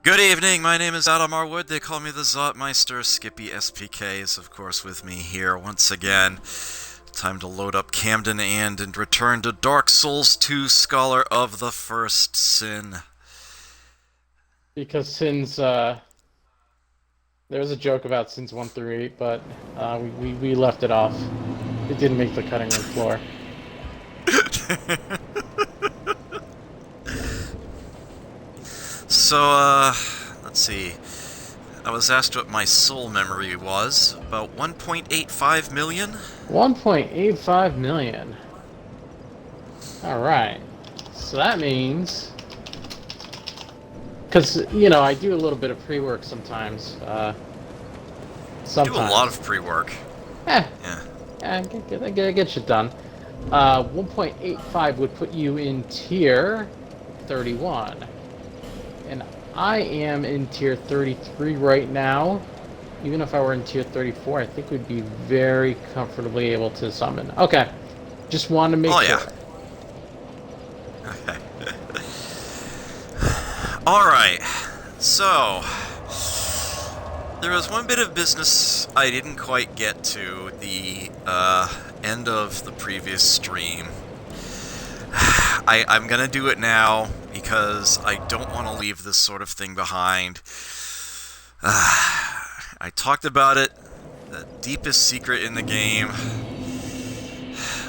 Good evening, my name is Adam Arwood. They call me the Zotmeister. SkippySPK is, of course, with me here once again. Time to load up Camden and return to Dark Souls 2 Scholar of the First Sin. Because Sins, there was a joke about Sins 1 through 8, but we left it off. It didn't make the cutting room floor. So, let's see. I was asked what my soul memory was. About 1.85 million? 1.85 million. Alright. So that means... Because, you know, I do a little bit of pre-work sometimes. Do a lot of pre-work. Yeah. Yeah. Get shit done. 1.85 would put you in tier 31. And I am in tier 33 right now. Even if I were in tier 34, I think we'd be very comfortably able to summon. Okay. Just wanted to make sure. Okay. Alright. So, there was one bit of business I didn't quite get to the end of the previous stream. I'm gonna do it now because I don't want to leave this sort of thing behind. I talked about it, the deepest secret in the game.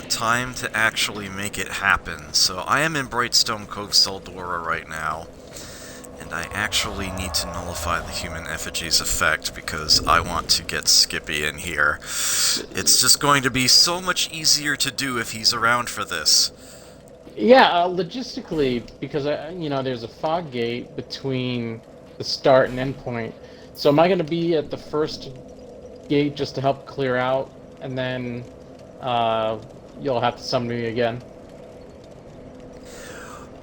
Time to actually make it happen. So I am in Brightstone Cove Seldora right now. And I actually need to nullify the human effigy's effect because I want to get Skippy in here. It's just going to be so much easier to do if he's around for this. Yeah, logistically, because you know, there's a fog gate between the start and end point. So am I going to be at the first gate just to help clear out, and then you'll have to summon me again?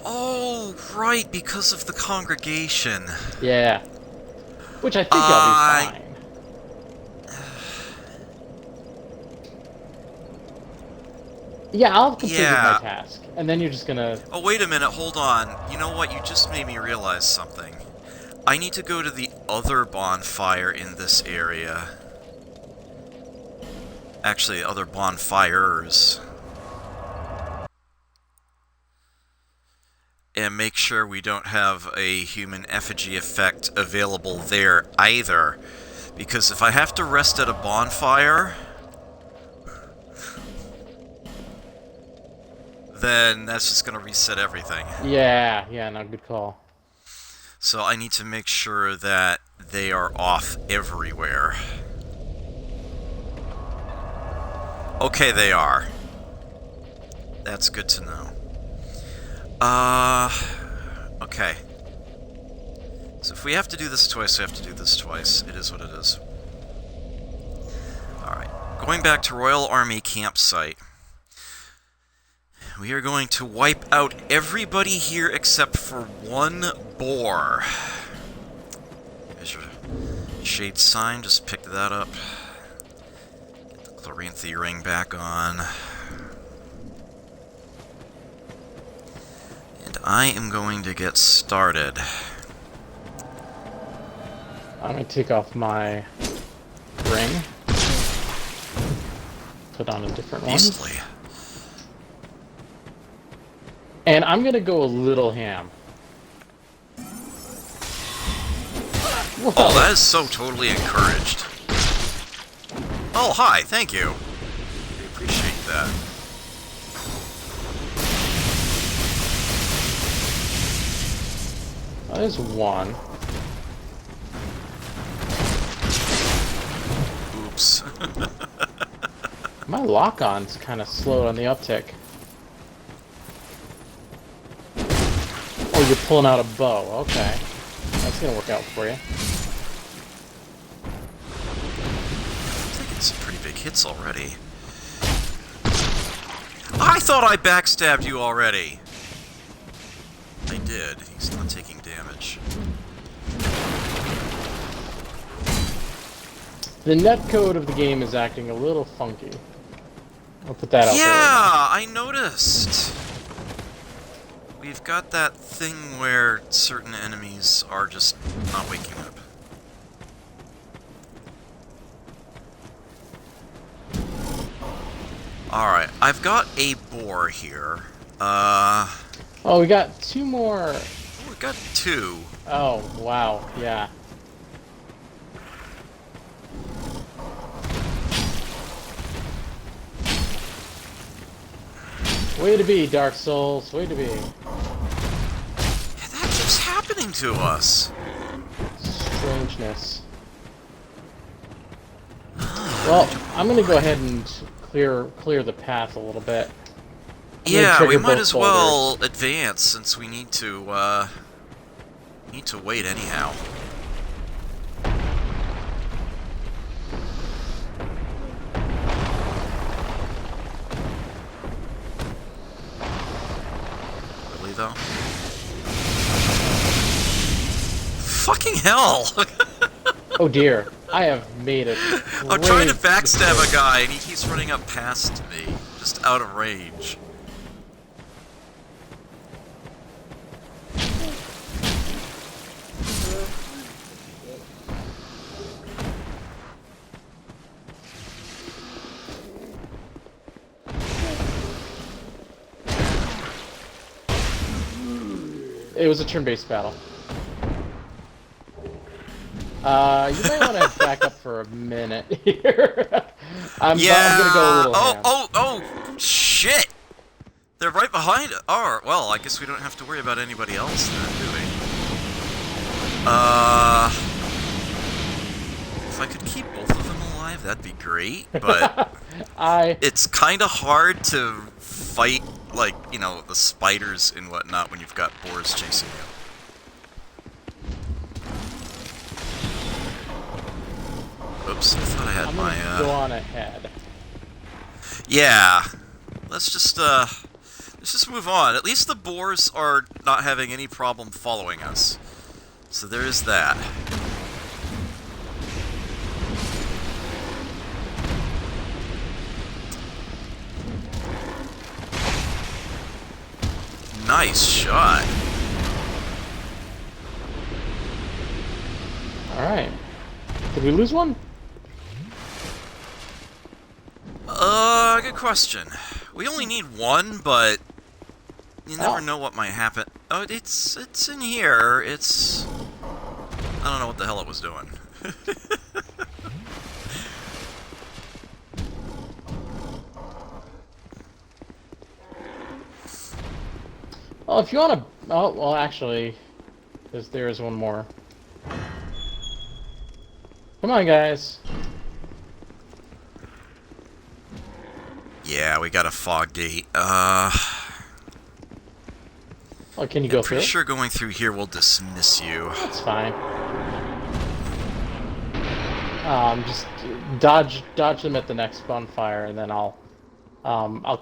Oh, right, because of the congregation. Yeah. Which I think I'll be fine. Yeah, I'll complete my task. And then you're just gonna... Oh, wait a minute, hold on. You know what? You just made me realize something. I need to go to the other bonfire in this area. Actually, other bonfires. And make sure we don't have a human effigy effect available there either. Because if I have to rest at a bonfire, then that's just going to reset everything. Yeah, no, good call. So I need to make sure that they are off everywhere. Okay, they are. That's good to know. Okay. So if we have to do this twice, we have to do this twice. It is what it is. Alright. Going back to Royal Army campsite. We are going to wipe out everybody here except for one boar. There's your shade sign. Just pick that up. Get the Chloranthe ring back on. And I am going to get started. I'm gonna take off my ring. Put on a different one. Beastly. And I'm gonna go a little ham. Whoa. Oh, that is so totally encouraged. Oh, hi, thank you. I appreciate that. Oh, there's one. Oops. My lock-on's kind of slow on the uptick. Oh, you're pulling out a bow. Okay. That's gonna work out for you. I'm taking some pretty big hits already. I thought I backstabbed you already. I did. He's not taking damage. The netcode of the game is acting a little funky. I'll put that out there. Yeah, I noticed. we've got that thing where certain enemies are just not waking up. Alright, I've got a boar here. Oh, we got 2 more. We've got 2. Oh, wow, yeah. Way to be, Dark Souls. Way to be. Yeah, that keeps happening to us. Strangeness. Well, I'm gonna go ahead and clear the path a little bit. Yeah, we might as well advance since we need to wait anyhow. Really though? Fucking hell! Oh dear, I have made it. I'm trying to backstab a guy and he keeps running up past me, just out of range. It was a turn-based battle. You might want to back up for a minute here. I'm gonna go a little ham. Oh, shit! They're right behind us. Oh, well, I guess we don't have to worry about anybody else then, do we? If I could keep both of them alive, that'd be great, but it's kind of hard to fight, like, you know, the spiders and whatnot when you've got boars chasing you. Oops, I thought I had I'm gonna go on ahead. Yeah. Let's just move on. At least the boars are not having any problem following us. So there is that. Nice shot. Alright. Did we lose one? Good question. We only need one, but you never know what might happen. Oh, it's in here. It's... I don't know what the hell it was doing. Well, if you want to... Oh, well, actually, there is one more. Come on, guys. Yeah, we got a fog gate. Oh, can you go through? Pretty sure going through here will dismiss you. That's fine. Just dodge them at the next bonfire, and then I'll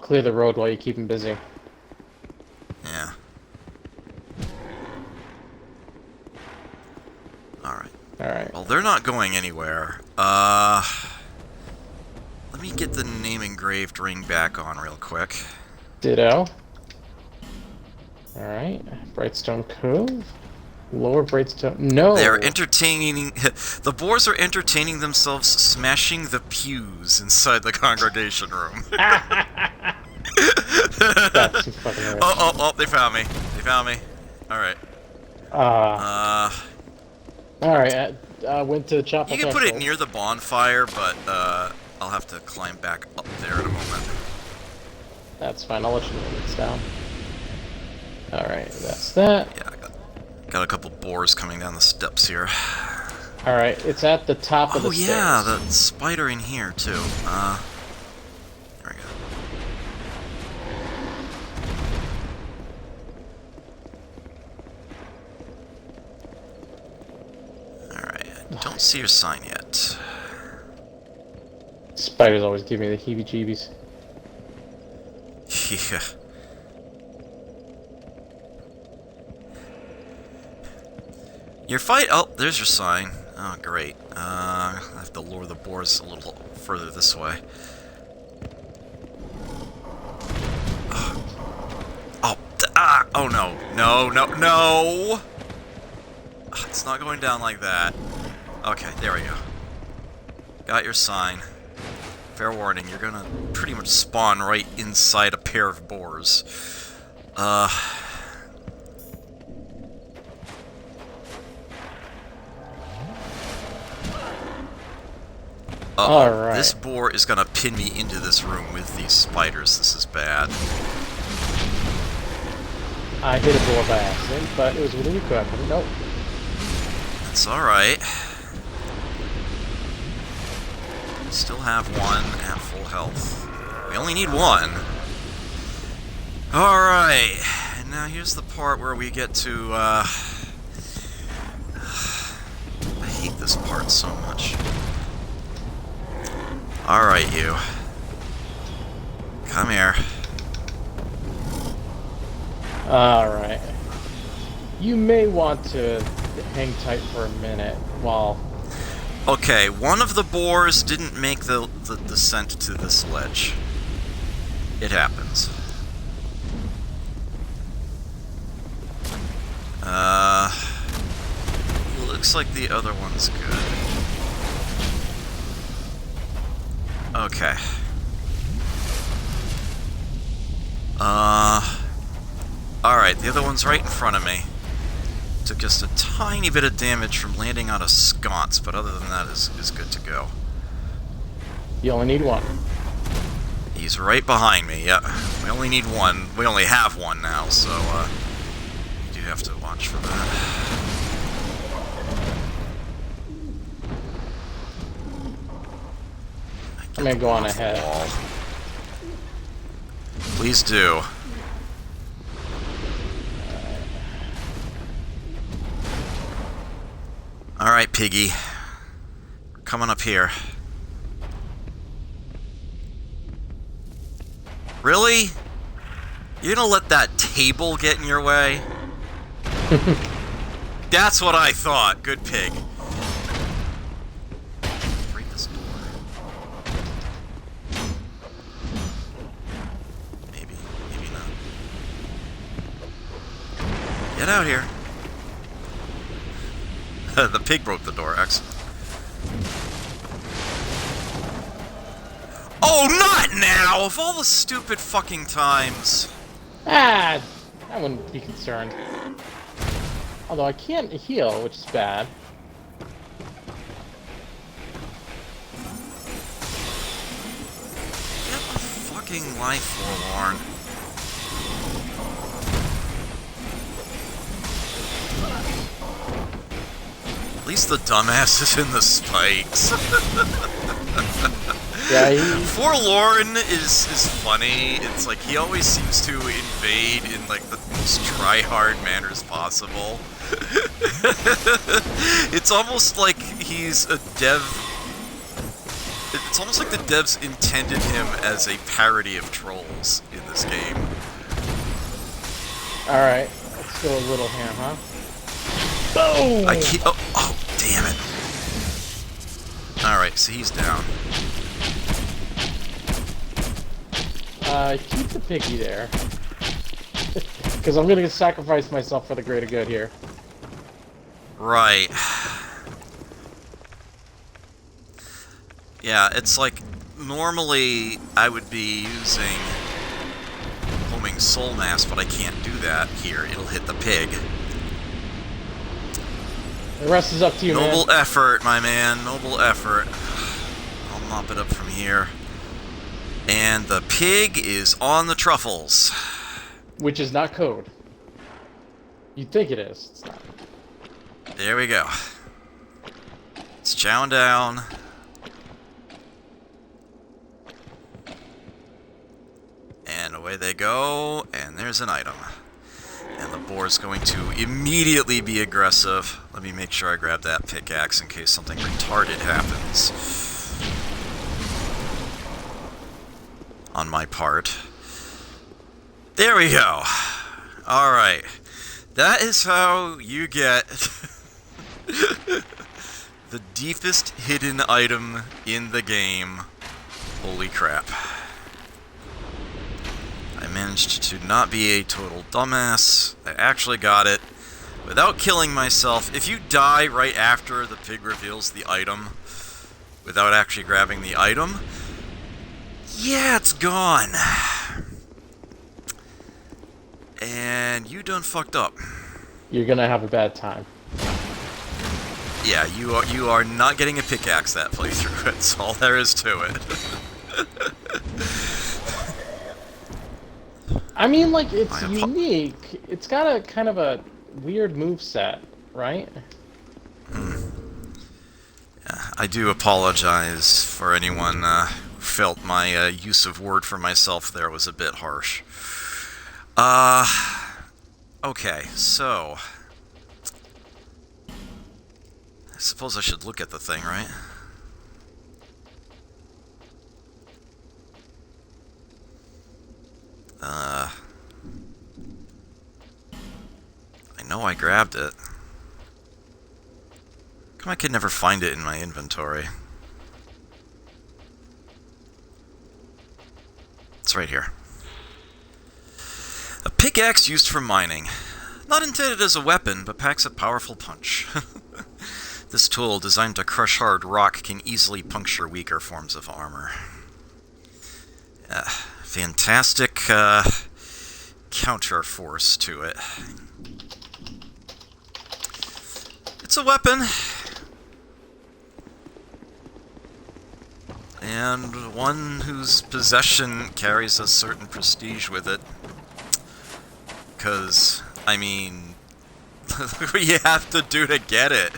clear the road while you keep them busy. Yeah. Alright. Alright. Well, they're not going anywhere. Let me get the name engraved ring back on real quick. Ditto. Alright. Brightstone Cove. Lower Brightstone... No! They're entertaining... The boars are entertaining themselves smashing the pews inside the congregation room. That's too fucking right. Oh, they found me. They found me. Alright. Alright, went to Chapel You can put it near the bonfire, but, I'll have to climb back up there in a moment. That's fine, I'll let you know when it's down. Alright, that's that. Yeah, I got a couple boars coming down the steps here. Alright, it's at the top of the stairs. Oh yeah, the spider in here, too. There we go. Alright, I don't see your sign yet. Spiders always give me the heebie-jeebies. Yeah. Your fight... Oh, there's your sign. Oh, great. I have to lure the boars a little further this way. Oh no, no, no, no! It's not going down like that. Okay, there we go. Got your sign. Fair warning, you're gonna pretty much spawn right inside a pair of boars. Alright. This boar is gonna pin me into this room with these spiders. This is bad. I hit a boar by accident, but it was within your weapon. Nope. That's alright. Still have one at full health. We only need one. Alright. And now here's the part where we get to, I hate this part so much. Alright, you. Come here. Alright. You may want to hang tight for a minute while... Okay, one of the boars didn't make the descent to this ledge. It happens. Looks like the other one's good. Okay. Alright, the other one's right in front of me. Took just a tiny bit of damage from landing on a sconce, but other than that is good to go. You only need one. He's right behind me, yeah. We only need one. We only have one now, so, you do have to watch for that. I'm gonna go on ahead. Please do. Alright, Piggy. We're coming up here. Really? You're gonna let that table get in your way? That's what I thought. Good pig. Break this door. Maybe. Maybe not. Get out here. The pig broke the door. Excellent. Oh, not now! Of all the stupid fucking times. Ah! I wouldn't be concerned. Although I can't heal, which is bad. Get a fucking life, Forlorn. At least the dumbass is in the spikes. Yeah, Forlorn is funny. It's like he always seems to invade in like the most try-hard manners possible. It's almost like he's a dev. It's almost like the devs intended him as a parody of trolls in this game. Alright, let's go a little ham, huh? Boom! I keep. Oh, damn it. Alright, so he's down. Keep the piggy there. Because I'm gonna sacrifice myself for the greater good here. Right. Yeah, it's like, normally I would be using homing soul mass, but I can't do that here. It'll hit the pig. The rest is up to you, man. Noble effort, my man. Noble effort. I'll mop it up from here. And the pig is on the truffles. Which is not code. You'd think it is. It's not. There we go. It's chowing down. And away they go, and there's an item. And the boar's going to immediately be aggressive. Let me make sure I grab that pickaxe in case something retarded happens. On my part. There we go. Alright. That is how you get the deepest hidden item in the game. Holy crap. I managed managed to not be a total dumbass. I actually got it without killing myself. If you die right after the pig reveals the item, without actually grabbing the item, yeah, it's gone. And you done fucked up. You're gonna have a bad time. Yeah, you are not getting a pickaxe that playthrough. That's all there is to it. I mean, like, it's unique. It's got a kind of a weird moveset, right? Yeah, I do apologize for anyone who felt my use of word for myself there was a bit harsh. Okay, so... I suppose I should look at the thing, right? I know I grabbed it. Come, I could never find it in my inventory. It's right here. A pickaxe used for mining. Not intended as a weapon, but packs a powerful punch. This tool, designed to crush hard rock, can easily puncture weaker forms of armor. Fantastic counter force to it. It's a weapon. And one whose possession carries a certain prestige with it. Because, I mean, look what you have to do to get it.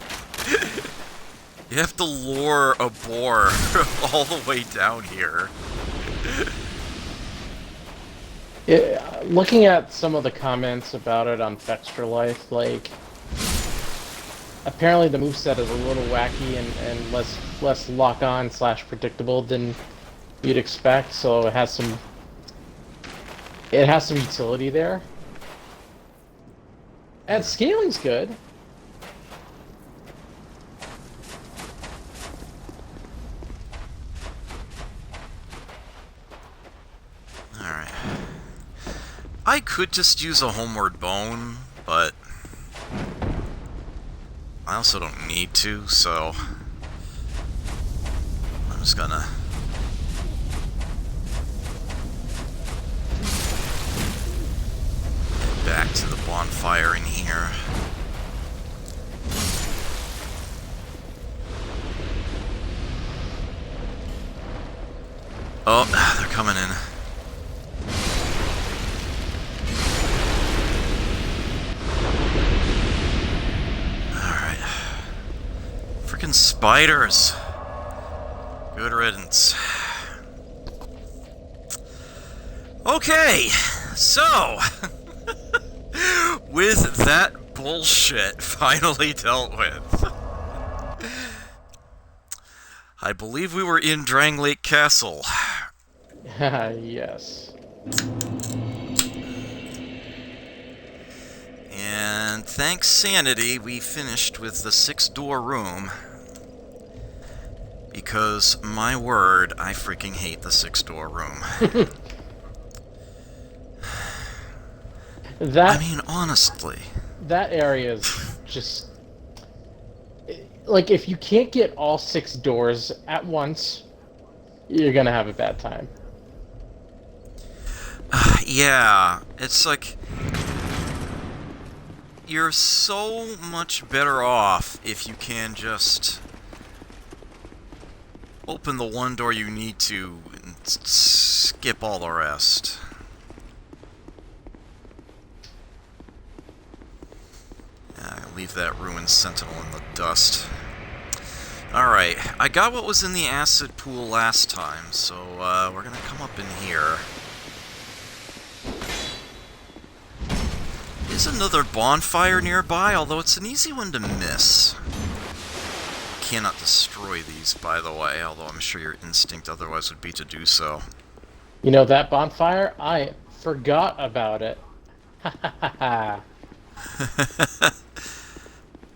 You have to lure a boar all the way down here. Looking at some of the comments about it on Fextra Life, like, apparently the moveset is a little wacky and less lock-on / predictable than you'd expect, so it has some utility there. And scaling's good. Alright. I could just use a homeward bone, but I also don't need to, so I'm just gonna get back to the bonfire in here. Oh, they're coming in. Alright. Frickin' spiders. Good riddance. Okay, so... with that bullshit finally dealt with, I believe we were in Drangleic Castle. Yes. And thanks Sanity, we finished with the 6-door room. Because, my word, I freaking hate the 6-door room. I mean, honestly. That area is just... like, if you can't get all 6 doors at once, you're gonna have a bad time. Yeah, it's like... you're so much better off if you can just... open the one door you need to and skip all the rest. Leave that ruined sentinel in the dust. Alright, I got what was in the acid pool last time, so we're gonna come up in here. There's another bonfire nearby, although it's an easy one to miss. Cannot destroy these, by the way, although I'm sure your instinct otherwise would be to do so. You know, that bonfire, I forgot about it. Ha ha ha ha.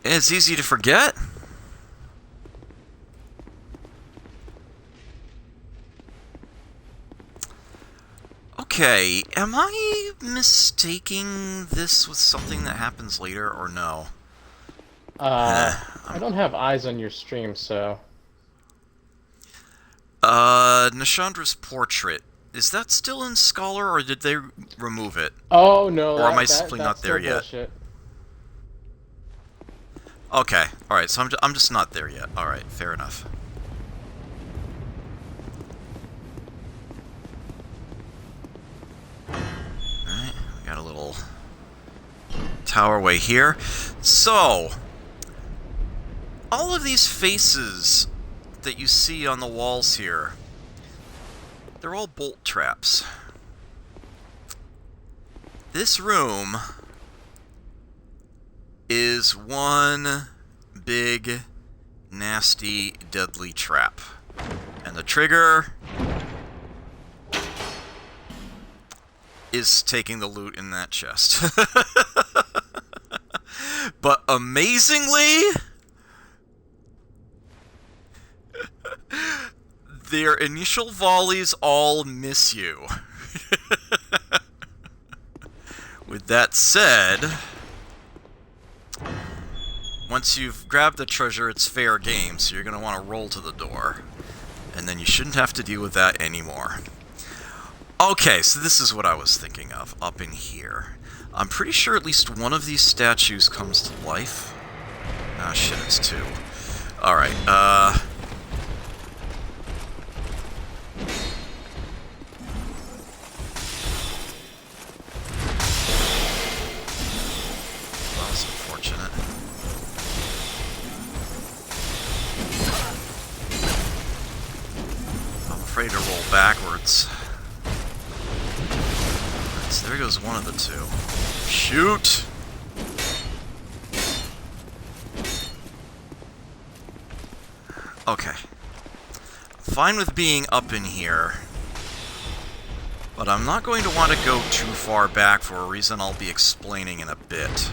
It's easy to forget. Okay, am I mistaking this with something that happens later, or no? I don't have eyes on your stream, so... Nashandra's portrait. Is that still in Scholar, or did they remove it? Oh, no, Or am I simply that's not there still yet? bullshit. Okay, alright, so I'm just not there yet. Alright, fair enough. Alright, we got a little towerway here. So, all of these faces that you see on the walls here, they're all bolt traps. This room is one big, nasty, deadly trap. And the trigger is taking the loot in that chest. But amazingly, their initial volleys all miss you. With that said, once you've grabbed the treasure, it's fair game, so you're going to want to roll to the door. And then you shouldn't have to deal with that anymore. Okay, so this is what I was thinking of, up in here. I'm pretty sure at least one of these statues comes to life. Ah, shit, it's two. Alright, that's unfortunate. I'm afraid to roll backwards. Alright, so there goes one of the two. Shoot! Okay. Fine with being up in here, but I'm not going to want to go too far back for a reason I'll be explaining in a bit.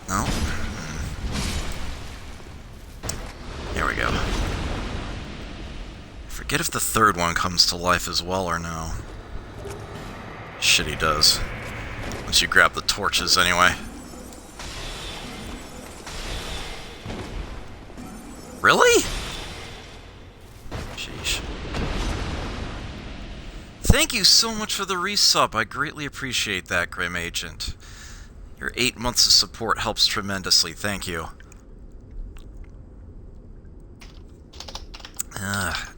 No? There we go. Forget if the third one comes to life as well or no. Shit, he does. Once you grab the torches, anyway. Really? Sheesh. Thank you so much for the resub. I greatly appreciate that, Grim Agent. Your 8 months of support helps tremendously. Thank you.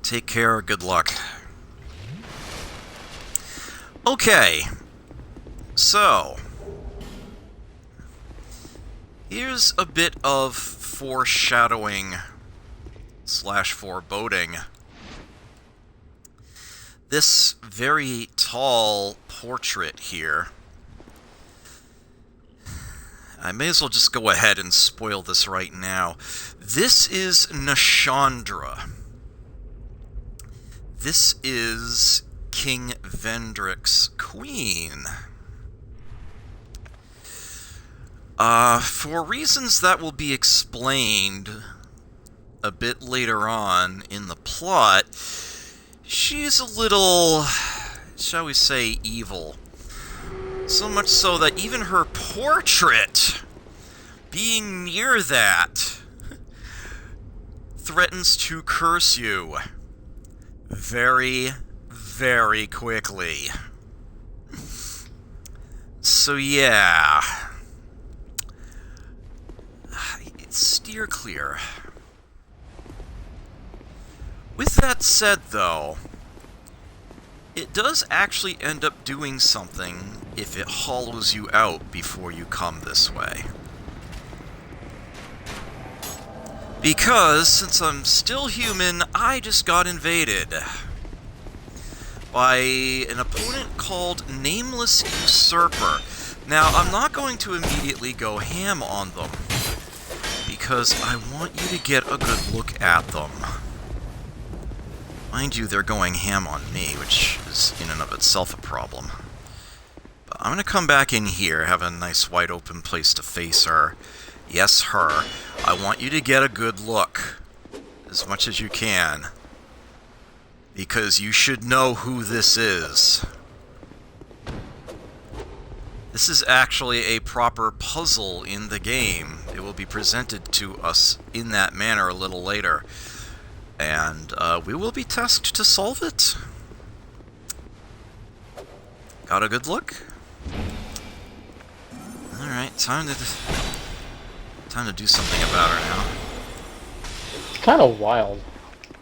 Take care. Good luck. Okay. So, here's a bit of foreshadowing / foreboding. This very tall portrait here, I may as well just go ahead and spoil this right now. This is Nashandra. This is King Vendrick's queen. For reasons that will be explained a bit later on in the plot, she's a little, shall we say, evil. So much so that even her portrait, being near that, threatens to curse you very, very quickly. So yeah, steer clear. With that said, though, it does actually end up doing something if it hollows you out before you come this way. Because, since I'm still human, I just got invaded by an opponent called Nameless Usurper. Now, I'm not going to immediately go ham on them, because I want you to get a good look at them. Mind you, they're going ham on me, which is in and of itself a problem. But I'm going to come back in here, have a nice wide open place to face her. Yes, her. I want you to get a good look. as much as you can. Because you should know who this is. This is actually a proper puzzle in the game. It will be presented to us in that manner a little later. And we will be tasked to solve it. Got a good look? Alright, time to do something about her now. It's kind of wild.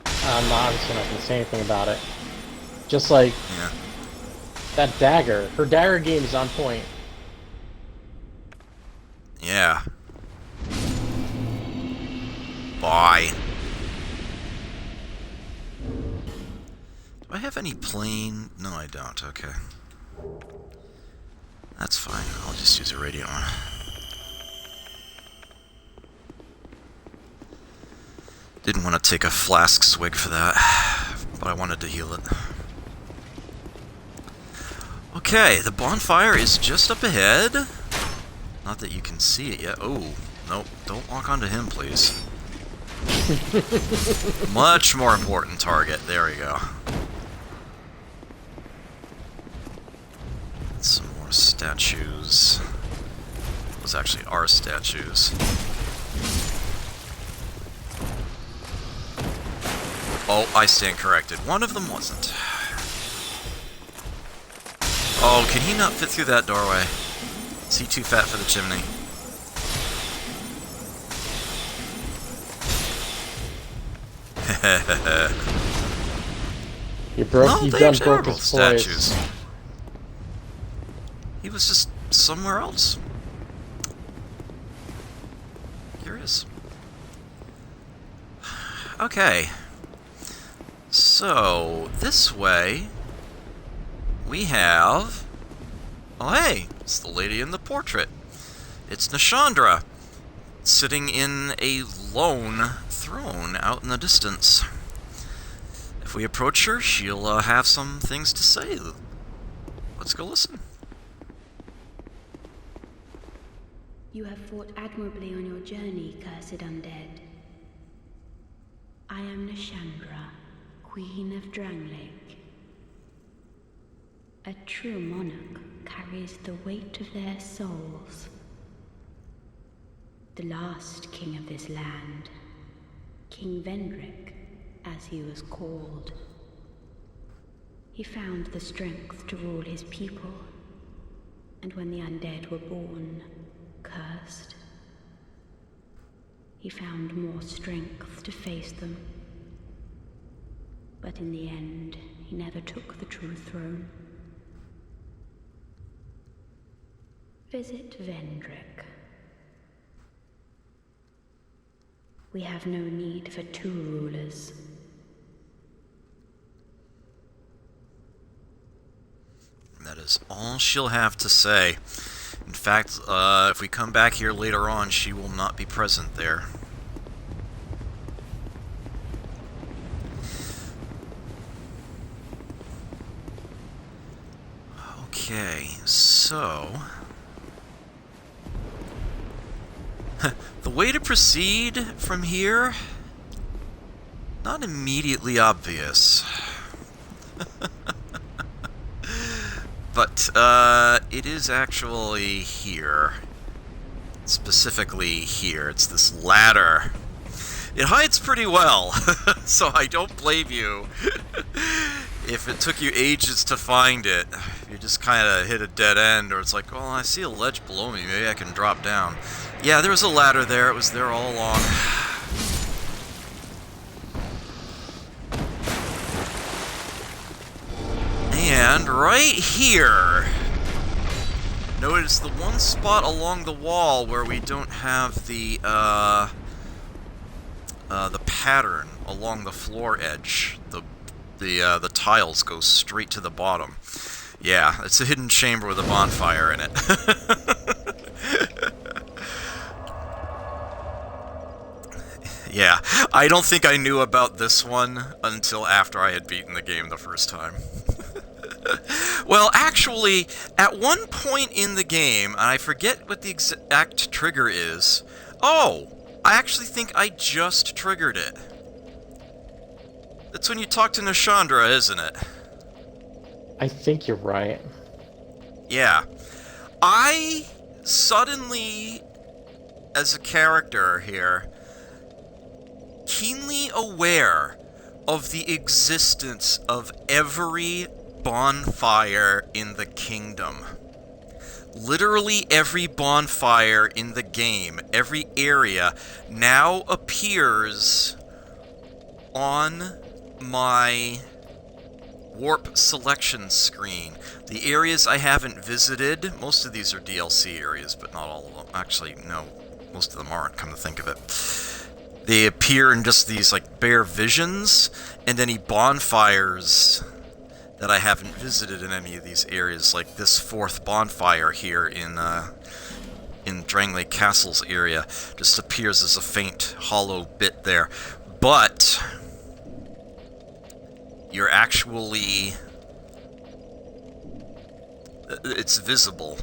I'm obviously not going to say anything about it. Just like that dagger. Her dagger game is on point. Yeah. Bye. Do I have any plain? No, I don't. Okay. That's fine. I'll just use a radio one. Didn't want to take a flask swig for that, but I wanted to heal it. Okay, the bonfire is just up ahead. Not that you can see it yet. Oh, nope. Don't walk onto him, please. Much more important target. There we go. Some more statues. Those actually are statues. Oh, I stand corrected. One of them wasn't. Oh, can he not fit through that doorway? Is he too fat for the chimney? You broke. No, You they done are broke both his place. statues. He was just somewhere else. Curious. Okay. So, this way, we have... Oh, hey! It's the lady in the portrait. It's Nishandra, sitting in a lone throne out in the distance. If we approach her, she'll have some things to say. Let's go listen. You have fought admirably on your journey, cursed undead. I am Nishandra, Queen of Drangleic. A true monarch carries the weight of their souls. The last king of this land, King Vendrick, as he was called. He found the strength to rule his people, and when the undead were born, cursed, he found more strength to face them. But in the end, he never took the true throne. Visit Vendrick. We have no need for two rulers. That is all she'll have to say. In fact, if we come back here later on, she will not be present there. Okay, so... the way to proceed from here... not immediately obvious. But, it is actually here. Specifically here. It's this ladder. It hides pretty well, so I don't blame you if it took you ages to find it. You just kind of hit a dead end, or it's like, well, I see a ledge below me, maybe I can drop down. Yeah, there was a ladder there, it was there all along. And right here, notice the one spot along the wall where we don't have the pattern along the floor edge. The tiles go straight to the bottom. Yeah, it's a hidden chamber with a bonfire in it. Yeah, I don't think I knew about this one until after I had beaten the game the first time. Well, actually, at one point in the game, and I forget what the exact trigger is... Oh! I actually think I just triggered it. That's when you talk to Nishandra, isn't it? I think you're right. Yeah. I suddenly, as a character here, keenly aware of the existence of every bonfire in the kingdom. Literally every bonfire in the game, every area, now appears on my warp selection screen. The areas I haven't visited, most of these are DLC areas, but not all of them. Actually, no, most of them aren't, come to think of it. They appear in just these, like, bare visions, and any bonfires that I haven't visited in any of these areas, like this 4th bonfire here in Drangleic Castle's area, just appears as a faint, hollow bit there. But you're actually... it's visible.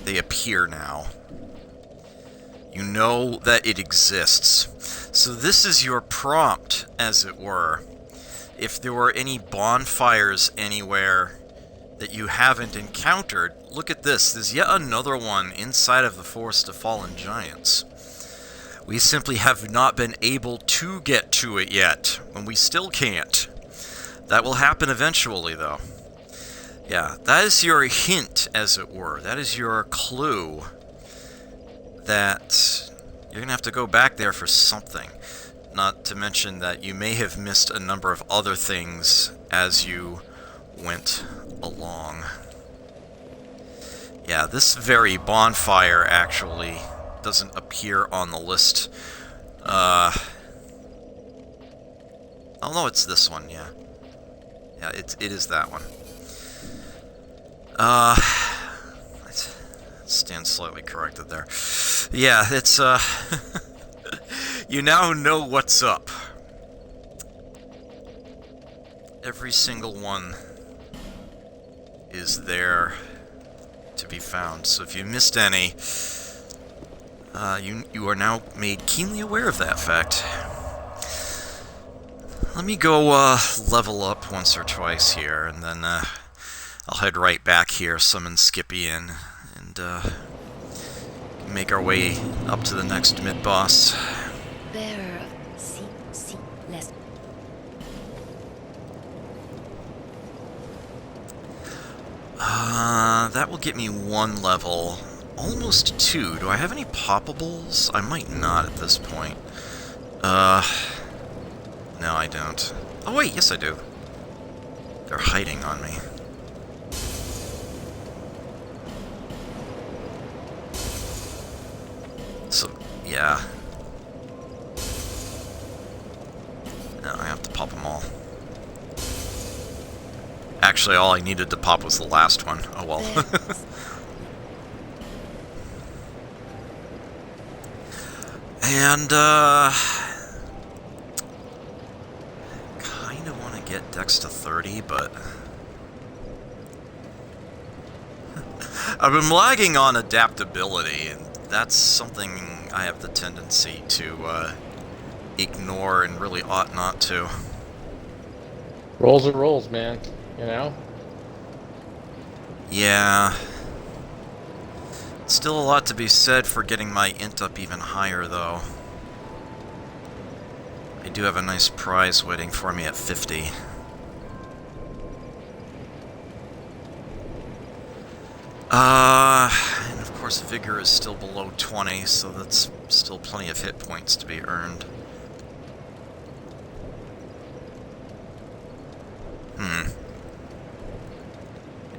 They appear now. You know that it exists. So this is your prompt, as it were. If there were any bonfires anywhere that you haven't encountered, look at this. There's yet another one inside of the Forest of Fallen Giants. We simply have not been able to get to it yet, and we still can't. That will happen eventually, though. Yeah, that is your hint, as it were. That is your clue that you're going to have to go back there for something. Not to mention that you may have missed a number of other things as you went along. Yeah, this very bonfire actually doesn't appear on the list. Oh no, it's this one, yeah. Yeah, it is that one. I stand slightly corrected there. Yeah, it's, you now know what's up. Every single one is there to be found. So if you missed any, you are now made keenly aware of that fact. Let me go level up once or twice here, and then I'll head right back here, summon Skippy in, and make our way up to the next mid-boss. Bearer of less. That will get me 1 level. Almost 2. Do I have any poppables? I might not at this point. No, I don't. Oh wait, yes I do. They're hiding on me. So, yeah. No, I have to pop them all. Actually, all I needed to pop was the last one. Oh well. And, kinda wanna get Dex to 30, but... I've been lagging on adaptability, and that's something I have the tendency to, ignore and really ought not to. Rolls are rolls, man. You know? Yeah. Still a lot to be said for getting my int up even higher, though. I do have a nice prize waiting for me at 50. And of course Vigor is still below 20, so that's still plenty of hit points to be earned. Yeah,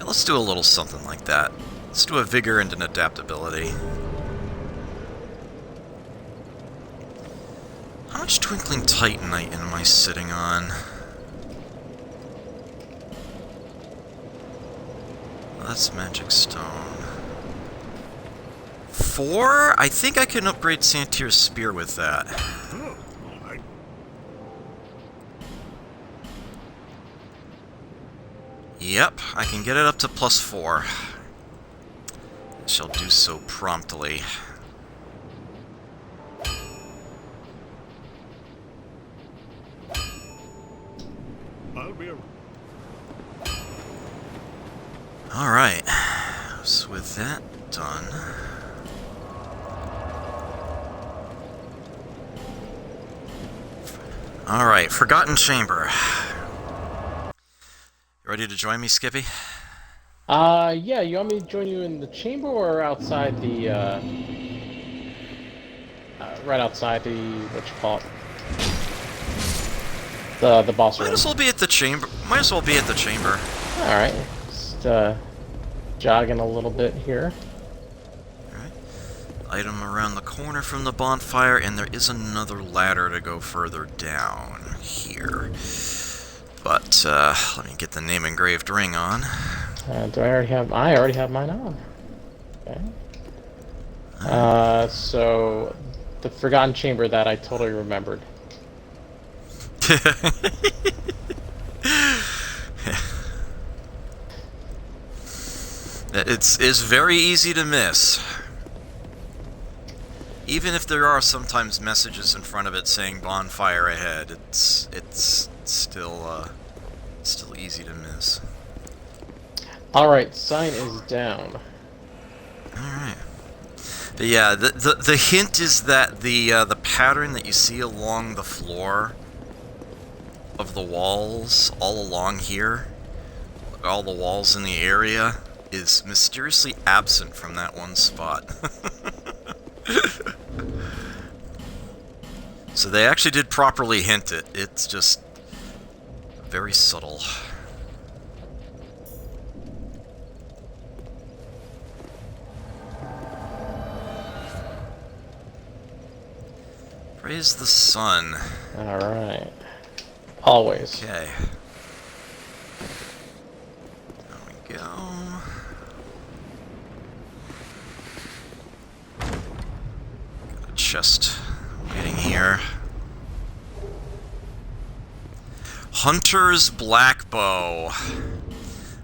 let's do a little something like that. Let's do a Vigor and an Adaptability. How much Twinkling Titanite am I sitting on? Well, that's Magic Stone. 4? I think I can upgrade Santier's Spear with that. Yep, I can get it up to +4. I shall do so promptly. Alright, so with that done... Alright, Forgotten Chamber. You ready to join me, Skippy? Yeah, you want me to join you in the chamber or outside the, right outside the, what you call it? The boss room. Might as well be at the chamber. Might as well be at the chamber. Alright, just, jogging a little bit here. Alright. Item around the corner from the bonfire, and there is another ladder to go further down here. But, let me get the name engraved ring on. Do I already have... I already have mine on. Okay. So... The Forgotten Chamber that I totally remembered. It's very easy to miss. Even if there are sometimes messages in front of it saying bonfire ahead, it's still easy to miss. Alright, sign is down. Alright. But yeah, the hint is that the pattern that you see along the floor of the walls all along here, all the walls in the area, is mysteriously absent from that one spot. So they actually did properly hint it. It's just very subtle. Praise the sun. Alright. Always. Okay. There we go. Got a chest waiting here. Hunter's Black Bow.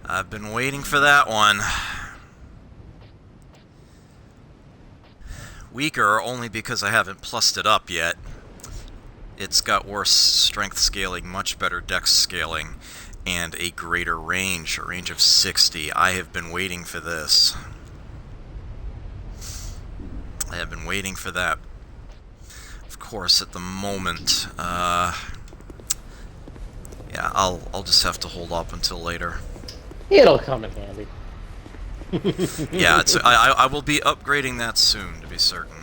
I've been waiting for that one. Weaker only because I haven't plussed it up yet. It's got worse strength scaling, much better dex scaling, and a greater range, a range of 60. I have been waiting for this. I have been waiting for that. Of course, at the moment, yeah, I'll just have to hold up until later. It'll come in handy. Yeah, I will be upgrading that soon, to be certain.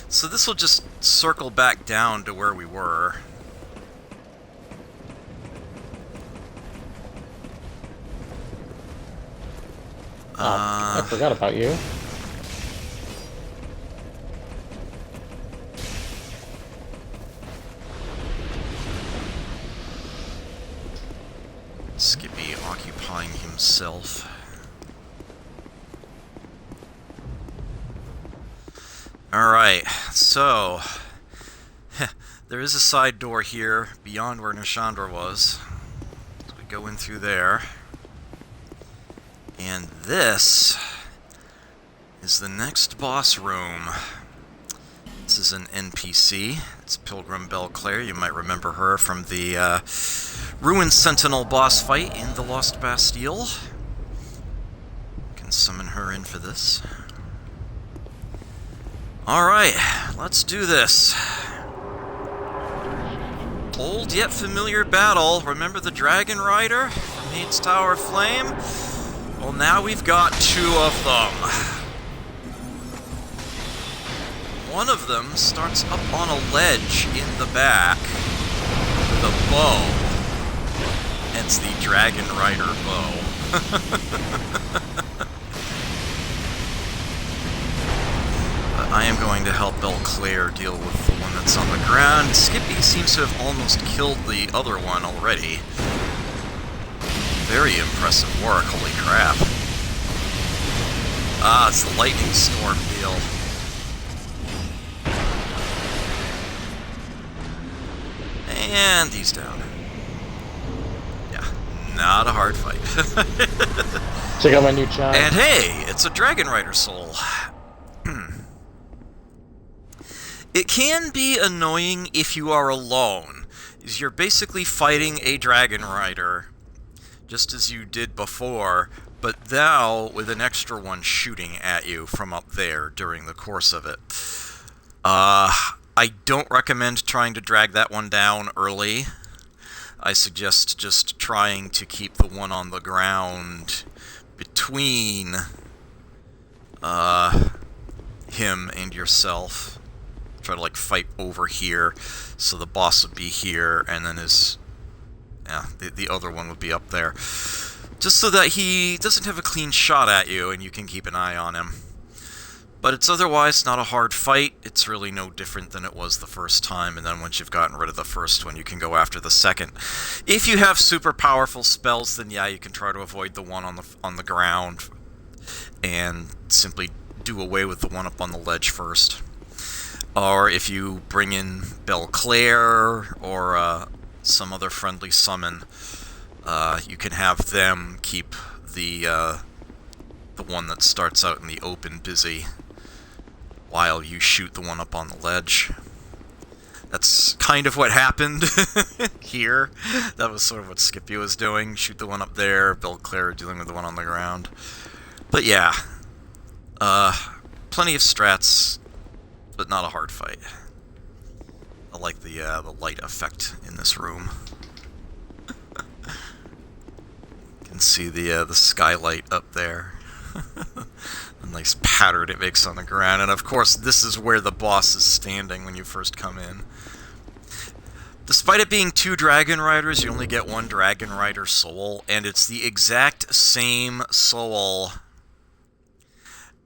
So this will just circle back down to where we were. I forgot about you. Skippy occupying himself. Alright, so there is a side door here beyond where Nishandra was. So we go in through there. And this is the next boss room. This is an NPC. It's Pilgrim Belclair. You might remember her from the Ruined Sentinel boss fight in the Lost Bastille. Can summon her in for this. Alright, let's do this. Old yet familiar battle. Remember the Dragon Rider from Hade's Tower of Flame? Well, now we've got two of them. One of them starts up on a ledge in the back with a bow. Hence the Dragon Rider bow. I am going to help Belclair deal with the one that's on the ground. Skippy seems to have almost killed the other one already. Very impressive work, holy crap. Ah, it's the lightning storm deal. And he's down. Yeah, not a hard fight. Check out my new chime. And hey, it's a Dragon Rider soul. It can be annoying if you are alone. You're basically fighting a Dragon Rider, just as you did before, but now with an extra one shooting at you from up there during the course of it. I don't recommend trying to drag that one down early. I suggest just trying to keep the one on the ground between him and yourself. Try to, like, fight over here, so the boss would be here, and then the other one would be up there. Just so that he doesn't have a clean shot at you, and you can keep an eye on him. But it's otherwise not a hard fight. It's really no different than it was the first time, and then once you've gotten rid of the first one, you can go after the second. If you have super powerful spells, then yeah, you can try to avoid the one on the ground, and simply do away with the one up on the ledge first. Or if you bring in Belclair or some other friendly summon, you can have them keep the one that starts out in the open busy while you shoot the one up on the ledge. That's kind of what happened here. That was sort of what Skippy was doing. Shoot the one up there, Belclair dealing with the one on the ground. But yeah, plenty of strats, but not a hard fight. I like the light effect in this room. You can see the skylight up there. A nice pattern it makes on the ground, and of course this is where the boss is standing when you first come in. Despite it being 2 Dragon Riders, you only get 1 Dragon Rider soul, and it's the exact same soul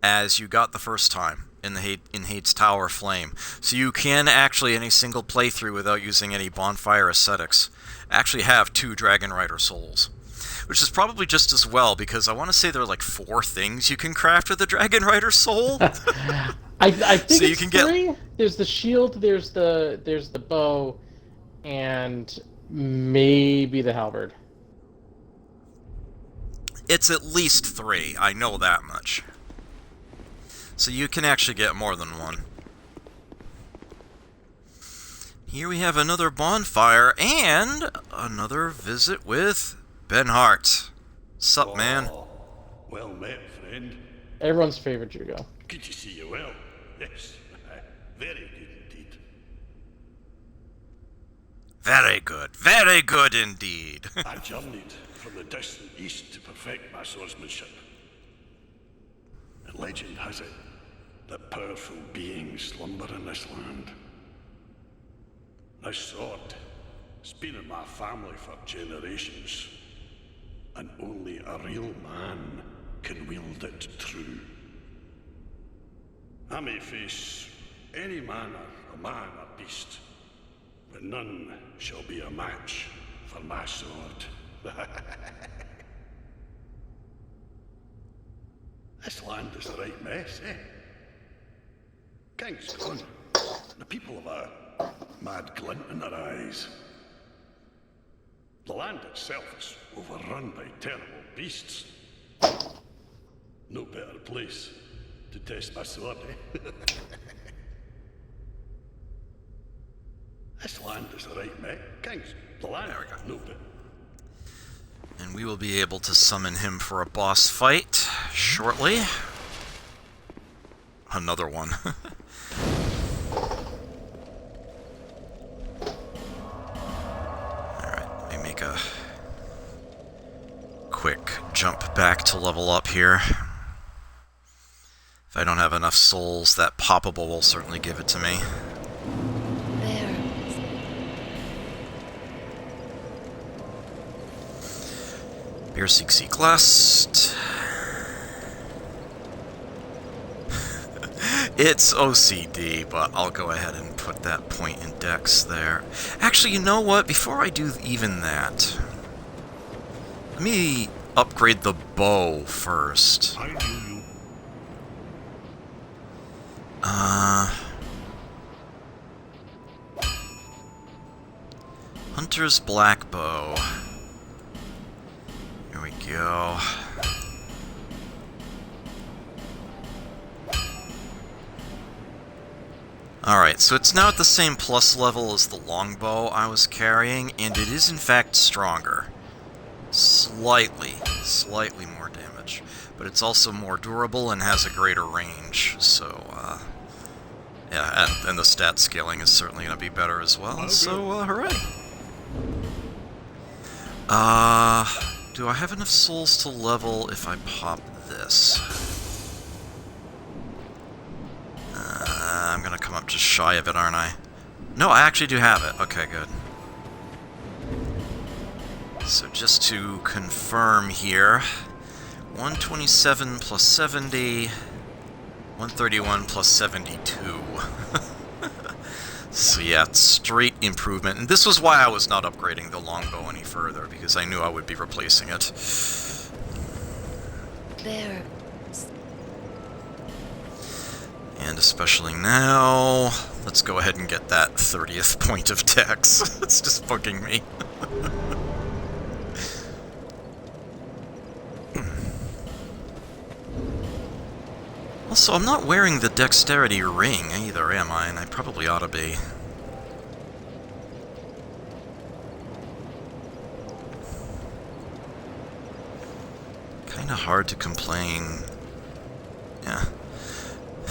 as you got the first time in Hade's Tower Flame. So you can actually, in a single playthrough without using any bonfire ascetics, actually have 2 Dragon Rider souls. Which is probably just as well, because I want to say there are like 4 things you can craft with a Dragon Rider soul. I think so it's you can 3. There's the shield, there's the bow, and maybe the halberd. It's at least 3, I know that much. So you can actually get more than 1. Here we have another bonfire, and another visit with Ben Hart. Sup, man? Well met, friend. Everyone's favorite Jugo. Good to see you well. Yes, very good indeed. Very good indeed. I journeyed from the distant east to perfect my swordsmanship. And legend has it that powerful beings slumber in this land. This sword has been in my family for generations. And only a real man can wield it true. I may face any man or beast, but none shall be a match for my sword. This land is a right mess, eh? King's gone. The people have a mad glint in their eyes. The land itself is overrun by terrible beasts. No better place to test my sword, eh? This land is the right mech. Kings, the land, there we go. No better. And we will be able to summon him for a boss fight shortly. Another one. A quick jump back to level up here. If I don't have enough souls, that poppable will certainly give it to me. There. Beer Seek Lust. It's OCD, but I'll go ahead and put that point in Dex there. Actually, you know what? Before I do even that, let me upgrade the bow first. I knew you. Hunter's Black Bow. Here we go. Alright, so it's now at the same plus level as the longbow I was carrying, and it is in fact stronger. Slightly more damage. but it's also more durable and has a greater range, so, yeah, and the stat scaling is certainly going to be better as well, so, hooray! Do I have enough souls to level if I pop this? I'm gonna come up just shy of it, aren't I? No, I actually do have it. Okay, good. So just to confirm here, 127 plus 70, 131 plus 72. So yeah, it's straight improvement. And this was why I was not upgrading the longbow any further, because I knew I would be replacing it. There. And especially now, let's go ahead and get that 30th point of dex. It's just bugging me. Also, I'm not wearing the dexterity ring either, am I? And I probably ought to be. Kinda hard to complain. Yeah.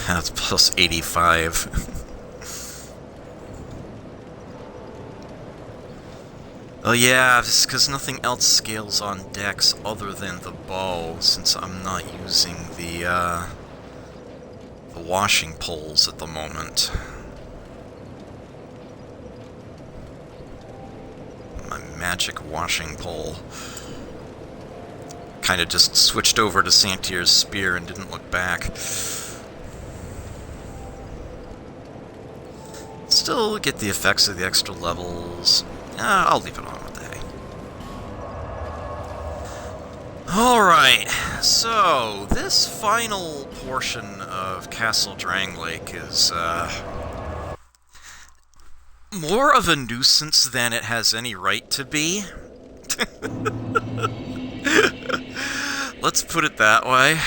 That's plus 85. Oh yeah, just because nothing else scales on dex other than the bow, since I'm not using the washing poles at the moment. My magic washing pole. Kinda just switched over to Santier's spear and didn't look back. Still get the effects of the extra levels. I'll leave it on with the hay. Alright, so this final portion of Castle Drangleic is more of a nuisance than it has any right to be. Let's put it that way.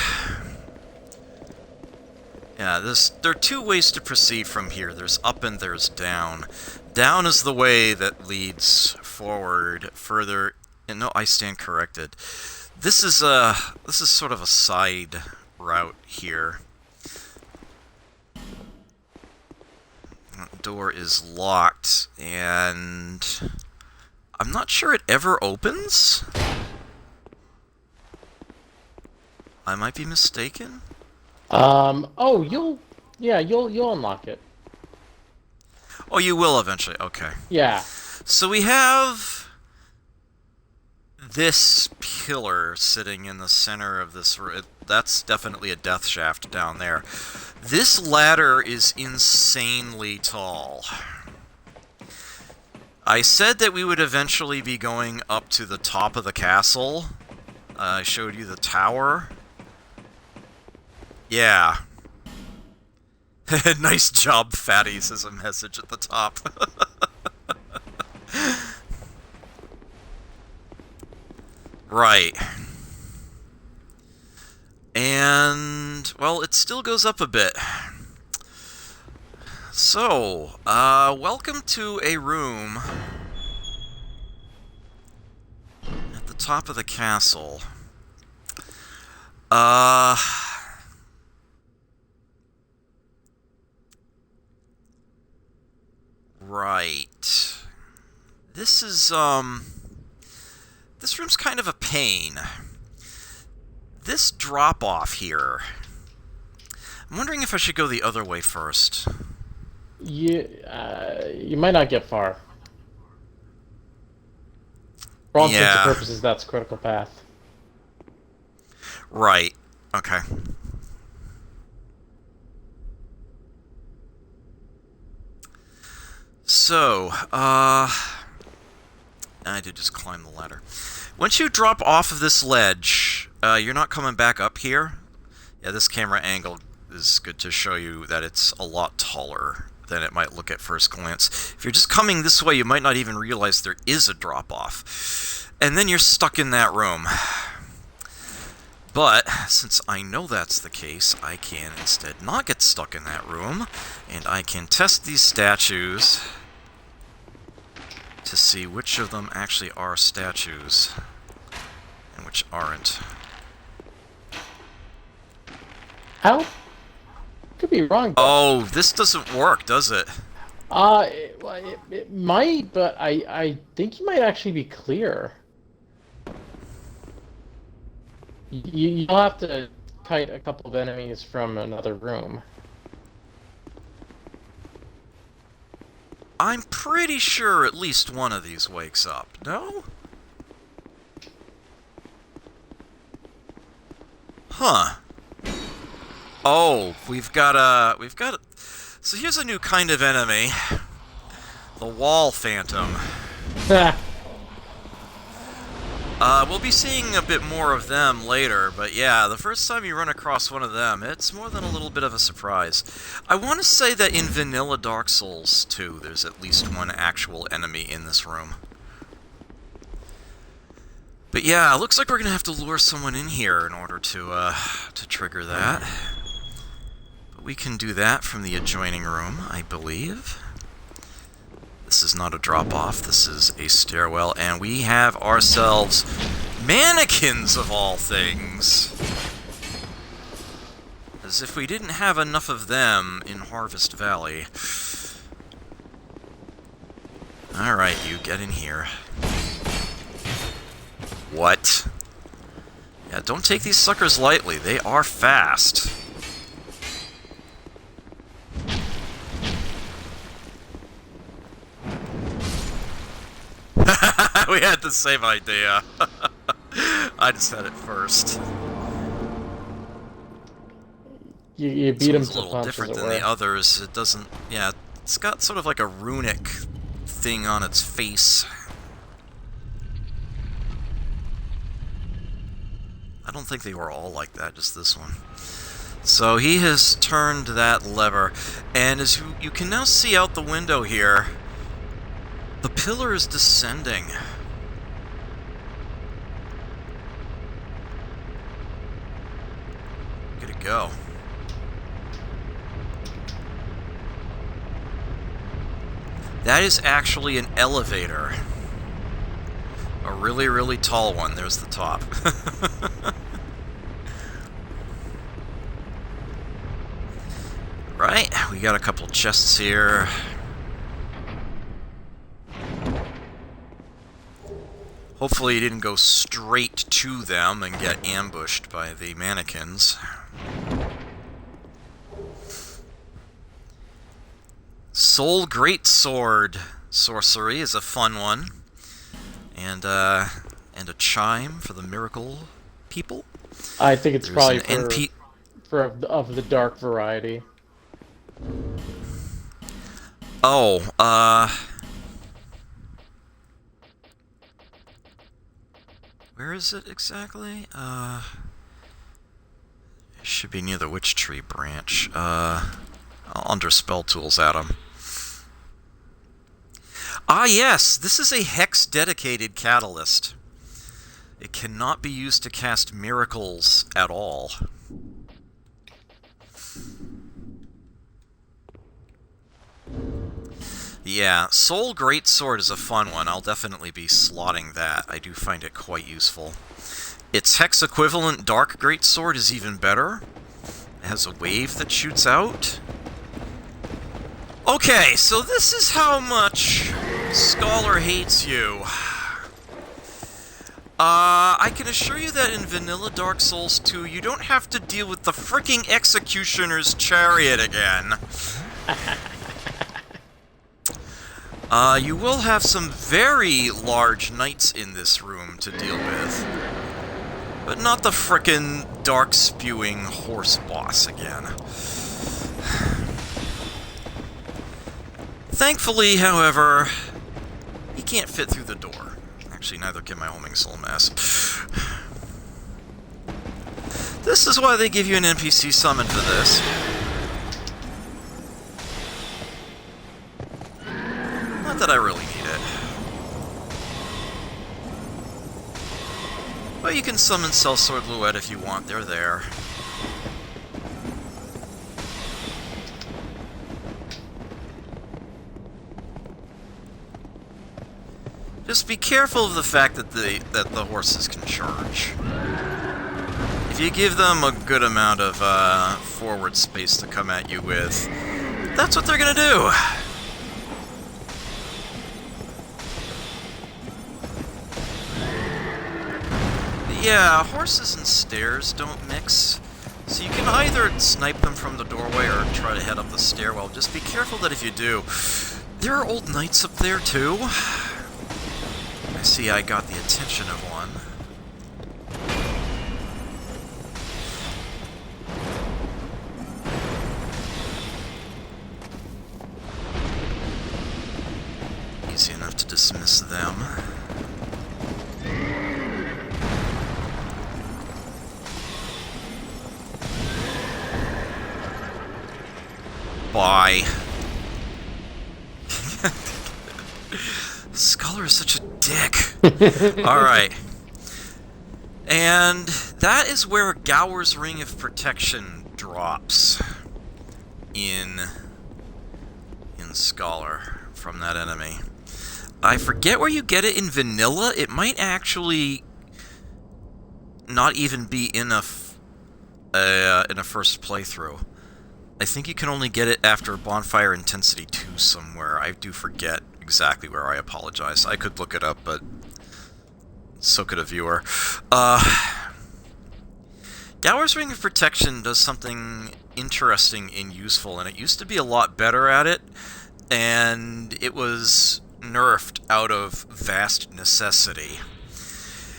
Yeah, there are two ways to proceed from here. There's up and there's down. Down is the way that leads forward further. And no, I stand corrected. This is sort of a side route here. That door is locked, and I'm not sure it ever opens. I might be mistaken. Oh, you'll unlock it. Oh, you will eventually. Okay. Yeah. So we have this pillar sitting in the center of this room. That's definitely a death shaft down there. This ladder is insanely tall. I said that we would eventually be going up to the top of the castle. I showed you the tower. Yeah. Nice job, fatty, says a message at the top. Right. And, well, it still goes up a bit. So, welcome to a room at the top of the castle. Right. This is, this room's kind of a pain. This drop-off here, I'm wondering if I should go the other way first. You might not get far. For all intents and purposes, that's critical path. Right. Okay. So, I did just climb the ladder. Once you drop off of this ledge, you're not coming back up here. Yeah, this camera angle is good to show you that it's a lot taller than it might look at first glance. If you're just coming this way, you might not even realize there is a drop-off. And then you're stuck in that room. But, since I know that's the case, I can instead not get stuck in that room, and I can test these statues to see which of them actually are statues, and which aren't. How? Could be wrong. But, Oh, this doesn't work, does it? it might, but I think you might actually be clear. You'll have to kite a couple of enemies from another room. I'm pretty sure at least one of these wakes up, no? Huh. Oh, we've got a... So here's a new kind of enemy. The Wall Phantom. We'll be seeing a bit more of them later, but yeah, the first time you run across one of them, it's more than a little bit of a surprise. I want to say that in vanilla Dark Souls 2, there's at least one actual enemy in this room. But yeah, it looks like we're going to have to lure someone in here in order to trigger that. But we can do that from the adjoining room, I believe. This is not a drop-off, this is a stairwell, and we have ourselves mannequins, of all things! As if we didn't have enough of them in Harvest Valley. Alright, you get in here. What? Yeah, don't take these suckers lightly, they are fast. We had the same idea. I just had it first. You beat him It's to a little punch, different as it than were. the others. It doesn't... Yeah, it's got sort of like a runic thing on its face. I don't think they were all like that, just this one. So he has turned that lever, and as you can now see out the window here, the pillar is descending. Look at it go. That is actually an elevator. A really, really tall one. There's the top. Right, we got a couple chests here. Hopefully you didn't go straight to them and get ambushed by the mannequins. Soul Greatsword sorcery is a fun one. And a chime for the miracle people. I think it's There's probably an for of the dark variety. Oh, where is it exactly? It should be near the Witch Tree branch. Under Spell Tools, Adam. Ah, yes! This is a hex-dedicated catalyst. It cannot be used to cast miracles at all. Yeah, Soul Greatsword is a fun one. I'll definitely be slotting that. I do find it quite useful. Its hex-equivalent Dark Greatsword is even better. It has a wave that shoots out. Okay, so this is how much Scholar hates you. I can assure you that in vanilla Dark Souls 2, you don't have to deal with the fricking Executioner's Chariot again. You will have some very large knights in this room to deal with. But not the frickin' dark-spewing horse boss again. Thankfully, however, he can't fit through the door. Actually, neither can my homing soul mass. This is why they give you an NPC summon for this. Not that I really need it. But you can summon Sellsword Luette if you want, they're there. Just be careful of the fact that the horses can charge. If you give them a good amount of forward space to come at you with, that's what they're gonna do. Yeah, horses and stairs don't mix. So you can either snipe them from the doorway or try to head up the stairwell. Just be careful that if you do... There are old knights up there, too. I see I got the attention of one. Easy enough to dismiss them. Bye. Scholar is such a dick. Alright. And that is where Gower's Ring of Protection drops in Scholar from that enemy. I forget where you get it in vanilla. It might actually not even be in a first playthrough. I think you can only get it after Bonfire Intensity 2 somewhere. I do forget exactly where. I apologize. I could look it up, but so could a viewer. Gower's Ring of Protection does something interesting and useful, and it used to be a lot better at it, and it was nerfed out of vast necessity.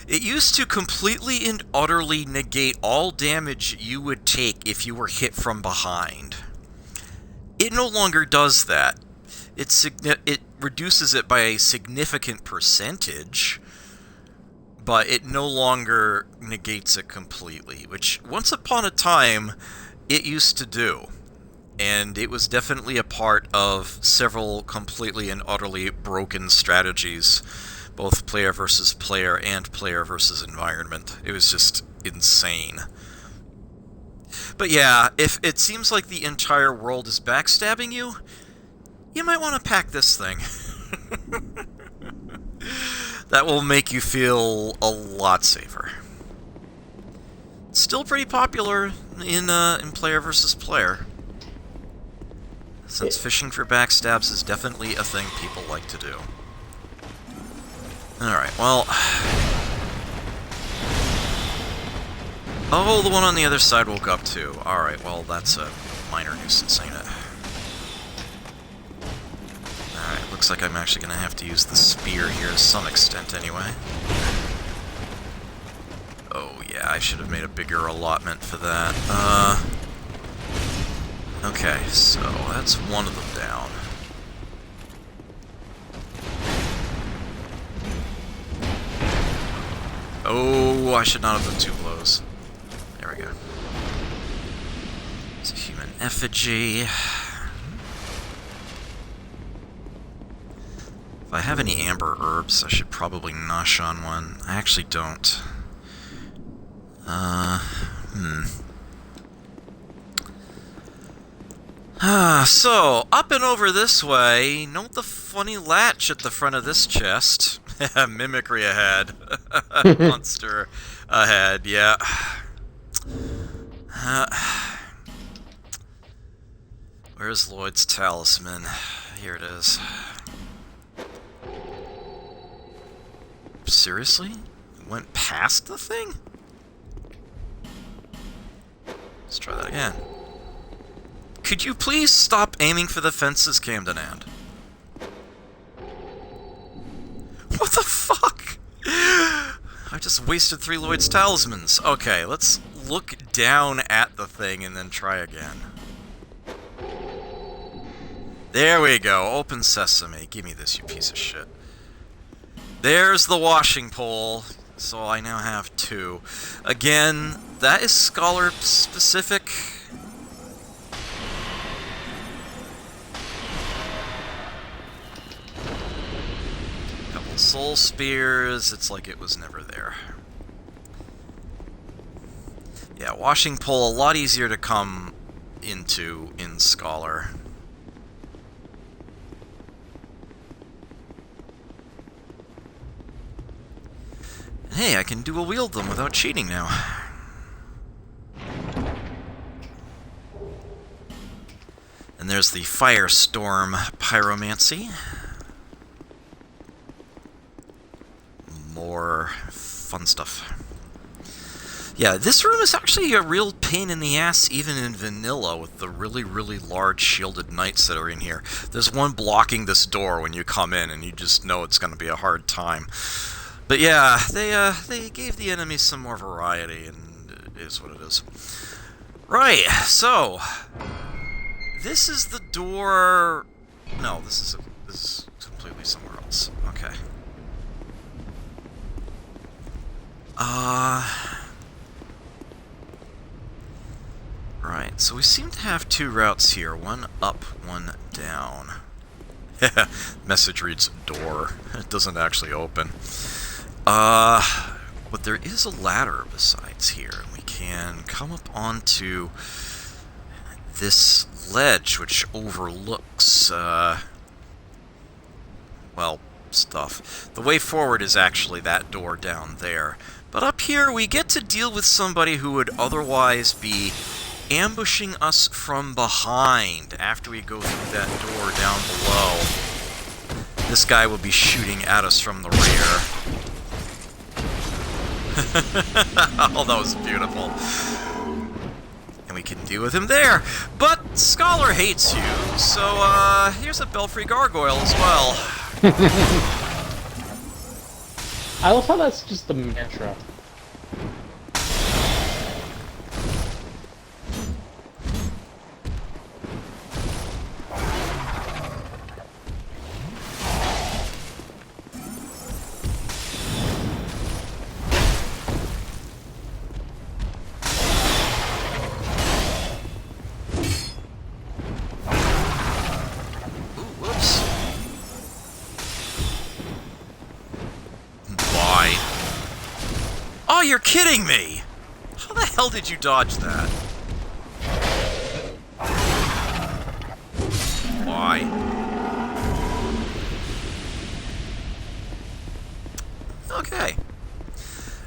It used to completely and utterly negate all damage you would take if you were hit from behind. It no longer does that. It reduces it by a significant percentage, but it no longer negates it completely, which once upon a time it used to do. And it was definitely a part of several completely and utterly broken strategies, both player versus player and player versus environment. It was just insane. But yeah, if it seems like the entire world is backstabbing you, you might want to pack this thing. That will make you feel a lot safer. It's still pretty popular in player versus player, since fishing for backstabs is definitely a thing people like to do. Alright, well... Oh, the one on the other side woke up too. Alright, well, that's a minor nuisance, ain't it? Alright, looks like I'm actually gonna have to use the spear here to some extent anyway. Oh yeah, I should have made a bigger allotment for that. Okay, so that's one of them down. Oh, I should not have done 2 blows. There we go. It's a human effigy. If I have any amber herbs, I should probably nosh on one. I actually don't. So, up and over this way, note the funny latch at the front of this chest. Mimicry ahead. Monster ahead, yeah. Where's Lloyd's talisman? Here it is. Seriously? It went past the thing? Let's try that again. Could you please stop aiming for the fences, Camden and? What the fuck? I just wasted 3 Lloyd's talismans. Okay, let's look down at the thing and then try again. There we go. Open sesame. Give me this, you piece of shit. There's the washing pole. So I now have 2. Again, that is Scholar specific. Couple soul spears. It's like it was never there. Yeah, washing pole a lot easier to come into in Scholar. Hey, I can dual wield them without cheating now. And there's the Firestorm Pyromancy. More fun stuff. Yeah, this room is actually a real pain in the ass even in vanilla with the really, really large shielded knights that are in here. There's one blocking this door when you come in, and you just know it's going to be a hard time. But yeah, they gave the enemies some more variety, and it is what it is. Right, so this is the door. No, this is completely somewhere else. Okay. Right, so we seem to have two routes here. One up, one down. Message reads door. It doesn't actually open. But there is a ladder besides here, and we can come up onto this ledge, which overlooks, well, stuff. The way forward is actually that door down there. But up here, we get to deal with somebody who would otherwise be ambushing us from behind after we go through that door down below. This guy will be shooting at us from the rear. Oh, that was beautiful. And we can deal with him there. But Scholar hates you, so here's a Belfry Gargoyle as well. I love how that's just the mantra. Oh, you're kidding me! How the hell did you dodge that? Why? Okay.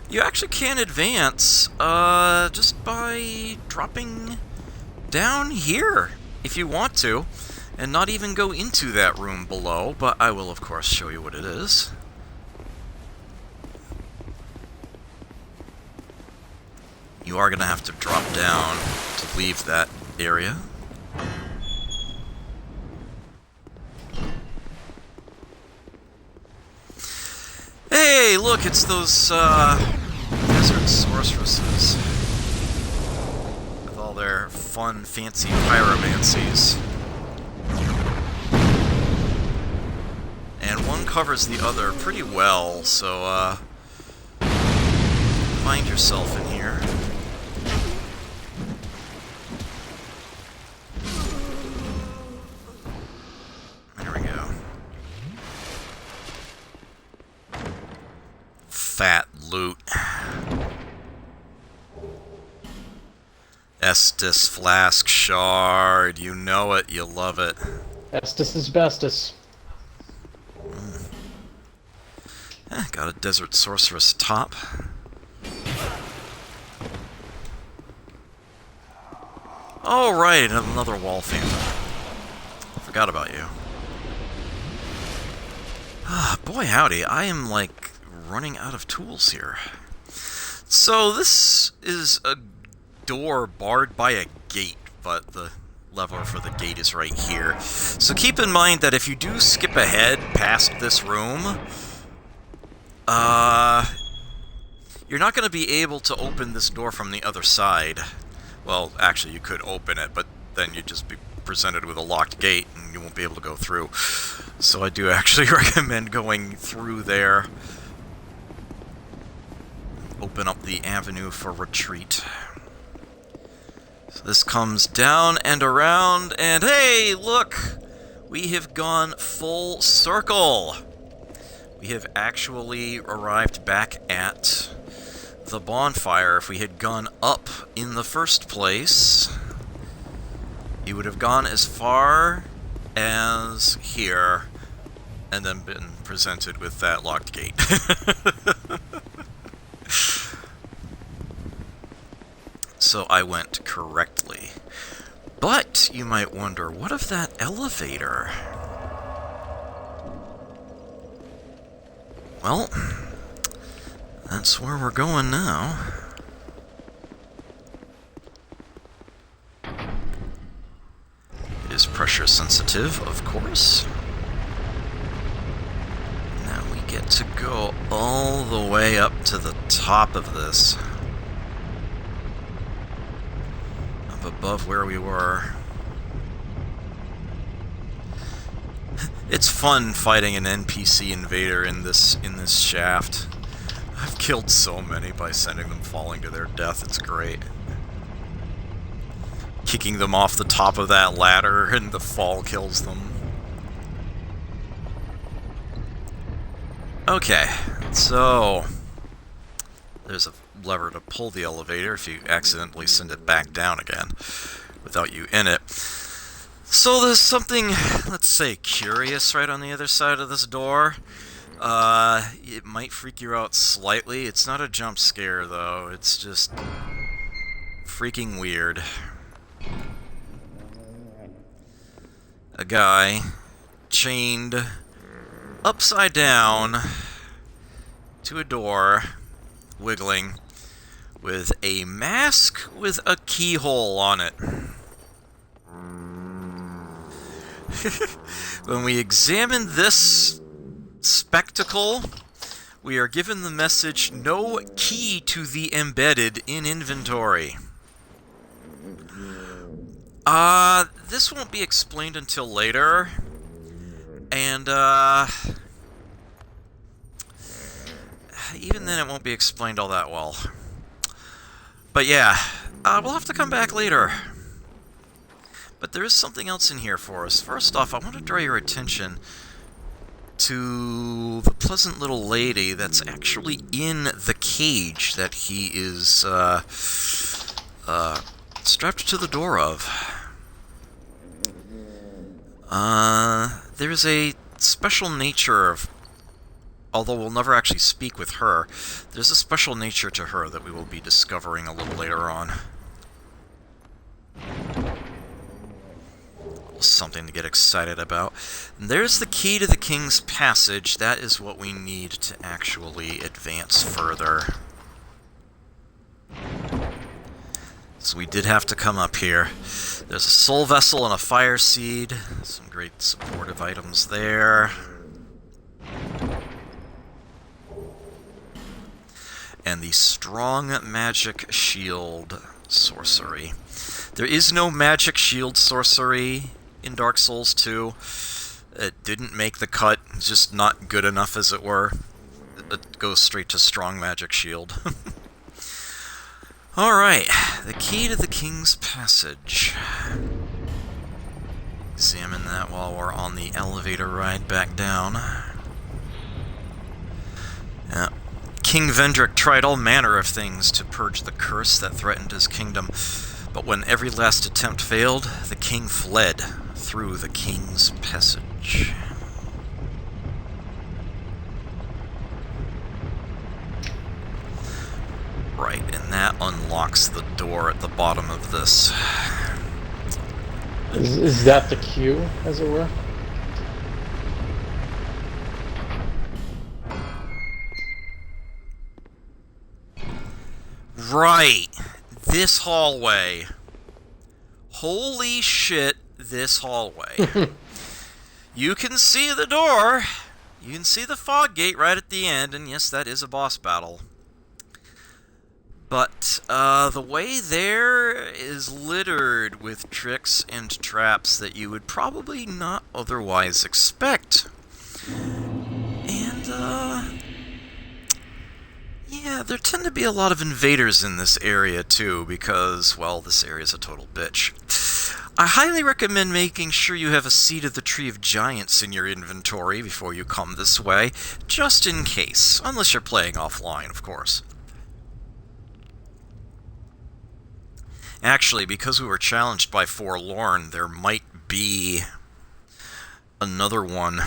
You actually can advance, just by dropping down here, if you want to, and not even go into that room below, but I will, of course, show you what it is. You are going to have to drop down to leave that area. Hey, look, it's those desert sorceresses with all their fun, fancy pyromancies. And one covers the other pretty well, so find yourself in here. Fat loot. Estus Flask Shard. You know it, you love it. Estus is bestest. Got a Desert Sorceress top. Oh, right, another wall phantom. Forgot about you. Boy howdy, I am like running out of tools here. So this is a door barred by a gate, but the lever for the gate is right here. So keep in mind that if you do skip ahead past this room, you're not going to be able to open this door from the other side. Well, actually you could open it, but then you'd just be presented with a locked gate and you won't be able to go through. So I do actually recommend going through there. Open up the avenue for retreat. So this comes down and around, and hey, look! We have gone full circle! We have actually arrived back at the bonfire. If we had gone up in the first place, you would have gone as far as here, and then been presented with that locked gate. So I went correctly. But, you might wonder, what of that elevator? Well, that's where we're going now. It is pressure sensitive, of course. Now we get to go all the way up to the top of this. Up above where we were. It's fun fighting an NPC invader in this shaft. I've killed so many by sending them falling to their death. It's great. Kicking them off the top of that ladder and the fall kills them. Okay, so there's a lever to pull the elevator if you accidentally send it back down again without you in it. So there's something, let's say, curious right on the other side of this door. It might freak you out slightly. It's not a jump scare, though. It's just freaking weird. A guy chained upside down to a door, wiggling, with a mask with a keyhole on it. When we examine this spectacle, we are given the message, "No key to the embedded in inventory." This won't be explained until later, and, even then it won't be explained all that well. But yeah, we'll have to come back later. But there is something else in here for us. First off, I want to draw your attention to the pleasant little lady that's actually in the cage that he is, strapped to the door of. There's a special nature of, although we'll never actually speak with her, there's a special nature to her that we will be discovering a little later on. Something to get excited about. And there's the key to the King's Passage. That is what we need to actually advance further. So we did have to come up here. There's a soul vessel and a fire seed. Some great supportive items there. And the strong magic shield sorcery. There is no magic shield sorcery in Dark Souls 2. It didn't make the cut, just not good enough, as it were. It goes straight to strong magic shield. Alright, the key to the King's Passage. Examine that while we're on the elevator ride back down. King Vendrick tried all manner of things to purge the curse that threatened his kingdom, but when every last attempt failed, the king fled through the King's Passage. Right, and that unlocks the door at the bottom of this. Is that the queue, as it were? Right, this hallway. Holy shit, this hallway. You can see the door. You can see the fog gate right at the end, and yes, that is a boss battle. But the way there is littered with tricks and traps that you would probably not otherwise expect. And, yeah, there tend to be a lot of invaders in this area, too, because, well, this area's a total bitch. I highly recommend making sure you have a Seed of the Tree of Giants in your inventory before you come this way, just in case, unless you're playing offline, of course. Actually, because we were challenged by Forlorn, there might be another one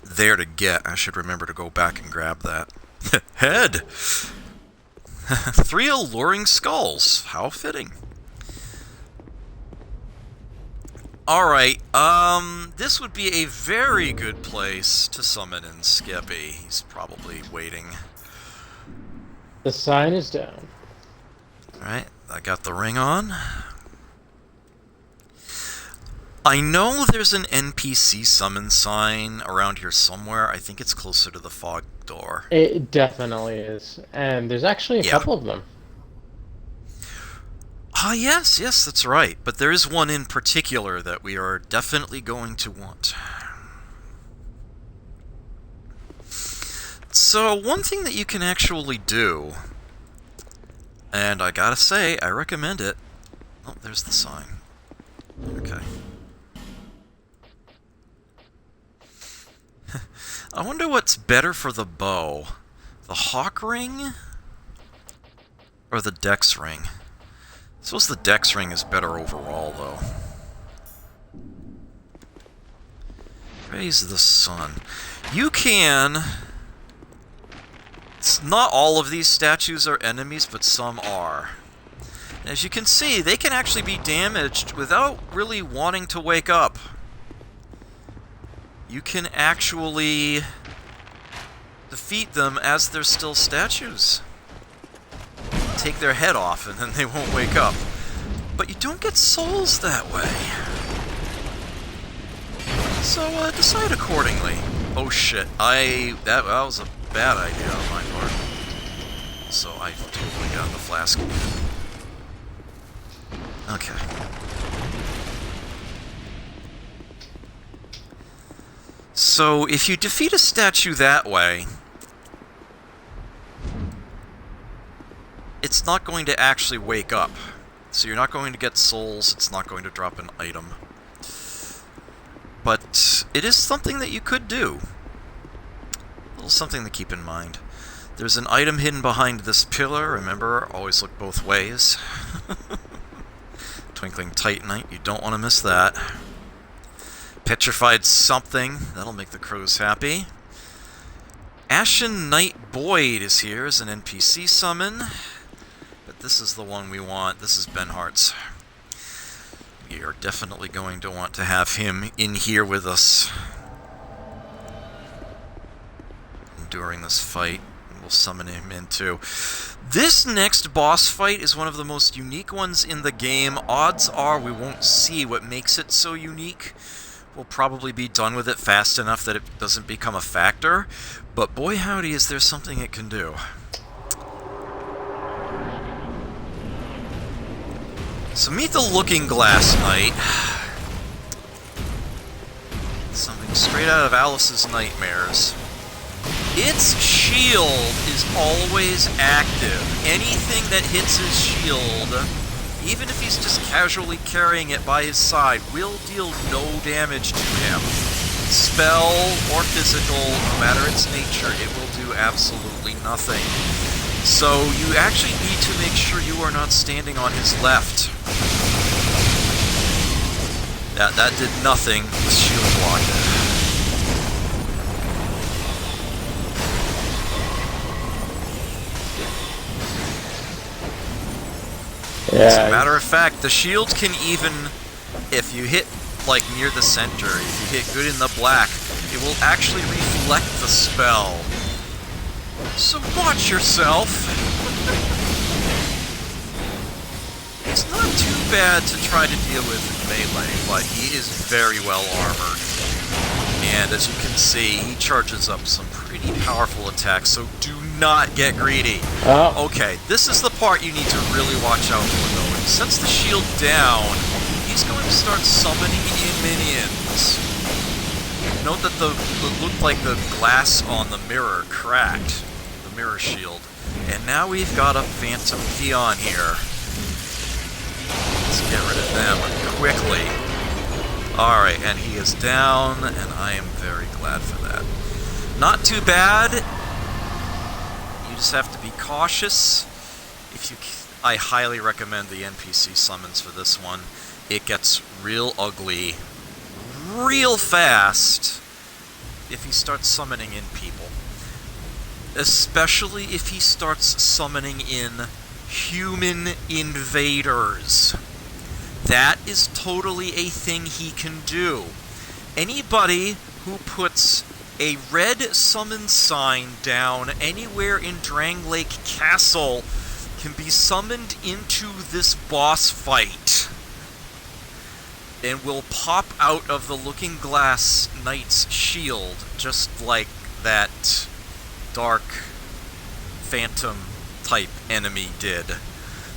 there to get. I should remember to go back and grab that. Head! 3 alluring skulls. How fitting. Alright, this would be a very good place to summon in Skippy. He's probably waiting. The sign is down. Alright, I got the ring on. I know there's an NPC summon sign around here somewhere. I think it's closer to the fog door. It definitely is. And there's actually a couple of them. Ah, yes, that's right. But there is one in particular that we are definitely going to want. So, one thing that you can actually do, and I gotta say, I recommend it. Oh, there's the sign. Okay. I wonder what's better for the bow. The Hawk Ring? Or the Dex Ring? I suppose the Dex Ring is better overall, though. Praise the sun. You can... Not all of these statues are enemies, but some are. And as you can see, they can actually be damaged without really wanting to wake up. You can actually defeat them as they're still statues. Take their head off and then they won't wake up. But you don't get souls that way. So decide accordingly. Oh shit, that was a bad idea on my part. So I totally got the flask again. Okay. So, if you defeat a statue that way, it's not going to actually wake up. So you're not going to get souls, it's not going to drop an item. But it is something that you could do. A little something to keep in mind. There's an item hidden behind this pillar, remember, always look both ways. Twinkling Titanite, you don't want to miss that. Petrified something, that'll make the crows happy. Ashen Knight Boyd is here as an NPC summon, but this is the one we want. This is Benhart's. We are definitely going to want to have him in here with us during this fight. We'll summon him in too. This next boss fight is one of the most unique ones in the game. Odds are we won't see what makes it so unique. We'll probably be done with it fast enough that it doesn't become a factor, but boy howdy is there something it can do. So meet the Looking Glass Knight. Something straight out of Alice's nightmares. Its shield is always active. Anything that hits his shield, even if he's just casually carrying it by his side, will deal no damage to him. Spell or physical, no matter its nature, it will do absolutely nothing. So you actually need to make sure you are not standing on his left. That did nothing. The shield blocked it. Yeah. As a matter of fact, the shield can even, if you hit like near the center, if you hit good in the black, it will actually reflect the spell. So watch yourself. It's not too bad to try to deal with in melee, but he is very well armored. And as you can see, he charges up some pretty powerful attacks, so do not get greedy. Okay, this is the part you need to really watch out for, though. When he sets the shield down, he's going to start summoning in minions. Note that it looked like the glass on the mirror cracked, the mirror shield. And now we've got a Phantom Peon here. Let's get rid of them quickly. Alright, and he is down, and I am very glad for that. Not too bad. You just have to be cautious. I highly recommend the NPC summons for this one. It gets real ugly real fast if he starts summoning in people. Especially if he starts summoning in human invaders. that is totally a thing he can do. Anybody who puts a red summon sign down anywhere in Drangleic Castle can be summoned into this boss fight and will pop out of the Looking Glass Knight's shield, just like that dark phantom type enemy did.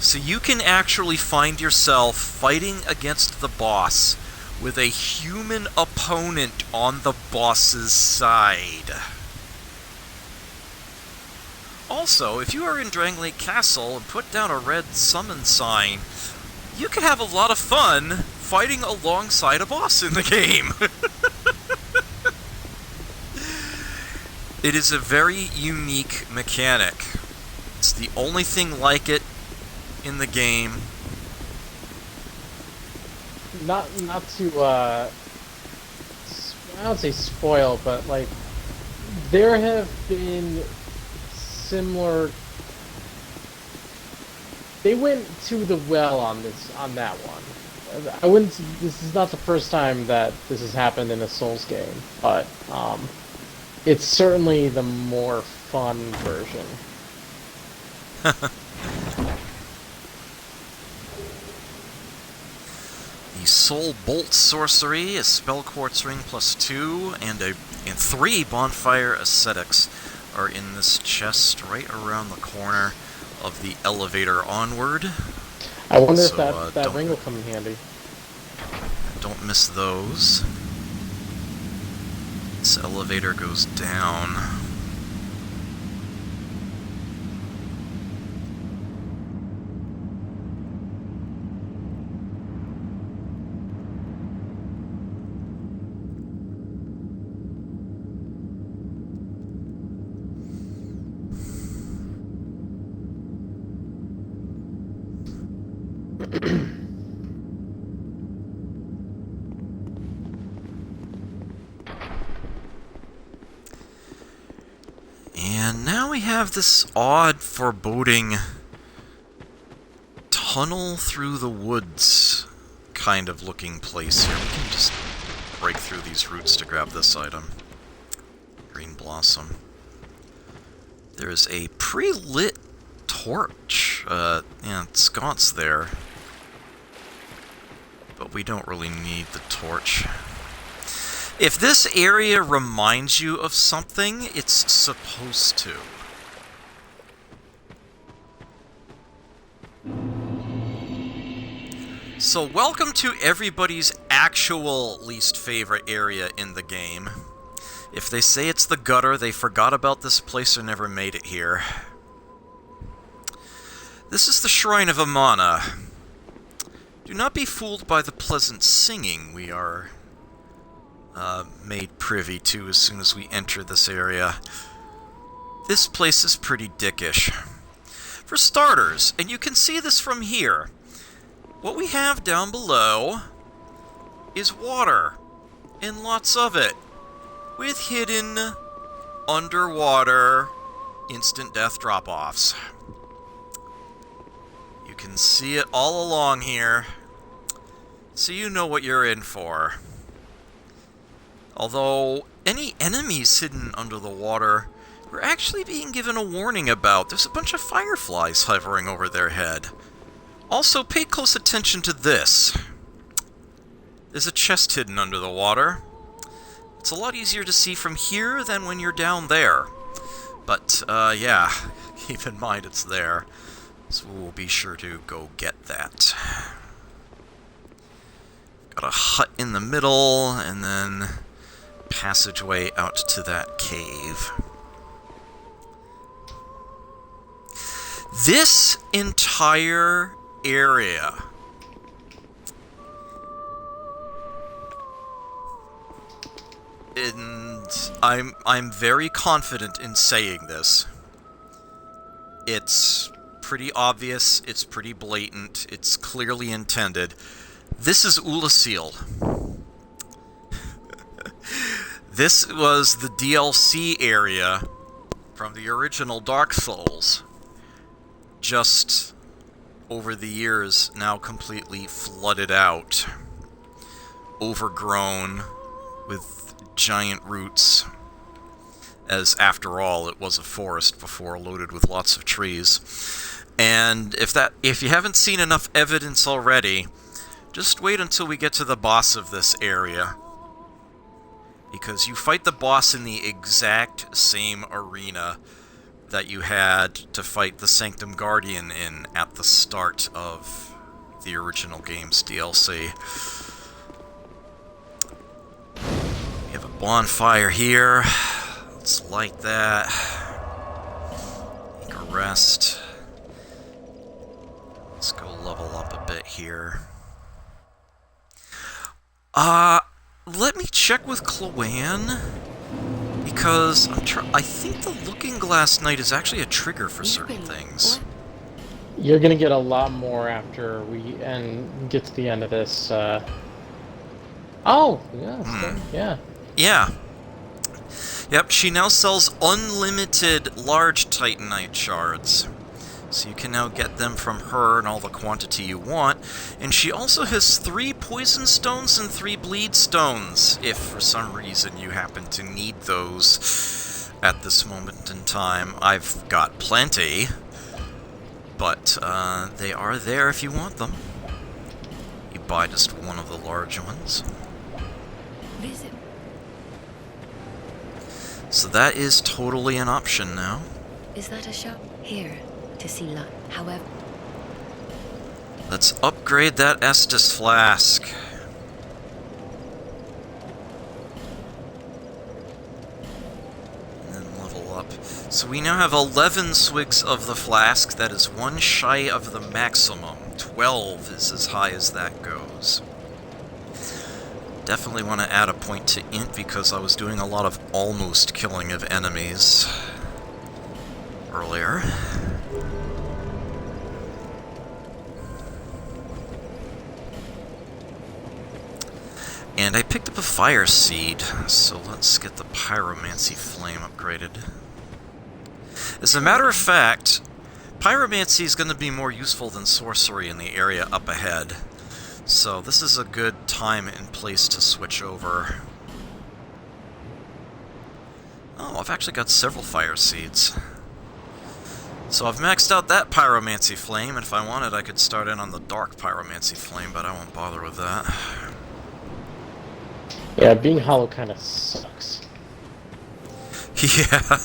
So you can actually find yourself fighting against the boss with a human opponent on the boss's side. Also, if you are in Drangleic Castle and put down a red summon sign, you can have a lot of fun fighting alongside a boss in the game. It is a very unique mechanic. It's the only thing like it in the game. Not to I don't say spoil, but like there have been similar. They went to the well on that one. I wouldn't. This is not the first time that this has happened in a Souls game, but it's certainly the more fun version. The Soul Bolt Sorcery, a Spell Quartz Ring +2, and 3 Bonfire Ascetics are in this chest right around the corner of the elevator onward. I wonder if that ring will come in handy. Don't miss those. This elevator goes down. And now we have this odd, foreboding tunnel through the woods kind of looking place here. We can just break through these roots to grab this item. Green Blossom. There is a pre-lit torch. Sconce there. But we don't really need the torch. If this area reminds you of something, it's supposed to. So welcome to everybody's actual least favorite area in the game. If they say it's the gutter, they forgot about this place or never made it here. This is the Shrine of Amana. Do not be fooled by the pleasant singing we are made privy to as soon as we enter this area. This place is pretty dickish. For starters, and you can see this from here, what we have down below is water, and lots of it, with hidden underwater instant death drop-offs. You can see it all along here, so you know what you're in for. Although, any enemies hidden under the water, we're actually being given a warning about. There's a bunch of fireflies hovering over their head. Also, pay close attention to this. There's a chest hidden under the water. It's a lot easier to see from here than when you're down there. But, yeah, keep in mind it's there. So we'll be sure to go get that. Got a hut in the middle, and then passageway out to that cave. This entire area and I'm very confident in saying this. It's pretty obvious, it's pretty blatant, it's clearly intended. This is Ulasil. This was the DLC area from the original Dark Souls. Just over the years, now completely flooded out, overgrown with giant roots, as after all, it was a forest before, loaded with lots of trees. And if you haven't seen enough evidence already, just wait until we get to the boss of this area. Because you fight the boss in the exact same arena that you had to fight the Sanctum Guardian in at the start of the original game's DLC. We have a bonfire here. Let's light that. Take a rest. Let's go level up a bit here. Let me check with Chloanne, because I think the Looking Glass Knight is actually a trigger for certain things. You're gonna get a lot more after we get to the end of this. Oh, yeah, yeah. Yeah. Yep, she now sells unlimited large Titanite shards. So you can now get them from her in all the quantity you want. And she also has 3 poison stones and 3 bleed stones, if for some reason you happen to need those at this moment in time. I've got plenty, but they are there if you want them. You buy just one of the large ones. Visit. So that is totally an option now. Is that a shop? Here, to see luck. However... Let's upgrade that Estus flask. And then level up. So we now have 11 swigs of the flask. That is 1 shy of the maximum. 12 is as high as that goes. Definitely want to add a point to int because I was doing a lot of almost killing of enemies earlier. And I picked up a fire seed, so let's get the pyromancy flame upgraded. As a matter of fact, pyromancy is going to be more useful than sorcery in the area up ahead. So this is a good time and place to switch over. Oh, I've actually got several fire seeds. So I've maxed out that pyromancy flame, and if I wanted I could start in on the dark pyromancy flame, but I won't bother with that. Yeah, being hollow kind of sucks. Yeah.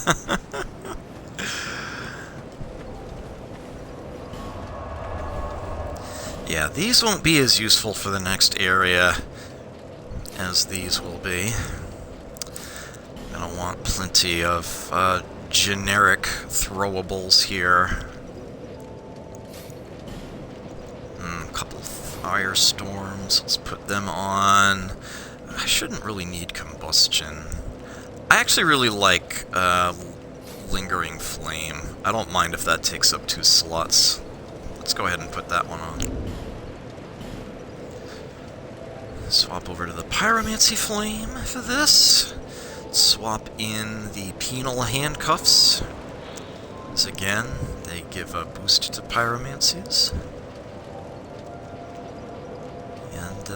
Yeah, these won't be as useful for the next area as these will be. Gonna want plenty of generic throwables here. A couple of firestorms, let's put them on. I shouldn't really need combustion. I actually really like lingering flame. I don't mind if that takes up 2 slots. Let's go ahead and put that one on. Swap over to the pyromancy flame for this. Swap in the penal handcuffs. As again, they give a boost to pyromancies. And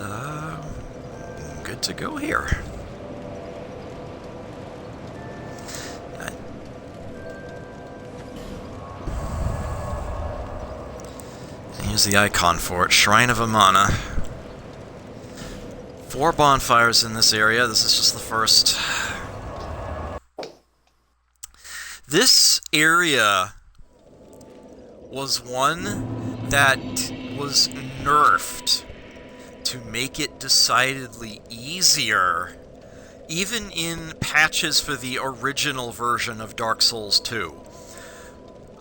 good to go here. Here's the icon for it, Shrine of Amana. 4 bonfires in this area, this is just the first. This area was one that was nerfed to make it decidedly easier, even in patches for the original version of Dark Souls 2.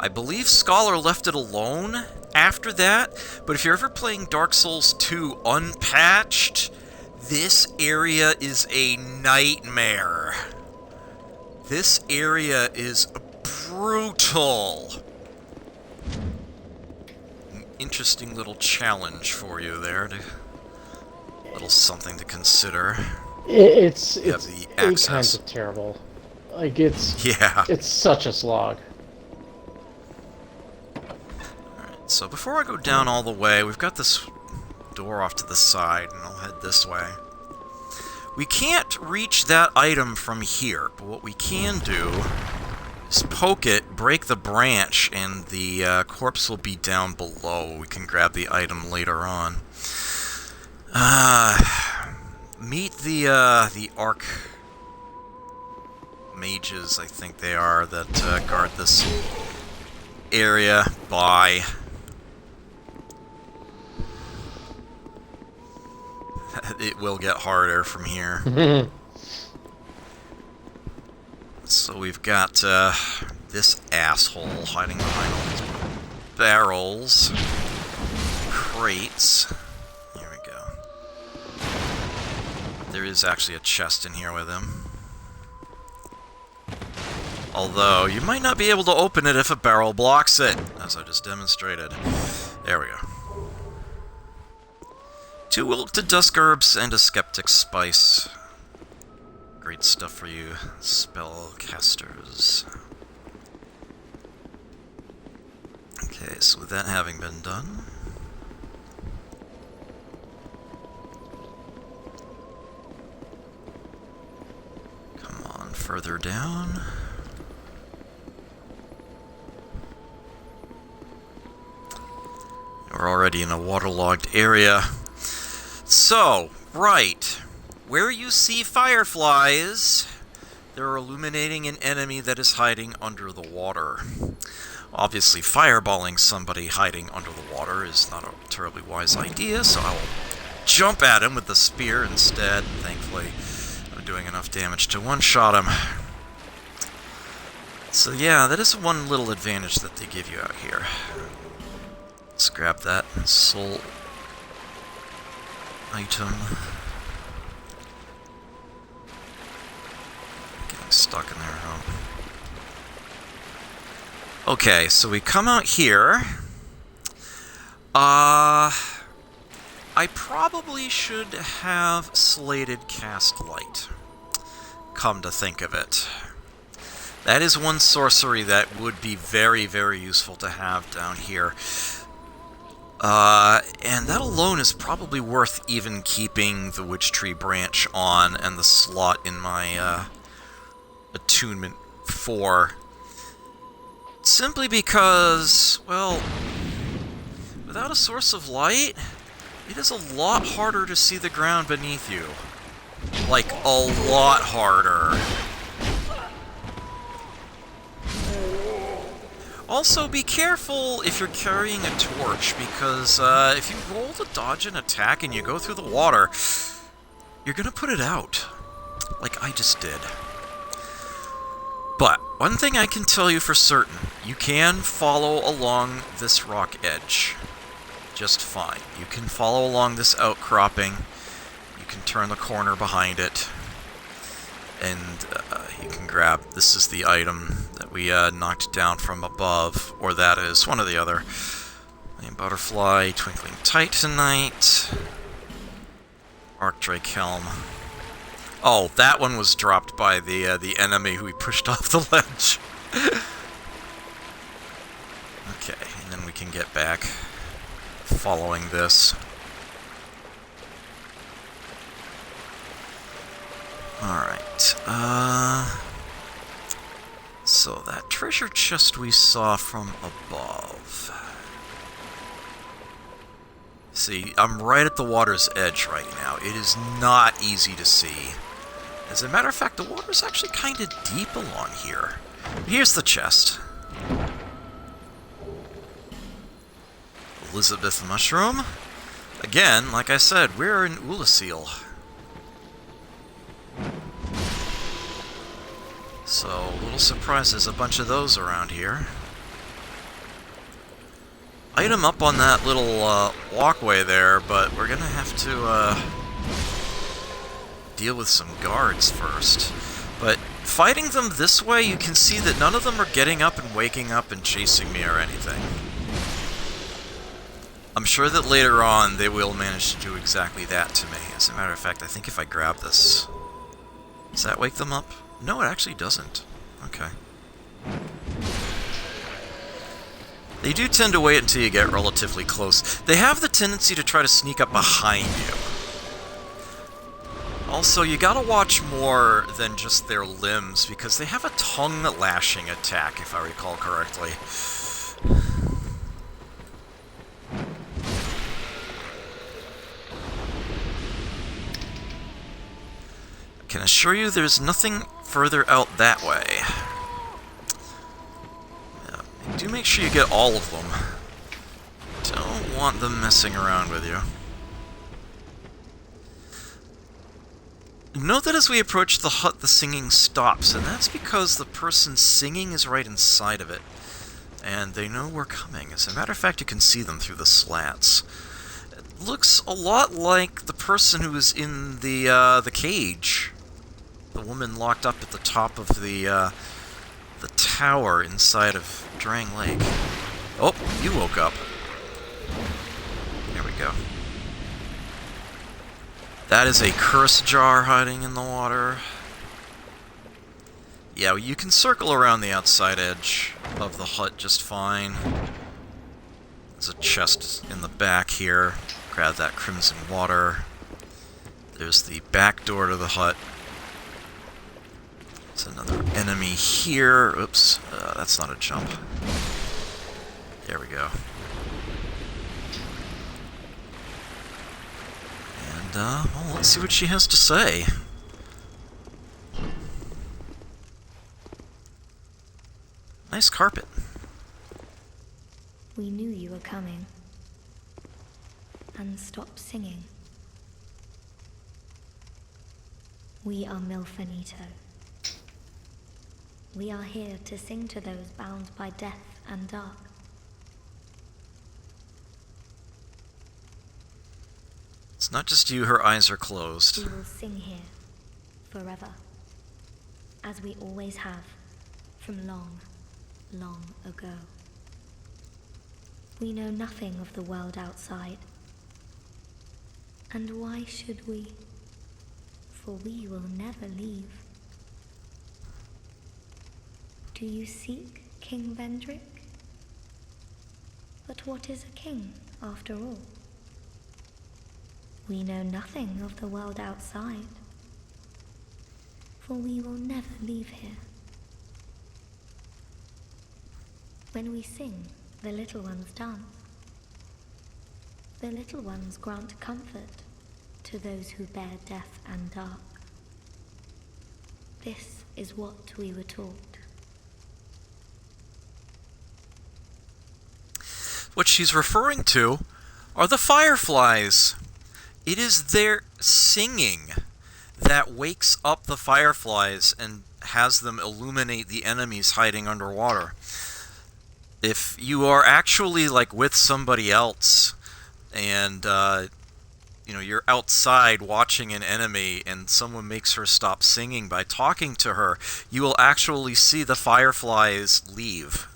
I believe Scholar left it alone after that, but if you're ever playing Dark Souls 2 unpatched, this area is a nightmare. This area is brutal. An interesting little challenge for you there. A little something to consider. It's the access. kinds of terrible. Like it's Yeah. it's such a slog. So before I go down all the way, we've got this door off to the side, and I'll head this way. We can't reach that item from here, but what we can do is poke it, break the branch, and the corpse will be down below. We can grab the item later on. Meet the Arc mages, I think they are, that guard this area. Bye. It will get harder from here. So we've got this asshole hiding behind all these barrels, crates. Here we go. There is actually a chest in here with him. Although, you might not be able to open it if a barrel blocks it, as I just demonstrated. There we go. 2 wilted dusk herbs and a skeptic spice. Great stuff for you spellcasters. Okay, so with that having been done, come on further down. We're already in a waterlogged area. So, right. Where you see fireflies, they're illuminating an enemy that is hiding under the water. Obviously, fireballing somebody hiding under the water is not a terribly wise idea, so I will jump at him with the spear instead. Thankfully, I'm doing enough damage to one-shot him. So yeah, that is one little advantage that they give you out here. Let's grab that soul item. Getting stuck in there, huh? Okay, so we come out here. I probably should have slated cast light, come to think of it. That is one sorcery that would be very, very useful to have down here. And that alone is probably worth even keeping the Witch Tree branch on and the slot in my attunement for. Simply because, well, without a source of light, it is a lot harder to see the ground beneath you. Like, a lot harder. Also, be careful if you're carrying a torch, because if you roll to dodge an attack and you go through the water, you're gonna put it out. Like I just did. But, one thing I can tell you for certain, you can follow along this rock edge just fine. You can follow along this outcropping, you can turn the corner behind it, and you can grab, this is the item that we knocked down from above, or that is, one or the other. A butterfly, twinkling titanite, Arcdrake helm. Oh, that one was dropped by the enemy who we pushed off the ledge. Okay, and then we can get back following this. Alright, so that treasure chest we saw from above. See, I'm right at the water's edge right now. It is not easy to see. As a matter of fact, the water's actually kind of deep along here. Here's the chest. Elizabeth Mushroom. Again, like I said, we're in Ulasil. So, a little surprised there's a bunch of those around here. Item up on that little walkway there, but we're gonna have to deal with some guards first. But fighting them this way, you can see that none of them are getting up and waking up and chasing me or anything. I'm sure that later on they will manage to do exactly that to me. As a matter of fact, I think if I grab this... Does that wake them up? No, it actually doesn't. Okay. They do tend to wait until you get relatively close. They have the tendency to try to sneak up behind you. Also, you gotta watch more than just their limbs, because they have a tongue-lashing attack, if I recall correctly. I can assure you there's nothing further out that way. Do make sure you get all of them. Don't want them messing around with you. Note that as we approach the hut, the singing stops, and that's because the person singing is right inside of it. And they know we're coming. As a matter of fact, you can see them through the slats. It looks a lot like the person who was in the cage. The woman locked up at the top of the tower inside of Drangleic. Oh, you woke up. There we go. That is a curse jar hiding in the water. Yeah, you can circle around the outside edge of the hut just fine. There's a chest in the back here. Grab that crimson water. There's the back door to the hut. There's another enemy here. Oops, that's not a jump. There we go. And, well, let's see what she has to say. Nice carpet. We knew you were coming. And stop singing. We are Milfanito. We are here to sing to those bound by death and dark. It's not just you, her eyes are closed. We will sing here, forever. As we always have, from long, long ago. We know nothing of the world outside. And why should we? For we will never leave. Do you seek King Vendrick? But what is a king, after all? We know nothing of the world outside, for we will never leave here. When we sing, the little ones dance. The little ones grant comfort to those who bear death and dark. This is what we were taught. What she's referring to are the fireflies. It is their singing that wakes up the fireflies and has them illuminate the enemies hiding underwater. If you are actually like with somebody else and you're outside watching an enemy and someone makes her stop singing by talking to her, you will actually see the fireflies leave.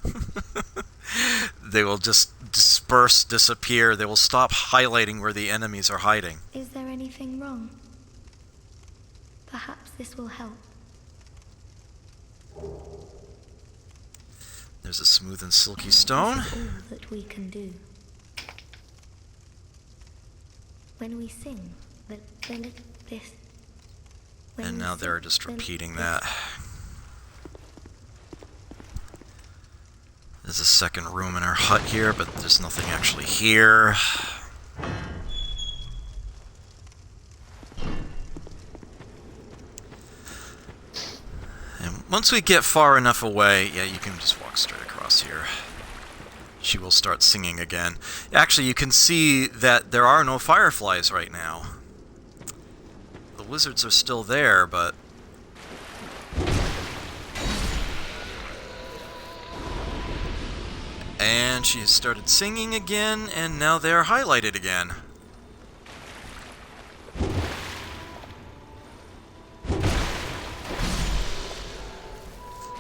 They will just disperse, disappear. They will stop highlighting where the enemies are hiding. Is there anything wrong? Perhaps this will help. There's a smooth and silky stone. This is all that we can do. When we sing, And now they're just repeating that. There's a second room in our hut here, but there's nothing actually here. And once we get far enough away, yeah, you can just walk straight across here. She will start singing again. Actually, you can see that there are no fireflies right now. The wizards are still there, but... And she has started singing again, and now they're highlighted again.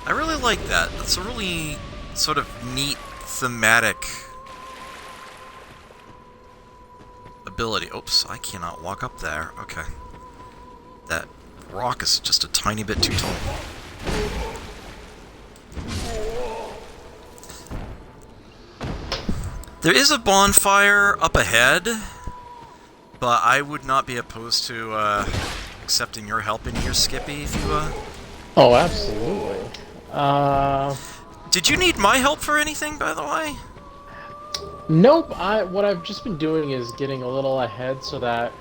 I really like that. That's a really sort of neat thematic ability. Oops, I cannot walk up there. Okay. That rock is just a tiny bit too tall. There is a bonfire up ahead, but I would not be opposed to accepting your help in here, Skippy, if you... Oh, absolutely. Did you need my help for anything, by the way? Nope. What I've just been doing is getting a little ahead so that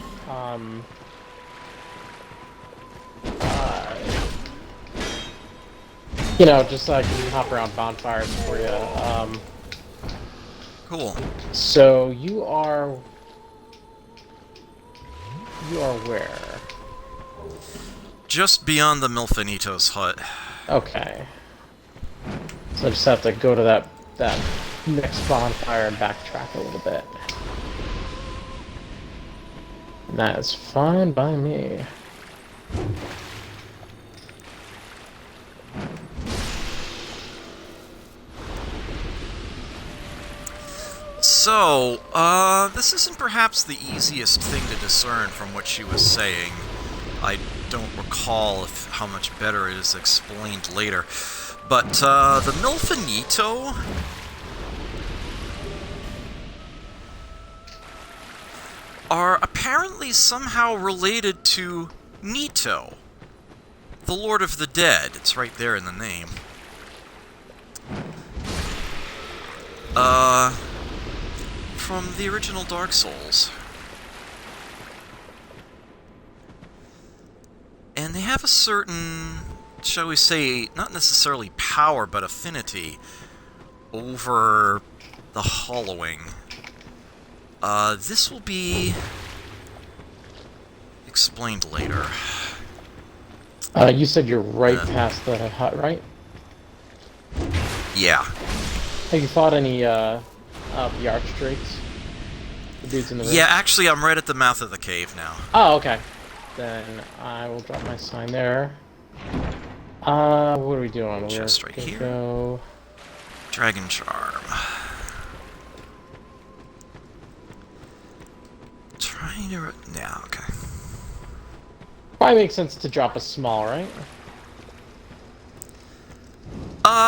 you know, just so I can hop around bonfires for you. Cool. So you are where? Just beyond the Milfinito's hut. Okay. So I just have to go to that next bonfire and backtrack a little bit. And that is fine by me. So, this isn't perhaps the easiest thing to discern from what she was saying. I don't recall how much better it is explained later. But, the Milfinito are apparently somehow related to Nito, the Lord of the Dead. It's right there in the name. From the original Dark Souls. And they have a certain, shall we say, not necessarily power, but affinity over the hollowing. This will be explained later. You said you're right past the hut, right? Yeah. Have you fought any, the Archdrakes? The dudes in the room? Yeah, actually, I'm right at the mouth of the cave now. Oh, okay. Then I will drop my sign there. What are we doing? Just right here. Go... Dragon Charm. Trying to... Yeah, okay. Probably makes sense to drop a small, right?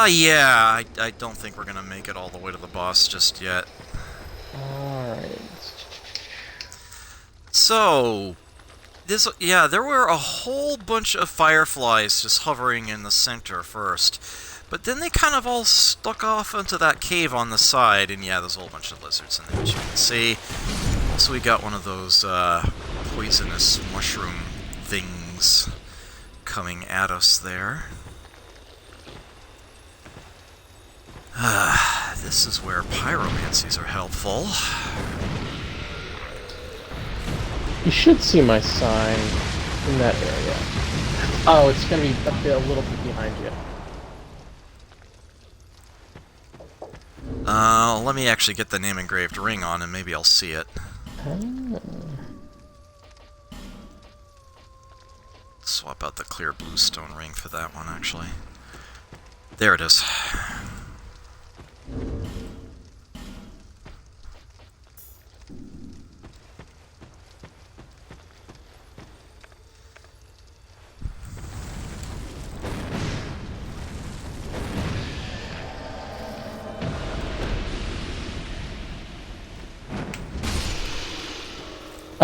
Yeah, I don't think we're gonna make it all the way to the boss just yet. Alright. So, there were a whole bunch of fireflies just hovering in the center first. But then they kind of all stuck off into that cave on the side, and yeah, there's a whole bunch of lizards in there, as you can see. Also, we got one of those, poisonous mushroom things coming at us there. This is where pyromancies are helpful. You should see my sign in that area. Oh, it's gonna be a little bit behind you. Let me actually get the name engraved ring on, and maybe I'll see it. Swap out the clear blue stone ring for that one, actually. There it is.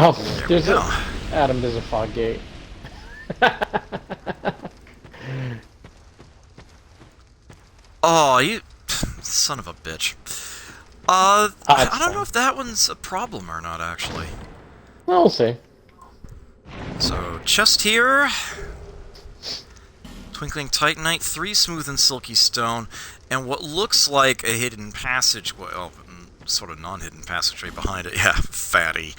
Oh, There we go. Adam, there's a fog gate. Oh, you son of a bitch. I don't know if that one's a problem or not, actually. Well, we'll see. So, chest here. Twinkling Titanite, 3 smooth and silky stone, and what looks like a hidden passage. Well, sort of non-hidden passageway behind it. Yeah, fatty.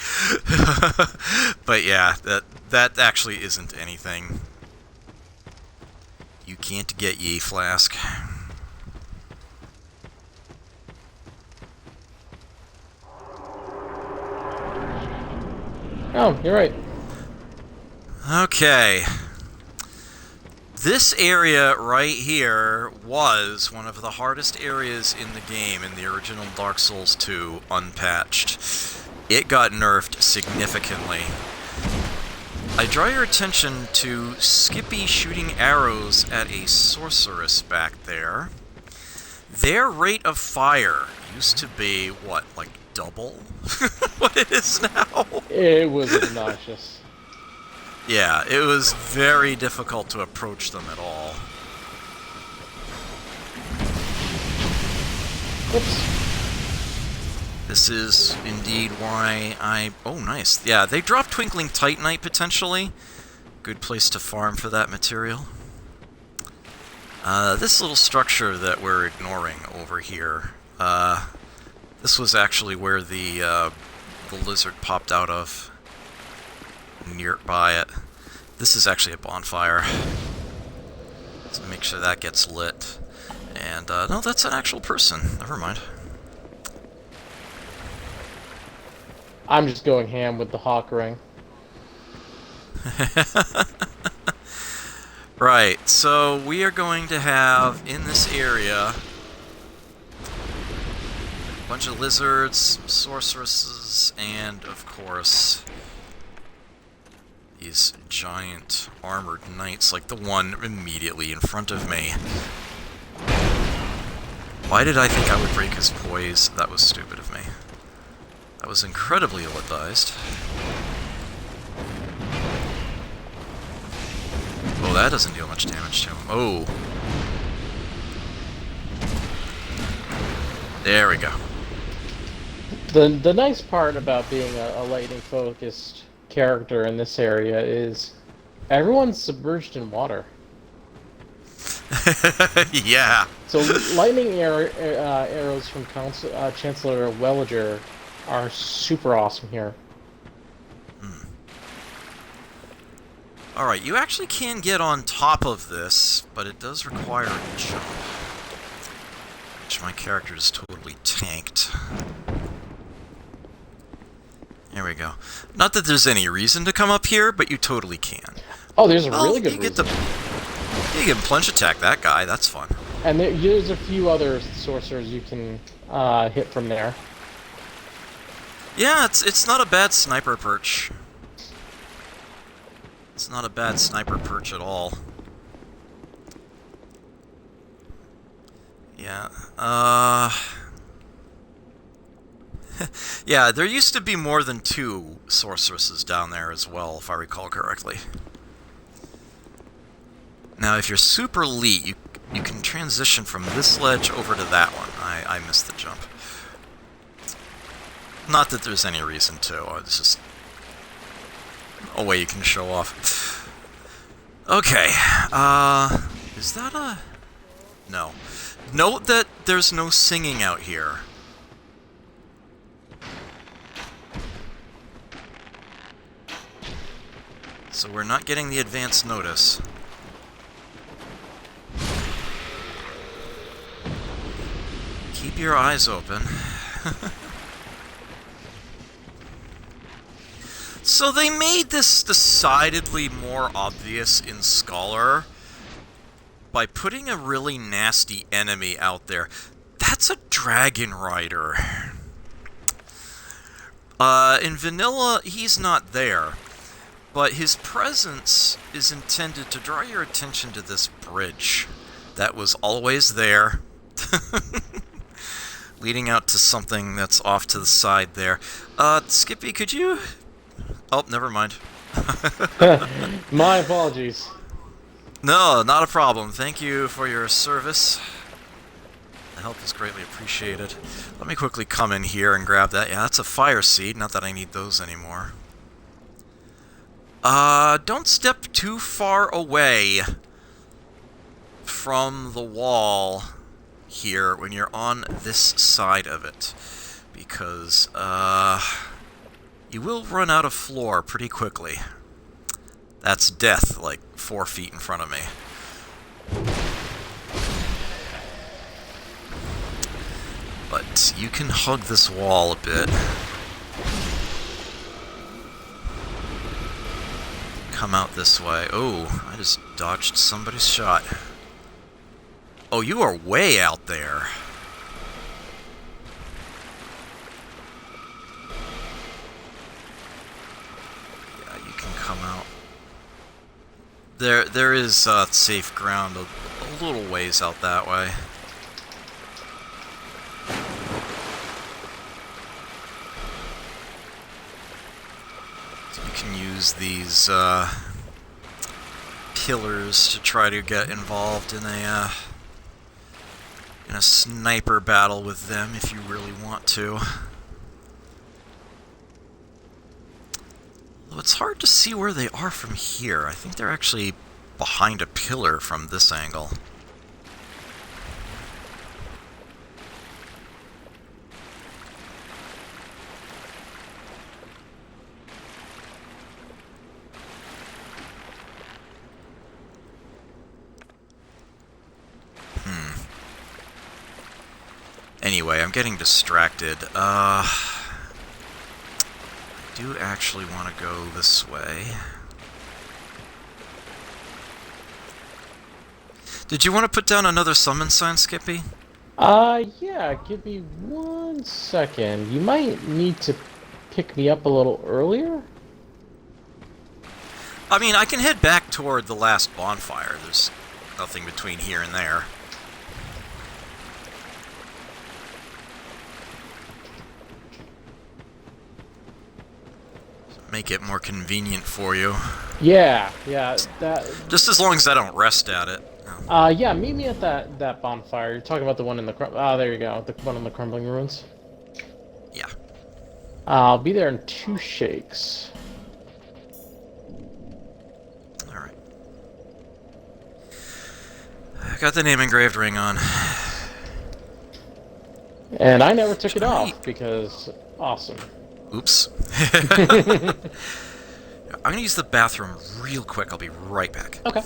But yeah, that actually isn't anything. You can't get ye, Flask. Oh, you're right. Okay. This area right here was one of the hardest areas in the game in the original Dark Souls 2 unpatched. It got nerfed significantly. I draw your attention to Skippy shooting arrows at a sorceress back there. Their rate of fire used to be, what, like double what it is now? It was obnoxious. Yeah, it was very difficult to approach them at all. Whoops. This is indeed why I... Oh, nice. Yeah, they dropped Twinkling Titanite, potentially. Good place to farm for that material. This little structure that we're ignoring over here, this was actually where the lizard popped out of, nearby it. This is actually a bonfire. So make sure that gets lit. And, no, that's an actual person. Never mind. I'm just going ham with the hawk ring. Right, so we are going to have, in this area, a bunch of lizards, sorceresses, and, of course, these giant armored knights, like the one immediately in front of me. Why did I think I would break his poise? That was stupid of me. That was incredibly ill-advised. Oh, that doesn't deal much damage to him. Oh. There we go. The nice part about being a lightning-focused character in this area is everyone's submerged in water. Yeah. So lightning arrows from Chancellor Welliger are super awesome here. Alright, you actually can get on top of this, but it does require a jump. Which my character is totally tanked. There we go. Not that there's any reason to come up here, but you totally can. Oh, there's a really good reason. You can plunge attack that guy, that's fun. And there's a few other sorcerers you can hit from there. Yeah, it's not a bad sniper perch. It's not a bad sniper perch at all. Yeah, yeah, there used to be more than 2 sorceresses down there as well, if I recall correctly. Now, if you're super elite, you can transition from this ledge over to that one. I missed the jump. Not that there's any reason to, it's just a way you can show off. Okay, is that a... No. Note that there's no singing out here. So we're not getting the advance notice. Keep your eyes open. So they made this decidedly more obvious in Scholar by putting a really nasty enemy out there. That's a Dragon Rider. In Vanilla, he's not there, but his presence is intended to draw your attention to this bridge that was always there, leading out to something that's off to the side there. Skippy, could you... Oh, never mind. My apologies. No, not a problem. Thank you for your service. The help is greatly appreciated. Let me quickly come in here and grab that. Yeah, that's a fire seed. Not that I need those anymore. Don't step too far away from the wall here when you're on this side of it. Because, you will run out of floor pretty quickly. That's death, like 4 feet in front of me. But you can hug this wall a bit. Come out this way. Oh, I just dodged somebody's shot. Oh, you are way out there. Come out. There is safe ground a little ways out that way. use these pillars to try to get involved in a sniper battle with them if you really want to. Though it's hard to see where they are from here. I think they're actually behind a pillar from this angle. Anyway, I'm getting distracted. I do actually want to go this way. Did you want to put down another summon sign, Skippy? Yeah, give me 1 second. You might need to pick me up a little earlier? I mean, I can head back toward the last bonfire. There's nothing between here and there. Make it more convenient for you. Yeah, that... Just as long as I don't rest at it. Yeah, meet me at that bonfire. You're talking about the one in the... there you go. The one in the crumbling ruins. Yeah. I'll be there in 2 shakes. Alright. I got the name engraved ring on. And I never took it off, because... Awesome. Oops. I'm gonna use the bathroom real quick. I'll be right back. Okay.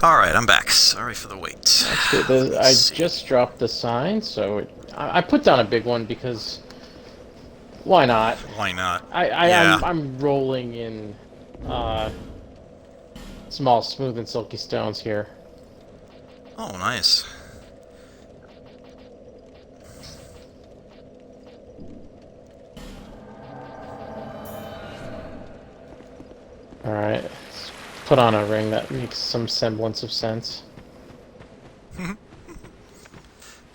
Alright, I'm back. Sorry for the wait. Actually, I just dropped the sign, so I put down a big one because why not? Why not? I'm rolling in small, smooth, and silky stones here. Oh, nice. Alright, let's put on a ring that makes some semblance of sense.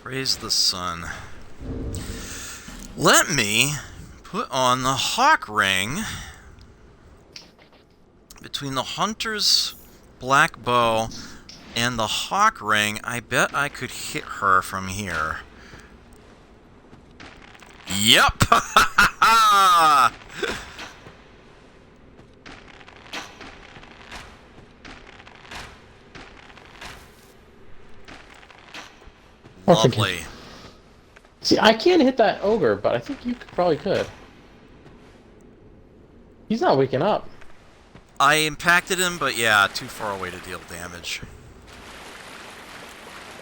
Praise the sun. Let me put on the hawk ring between the hunter's black bow and the hawk ring. I bet I could hit her from here. Yep! Lovely. See, I can't hit that ogre, but I think you probably could. He's not waking up. I impacted him, but yeah, too far away to deal damage.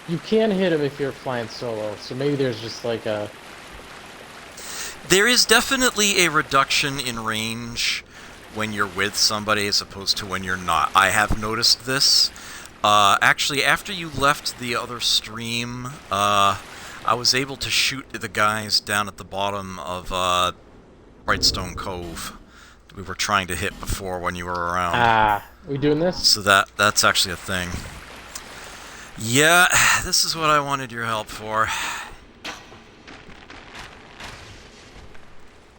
You can hit him if you're flying solo, so maybe there's just like a... There is definitely a reduction in range when you're with somebody as opposed to when you're not. I have noticed this. Actually, after you left the other stream, I was able to shoot the guys down at the bottom of Brightstone Cove we were trying to hit before when you were around. Ah, we doing this? So that's actually a thing. Yeah, this is what I wanted your help for.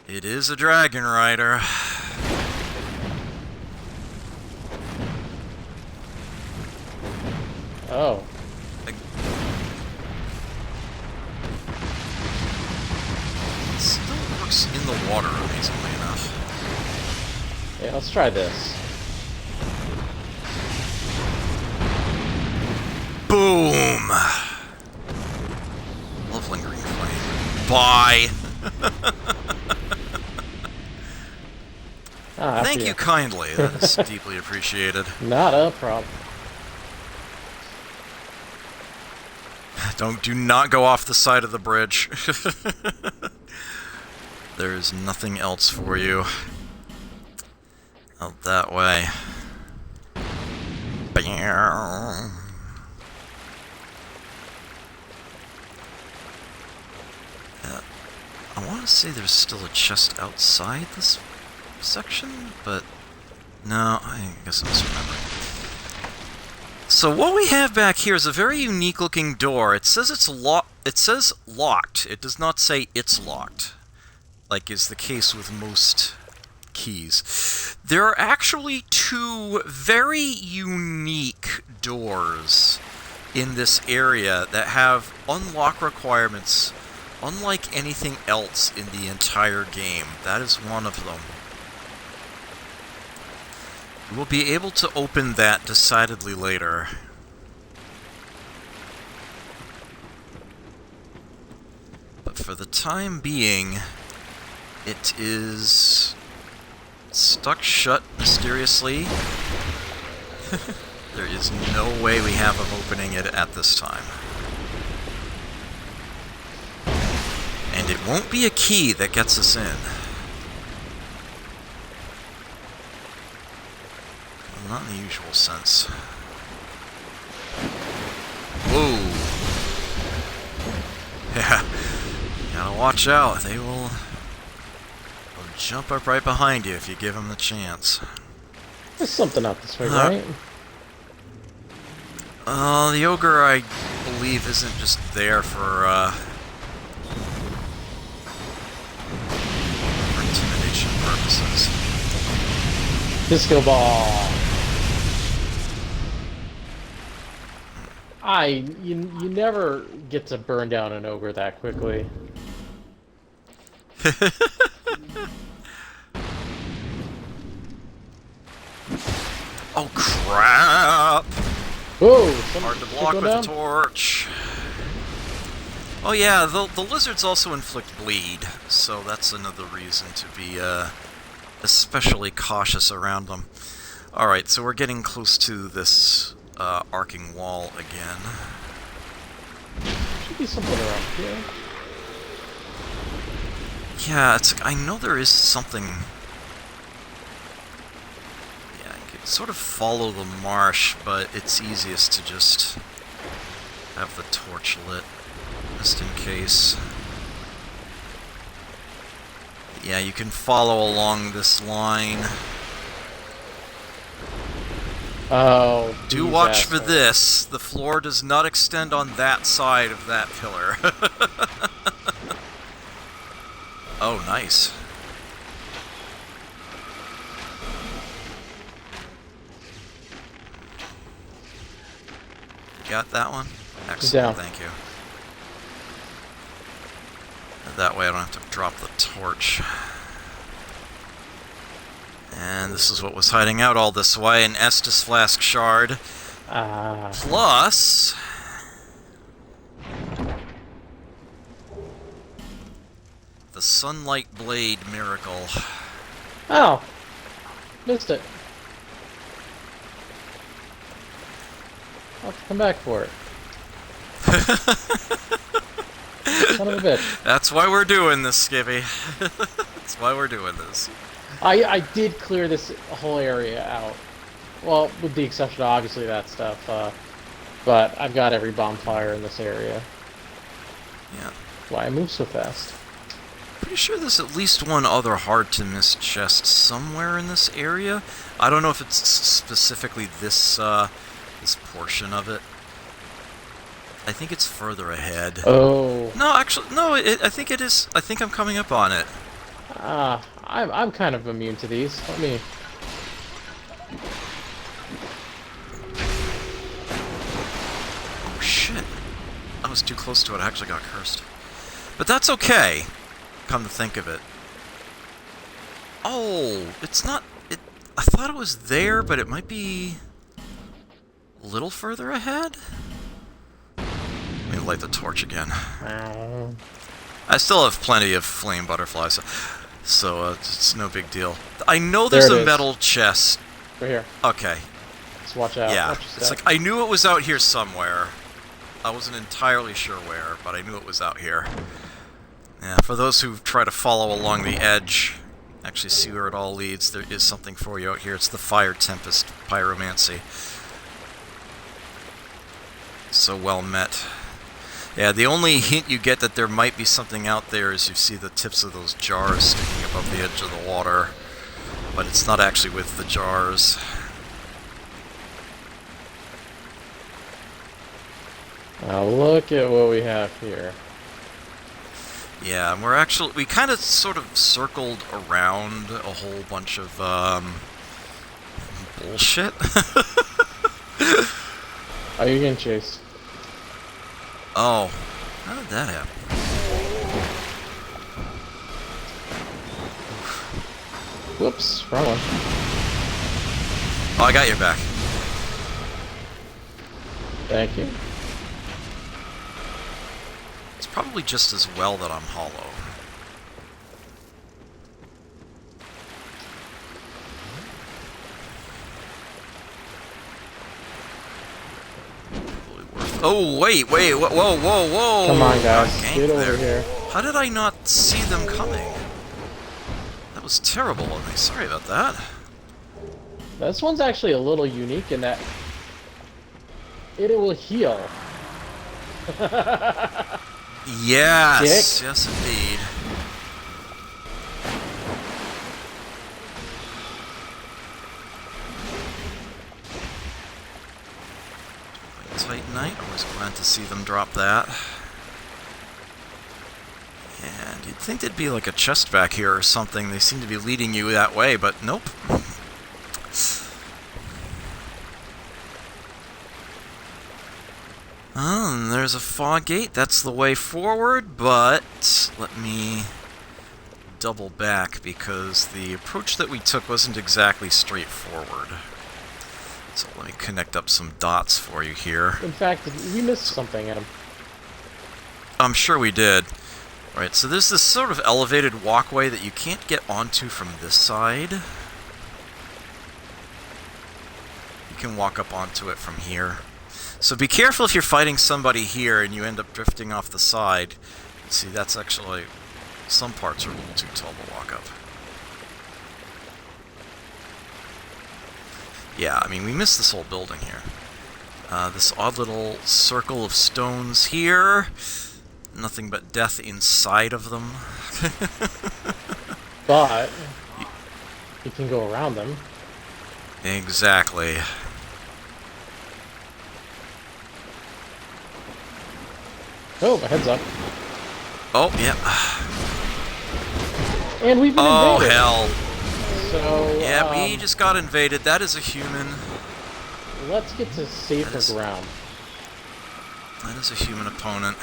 It is a dragon rider. Oh. It still works in the water, amazingly enough. Yeah, let's try this. Boom! Love lingering flame. Bye! Ah, Thank you kindly. That is deeply appreciated. Not a problem. Do not go off the side of the bridge. There is nothing else for you. Out that way. I want to say there's still a chest outside this section, but no, I guess I'm misremembering. So what we have back here is a very unique looking door. It says it's it says locked. It does not say it's locked, like is the case with most keys. There are actually two very unique doors in this area that have unlock requirements unlike anything else in the entire game. That is one of them. We'll be able to open that decidedly later. But for the time being, it is stuck shut mysteriously. There is no way we have of opening it at this time. And it won't be a key that gets us in. Not in the usual sense. Whoa! Yeah, gotta watch out. They'll jump up right behind you if you give them the chance. There's something up this way, right? The ogre, I believe, isn't just there for intimidation purposes. Disco ball. You never get to burn down an ogre that quickly. Oh crap! Whoa! Hard to block with a torch. Oh yeah, the lizards also inflict bleed, so that's another reason to be especially cautious around them. Alright, so we're getting close to this arcing wall again. Should be something around here. Yeah, I know there is something. Yeah, you could sort of follow the marsh, but it's easiest to just have the torch lit, just in case. Yeah, you can follow along this line. Oh, Do watch for this. The floor does not extend on that side of that pillar. Oh, nice. Got that one? Excellent, thank you. That way I don't have to drop the torch. And this is what was hiding out all this way, an Estus Flask Shard. Plus... the Sunlight Blade Miracle. Oh! Missed it. I'll have to come back for it. Son of a bitch. That's why we're doing this, Skippy. That's why we're doing this. I did clear this whole area out. Well, with the exception of obviously that stuff. But I've got every bonfire in this area. Yeah. That's why I move so fast. Pretty sure there's at least one other hard-to-miss chest somewhere in this area. I don't know if it's specifically this, this portion of it. I think it's further ahead. Oh. No, actually, no, I think it is. I think I'm coming up on it. I'm kind of immune to these. Let me... Oh, shit. I was too close to it. I actually got cursed. But that's okay, come to think of it. Oh, it's not... I thought it was there, but it might be a little further ahead? Let me light the torch again. I still have plenty of flame butterflies, so it's no big deal. I know there's a metal chest. Right here. Okay. Just watch out. Yeah, Watch your it's step. like I knew it was out here somewhere. I wasn't entirely sure where, but I knew it was out here. Yeah, for those who try to follow along the edge, actually see where it all leads, there is something for you out here. It's the Fire Tempest Pyromancy. So well met. Yeah, the only hint you get that there might be something out there is you see the tips of those jars sticking above the edge of the water. But it's not actually with the jars. Now look at what we have here. Yeah, and we kind of sort of circled around a whole bunch of, bullshit. Oh, you're getting chased. Oh, how did that happen? Whoops, wrong one. Oh, I got your back. Thank you. It's probably just as well that I'm hollow. Oh, wait, whoa, whoa, whoa! Come on, guys, Got get ganked over there. here. How did I not see them coming? That was terrible of me. Sorry about that. This one's actually a little unique in that it will heal. Yes, Dick. yes, indeed. Titanite, always glad to see them drop that. And you'd think there'd be like a chest back here or something. They seem to be leading you that way, but nope. Oh, and there's a fog gate. That's the way forward, but let me double back because the approach that we took wasn't exactly straightforward. So let me connect up some dots for you here. In fact, we missed something, Adam. I'm sure we did. Right, so there's this sort of elevated walkway that you can't get onto from this side. You can walk up onto it from here. So be careful if you're fighting somebody here and you end up drifting off the side. See, that's actually... some parts are a little too tall to walk up. Yeah, I mean, we missed this whole building here. This odd little circle of stones here. Nothing but death inside of them. But you can go around them. Exactly. Oh, my head's up. Oh, yeah. And we've been Oh, invaded. hell. So, Yeah, we just got invaded. That is a human. let's get to safer ground. That is a human opponent.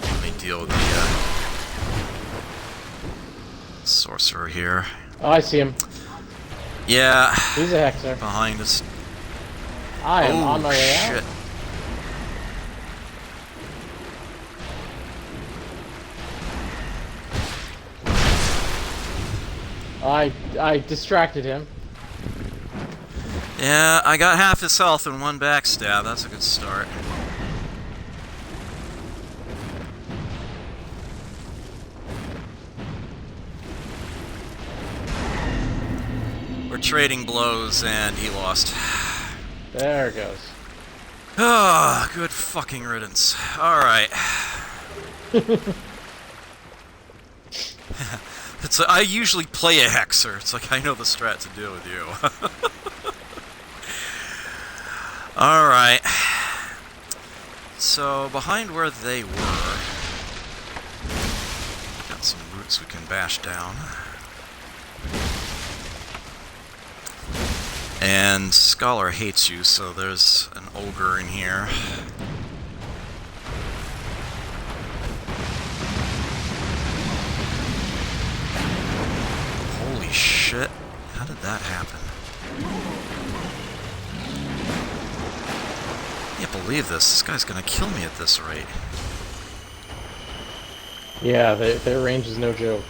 Let me deal with the sorcerer here. Oh, I see him. Yeah, He's a hexer. behind us. I am Oh, on my way shit. out. I distracted him. Yeah, I got half his health in one backstab. That's a good start. We're trading blows, and he lost. There it goes. Ah, good fucking riddance. Alright. It's I usually play a Hexer. It's like I know the strat to deal with you. Alright. So, behind where they were... got some roots we can bash down. And Scholar hates you, so there's an ogre in here. Holy shit. How did that happen? I can't believe this. This guy's gonna kill me at this rate. Yeah, their range is no joke.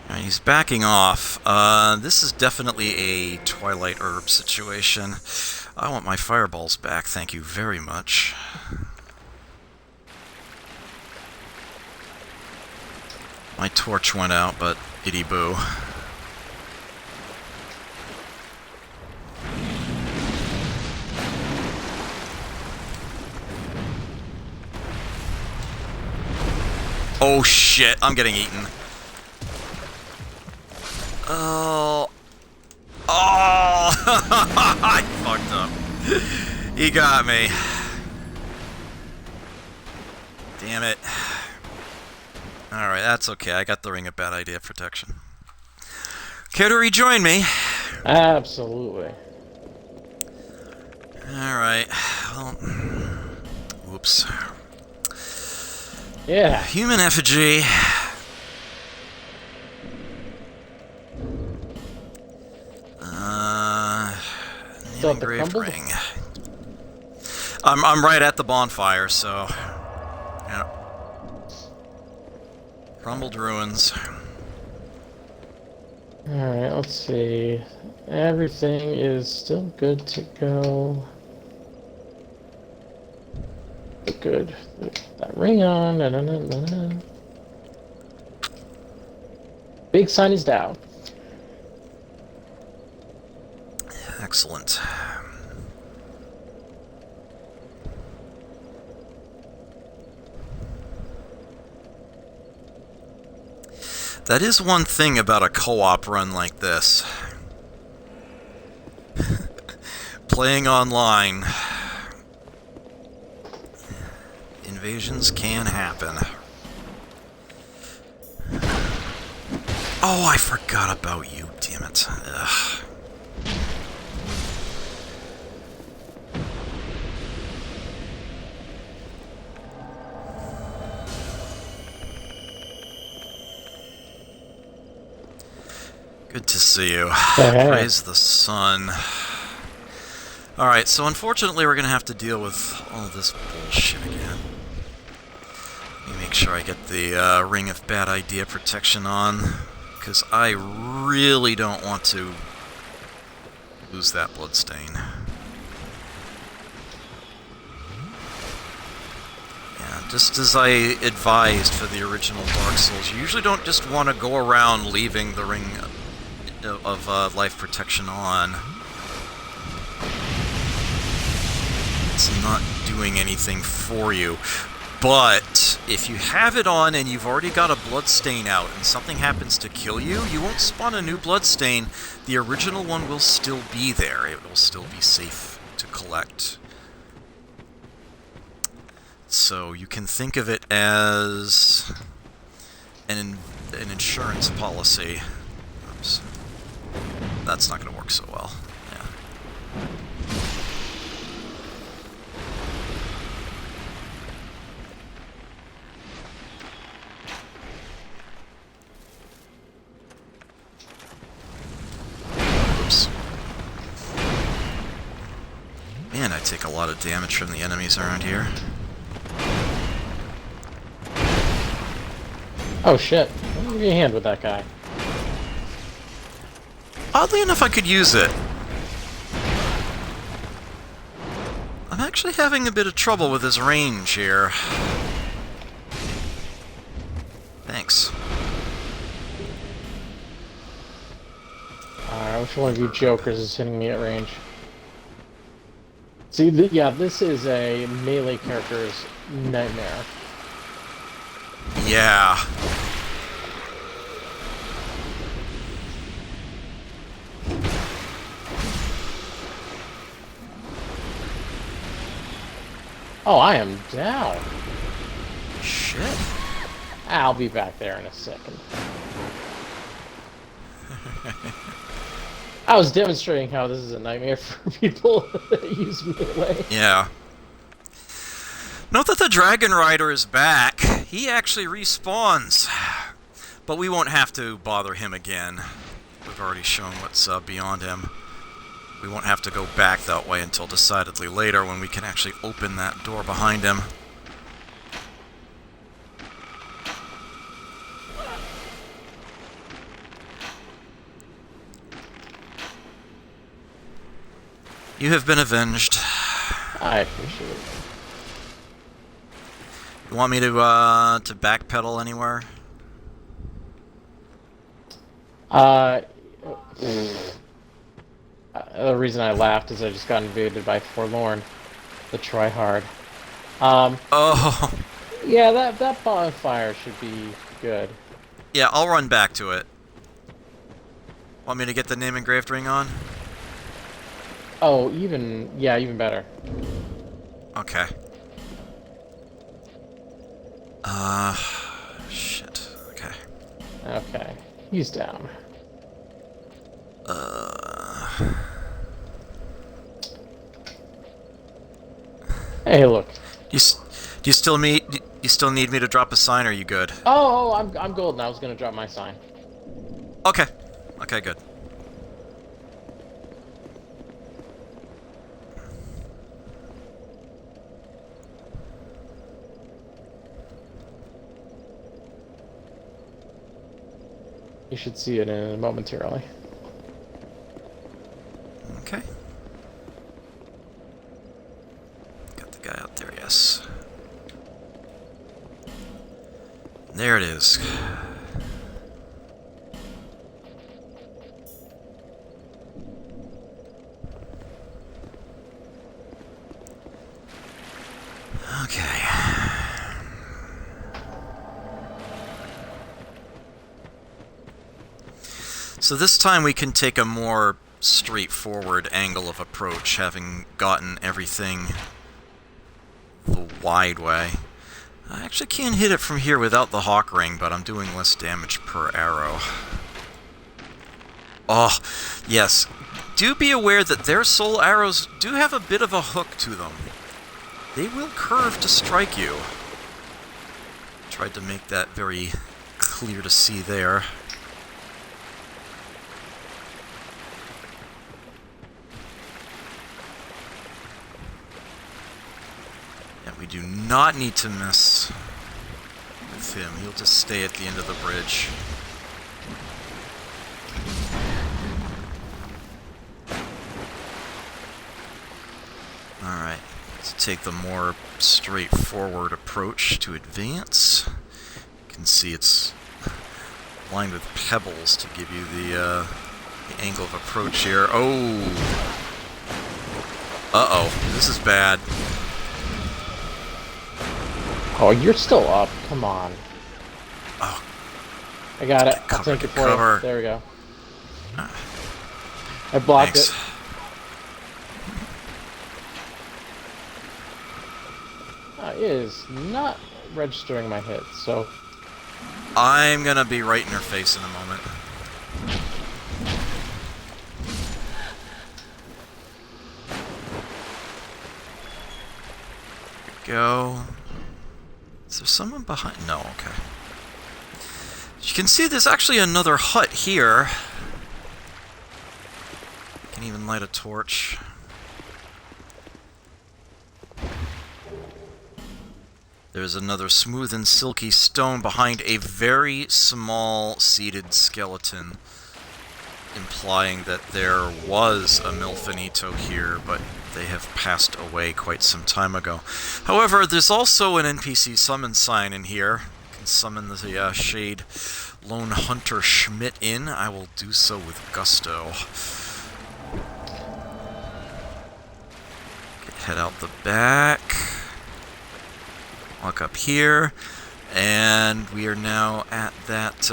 Alright, he's backing off. This is definitely a Twilight Herb situation. I want my fireballs back, thank you very much. My torch went out, but itty boo. Oh shit, I'm getting eaten. Oh. Oh! I fucked up. He got me. Damn it. Alright, that's okay. I got the Ring of Bad Idea protection. Care to rejoin me? Absolutely. Alright. Well, whoops. Yeah. Human effigy. Still at the Engraved crumbled? ring. I'm right at the bonfire, so yeah. Crumbled ruins. Alright, let's see. Everything is still good to go. Good. That ring on. Na, na, na, na, na. Big sign is down. Excellent. That is one thing about a co-op run like this. Playing online. Invasions can happen. Oh, I forgot about you, damn it. Ugh. Good to see you. Hey. Praise the sun. Alright, so unfortunately we're going to have to deal with all this bullshit again. Let me make sure I get the Ring of Bad Idea protection on, because I really don't want to lose that bloodstain. Yeah, just as I advised for the original Dark Souls, you usually don't just want to go around leaving the Ring of life protection on. It's not doing anything for you. But if you have it on and you've already got a bloodstain out and something happens to kill you, you won't spawn a new bloodstain. The original one will still be there. It will still be safe to collect. So you can think of it as an insurance policy. Oops. That's not going to work so well. Yeah. Oops. Man, I take a lot of damage from the enemies around here. Oh shit. Let me give you a hand with that guy. Oddly enough, I could use it. I'm actually having a bit of trouble with his range here. Thanks. Alright, which one of you jokers is hitting me at range? See, yeah, this is a melee character's nightmare. Yeah. Oh, I am down. Shit. I'll be back there in a second. I was demonstrating how this is a nightmare for people that use melee. Yeah. Note that the Dragon Rider is back. He actually respawns. But we won't have to bother him again. We've already shown what's beyond him. We won't have to go back that way until decidedly later when we can actually open that door behind him. You have been avenged. I appreciate it. You want me to backpedal anywhere? The reason I laughed is I just got invaded by Forlorn, the tryhard. Oh. Yeah, that bonfire should be good. Yeah, I'll run back to it. Want me to get the name engraved ring on? Oh, even better. Okay. Shit. Okay. Okay, he's down. Hey, look. Do you still need me to drop a sign, or are you good? Oh, I'm golden. I was gonna drop my sign. Okay. Okay, good. You should see it momentarily. Okay. Got the guy out there, yes. There it is. Okay. So this time we can take a more straightforward angle of approach, having gotten everything the wide way. I actually can't hit it from here without the hawk ring, but I'm doing less damage per arrow. Oh, yes. Do be aware that their soul arrows do have a bit of a hook to them. They will curve to strike you. Tried to make that very clear to see there. We do not need to mess with him. He'll just stay at the end of the bridge. Alright, let's take the more straightforward approach to advance. You can see it's lined with pebbles to give you the angle of approach here. Oh! Uh-oh, this is bad. Oh, you're still up. Come on. Oh. I got it. Cover, I'll take it for cover. you. There we go. I blocked Thanks. it. It is not registering my hits, so... I'm gonna be right in her face in a moment. Here we go. Is there someone behind? No, okay. As you can see, there's actually another hut here. I can even light a torch. There's another smooth and silky stone behind a very small seated skeleton, implying that there was a Milfinito here, but they have passed away quite some time ago. However, there's also an NPC summon sign in here. You can summon the Shade Lone Hunter Schmidt in. I will do so with gusto. Head out the back. Walk up here. And we are now at that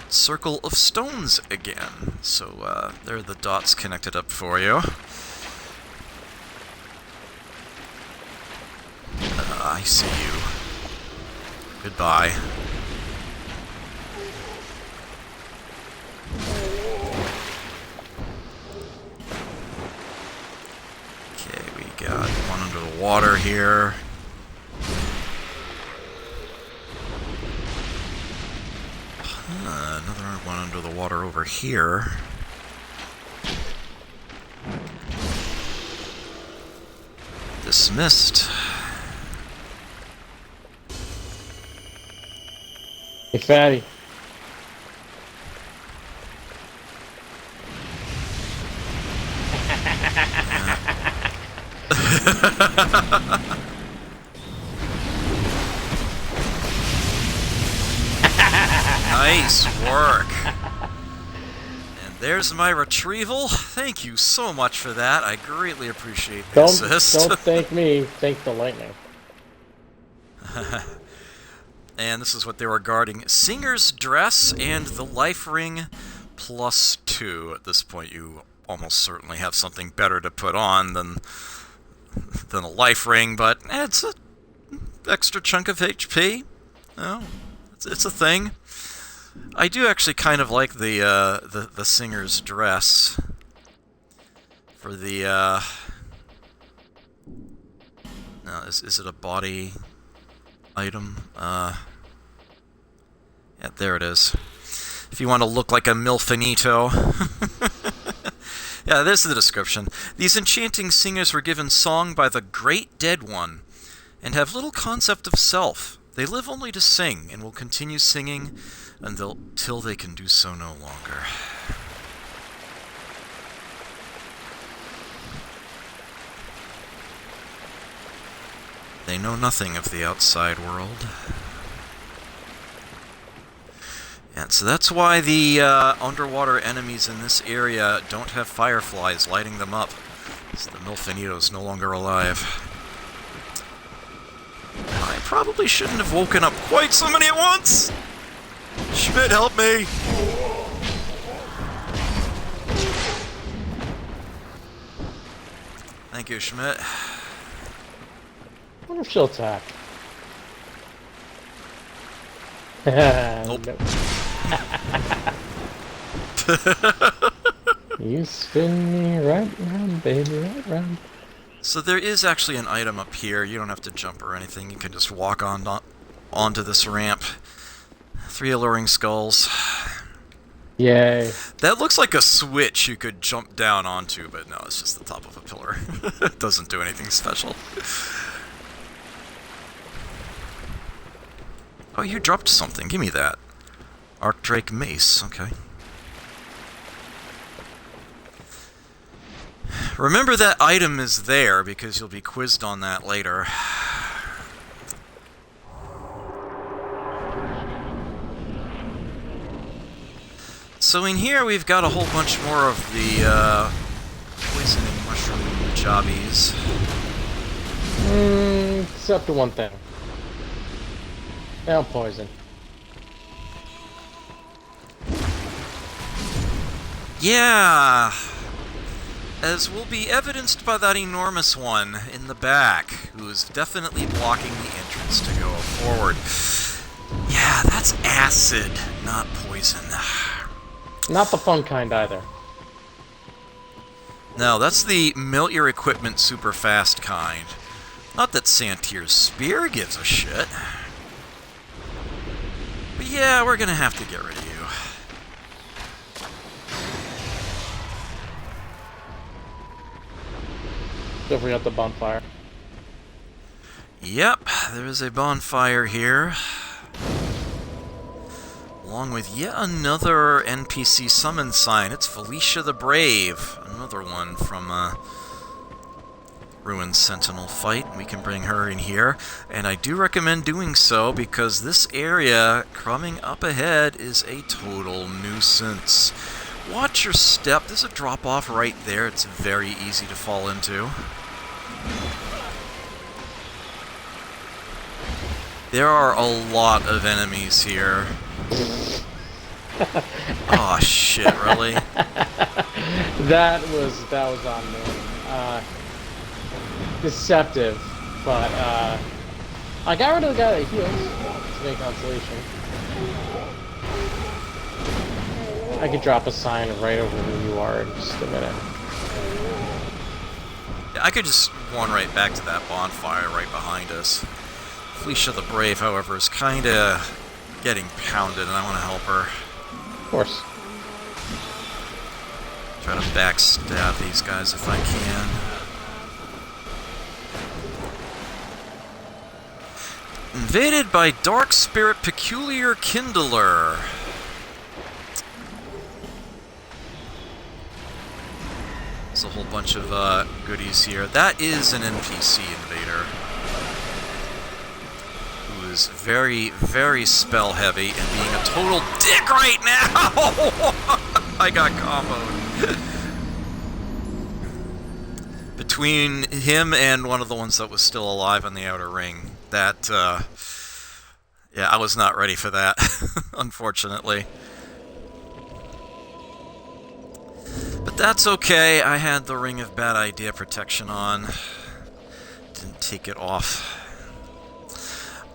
circle of stones again. So there are the dots connected up for you. I see you. Goodbye. Okay, we got one under the water here. Another one under the water over here. Dismissed. Hey, fatty. Nice work. And there's my retrieval. Thank you so much for that. I greatly appreciate the assist. Don't thank me. Thank the lightning. And this is what they were guarding. Singer's dress and the life ring +2. At this point, you almost certainly have something better to put on than a life ring, but it's an extra chunk of HP. No, it's a thing. I do actually kind of like the singer's dress for the no, is it a body item? Yeah, there it is. If you want to look like a milfinito. Yeah, this is the description. These enchanting singers were given song by the great dead one, and have little concept of self. They live only to sing, and will continue singing until they can do so no longer. They know nothing of the outside world. And so that's why the underwater enemies in this area don't have fireflies lighting them up. So the Milfinito's no longer alive. I probably shouldn't have woken up quite so many at once! Schmidt, help me! Thank you, Schmidt. I wonder if she'll attack. Nope. You spin me right round, baby, right round. So there is actually an item up here. You don't have to jump or anything. You can just walk onto this ramp. 3 alluring skulls. Yay. That looks like a switch you could jump down onto, but no, it's just the top of a pillar. It doesn't do anything special. Oh, you dropped something. Give me that. Archdrake Mace. Okay. Remember that item is there, because you'll be quizzed on that later. So in here we've got a whole bunch more of the poisoning mushroom jobbies. Except for one thing. Now poison. Yeah, as will be evidenced by that enormous one in the back, who is definitely blocking the entrance to go forward. Yeah, that's acid, not poison. Not the fun kind either. No, that's the melt your equipment super fast kind. Not that Santier's spear gives a shit. But yeah, we're gonna have to get rid of you. Don't forget the bonfire. Yep, there is a bonfire here. Along with yet another NPC summon sign. It's Felicia the Brave. Another one from Ruined Sentinel fight. We can bring her in here. And I do recommend doing so because this area coming up ahead is a total nuisance. Watch your step. There's a drop-off right there. It's very easy to fall into. There are a lot of enemies here. Oh shit, really? That was on me. Deceptive, but I got rid of the guy that heals to make consolation. I could drop a sign right over where you are in just a minute. Yeah, I could just run right back to that bonfire right behind us. Felicia the Brave, however, is kinda getting pounded, and I want to help her. Of course. Try to backstab these guys if I can. Invaded by Dark Spirit Peculiar Kindler. There's a whole bunch of goodies here. That is an NPC invader. Who is very, very spell heavy and being a total dick right now! I got comboed. Between him and one of the ones that was still alive on the outer ring. That, yeah, I was not ready for that, unfortunately. But that's okay, I had the Ring of Bad Idea protection on. Didn't take it off.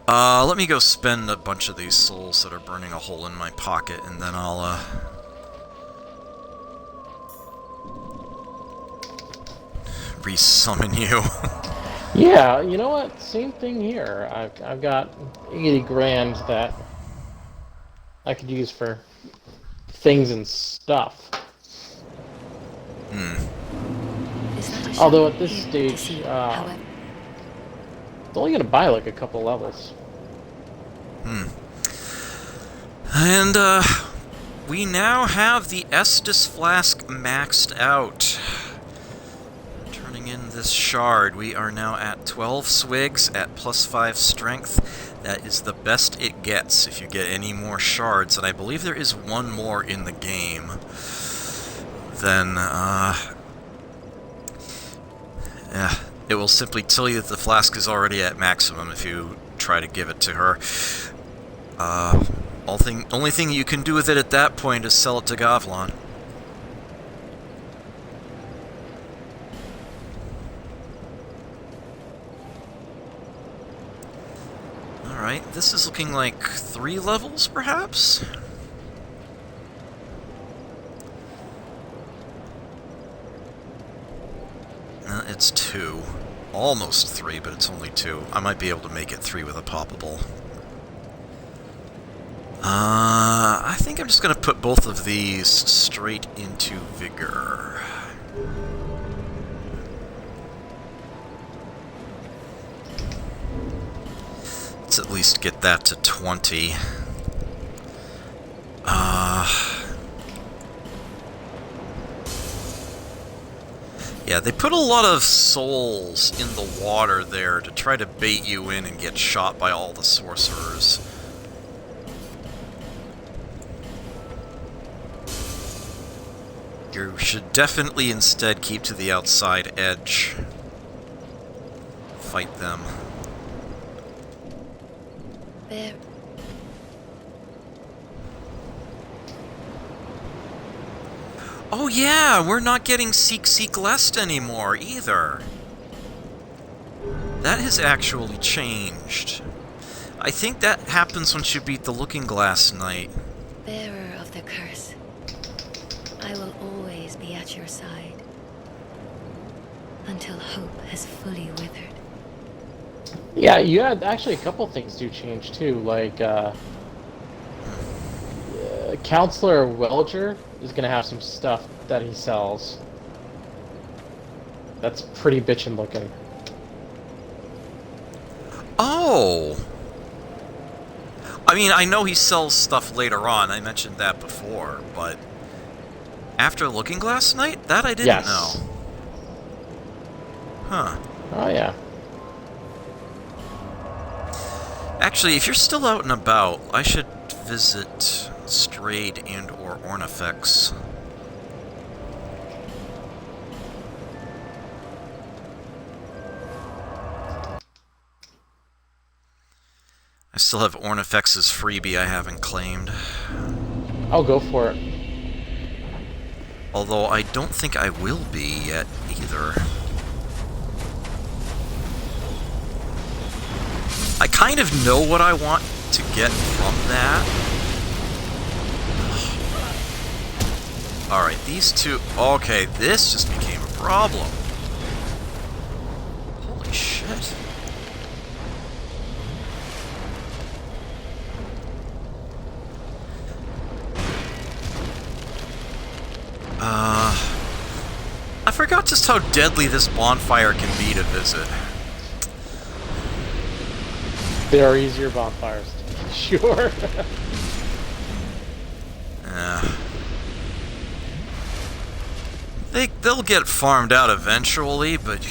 Let me go spend a bunch of these souls that are burning a hole in my pocket, and then I'll, resummon you. Yeah, you know what? Same thing here. I've got 80 grand that I could use for things and stuff. Although at this stage, it's only going to buy like a couple levels. And, we now have the Estus Flask maxed out. Turning in this shard, we are now at 12 swigs at +5 strength. That is the best it gets if you get any more shards, and I believe there is one more in the game. Then, yeah, it will simply tell you that the flask is already at maximum if you try to give it to her. Only thing you can do with it at that point is sell it to Gavlon. Alright, this is looking like 3 levels, perhaps? It's 2. Almost 3, but it's only 2. I might be able to make it 3 with a poppable. I think I'm just going to put both of these straight into Vigor. Let's at least get that to 20. Yeah, they put a lot of souls in the water there to try to bait you in and get shot by all the sorcerers. You should definitely instead keep to the outside edge. Fight them. There. Oh yeah, we're not getting Seek Lest anymore, either. That has actually changed. I think that happens once you beat the Looking Glass Knight. Bearer of the curse, I will always be at your side. Until hope has fully withered. Yeah, you had actually a couple things do change too, like Counselor Welger is gonna have some stuff that he sells. That's pretty bitchin' looking. Oh! I mean, I know he sells stuff later on, I mentioned that before, but after Looking Glass Night? That I didn't know. Huh. Oh yeah. Actually, if you're still out and about, I should visit Strayed and or Ornifex. I still have Ornifex's freebie I haven't claimed. I'll go for it. Although I don't think I will be yet either. I kind of know what I want to get from that. Alright, these two... Okay, this just became a problem. Holy shit. I forgot just how deadly this bonfire can be to visit. There are easier bonfires, to be sure. They'll get farmed out eventually, but...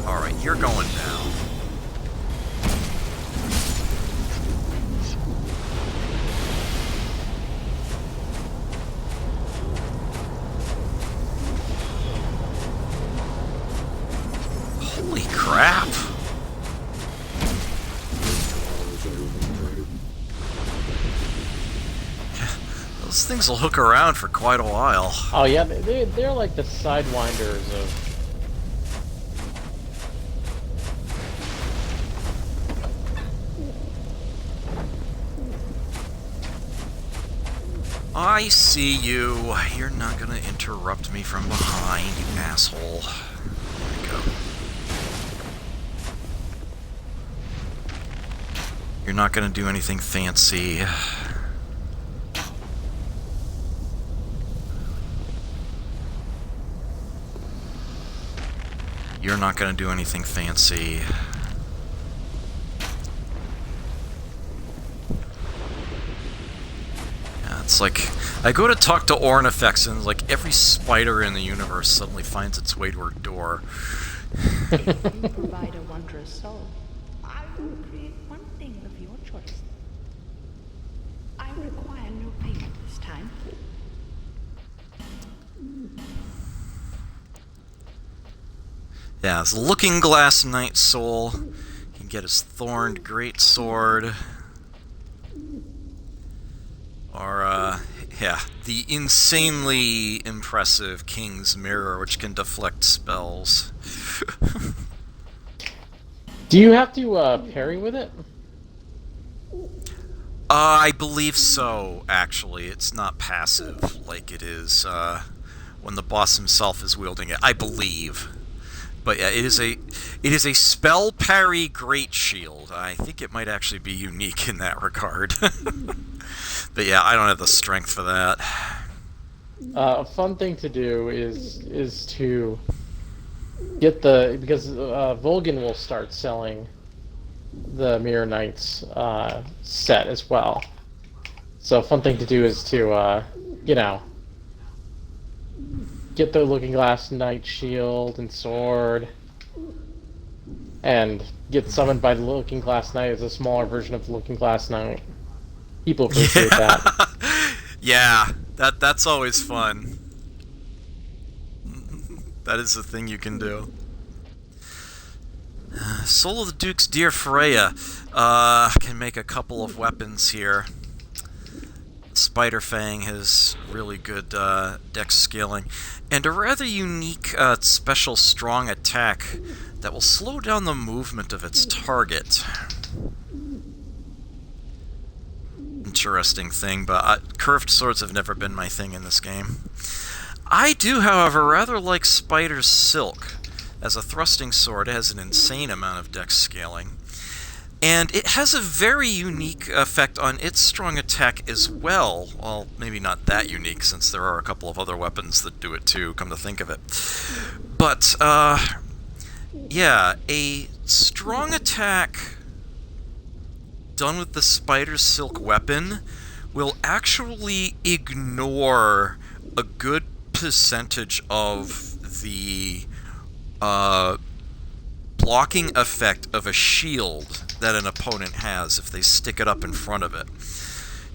Alright, you're going down. Holy crap! Those things will hook around for quite a while. Oh yeah, they're like the sidewinders of... I see you. You're not gonna interrupt me from behind, you asshole. There we go. You're not gonna do anything fancy. You're not gonna do anything fancy. It's like, I go to talk to Ornifex and like every spider in the universe suddenly finds its way to her door. You provide a wondrous soul. I will create one thing of your choice. I require no payment this time. Yeah, it's Looking Glass Knight Soul. He can get his Thorned Greatsword. Or, yeah, the insanely impressive King's Mirror, which can deflect spells. Do you have to parry with it? I believe so, actually. It's not passive like it is when the boss himself is wielding it. I believe. But yeah, it is a spell parry great shield. I think it might actually be unique in that regard. But yeah, I don't have the strength for that. A fun thing to do is to get the, because Volgan will start selling the Mirror Knights set as well. So a fun thing to do is to you know, get the Looking Glass Knight shield and sword, and get summoned by the Looking Glass Knight as a smaller version of the Looking Glass Knight. People appreciate that. Yeah, that's always fun. That is the thing you can do. Soul of the Duke's Dear Freya can make a couple of weapons here. Spider Fang has really good dex scaling, and a rather unique special strong attack that will slow down the movement of its target. Interesting thing, but curved swords have never been my thing in this game. I do, however, rather like Spider's Silk. As a thrusting sword, it has an insane amount of dex scaling. And it has a very unique effect on its strong attack as well. Well, maybe not that unique, since there are a couple of other weapons that do it too, come to think of it. But, yeah, a strong attack done with the Spider's Silk weapon will actually ignore a good percentage of the blocking effect of a shield that an opponent has if they stick it up in front of it.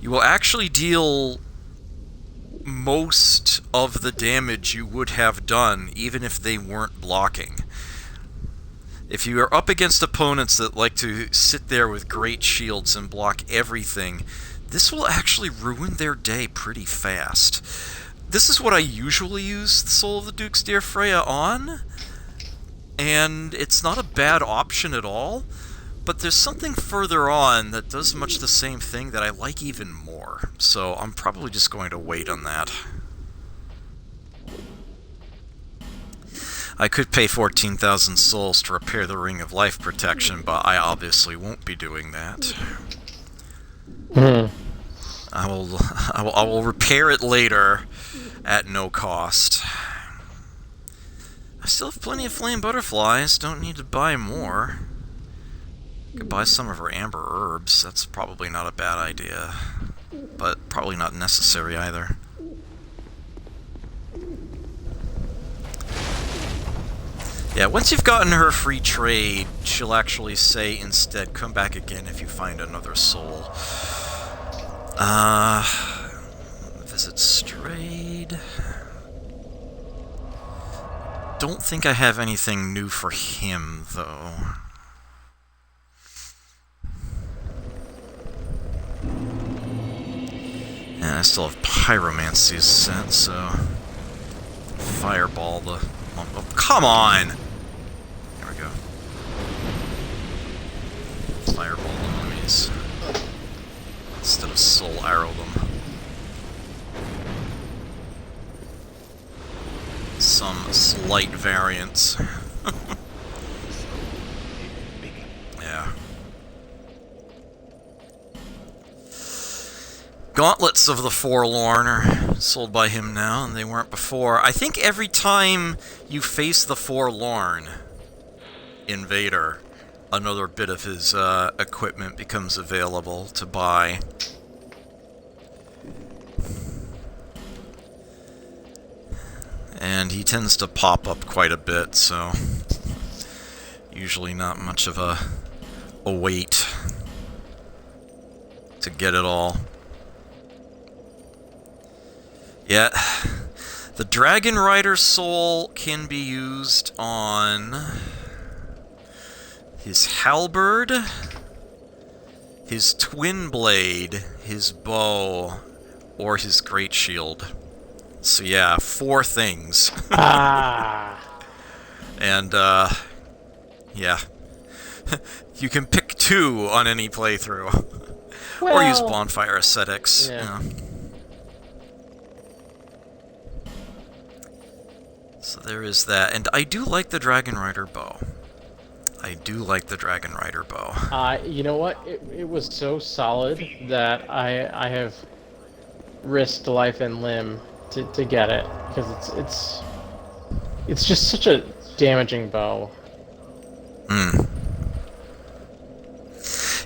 you will actually deal most of the damage you would have done even if they weren't blocking. If you are up against opponents that like to sit there with great shields and block everything, this will actually ruin their day pretty fast. This is what I usually use the Soul of the Duke's Dear Freya on, and it's not a bad option at all, but there's something further on that does much the same thing that I like even more, so I'm probably just going to wait on that. I could pay 14,000 souls to repair the Ring of Life Protection, but I obviously won't be doing that. I will repair it later at no cost. I still have plenty of flame butterflies, don't need to buy more. Could buy some of her amber herbs, that's probably not a bad idea, but probably not necessary either. Yeah, once you've gotten her free trade, she'll actually say instead, come back again if you find another soul. Visit Strayed. Don't think I have anything new for him, though. And I still have Pyromancy set, so... Fireball the... Oh, come on! There we go. Fireball the mummies. Instead of soul arrow them. Some slight variance. Yeah. Gauntlets of the Forlorn are sold by him now, and they weren't before. I think every time you face the Forlorn invader, another bit of his equipment becomes available to buy. And he tends to pop up quite a bit, so usually not much of a wait to get it all. Yeah, the Dragon Rider soul can be used on his halberd, his twin blade, his bow, or his great shield. So yeah, 4 things. And, yeah. You can pick 2 on any playthrough. Well, or use bonfire ascetics. Yeah. You know. So there is that. And I do like the Dragon Rider bow. I do like the Dragon Rider bow. You know what? It was so solid that I have risked life and limb to get it, because it's just such a damaging bow.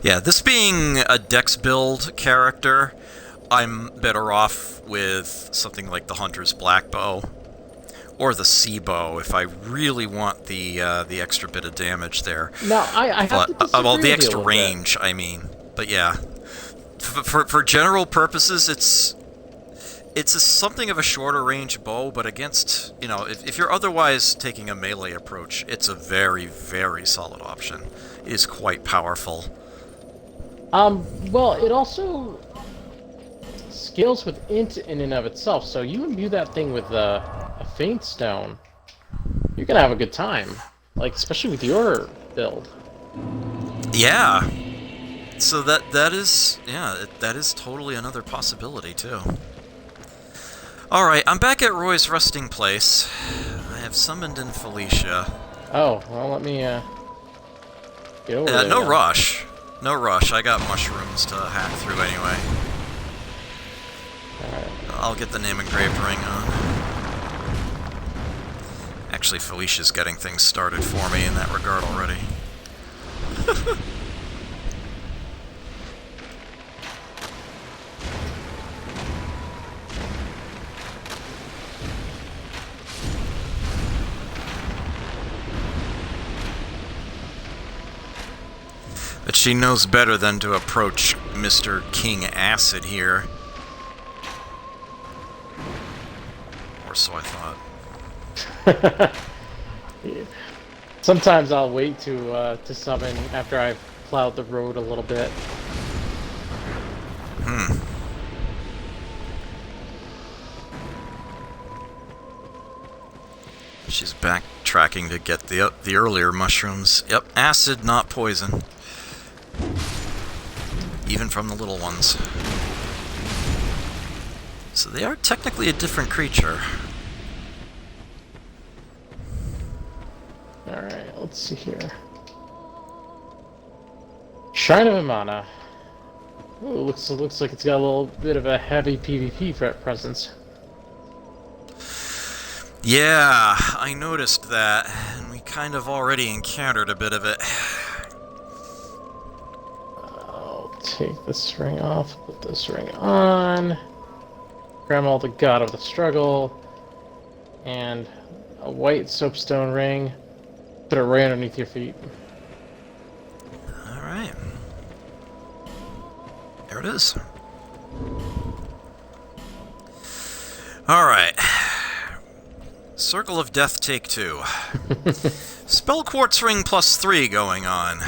Yeah, this being a dex build character, I'm better off with something like the Hunter's Black Bow or the Sea Bow if I really want the extra bit of damage there. No, I have to disagree well, the with extra you range, I mean. But yeah, for general purposes, it's something of a shorter range bow, but against, you know, if you're otherwise taking a melee approach, it's a very, very solid option. It is quite powerful. Well, it also scales with int in and of itself, so you imbue that thing with a Faint Stone, you're gonna have a good time. Like, especially with your build. Yeah. So that is totally another possibility, too. Alright, I'm back at Roy's resting place. I have summoned in Felicia. Oh, well, let me, get over there. No rush. No rush, I got mushrooms to hack through anyway. Alright. I'll get the name engraved ring on. Actually, Felicia's getting things started for me in that regard already. But she knows better than to approach Mr. King Acid here. Or so I thought. Yeah. Sometimes I'll wait to summon after I've plowed the road a little bit. She's backtracking to get the earlier mushrooms. Yep, acid, not poison. Even from the little ones. So they are technically a different creature. Alright, let's see here. Shrine of Amana. Ooh, looks like it's got a little bit of a heavy PvP presence. Yeah, I noticed that, and we kind of already encountered a bit of it. I'll take this ring off, put this ring on. Grandma, the god of the struggle. And a white soapstone ring. Put it right underneath your feet. Alright. There it is. Alright. Circle of Death, take 2. Spell Quartz Ring +3 going on.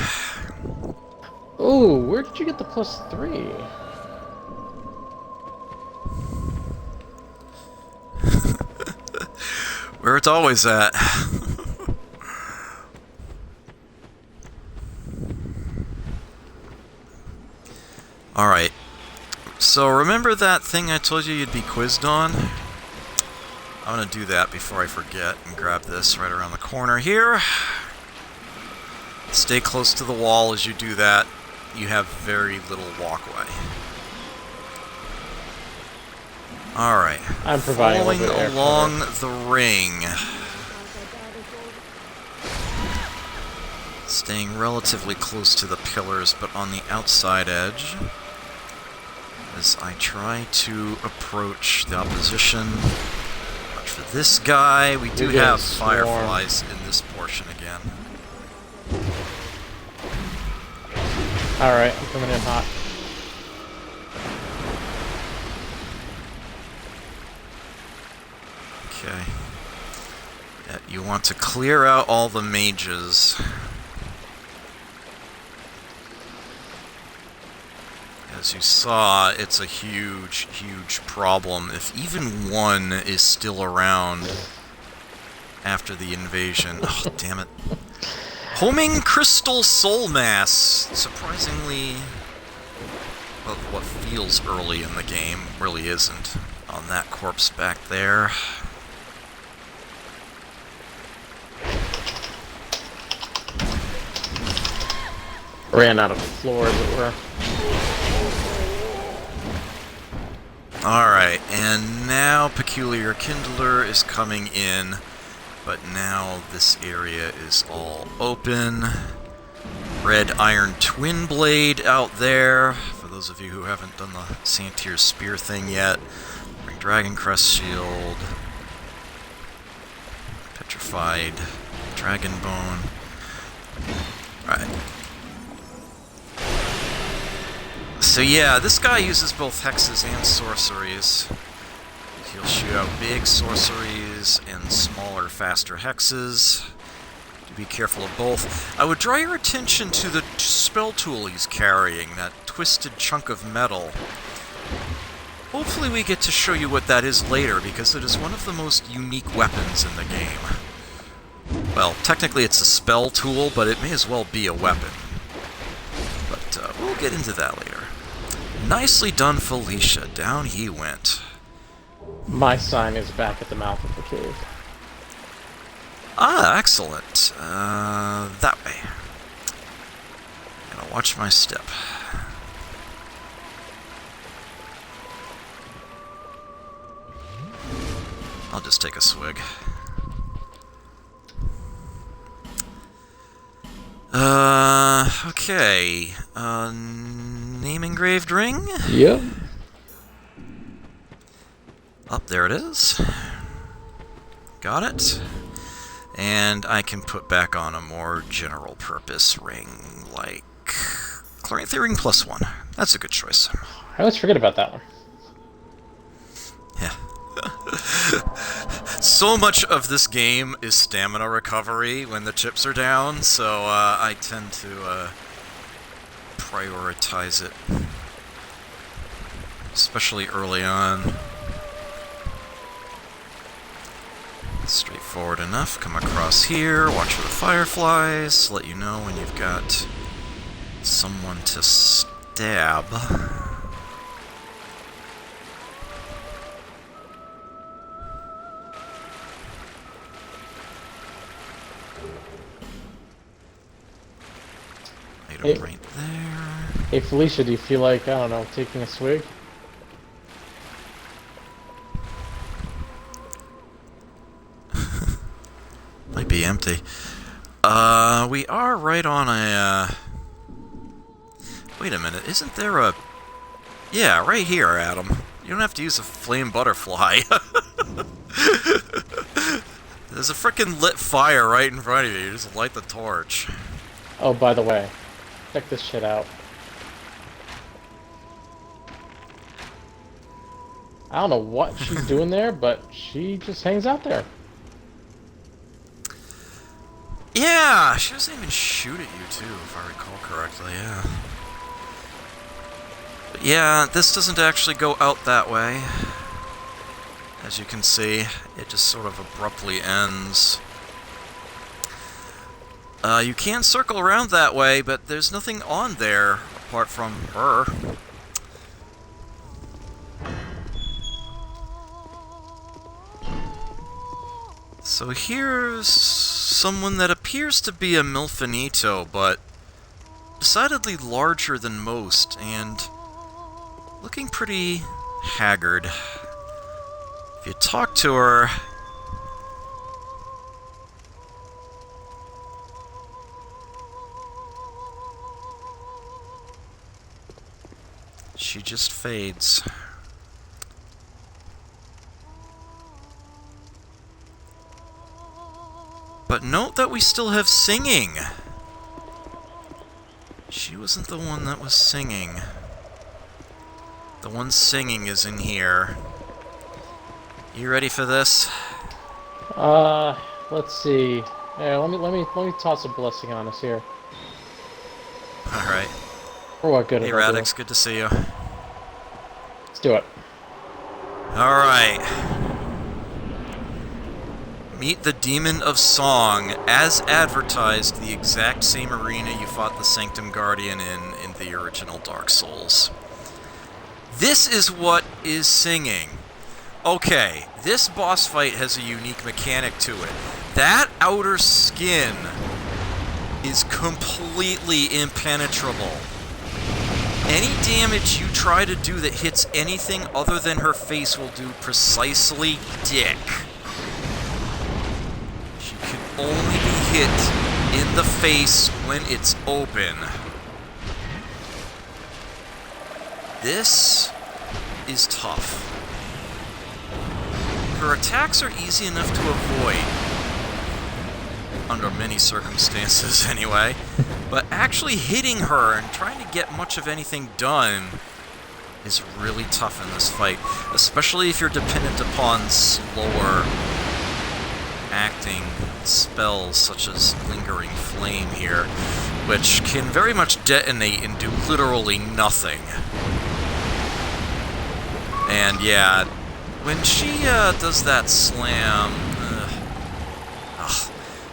Ooh, where did you get the +3? Where it's always at. Alright. So remember that thing I told you you'd be quizzed on? I'm gonna do that before I forget and grab this right around the corner here. Stay close to the wall as you do that. You have very little walkway. Alright. I'm providing a following little bit of air along cover. the ring. Staying relatively close to the pillars, but on the outside edge. As I try to approach the opposition. Watch for this guy. We do have fireflies in this portion again. Alright, I'm coming in hot. Okay. Yeah, you want to clear out all the mages. As you saw, it's a huge, huge problem. If even one is still around after the invasion. Oh, damn it. Homing Crystal Soul Mass. Surprisingly, well, what feels early in the game really isn't. On that corpse back there. Ran out of floor, as it were. Alright, and now Peculiar Kindler is coming in, but now this area is all open. Red Iron Twin Blade out there, for those of you who haven't done the Santir Spear thing yet. Bring Dragon Crest Shield. Petrified Dragon Bone. Alright. So yeah, this guy uses both hexes and sorceries. He'll shoot out big sorceries and smaller, faster hexes. To be careful of both. I would draw your attention to the spell tool he's carrying, that twisted chunk of metal. Hopefully we get to show you what that is later, because it is one of the most unique weapons in the game. Well, technically it's a spell tool, but it may as well be a weapon. But we'll get into that later. Nicely done, Felicia. Down he went. My sign is back at the mouth of the cave. Ah, excellent. That way. Gonna watch my step. I'll just take a swig. Okay. Name engraved ring? Yep. Up there it is. Got it. And I can put back on a more general purpose ring, like Clarion Ring +1. That's a good choice. I always forget about that one. Yeah. So much of this game is stamina recovery when the chips are down, so I tend to prioritize it. Especially early on. Straightforward enough. Come across here, watch for the fireflies, let you know when you've got someone to stab. Item right there. Hey Felicia, do you feel like, I don't know, taking a swig? Might be empty. We are right on a, Wait a minute, isn't there a... Yeah, right here, Adam. You don't have to use a flame butterfly. There's a frickin' lit fire right in front of you. You just light the torch. Oh, by the way, check this shit out. I don't know what she's doing there, but she just hangs out there. Yeah, she doesn't even shoot at you, too, if I recall correctly, yeah. But yeah, this doesn't actually go out that way. As you can see, it just sort of abruptly ends. You can circle around that way, but there's nothing on there apart from her. So here's someone that appears to be a Milfinito, but decidedly larger than most, and looking pretty haggard. If you talk to her... she just fades. But note that we still have singing. She wasn't the one that was singing. The one singing is in here. You ready for this? Let's see. Yeah, let me toss a blessing on us here. All right. For what good? Hey, it'll do. Radix, good to see you. Let's do it. All right. Meet the Demon of Song, as advertised, the exact same arena you fought the Sanctum Guardian in the original Dark Souls. This is what is singing. Okay, this boss fight has a unique mechanic to it. That outer skin is completely impenetrable. Any damage you try to do that hits anything other than her face will do precisely dick. She can only be hit in the face when it's open. This is tough. Her attacks are easy enough to avoid, under many circumstances anyway, but actually hitting her and trying to get much of anything done is really tough in this fight, especially if you're dependent upon slower acting spells such as Lingering Flame here, which can very much detonate and do literally nothing. And yeah, when she does that slam,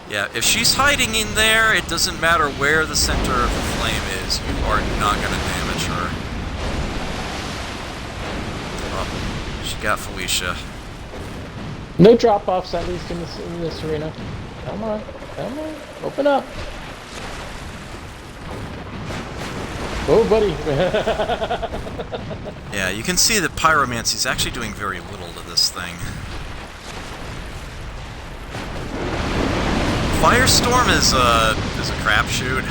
yeah, if she's hiding in there, it doesn't matter where the center of the flame is, you are not going to damage her. Oh, she got Felicia. No drop-offs, at least in this arena. Come on, open up. Oh, buddy. Yeah, you can see that Pyromancy's actually doing very little to this thing. Firestorm is a crapshoot.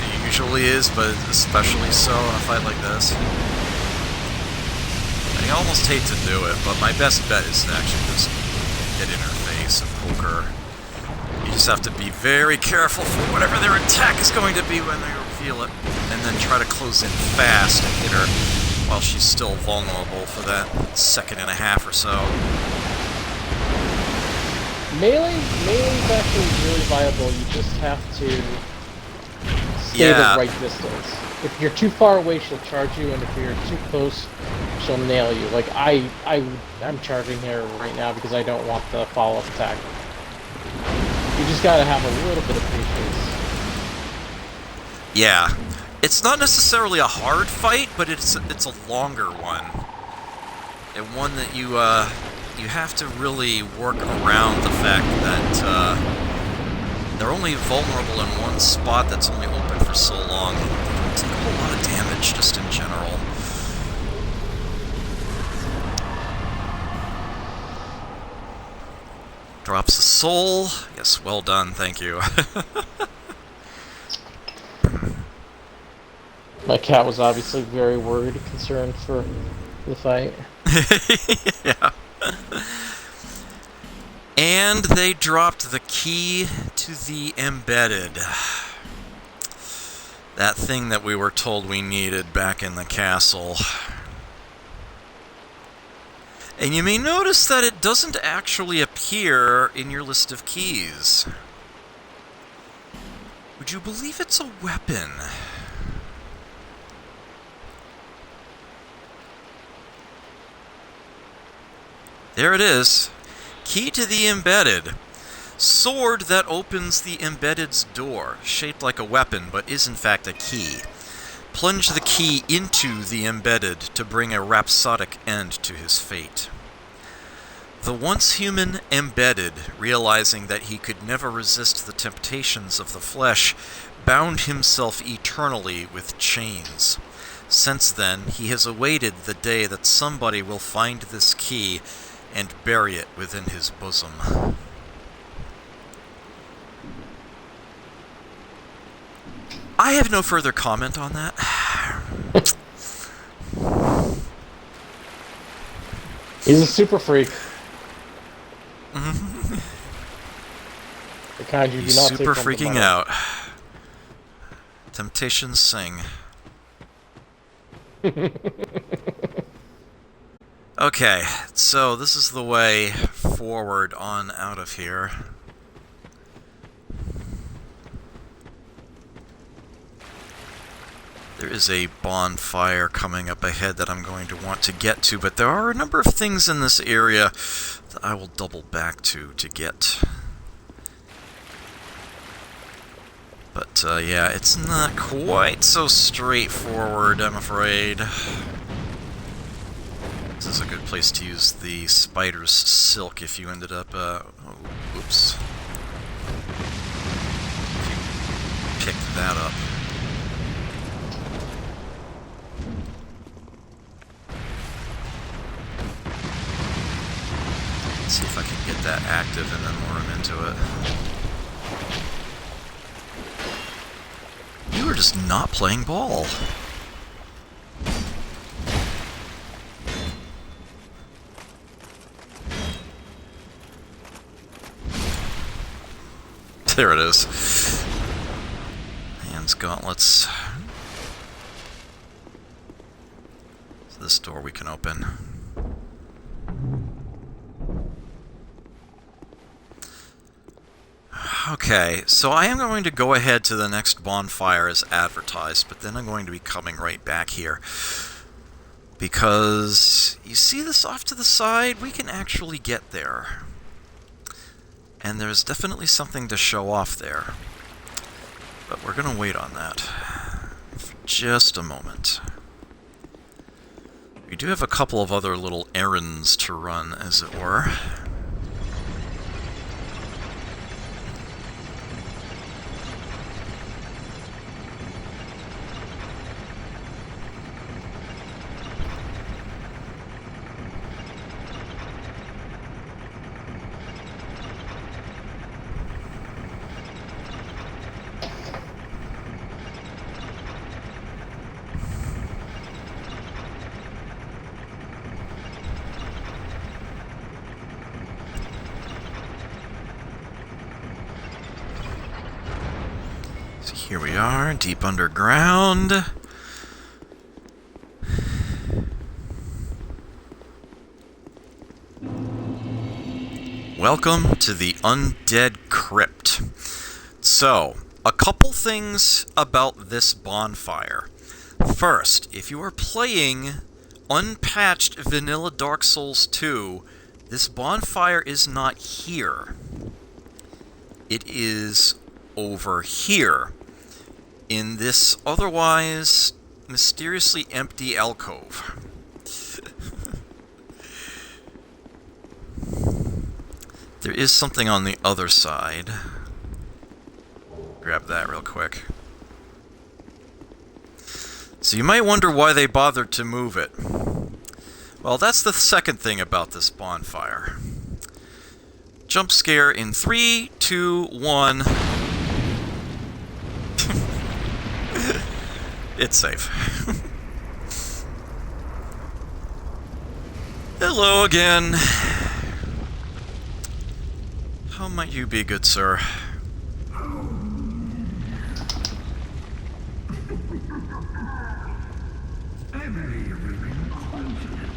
It usually is, but especially so in a fight like this. I almost hate to do it, but my best bet is to actually just get in her face and poke her. You just have to be very careful for whatever their attack is going to be when they're feel it, and then try to close in fast and hit her while she's still vulnerable for that second and a half or so. Melee's actually really viable. You just have to stay the right distance. If you're too far away, she'll charge you, and if you're too close, she'll nail you. Like I'm charging her right now because I don't want the follow-up attack. You just gotta have a little bit of patience. Yeah, it's not necessarily a hard fight, but it's a longer one, and one that you have to really work around the fact that they're only vulnerable in one spot that's only open for so long. They don't take a whole lot of damage just in general. Drops a soul. Yes, well done, thank you. My cat was obviously very worried, concerned for the fight. Yeah. And they dropped the key to the embedded. That thing that we were told we needed back in the castle. And you may notice that it doesn't actually appear in your list of keys. Would you believe it's a weapon? There it is. Key to the embedded. Sword that opens the embedded's door, shaped like a weapon, but is in fact a key. Plunge the key into the embedded to bring a rhapsodic end to his fate. The once human embedded, realizing that he could never resist the temptations of the flesh, bound himself eternally with chains. Since then, he has awaited the day that somebody will find this key and bury it within his bosom. I have no further comment on that. He's a super freak. The kind you He's do not super take from freaking the out. Temptations sing. Okay, so this is the way forward on out of here. There is a bonfire coming up ahead that I'm going to want to get to, but there are a number of things in this area that I will double back to get. But yeah, it's not quite so straightforward, I'm afraid. This is a good place to use the spider's silk if you ended up, oh, oops. If you picked that up. Let's see if I can get that active and then lure him into it. You are just not playing ball. There it is. Hands, gauntlets. So this door we can open. Okay, so I am going to go ahead to the next bonfire as advertised, but then I'm going to be coming right back here. Because, you see this off to the side? We can actually get there. And there's definitely something to show off there. But we're going to wait on that for just a moment. We do have a couple of other little errands to run, as it were. Here we are, deep underground. Welcome to the Undead Crypt. So, a couple things about this bonfire. First, if you are playing unpatched vanilla Dark Souls 2, this bonfire is not here. It is over here, in this otherwise mysteriously empty alcove. There is something on the other side. Grab that real quick. So you might wonder why they bothered to move it. Well, that's the second thing about this bonfire. Jump scare in 3, 2, 1. It's safe. Hello again. How might you be, good sir? I believe we've been confident.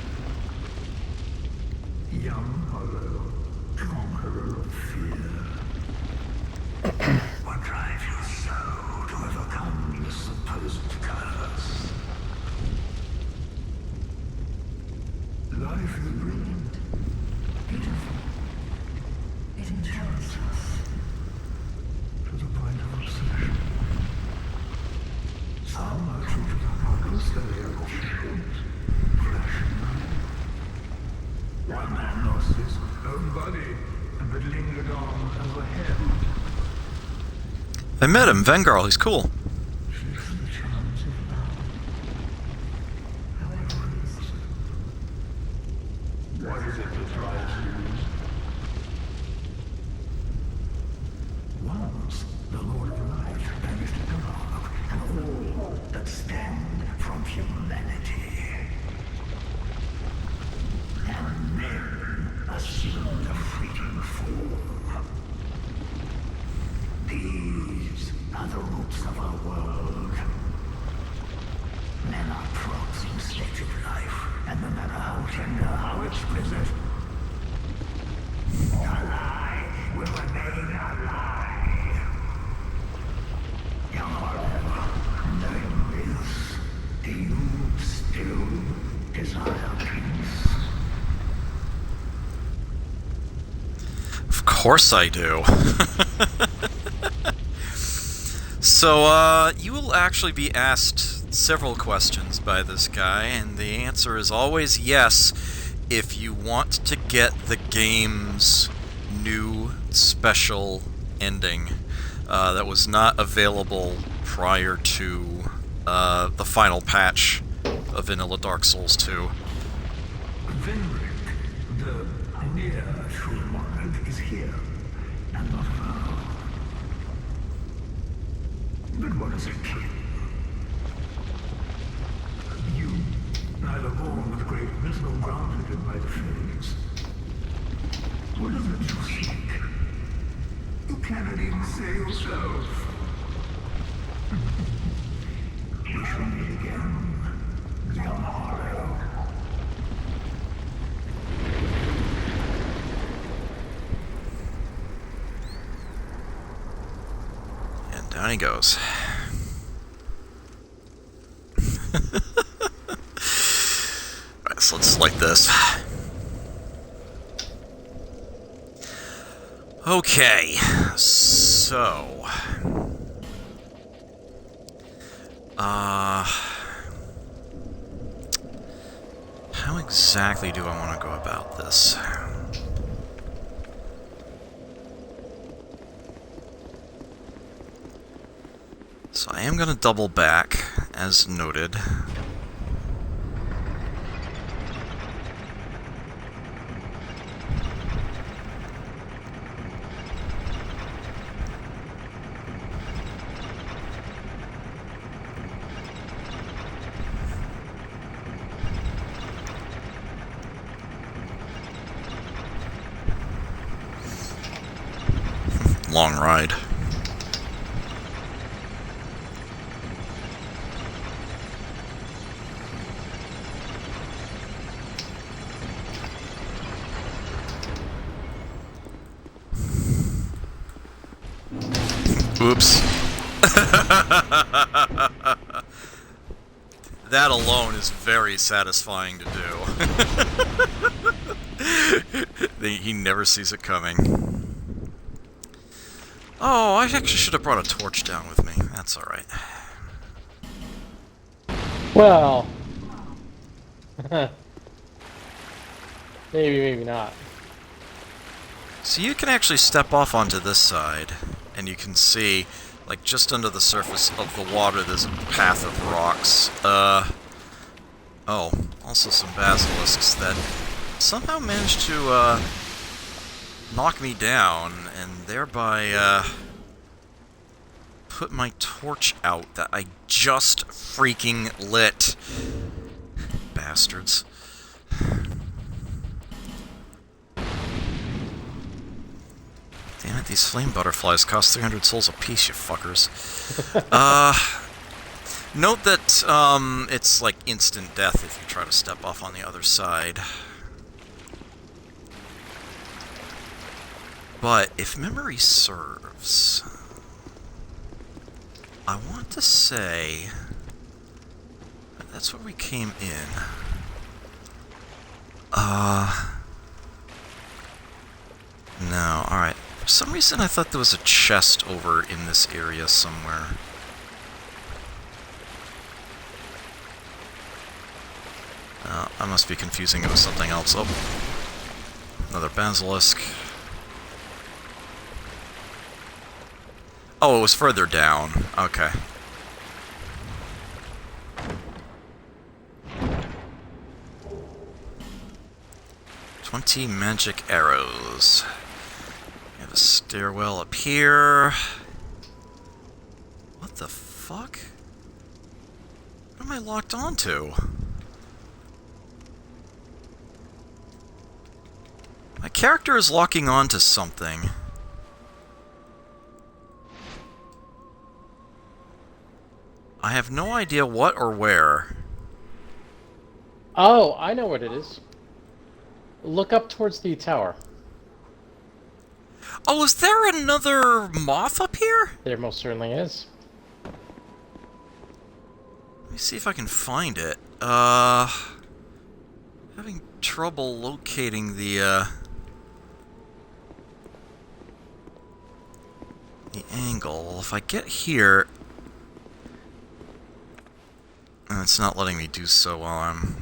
Young hollow, conqueror of fear. What drives your soul to overcome the supposed curse? Life is brilliant, beautiful. It enchants us to the point of obsession. Some are true to the purpose that they are fulfilled, flesh and blood. One man lost his own body, but lingered on overhead. I met him, Vengarl, he's cool. Chase the charms of love. However it is. What is it that drives you? Once, the Lord of Light banished dark and all that stemmed from humanity. And then assumed a fleeting form. These are the roots of our world. Men are props in state of life, and no matter how tender, how explicit, a lie will remain a lie. Young Oliver, knowing this, do you still desire peace? Of course I do. So, you will actually be asked several questions by this guy, and the answer is always yes if you want to get the game's new special ending that was not available prior to the final patch of Vanilla Dark Souls 2. Venric, the near true monarch, is here, and not far. But what is a king? You, neither born with great wisdom grounded in my fates. What is it you seek? You cannot even say yourself. We shall meet again, young Hollow. And down he goes. Alright, so let's light this. Okay, so... how exactly do I want to go about this? So I am going to double back, as noted. Long ride. Oops. That alone is very satisfying to do. He never sees it coming. Oh, I actually should have brought a torch down with me. That's alright. Well... maybe not. So you can actually step off onto this side, and you can see, like, just under the surface of the water, there's a path of rocks. Oh, also some basilisks that somehow managed to, knock me down, and thereby, put my torch out that I just freaking lit. Bastards. Damn it, these flame butterflies cost 300 souls apiece, you fuckers. Note that, it's like instant death if you try to step off on the other side. But, if memory serves, I want to say that's where we came in. No, alright. For some reason I thought there was a chest over in this area somewhere. I must be confusing it with something else. Oh, another basilisk. Oh, it was further down. Okay. "20 magic arrows." We have a stairwell up here. What the fuck? What am I locked onto? My character is locking onto something. I have no idea what or where. Oh, I know what it is. Look up towards the tower. Oh, is there another moth up here? There most certainly is. Let me see if I can find it. Having trouble locating the angle. Well, if I get here... it's not letting me do so while I'm...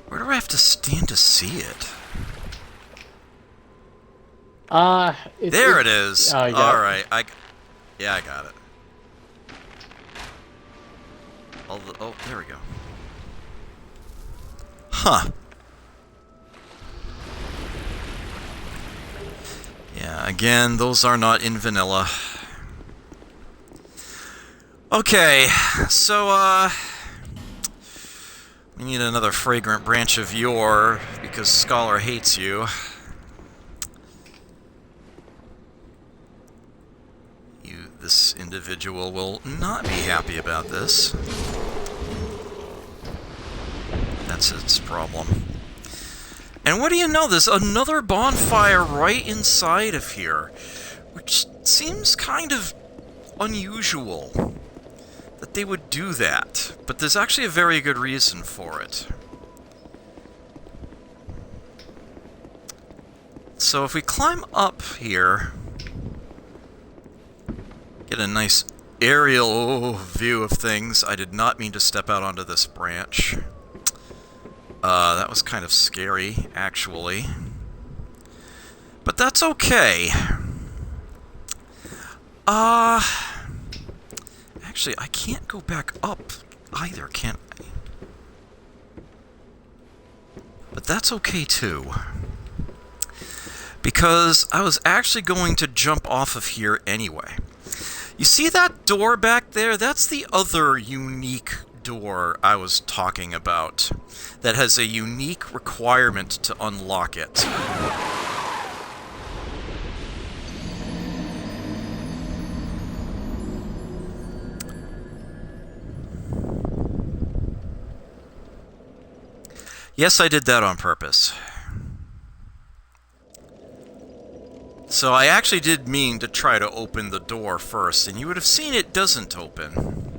Where do I have to stand to see it? There it is! Oh, you got it. Alright, yeah, I got it. Oh, there we go. Huh. Yeah, again, those are not in vanilla. Okay, so, we need another fragrant branch of yore, because Scholar hates you. This individual will not be happy about this. That's its problem. And what do you know, there's another bonfire right inside of here, which seems kind of unusual that they would do that, but there's actually a very good reason for it. So if we climb up here, get a nice aerial view of things. I did not mean to step out onto this branch. That was kind of scary, actually. But that's okay. Actually, I can't go back up either, can I? But that's okay, too. Because I was actually going to jump off of here anyway. You see that door back there? That's the other unique door I was talking about. That has a unique requirement to unlock it. Yes, I did that on purpose. So I actually did mean to try to open the door first, and you would have seen it doesn't open.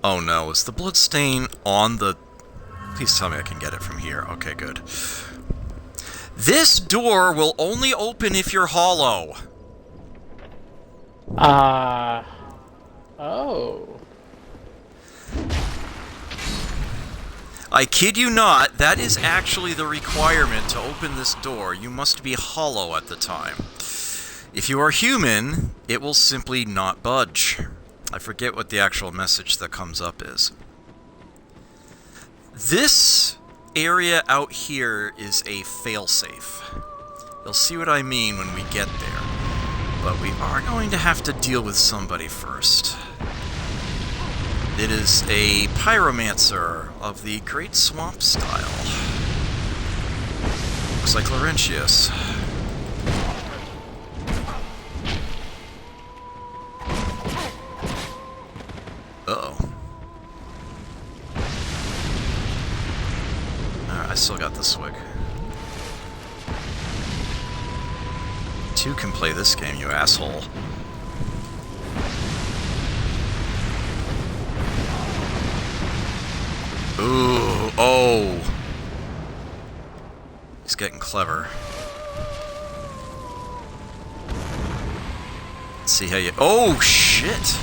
Oh no, is the bloodstain on the... Please tell me I can get it from here. Okay, good. This door will only open if you're hollow. Oh. I kid you not, that is actually the requirement to open this door. You must be hollow at the time. If you are human, it will simply not budge. I forget what the actual message that comes up is. This area out here is a failsafe. You'll see what I mean when we get there. But we are going to have to deal with somebody first. It is a pyromancer of the Great Swamp style. Looks like Laurentius. Uh-oh. Alright, I still got the swig. Two can play this game, you asshole. Ooh, oh. He's getting clever. Let's see how you... Oh, shit!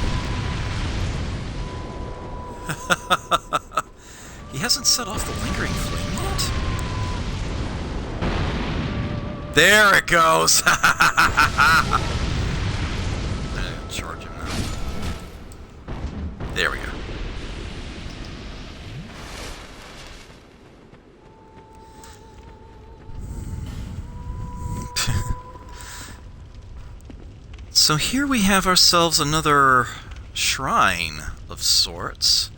He hasn't set off the lingering flame yet? There it goes! Charge him now. There we go. So here we have ourselves another shrine of sorts.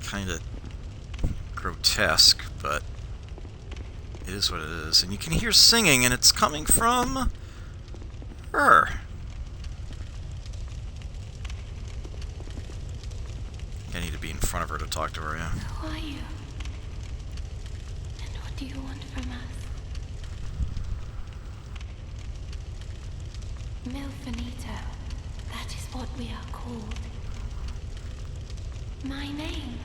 Kinda grotesque, but it is what it is. And you can hear singing, and it's coming from her. I need to be in front of her to talk to her, yeah. Who are you? And what do you want from us? Milfinito, that is what we are called. My name?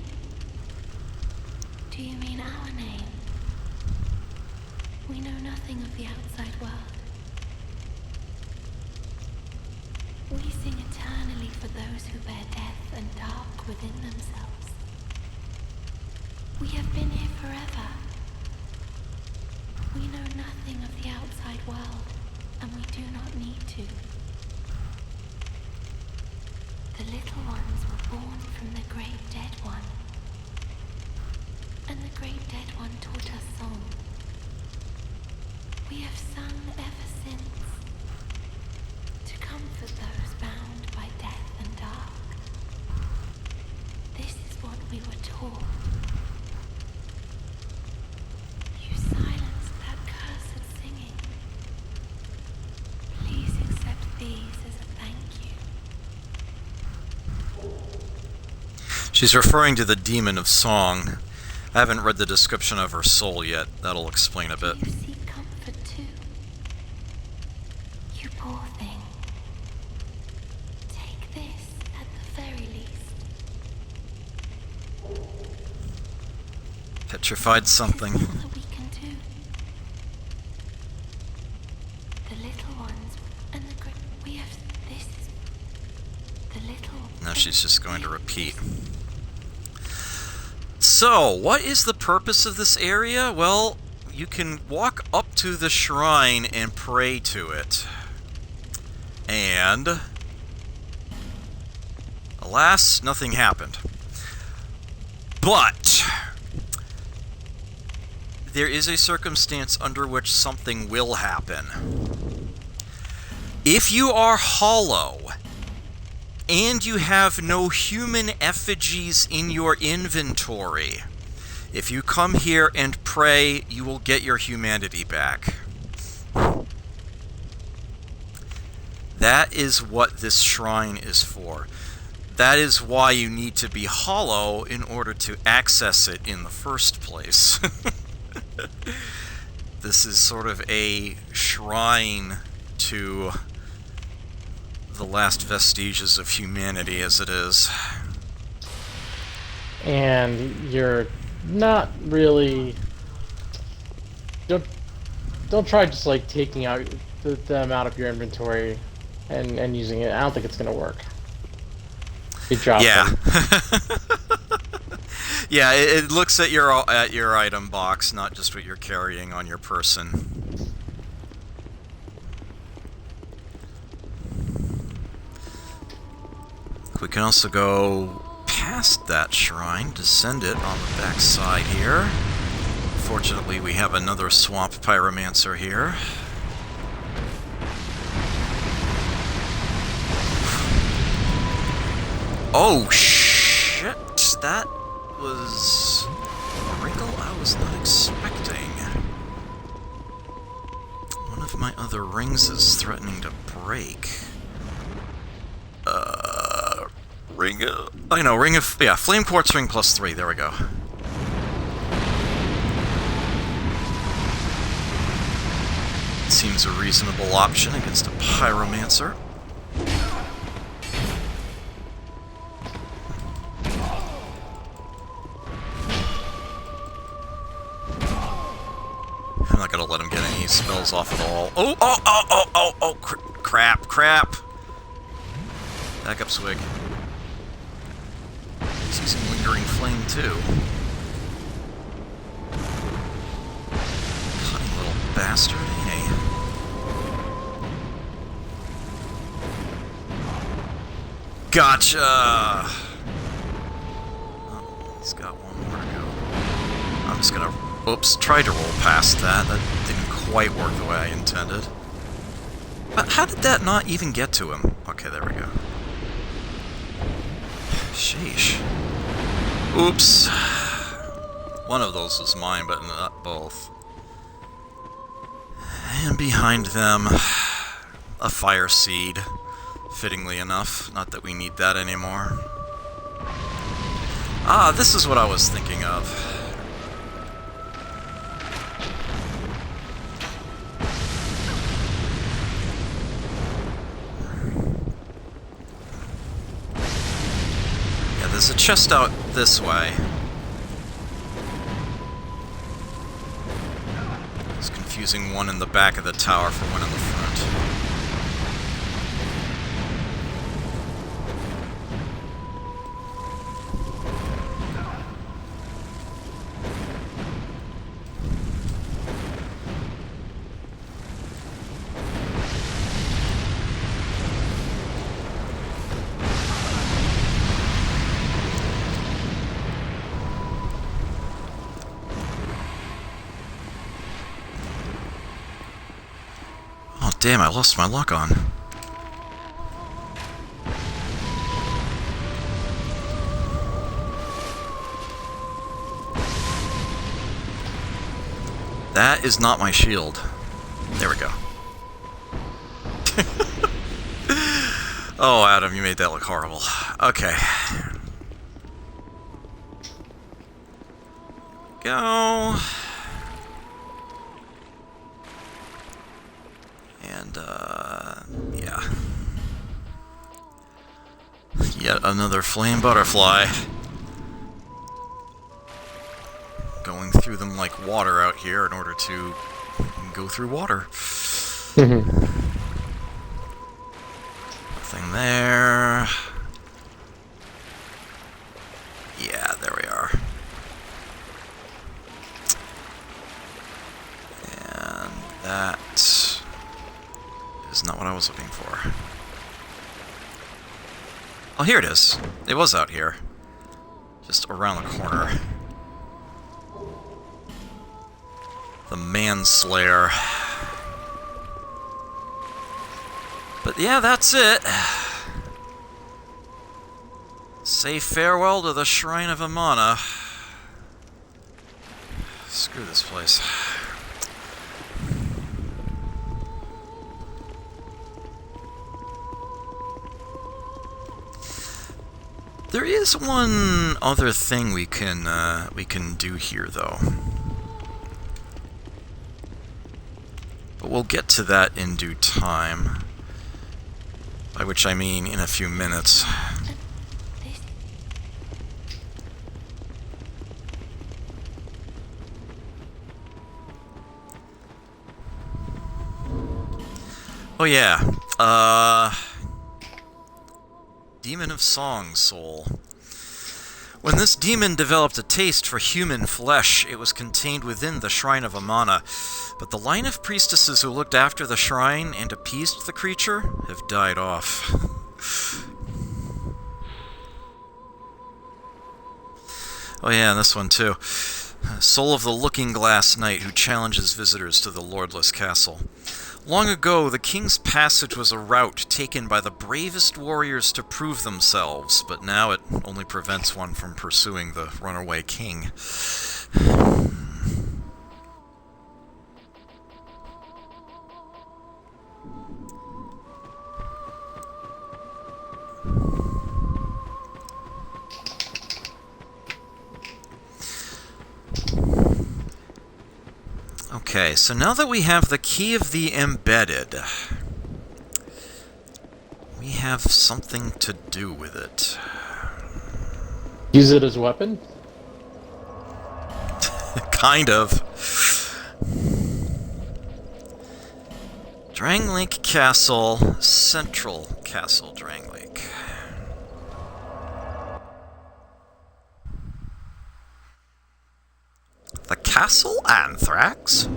Do you mean our name? We know nothing of the outside world. We sing eternally for those who bear death and dark within themselves. We have been here forever. We know nothing of the outside world. And we do not need to. The little ones were born from the great dead one. And the great dead one taught us song. We have sung ever since. To comfort those bound by death and dark. This is what we were taught. You silenced that cursed singing. Please accept these as a thank you. She's referring to the demon of song. I haven't read the description of her soul yet. That'll explain a bit. You seek comfort too. You poor thing. Take this at the very least. Petrified something. This is all that we can do. The little ones and the great. We have this. The little. Now she's just going to repeat. So, what is the purpose of this area? Well, you can walk up to the shrine and pray to it. And alas, nothing happened. But there is a circumstance under which something will happen. If you are hollow, and you have no human effigies in your inventory, if you come here and pray, you will get your humanity back. That is what this shrine is for. That is why you need to be hollow in order to access it in the first place. This is sort of a shrine to the last vestiges of humanity as it is. And you're not really... Don't try just like taking out them out of your inventory and using it. I don't think it's gonna work. You drop them. Yeah, it looks at your item box, not just what you're carrying on your person. We can also go past that shrine, descend it on the back side here. Fortunately, we have another swamp pyromancer here. Oh shit! That was a wrinkle I was not expecting. One of my other rings is threatening to break. Ring of... I know, ring of... Yeah, flame quartz ring +3, there we go. Seems a reasonable option against a pyromancer. I'm not gonna let him get any spells off at all. Oh, crap. Back up, Swig. He's using Lingering Flame, too. Cunning little bastard, hey. Gotcha! Oh, he's got one more to go. I'm just gonna... Oops, tried to roll past that. That didn't quite work the way I intended. But how did that not even get to him? Okay, there we go. Sheesh. Oops. One of those was mine, but not both. And behind them, a fire seed. Fittingly enough. Not that we need that anymore. Ah, this is what I was thinking of. There's a chest out this way. It's confusing one in the back of the tower for one in the front. Damn, I lost my luck on. That is not my shield. There we go. Oh, Adam, you made that look horrible. Okay. Go. And, yeah. Yet another flame butterfly. Going through them like water out here in order to go through water. Nothing there. Yeah, there we are. And that is not what I was looking for. Oh, here it is. It was out here. Just around the corner. The Manslayer. But yeah, that's it. Say farewell to the Shrine of Amana. Screw this place. There is one other thing we can do here, though. But we'll get to that in due time. By which I mean in a few minutes. Oh yeah, Demon of Song, Soul. When this demon developed a taste for human flesh, it was contained within the Shrine of Amana, but the line of priestesses who looked after the shrine and appeased the creature have died off. Oh yeah, and this one too. Soul of the Looking Glass Knight who challenges visitors to the Lordless Castle. Long ago, the King's Passage was a route taken by the bravest warriors to prove themselves, but now it only prevents one from pursuing the runaway king. Okay, so now that we have the key of the embedded, we have something to do with it. Use it as a weapon? Kind of. Drangleic Castle, Central Castle Drangleic. The Castle Anthrax?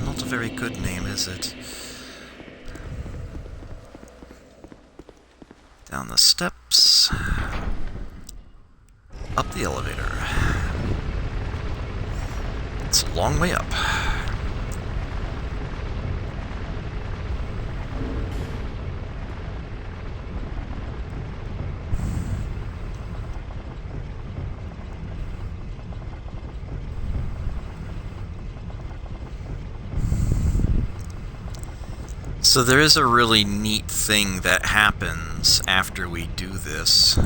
Not a very good name, is it? Down the steps. Up the elevator. It's a long way up. So there is a really neat thing that happens after we do this.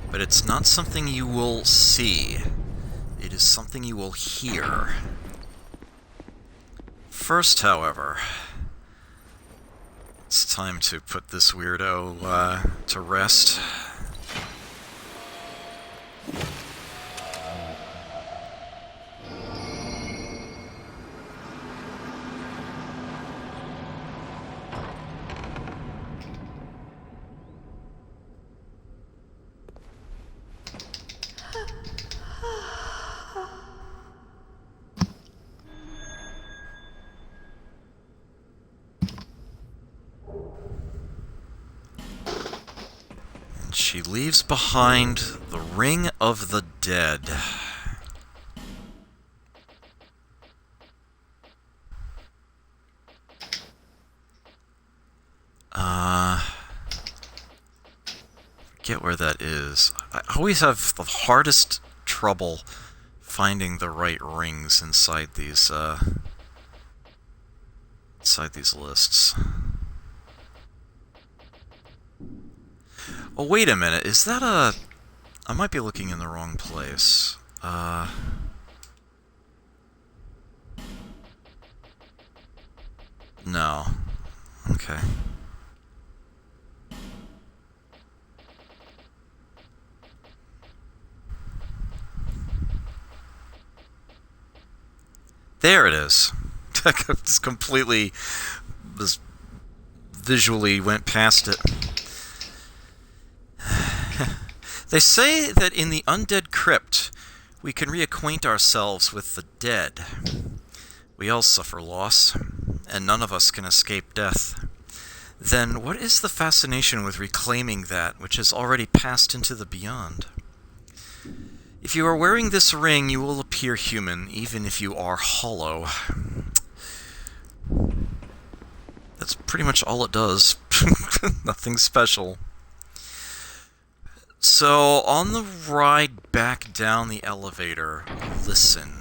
But it's not something you will see. It is something you will hear. First, however, it's time to put this weirdo to rest. She leaves behind the Ring of the Dead. Forget where that is. I always have the hardest trouble finding the right rings inside these lists. Oh, wait a minute, is that a... I might be looking in the wrong place. No. Okay. There it is. I just completely... just visually went past it. They say that in the Undead Crypt, we can reacquaint ourselves with the dead. We all suffer loss, and none of us can escape death. Then what is the fascination with reclaiming that which has already passed into the beyond? If you are wearing this ring, you will appear human, even if you are hollow. That's pretty much all it does. Nothing special. So, on the ride back down the elevator, listen.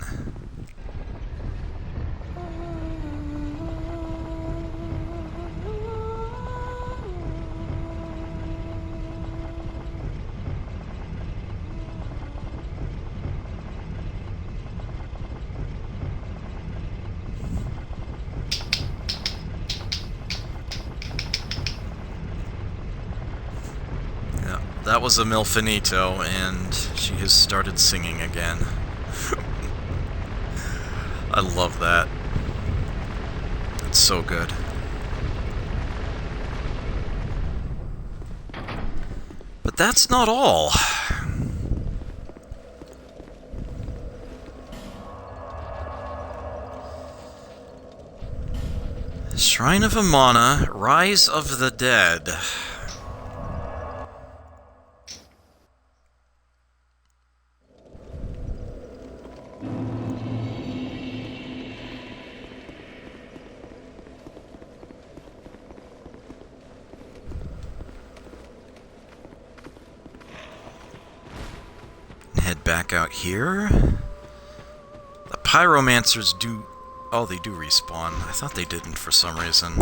that was a Milfinito, and she has started singing again. I love that. It's so good. But that's not all. Shrine of Amana, Rise of the Dead. Head back out here. The pyromancers do... Oh, they do respawn. I thought they didn't for some reason.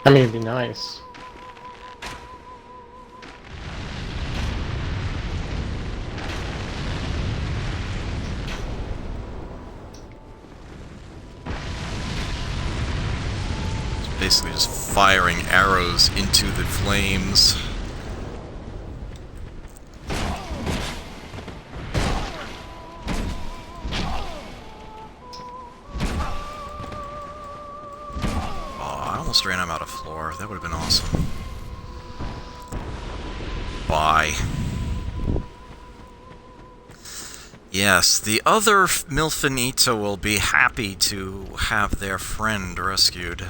I mean, it'd be nice. It's basically just firing arrows into the flames. Almost ran him out of floor. That would have been awesome. Bye. Yes, the other Milfinito will be happy to have their friend rescued.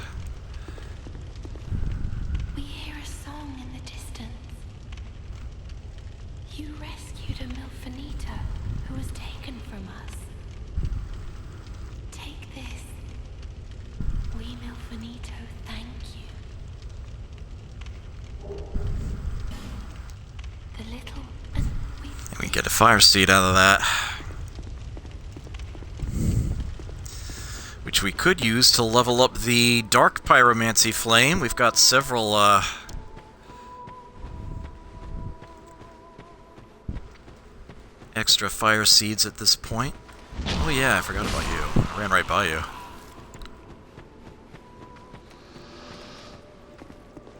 We hear a song in the distance. You rescued a Milfinito who was taken from us. Take this. We Milfinito thank you. The little... and we get a fire seed out of that. Which we could use to level up the Dark Pyromancy Flame. We've got several, extra fire seeds at this point. Oh yeah, I forgot about you. I ran right by you.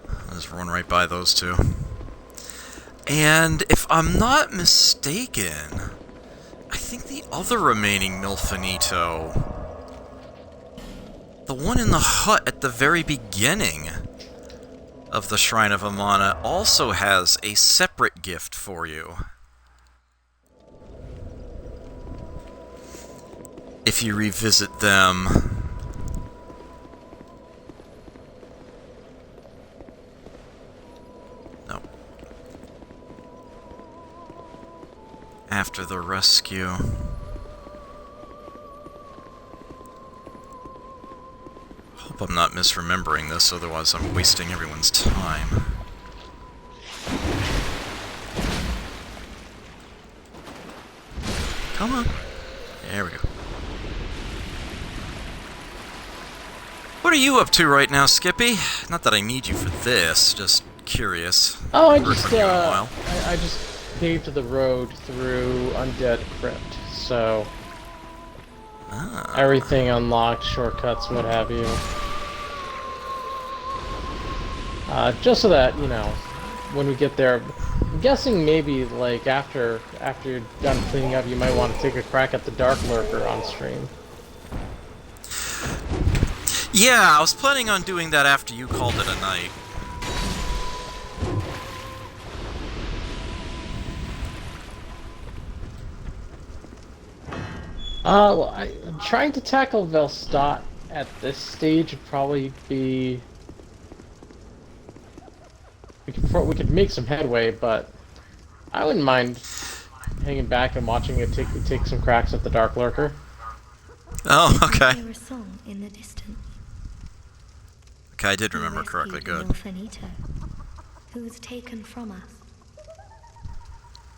I'll just run right by those two. And if I'm not mistaken, I think the other remaining Milfinito, the one in the hut at the very beginning of the Shrine of Amana, also has a separate gift for you. If you revisit them. No. After the rescue. Hope I'm not misremembering this, otherwise I'm wasting everyone's time. Come on. There we go. What are you up to right now, Skippy? Not that I need you for this, just curious. Oh, I just paved the road through Undead Crypt, so everything unlocked, shortcuts, what have you. Just so that, you know, when we get there, I'm guessing maybe like after you're done cleaning up, you might want to take a crack at the Dark Lurker on stream. Yeah, I was planning on doing that after you called it a night. Well, I'm trying to tackle Velstadt at this stage would probably be... We could make some headway, but I wouldn't mind hanging back and watching it take some cracks at the Dark Lurker. Oh, okay. Hear a song in the distance. Okay, I did remember correctly. Good. Milfinito, who was taken from us.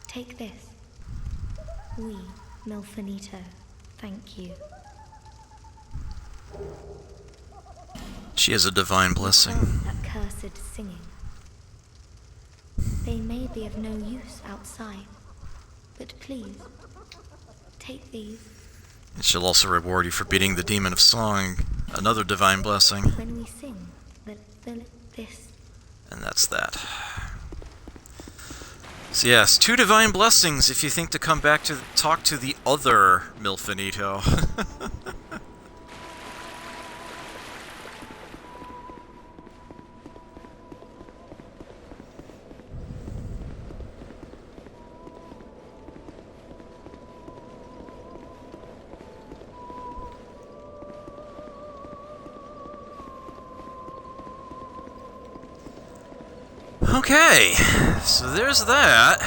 Take this. We, Milfinito, thank you. She has a divine blessing. That cursed singing. They may be of no use outside, but please, take these. It shall also reward you for beating the demon of song. Another divine blessing. When we sing, this. And that's that. So yes, 2 divine blessings if you think to come back to talk to the other Milfinito. Okay, so there's that.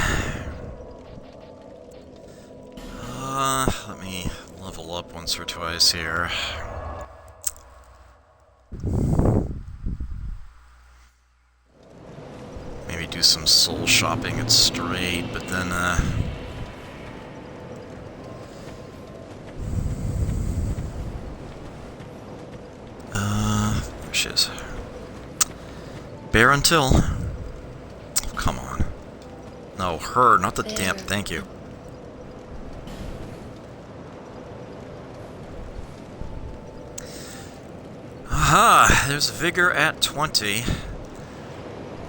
Let me level up once or twice here. Maybe do some soul shopping at Straight, but then, there she is. Bear until. Come on. No, her, not the damn. Thank you. Aha! There's Vigor at 20.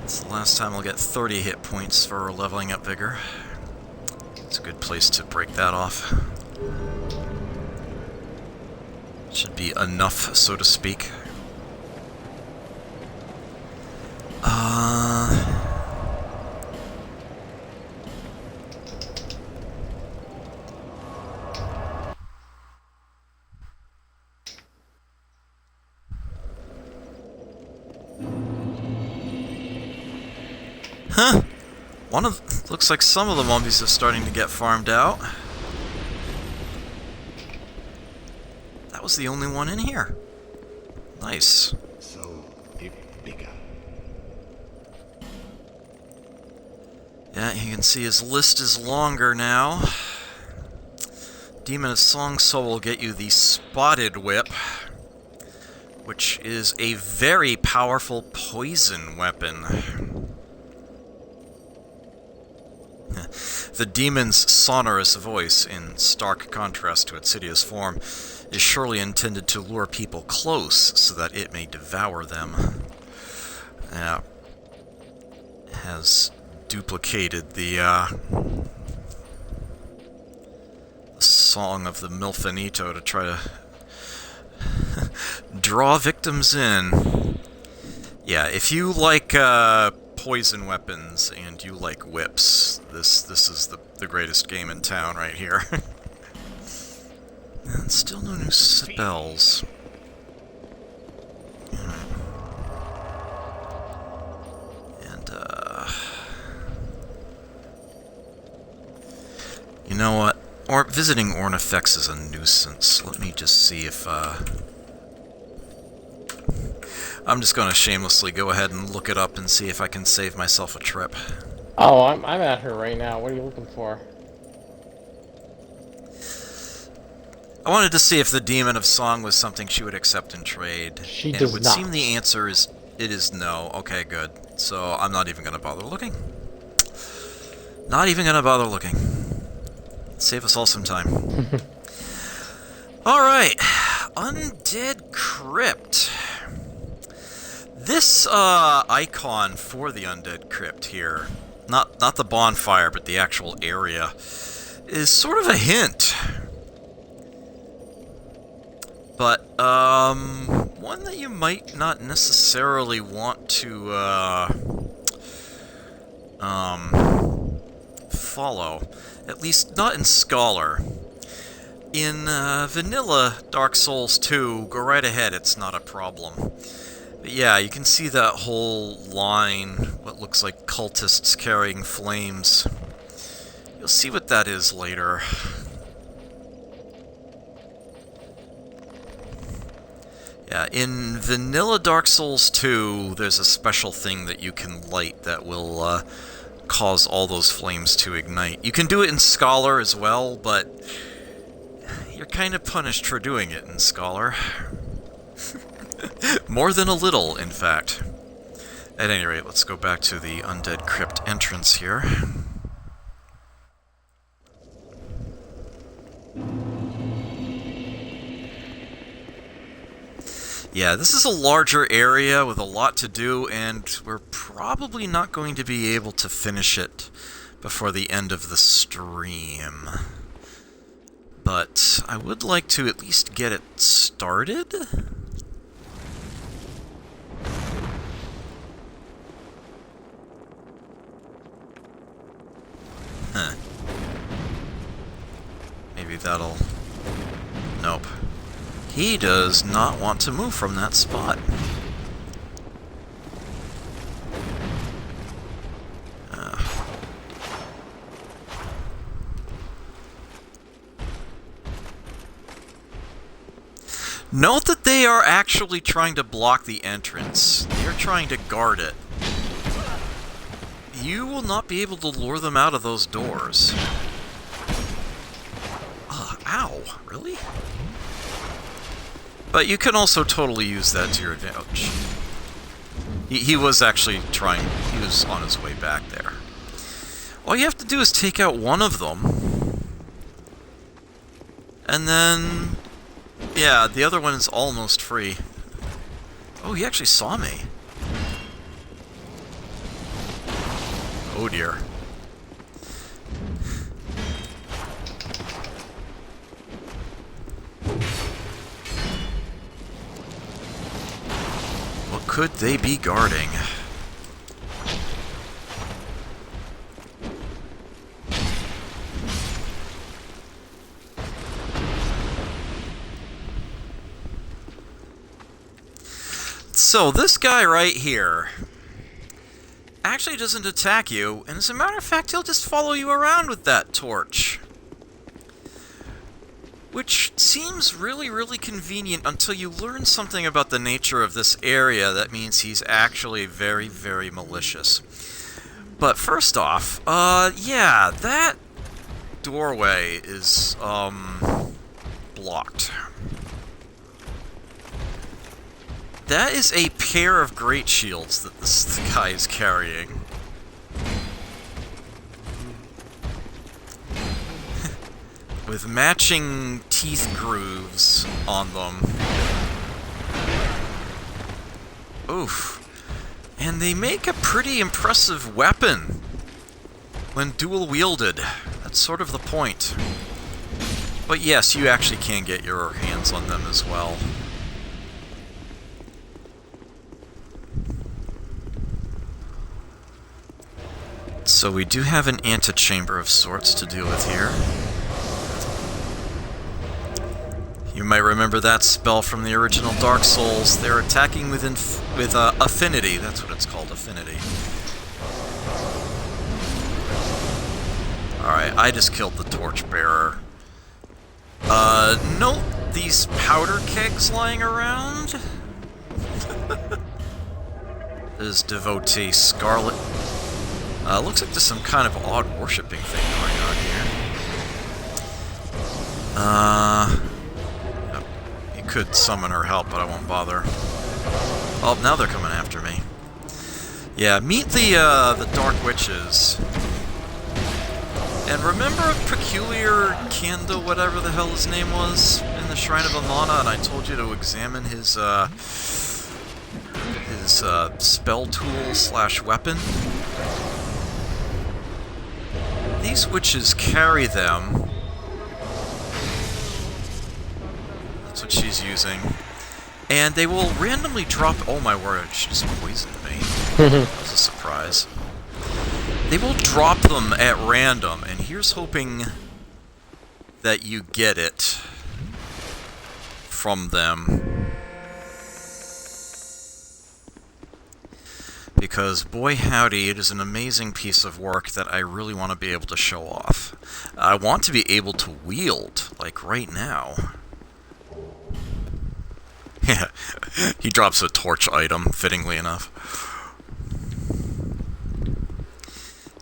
It's the last time I'll get 30 hit points for leveling up Vigor. It's a good place to break that off. Should be enough, so to speak. Huh? Looks like some of the mummies are starting to get farmed out. That was the only one in here. Nice. So, if bigger. Yeah, you can see his list is longer now. Demon of Song Soul will get you the Spotted Whip, which is a very powerful poison weapon. The demon's sonorous voice, in stark contrast to its hideous form, is surely intended to lure people close so that it may devour them. Has duplicated the song of the Milfinito to try to draw victims in. Yeah, if you like poison weapons and you like whips, this is the greatest game in town right here. And still no new spells. And you know what? Visiting Ornifex is a nuisance. Let me just see if I'm just going to shamelessly go ahead and look it up and see if I can save myself a trip. Oh, I'm at her right now. What are you looking for? I wanted to see if the Demon of Song was something she would accept in trade. She and does it would not. seem the answer is no. Okay, good. So I'm not even going to bother looking. Not even going to bother looking. Save us all some time. Alright. Undead Crypt. This icon for the Undead Crypt here, not the bonfire, but the actual area, is sort of a hint. But, one that you might not necessarily want to, follow. At least not in Scholar. In, Vanilla Dark Souls 2, go right ahead, it's not a problem. But yeah, you can see that whole line, what looks like cultists carrying flames. You'll see what that is later. Yeah, in Vanilla Dark Souls 2, there's a special thing that you can light that will cause all those flames to ignite. You can do it in Scholar as well, but you're kind of punished for doing it in Scholar. More than a little, in fact. At any rate, let's go back to the Undead Crypt entrance here. Yeah, this is a larger area with a lot to do, and we're probably not going to be able to finish it before the end of the stream. But I would like to at least get it started. Huh. Maybe that'll... Nope. He does not want to move from that spot. Note that they are actually trying to block the entrance. They're trying to guard it. You will not be able to lure them out of those doors. Ow, really? But you can also totally use that to your advantage. He was actually trying, he was on his way back there. All you have to do is take out one of them. And then... yeah, the other one is almost free. Oh, he actually saw me. Oh dear. What could they be guarding? So, this guy right here actually doesn't attack you, and as a matter of fact, he'll just follow you around with that torch. Which seems really, really convenient until you learn something about the nature of this area that means he's actually very, very malicious. But first off, yeah, that doorway is, blocked. That is a pair of great shields that this guy is carrying. With matching teeth grooves on them. Oof. And they make a pretty impressive weapon when dual wielded. That's sort of the point. But yes, you actually can get your hands on them as well. So we do have an antechamber of sorts to deal with here. You might remember that spell from the original Dark Souls. They're attacking with affinity. That's what it's called, affinity. Alright, I just killed the torchbearer. Note these powder kegs lying around. This devotee, Scarlet. Looks like there's some kind of odd worshipping thing going on here. Yep. You could summon her help, but I won't bother. Oh, now they're coming after me. Yeah, meet the Dark Witches. And remember Peculiar Kanda, whatever the hell his name was, in the Shrine of Amana, and I told you to examine his spell tool / weapon? These witches carry them. That's what she's using. And they will randomly drop... oh my word, she just poisoned me. That was a surprise. They will drop them at random, and here's hoping that you get it from them. Because, boy howdy, it is an amazing piece of work that I really want to be able to show off. I want to be able to wield, like right now. Yeah, he drops a torch item, fittingly enough.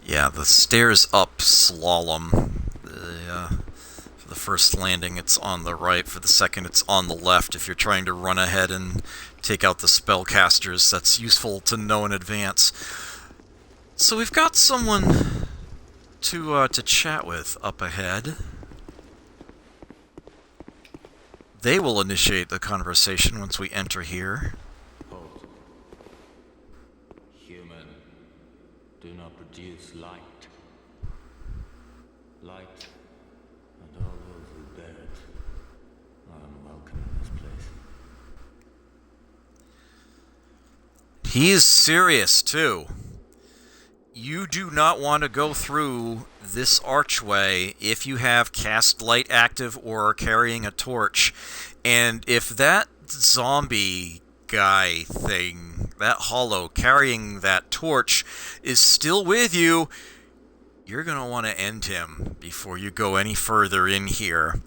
Yeah, the stairs up slalom. For the first landing, it's on the right. For the second, it's on the left. If you're trying to run ahead and take out the spellcasters, that's useful to know in advance. So we've got someone to chat with up ahead. They will initiate the conversation once we enter here. Halt. Human, do not produce light. He is serious, too. You do not want to go through this archway if you have cast light active or are carrying a torch. And if that zombie guy thing, that hollow carrying that torch, is still with you, you're going to want to end him before you go any further in here.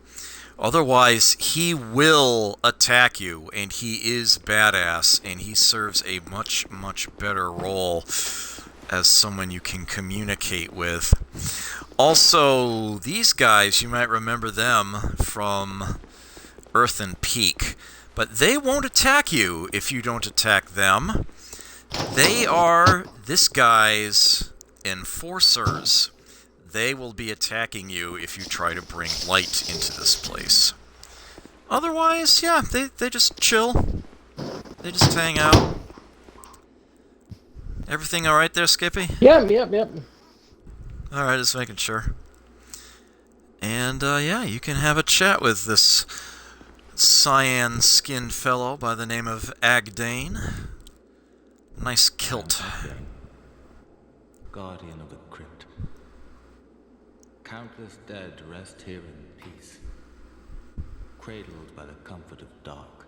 Otherwise, he will attack you, and he is badass, and he serves a much, much better role as someone you can communicate with. Also, these guys, you might remember them from Earthen Peak, but they won't attack you if you don't attack them. They are this guy's enforcers. They will be attacking you if you try to bring light into this place. Otherwise, yeah, they just chill. They just hang out. Everything alright there, Skippy? Yep. Alright, just making sure. And, yeah, you can have a chat with this cyan-skinned fellow by the name of Agdane. Nice kilt. Guardian of the Crypt. Countless dead rest here in peace, cradled by the comfort of dark.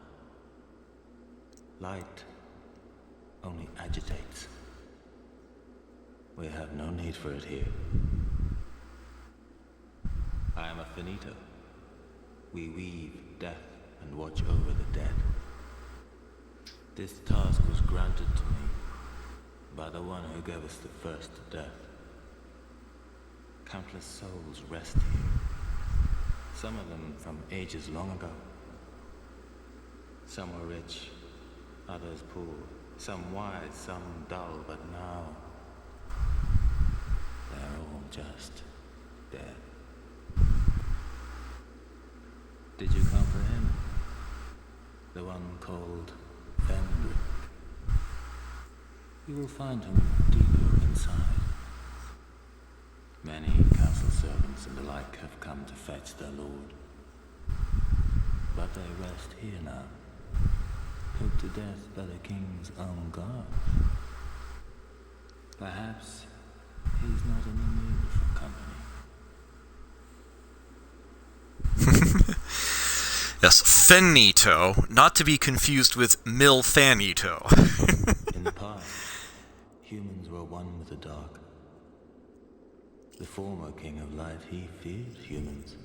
Light only agitates. We have no need for it here. I am a finito. We weave death and watch over the dead. This task was granted to me by the one who gave us the first death. Countless souls rest here. Some of them from ages long ago. Some were rich, others poor. Some wise, some dull, but now they're all just dead. Did you come for him? The one called Vendrick. You will find him deeper inside. Many council servants and the like have come to fetch their lord. But they rest here now, put to death by the king's own guard. Perhaps he's not in the mood for company. Yes, Finito, not to be confused with Milfanito. In the past, humans were one with the dark. The former king of light, he feared humans.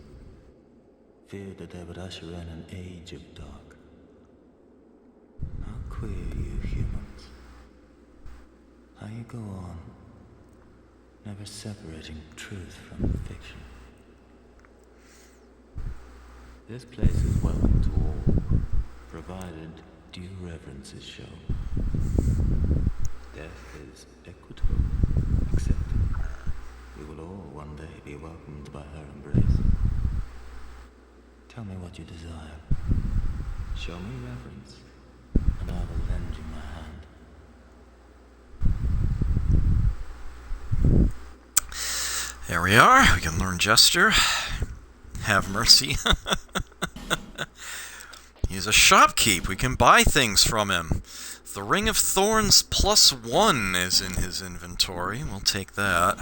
Feared that they would usher in an age of dark. How queer you humans. How you go on, never separating truth from fiction. This place is welcome to all, provided due reverence is shown. Death is equitable, accepted. We will all one day be welcomed by her embrace. Tell me what you desire. Show me reverence, and I will lend you my hand. There we are. We can learn gesture. Have mercy. He's a shopkeep. We can buy things from him. The Ring of Thorns +1 is in his inventory. We'll take that.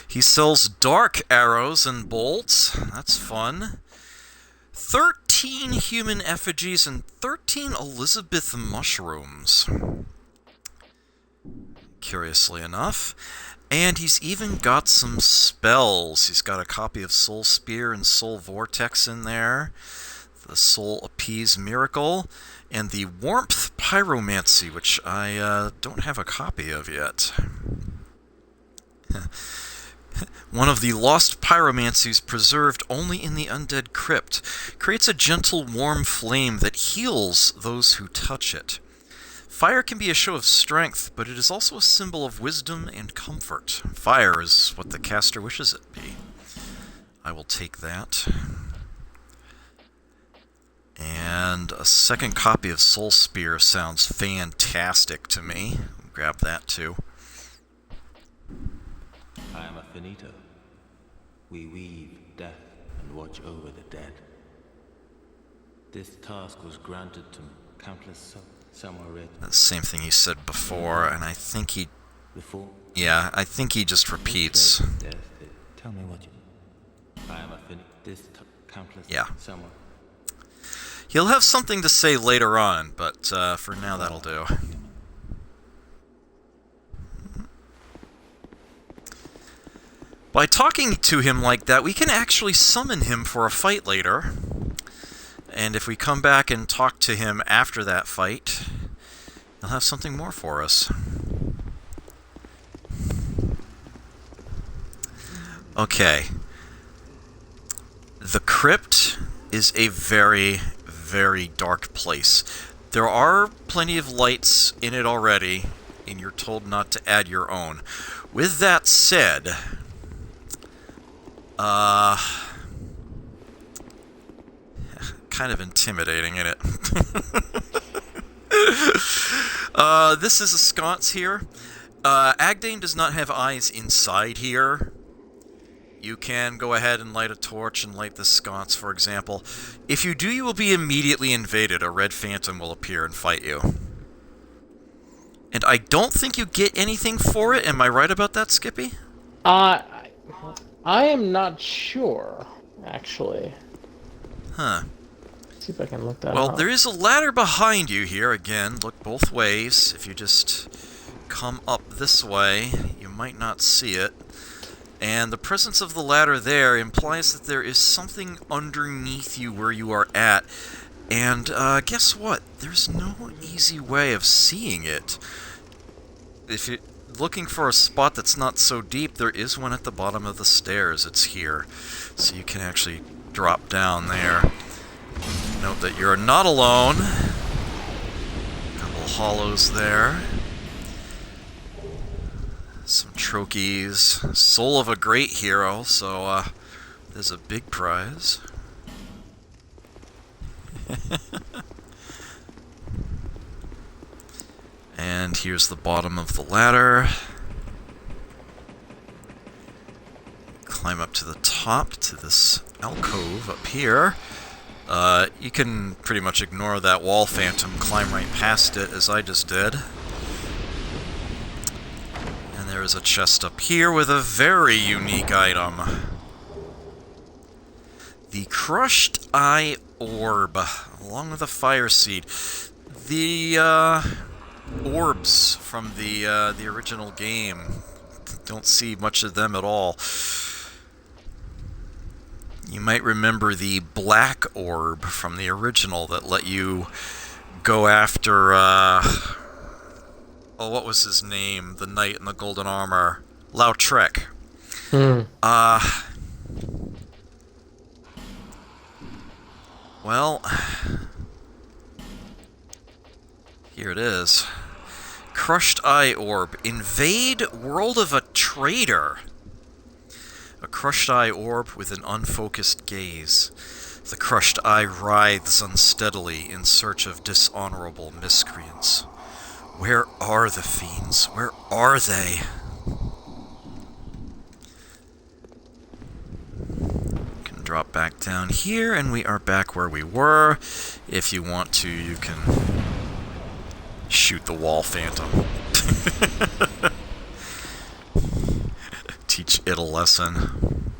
He sells dark arrows and bolts. That's fun. 13 human effigies and 13 Elizabeth mushrooms. Curiously enough. And he's even got some spells. He's got a copy of Soul Spear and Soul Vortex in there. The Soul Appease Miracle. And the Warmth Pyromancy, which I don't have a copy of yet. One of the lost pyromancies preserved only in the Undead Crypt creates a gentle, warm flame that heals those who touch it. Fire can be a show of strength, but it is also a symbol of wisdom and comfort. Fire is what the caster wishes it be. I will take that. And a second copy of Soul Spear sounds fantastic to me. Grab that too. I am a finito. We weave death and watch over the dead. This task was granted to countless souls. Somewhere red. The same thing he said before, and I think he... Before. Yeah, I think he just repeats. Yes, tell me what you... I am a finished. This countless. Yeah. Somewhere. He'll have something to say later on, but for now that'll do. By talking to him like that, we can actually summon him for a fight later. And if we come back and talk to him after that fight, he'll have something more for us. Okay. The Crypt is a very, very dark place. There are plenty of lights in it already, and you're told not to add your own. With that said, kind of intimidating, isn't it? This is a sconce here. Agdane does not have eyes inside here. You can go ahead and light a torch and light this sconce, for example. If you do, you will be immediately invaded. A red phantom will appear and fight you. And I don't think you get anything for it. Am I right about that, Skippy? I am not sure, actually. Huh. Let's see if I can look that up. Well, there is a ladder behind you here. Again, look both ways. If you just come up this way, you might not see it. And the presence of the ladder there implies that there is something underneath you where you are at. And guess what? There's no easy way of seeing it. If you're looking for a spot that's not so deep, there is one at the bottom of the stairs. It's here. So you can actually drop down there. Note that you're not alone. A couple hollows there. Some trochees. Soul of a great hero, so there's a big prize. And here's the bottom of the ladder. Climb up to the top to this alcove up here. You can pretty much ignore that wall phantom, climb right past it as I just did. And there is a chest up here with a very unique item. The Crushed Eye Orb, along with a fire seed. The orbs from the original game, don't see much of them at all. You might remember the black orb from the original that let you go after, oh, what was his name? The knight in the golden armor. Lautrec. Well, here it is. Crushed Eye Orb. Invade World of a Traitor. A crushed eye orb with an unfocused gaze. The crushed eye writhes unsteadily in search of dishonorable miscreants. Where are the fiends? Where are they? You can drop back down here, and we are back where we were. If you want to, you can shoot the wall phantom. Teach it a lesson.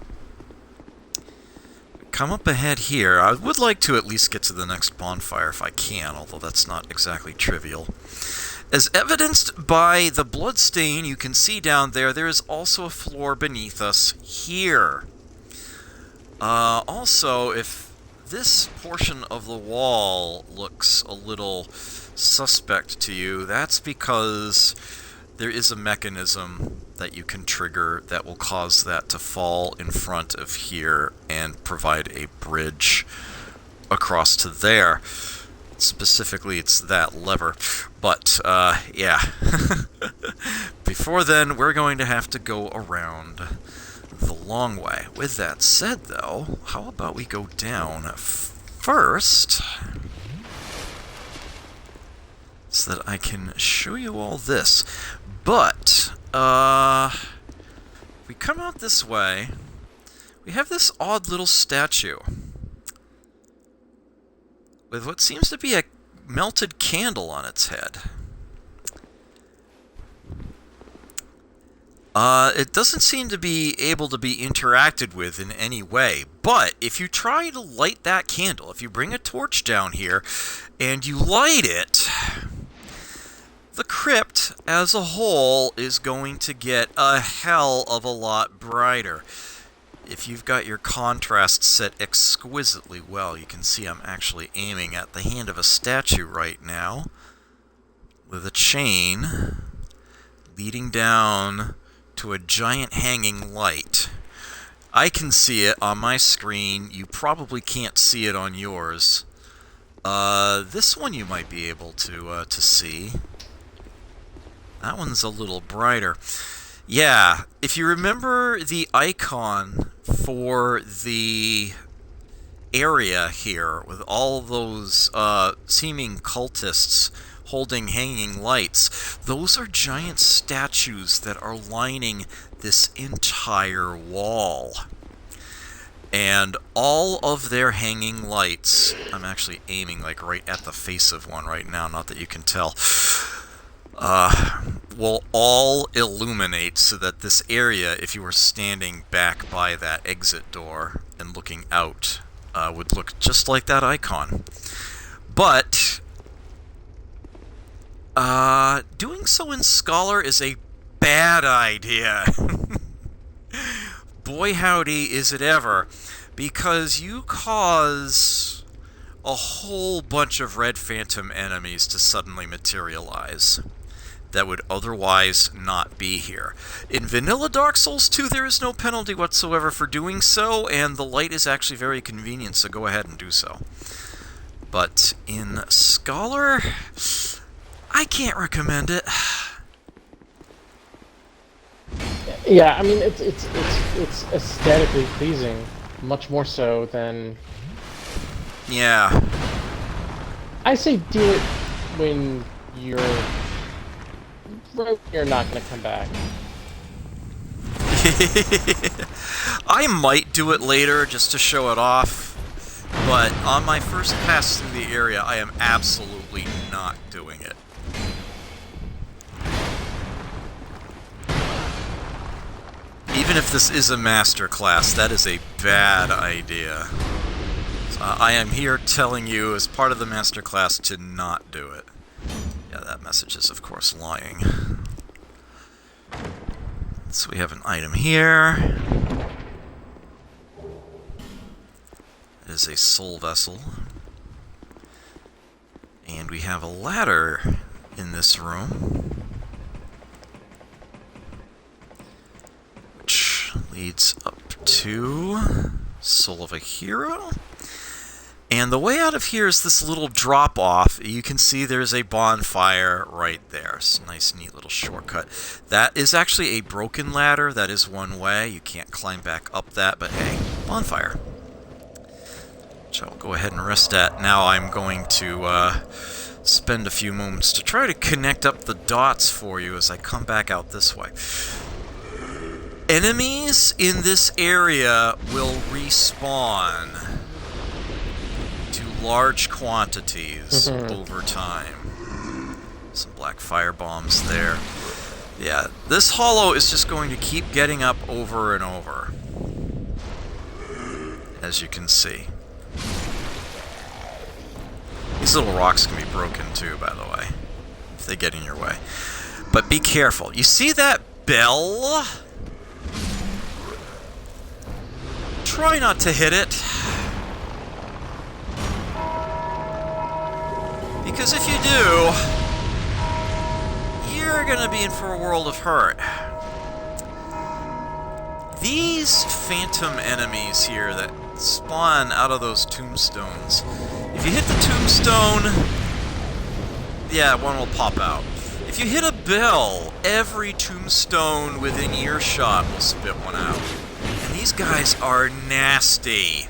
Come up ahead here. I would like to at least get to the next bonfire if I can, although that's not exactly trivial. As evidenced by the bloodstain you can see down there, there is also a floor beneath us here. Also, if this portion of the wall looks a little suspect to you, that's because there is a mechanism that you can trigger that will cause that to fall in front of here and provide a bridge across to there. Specifically, it's that lever. But, yeah. Before then, we're going to have to go around the long way. With that said, though, how about we go down first, so that I can show you all this. But, if we come out this way, we have this odd little statue with what seems to be a melted candle on its head. It doesn't seem to be able to be interacted with in any way, but if you try to light that candle, if you bring a torch down here and you light it, the crypt as a whole is going to get a hell of a lot brighter. If you've got your contrast set exquisitely well, you can see I'm actually aiming at the hand of a statue right now with a chain leading down to a giant hanging light. I can see it on my screen. You probably can't see it on yours. This one you might be able to see. That one's a little brighter. Yeah, if you remember the icon for the area here with all those seeming cultists holding hanging lights, those are giant statues that are lining this entire wall. And all of their hanging lights, I'm actually aiming like right at the face of one right now, not that you can tell, will all illuminate so that this area, if you were standing back by that exit door and looking out, would look just like that icon. But doing so in Scholar is a bad idea. Boy howdy is it ever, because you cause a whole bunch of red phantom enemies to suddenly materialize that would otherwise not be here. In vanilla Dark Souls 2, there is no penalty whatsoever for doing so, and the light is actually very convenient, so go ahead and do so. But in Scholar, I can't recommend it. Yeah, I mean it's aesthetically pleasing, much more so than. Yeah. I say do it when you're not gonna come back. I might do it later just to show it off, but on my first pass through the area, I am absolutely not doing it. Even if this is a master class, that is a bad idea. So I am here telling you, as part of the master class, to not do it. Yeah, that message is, of course, lying. So we have an item here. It is a soul vessel. And we have a ladder in this room, which leads up to Soul of a Hero. And the way out of here is this little drop-off. You can see there's a bonfire right there. It's a nice, neat little shortcut. That is actually a broken ladder. That is one way. You can't climb back up that, but hey, bonfire. Which I'll go ahead and rest at. Now I'm going to spend a few moments to try to connect up the dots for you as I come back out this way. Enemies in this area will respawn to large quantities over time. Some black fire bombs there. Yeah, this hollow is just going to keep getting up over and over, as you can see. These little rocks can be broken too, by the way, if they get in your way. But be careful. You see that bell? Try not to hit it. Because if you do, you're gonna be in for a world of hurt. These phantom enemies here that spawn out of those tombstones, if you hit the tombstone, yeah, one will pop out. If you hit a bell, every tombstone within earshot will spit one out. And these guys are nasty.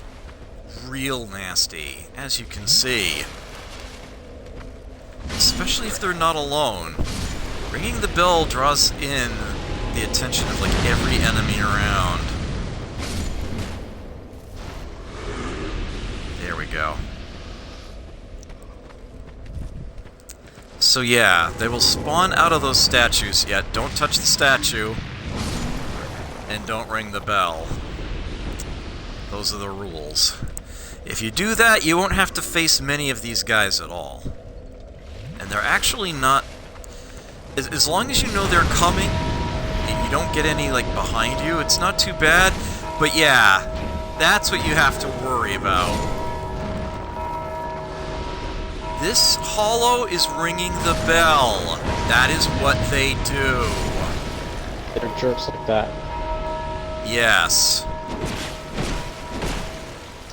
Real nasty, as you can see. Especially if they're not alone. Ringing the bell draws in the attention of like every enemy around. There we go. So yeah, they will spawn out of those statues, yet don't touch the statue, and don't ring the bell. Those are the rules. If you do that, you won't have to face many of these guys at all. And they're actually not... As long as you know they're coming, and you don't get any, like, behind you, it's not too bad. But yeah, that's what you have to worry about. This hollow is ringing the bell. That is what they do. They're jerks like that. Yes.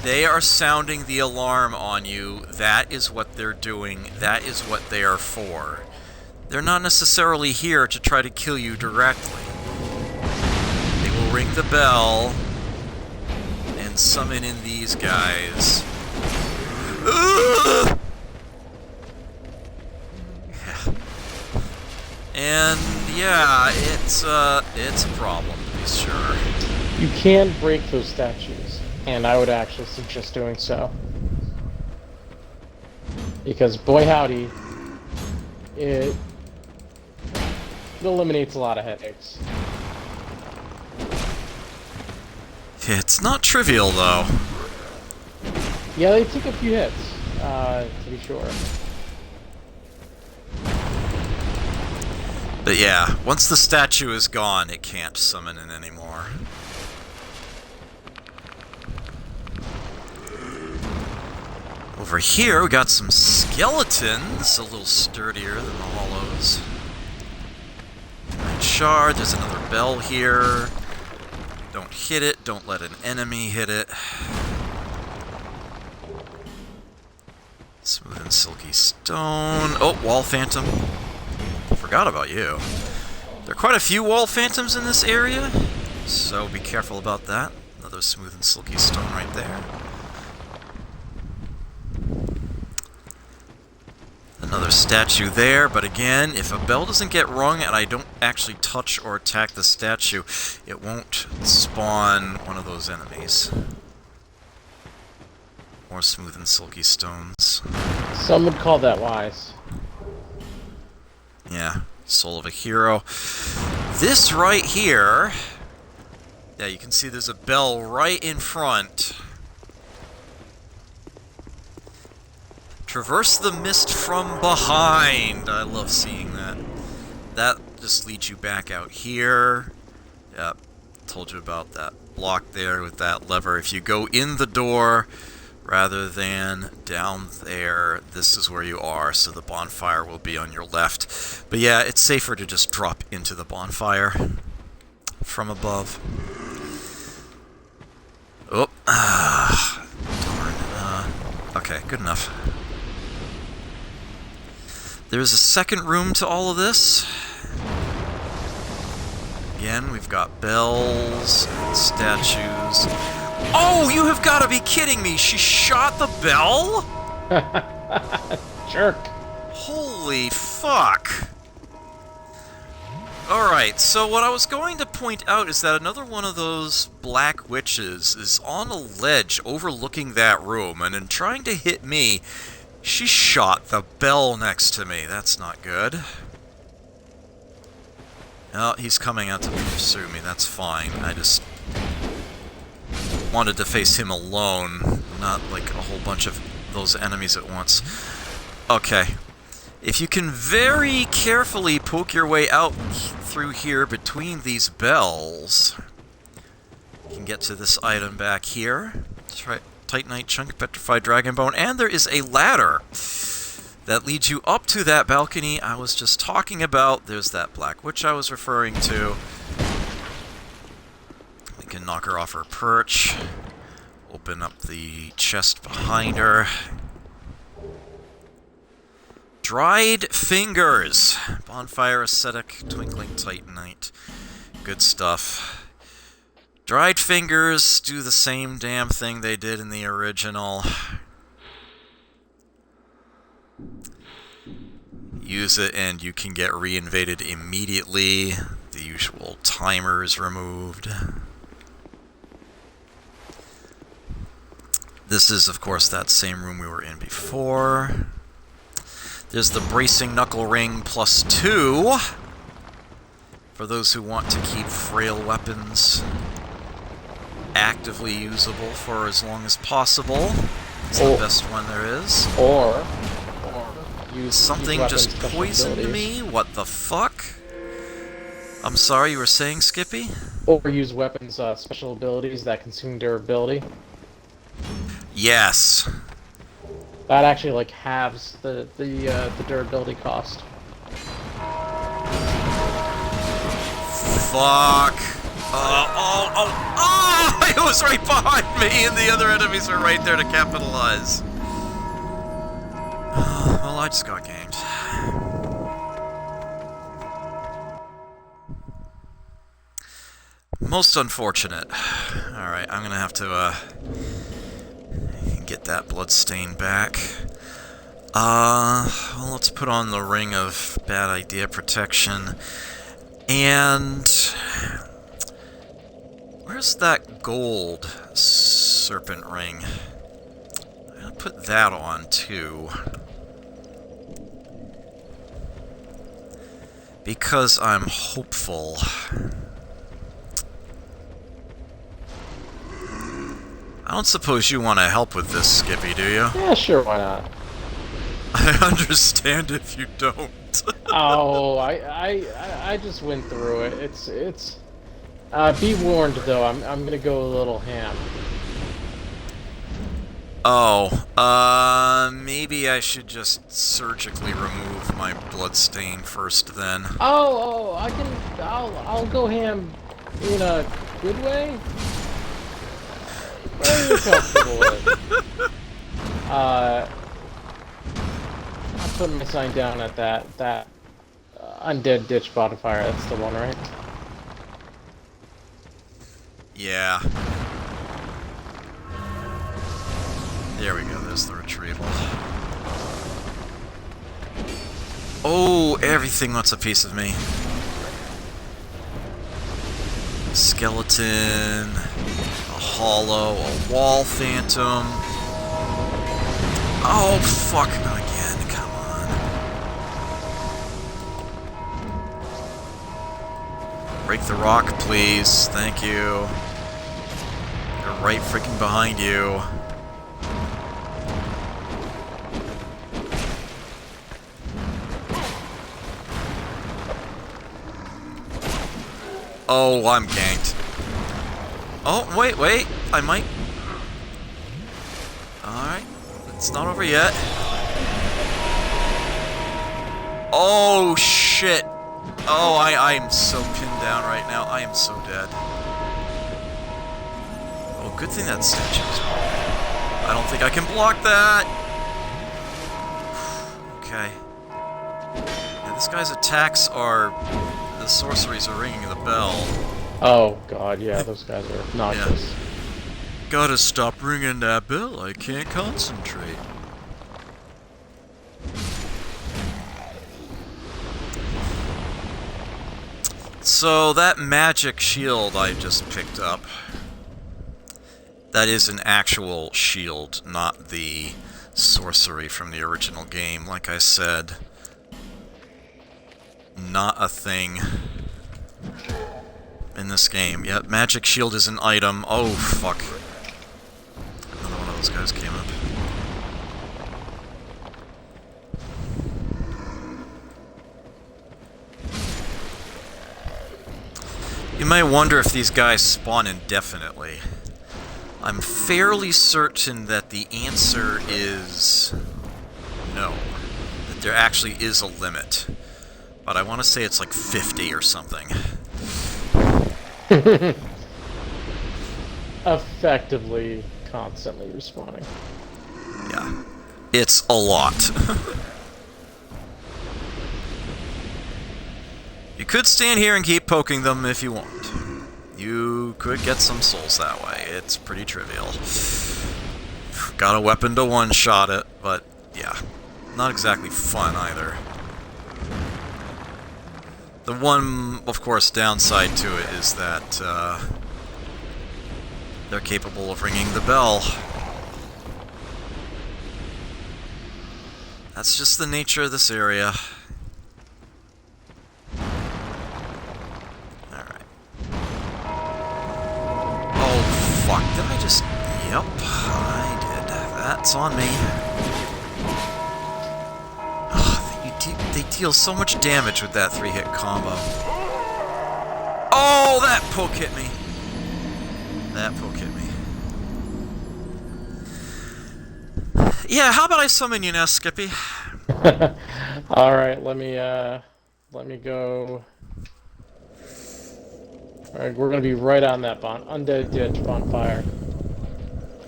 They are sounding the alarm on you. That is what they're doing. That is what they are for. They're not necessarily here to try to kill you directly. They will ring the bell and summon in these guys. Ugh! Yeah. And yeah, it's a problem, to be sure. You can break those statues, and I would actually suggest doing so. Because, boy howdy, it eliminates a lot of headaches. It's not trivial, though. Yeah, they take a few hits, to be sure. But yeah, once the statue is gone, it can't summon in anymore. Over here, we got some skeletons, a little sturdier than the hollows. Night shard, there's another bell here. Don't hit it, don't let an enemy hit it. Smooth and silky stone. Oh, wall phantom. Forgot about you. There are quite a few wall phantoms in this area, so be careful about that. Another smooth and silky stone right there. Another statue there, but again, if a bell doesn't get rung and I don't actually touch or attack the statue, it won't spawn one of those enemies. More smooth and silky stones. Some would call that wise. Yeah, soul of a hero. This right here... Yeah, you can see there's a bell right in front. Traverse the mist from behind. I love seeing that. That just leads you back out here. Yep, told you about that block there with that lever. If you go in the door rather than down there, this is where you are, so the bonfire will be on your left. But yeah, it's safer to just drop into the bonfire from above. Oh, darn. Okay, good enough. There's a second room to all of this. Again, we've got bells and statues. Oh, you have got to be kidding me! She shot the bell? Jerk. Holy fuck. Alright, so what I was going to point out is that another one of those black witches is on a ledge overlooking that room, and in trying to hit me, she shot the bell next to me. That's not good. Oh, he's coming out to pursue me. That's fine. I just wanted to face him alone, not like a whole bunch of those enemies at once. Okay. If you can very carefully poke your way out through here between these bells, you can get to this item back here. That's right. Titanite chunk, petrified dragon bone, and there is a ladder that leads you up to that balcony I was just talking about. There's that black witch I was referring to. We can knock her off her perch, open up the chest behind her. Dried fingers, bonfire ascetic, twinkling titanite, good stuff. Dried fingers do the same damn thing they did in the original. Use it and you can get reinvaded immediately. The usual timer is removed. This is, of course, that same room we were in before. There's the Bracing Knuckle Ring +2, for those who want to keep frail weapons actively usable for as long as possible. It's the best one there is. Or use Something weapons just special poisoned abilities. me? What the fuck? I'm sorry, you were saying, Skippy? Or use weapons special abilities that consume durability. Yes. That actually like halves the durability cost. Fuck. Oh! It was right behind me, and the other enemies are right there to capitalize. Well, I just got ganked. Most unfortunate. Alright, I'm gonna have to, get that bloodstain back. Well, let's put on the Ring of Bad Idea Protection. And... where's that gold serpent ring? I'm gonna put that on, too. Because I'm hopeful. I don't suppose you want to help with this, Skippy, do you? Yeah, sure, why not? I understand if you don't. Oh, I just went through it. It's be warned though, I'm gonna go a little ham. Oh, maybe I should just surgically remove my bloodstain first then. Oh, I'll go ham in a good way. What are you comfortable with? I'm putting my sign down at that Undead ditch bonfire. That's the one, right? Yeah. There we go, there's the retrieval. Oh, everything wants a piece of me. Skeleton, a hollow, a wall phantom. Oh, fuck, not again, come on. Break the rock, please, thank you. They're right freaking behind you. Oh, I'm ganked. Oh, wait, I might... Alright, it's not over yet. Oh, shit. Oh, I'm so pinned down right now. I am so dead. Oh, good thing that statue. I don't think I can block that. Okay. Yeah, this guy's attacks are... the sorceries are ringing the bell. Oh god, yeah, those guys are obnoxious. Yeah. Gotta stop ringing that bell, I can't concentrate. So that magic shield I just picked up, that is an actual shield, not the sorcery from the original game. Like I said, not a thing in this game. Yep, magic shield is an item. Oh, fuck. Another one of those guys came up. You might wonder if these guys spawn indefinitely. I'm fairly certain that the answer is no. That there actually is a limit. But I want to say it's like 50 or something. Effectively, constantly respawning. Yeah. It's a lot. You could stand here and keep poking them if you want. You could get some souls that way. It's pretty trivial. Got a weapon to one-shot it, but yeah. Not exactly fun either. The one, of course, downside to it is that they're capable of ringing the bell. That's just the nature of this area. Alright. Oh, fuck. Did I just... Yep, I did. That's on me. Oh, they deal so much damage with that 3-hit combo. Oh, that poke hit me. That poke hit me. Yeah, how about I summon you now, Skippy? All right, let me go. All right, we're gonna be right on that Undead ditch bonfire.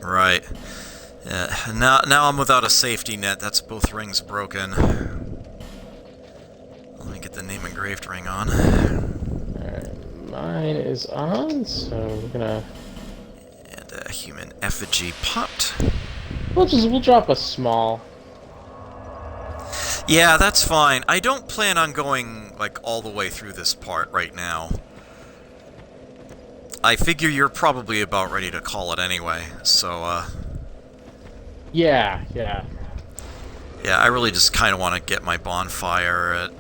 Right. Yeah. Now I'm without a safety net. That's both rings broken. Let me get the name engraved ring on. All right, mine is on, so we're gonna. And a human effigy popped. We'll drop a small. Yeah, that's fine. I don't plan on going, like, all the way through this part right now. I figure you're probably about ready to call it anyway, so, Yeah. Yeah, I really just kind of want to get my bonfire,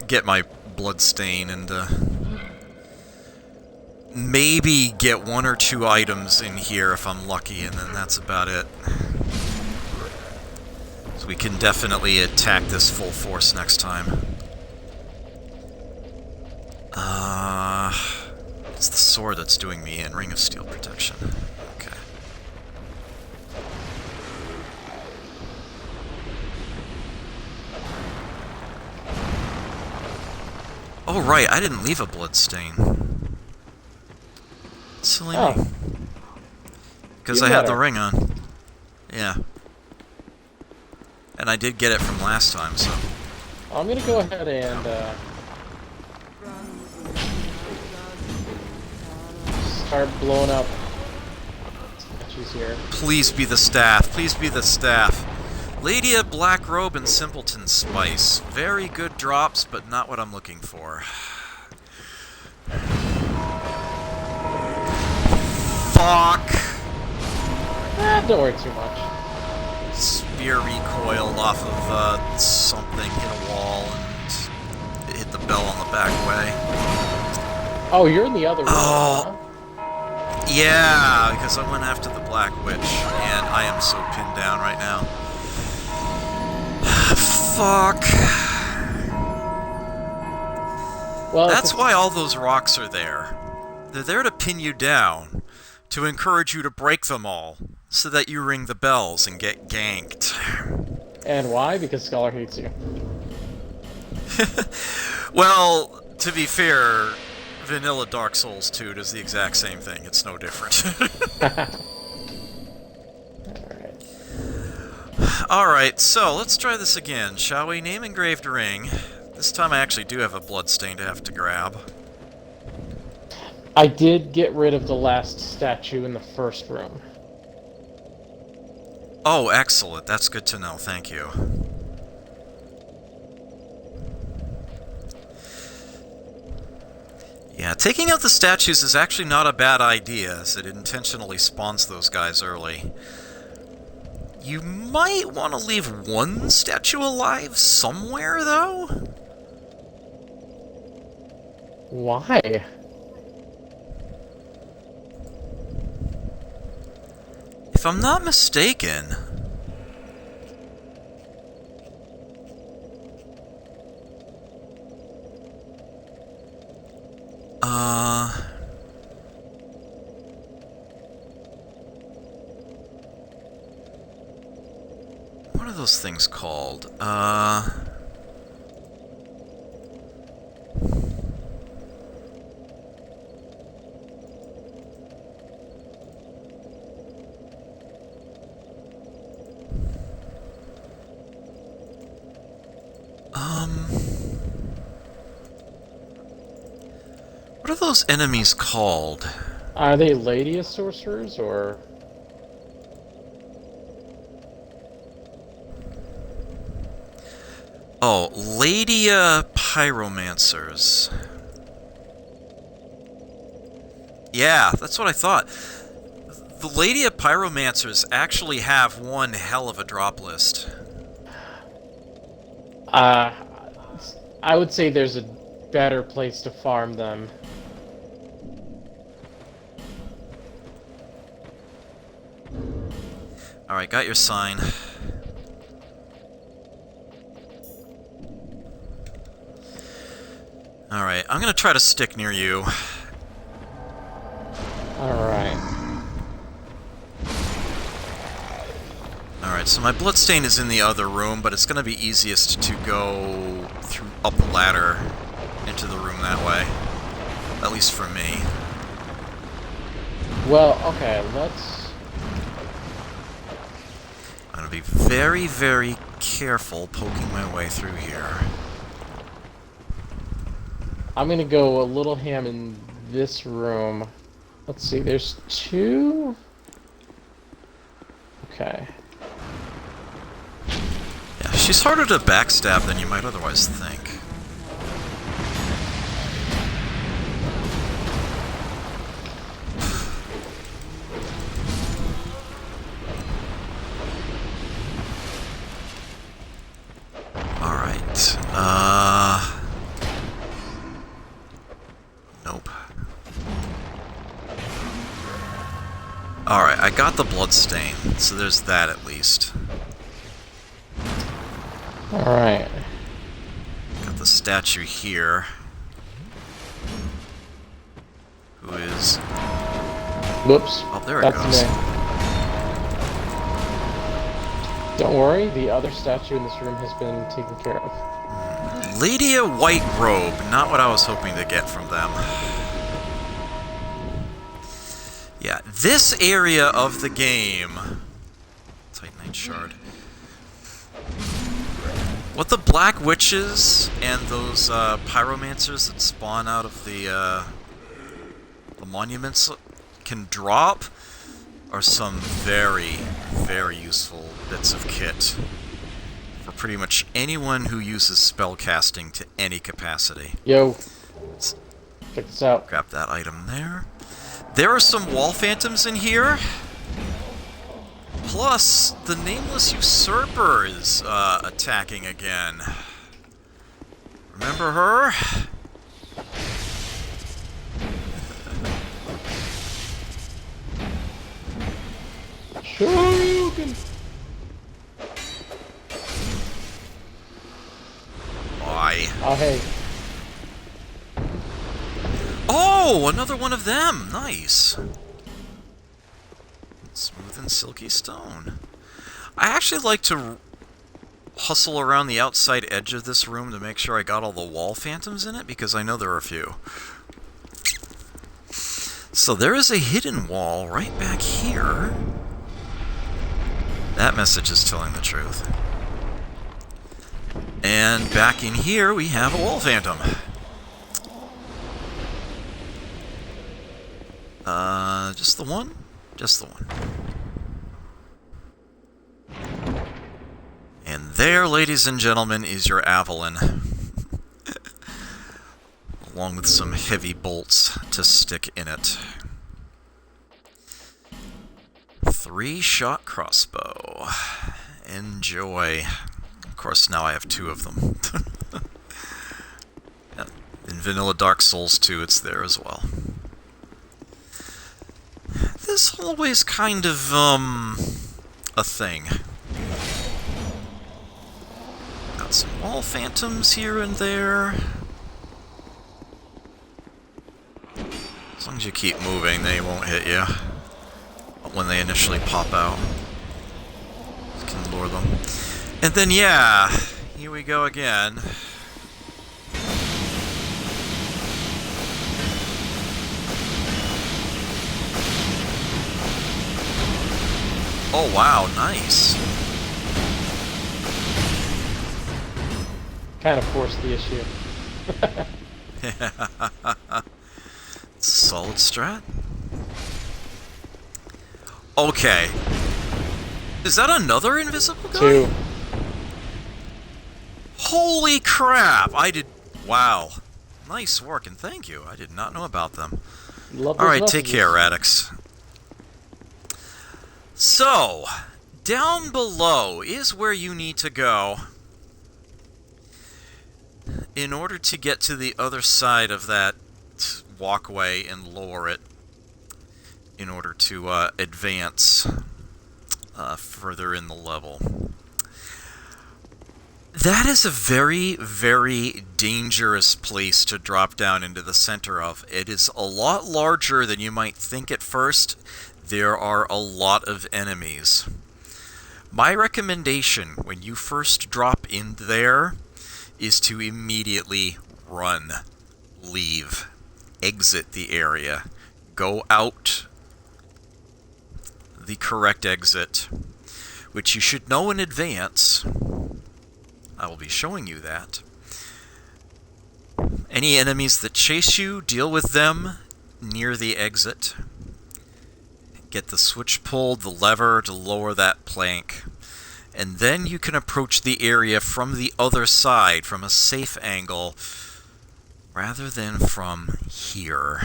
get my bloodstain, and, maybe get 1 or 2 items in here if I'm lucky, and then that's about it. So we can definitely attack this full force next time. It's the sword that's doing me in. Ring of Steel Protection. Okay. Oh, right, I didn't leave a bloodstain. Silly me. Because I had the ring on. Yeah. And I did get it from last time, so... I'm gonna go ahead and, start blowing up statues here. Please be the staff. Please be the staff. Lydia, Black Robe, and Simpleton Spice. Very good drops, but not what I'm looking for. Fuck! Don't worry too much. Spear recoiled off of something, hit a wall, and it hit the bell on the back way. Oh, you're in the other room. Oh. Huh? Yeah, because I went after the Black Witch, and I am so pinned down right now. Fuck. Well, that's why all those rocks are there. They're there to pin you down, to encourage you to break them all, so that you ring the bells and get ganked. And why? Because Scholar hates you. Well, to be fair, vanilla Dark Souls 2 does the exact same thing. It's no different. Alright, so let's try this again, shall we? Name engraved ring. This time I actually do have a bloodstain to have to grab. I did get rid of the last statue in the first room. Oh, excellent. That's good to know. Thank you. Yeah, taking out the statues is actually not a bad idea, as it intentionally spawns those guys early. You might want to leave one statue alive somewhere, though? Why? If I'm not mistaken... What are those things called? What are those enemies called? Are they Lady sorcerers, or...? Oh, Ladia Pyromancers. Yeah, that's what I thought. The Ladia Pyromancers actually have one hell of a drop list. Uh, I would say there's a better place to farm them. Alright, got your sign. Alright, I'm gonna try to stick near you. Alright. Alright, so my bloodstain is in the other room, but it's gonna be easiest to go through up the ladder into the room that way. At least for me. Well, okay, let's... I'm gonna be very, very careful poking my way through here. I'm gonna go a little ham in this room. Let's see, there's 2... Okay. Yeah, she's harder to backstab than you might otherwise think. Alright, nope. Alright, I got the bloodstain, so there's that at least. Alright. Got the statue here. Who is... Whoops. Oh, there it That's goes. me. Don't worry, the other statue in this room has been taken care of. Lady a White Robe, not what I was hoping to get from them. Yeah, this area of the game... Titanite Shard. What the Black Witches and those pyromancers that spawn out of the monuments can drop are some very, very useful bits of kit for pretty much anyone who uses spellcasting to any capacity. Yo, check this out. Grab that item there. There are some wall phantoms in here. Plus, the Nameless Usurper is attacking again. Remember her? Shoryuken! Why? Oh, hey. Oh, another one of them. Nice. Smooth and silky stone. I actually like to hustle around the outside edge of this room to make sure I got all the wall phantoms in it, because I know there are a few. So there is a hidden wall right back here. That message is telling the truth. And back in here we have a wall phantom. Just the one? Just the one. And there, ladies and gentlemen, is your Avalon. Along with some heavy bolts to stick in it. 3-shot crossbow. Enjoy. Of course, now I have 2 of them. Yeah, in Vanilla Dark Souls 2, it's there as well. This hallway's kind of, a thing. Got some wall phantoms here and there. As long as you keep moving, they won't hit you. But when they initially pop out, you can lure them. And then, yeah, here we go again. Oh, wow, nice. Kind of forced the issue. It's a solid strat. Okay. Is that another invisible guy? 2. Holy crap! Wow. Nice work, and thank you. I did not know about them. Love those Alright, take messages. care, Radix. So, down below is where you need to go. in order to get to the other side of that walkway and lower it, in order to advance further in the level. That is a very, very dangerous place to drop down into the center of. It is a lot larger than you might think at first. There are a lot of enemies. My recommendation when you first drop in there is to immediately run, leave, exit the area, go out the correct exit, which you should know in advance. I will be showing you that. Any enemies that chase you, deal with them near the exit. Get the switch pulled, the lever to lower that plank. And then you can approach the area from the other side, from a safe angle, rather than from here.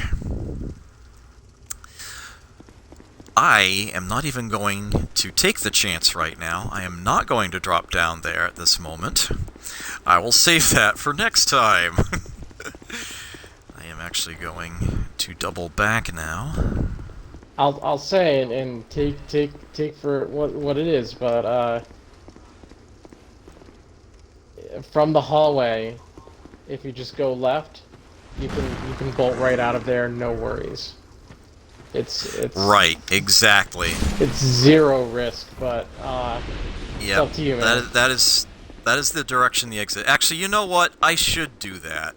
I am not even going to take the chance right now. I am not going to drop down there at this moment. I will save that for next time. I am actually going to double back now. I'll say it and take for what it is, but from the hallway, if you just go left, you can bolt right out of there, no worries. It's right, exactly. It's zero risk, but it's yep, up to you, man. That is the direction the exit. Actually, you know what? I should do that.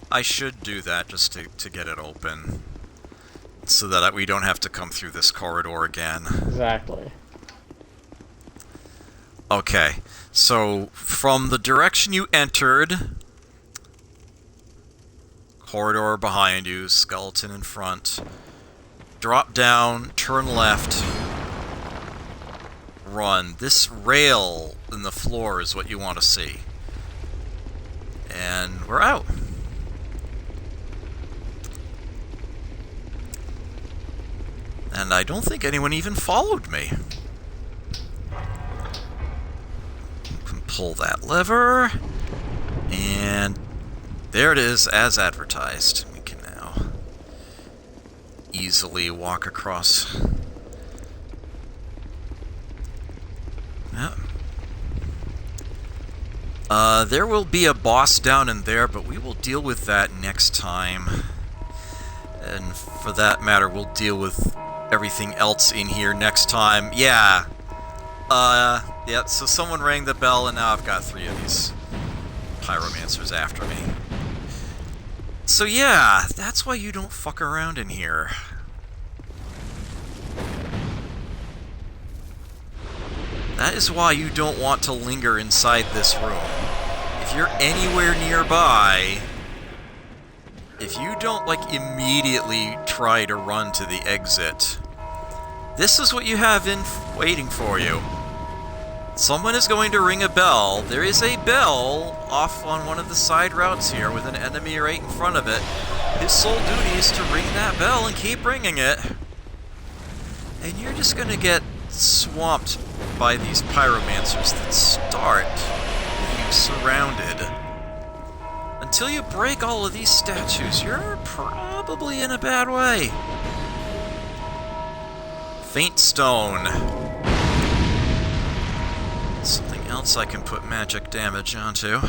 I should do that just to get it open, so that we don't have to come through this corridor again. Exactly. Okay, so from the direction you entered, corridor behind you, skeleton in front, drop down, turn left, run. This rail in the floor is what you want to see. And we're out. And I don't think anyone even followed me. You can pull that lever, and there it is as advertised. We can now easily walk across. Yep. There will be a boss down in there, but we will deal with that next time. And for that matter, we'll deal with everything else in here next time. Yeah. Yeah, so someone rang the bell, and now I've got 3 of these pyromancers after me. So yeah, that's why you don't fuck around in here. That is why you don't want to linger inside this room. If you're anywhere nearby, if you don't, like, immediately try to run to the exit, this is what you have waiting for you. Someone is going to ring a bell. There is a bell off on one of the side routes here with an enemy right in front of it. His sole duty is to ring that bell and keep ringing it. And you're just going to get swamped by these pyromancers that start with you surrounded. Until you break all of these statues, you're probably in a bad way. Faint stone. Something else I can put magic damage onto.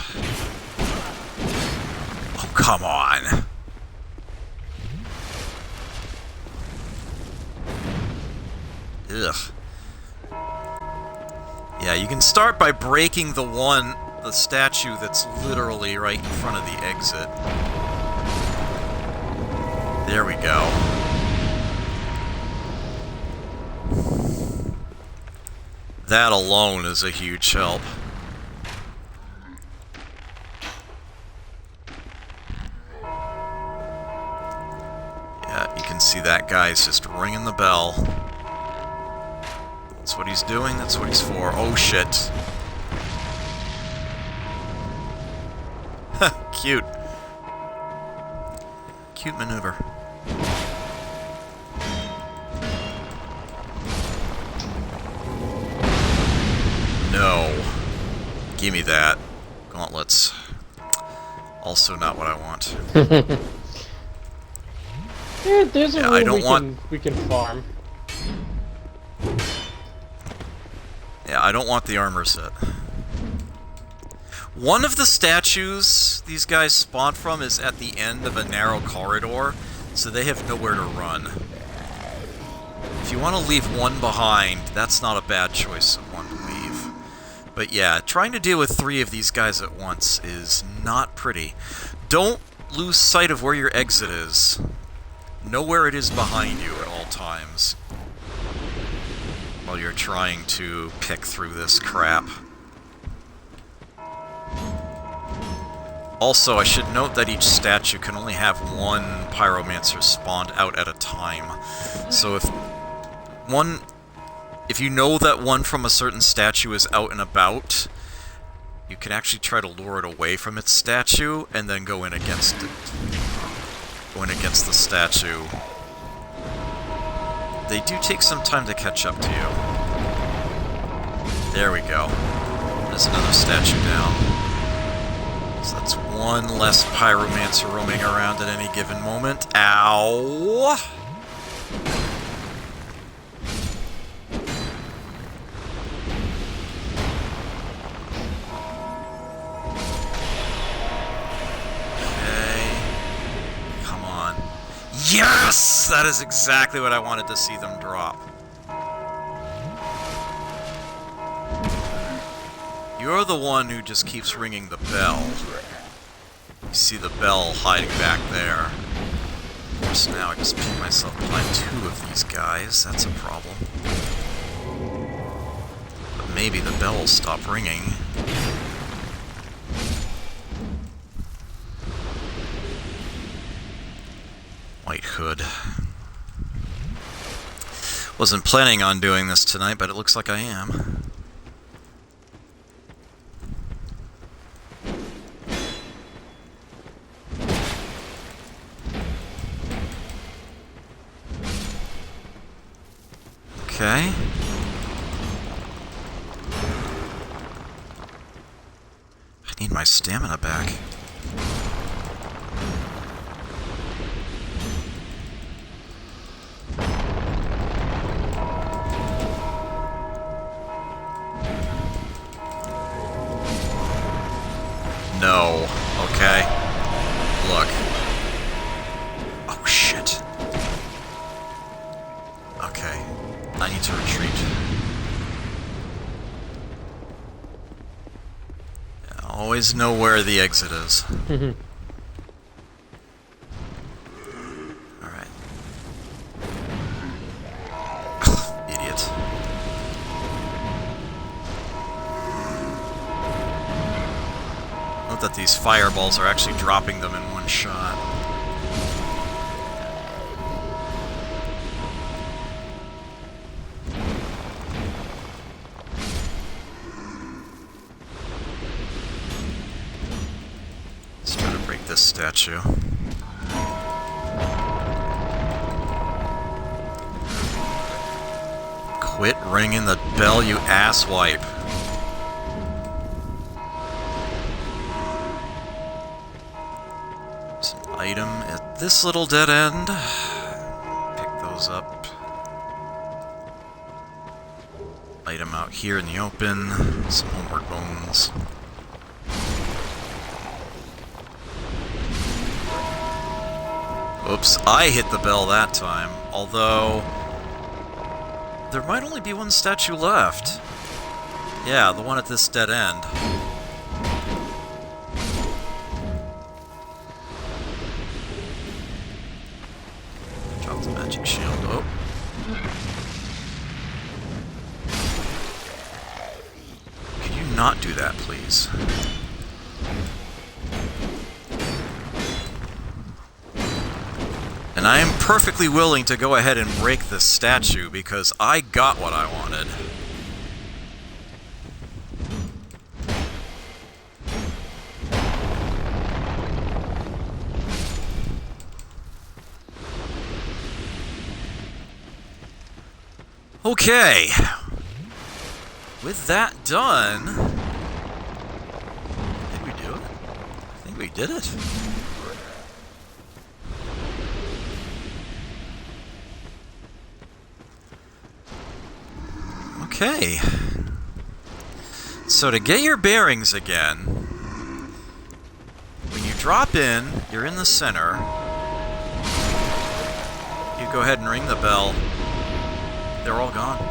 Oh, come on. Ugh. Yeah, you can start by breaking the statue that's literally right in front of the exit. There we go. That alone is a huge help. Yeah, you can see that guy's just ringing the bell. That's what he's doing, that's what he's for. Oh shit. Cute. Cute maneuver. No. Give me that. Gauntlets. Also not what I want. There's a Yeah, I room don't we can farm. Yeah, I don't want the armor set. One of the statues these guys spawn from is at the end of a narrow corridor, so they have nowhere to run. If you want to leave one behind, that's not a bad choice of one to leave. But yeah, trying to deal with 3 of these guys at once is not pretty. Don't lose sight of where your exit is. Know where it is behind you at all times while you're trying to pick through this crap. Also, I should note that each statue can only have 1 pyromancer spawned out at a time. So if you know that one from a certain statue is out and about, you can actually try to lure it away from its statue and then go in against it. Go in against the statue. They do take some time to catch up to you. There we go. There's another statue down. So that's 1 less pyromancer roaming around at any given moment. Ow! Okay. Come on. Yes! That is exactly what I wanted to see them drop. You're the one who just keeps ringing the bell. You see the bell hiding back there. Of course, now I just pick myself behind 2 of these guys. That's a problem. But maybe the bell will stop ringing. White Hood. Wasn't planning on doing this tonight, but it looks like I am. Okay. I need my stamina back. No. Okay. Look. Oh, shit. Okay. I need to retreat. Yeah, always know where the exit is. Alright. Idiot. Note that these fireballs are actually dropping them in one shot. This statue. Quit ringing the bell, you asswipe. There's an item at this little dead end. Pick those up. Item out here in the open. Some homeward bones. Oops, I hit the bell that time, although there might only be 1 statue left. Yeah, the one at this dead end. Drop the magic shield. Oh. Could you not do that, please? And I am perfectly willing to go ahead and break this statue because I got what I wanted. Okay. With that done, did we do it? I think We did it. Okay. So to get your bearings again, when you drop in, you're in the center. You go ahead and ring the bell. They're all gone.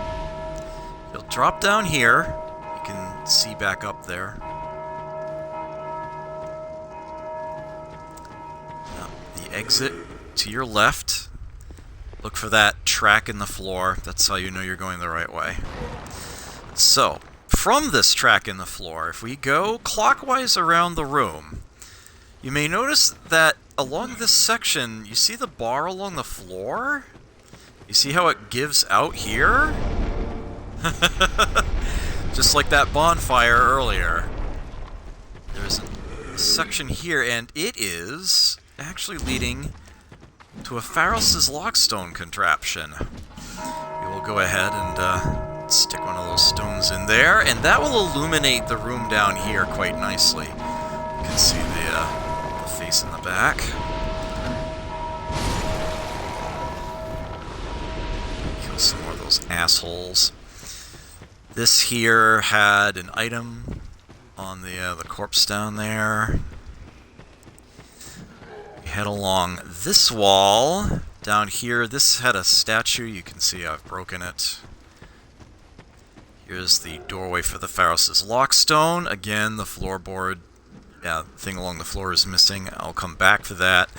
You'll drop down here. You can see back up there. Now, the exit to your left. Look for that track in the floor. That's how you know you're going the right way. So, from this track in the floor, if we go clockwise around the room, you may notice that along this section, you see the bar along the floor? You see how it gives out here? Just like that bonfire earlier. There's a section here, and it is actually leading to a Pharos' lockstone contraption. We will go ahead and stick one of those stones in there, and that will illuminate the room down here quite nicely. You can see the face in the back. Kill some more of those assholes. This here had an item on the corpse down there. Head along this wall down here. This had a statue. You can see I've broken it. Here's the doorway for the Pharos' lockstone. Again, the floorboard thing along the floor is missing. I'll come back for that.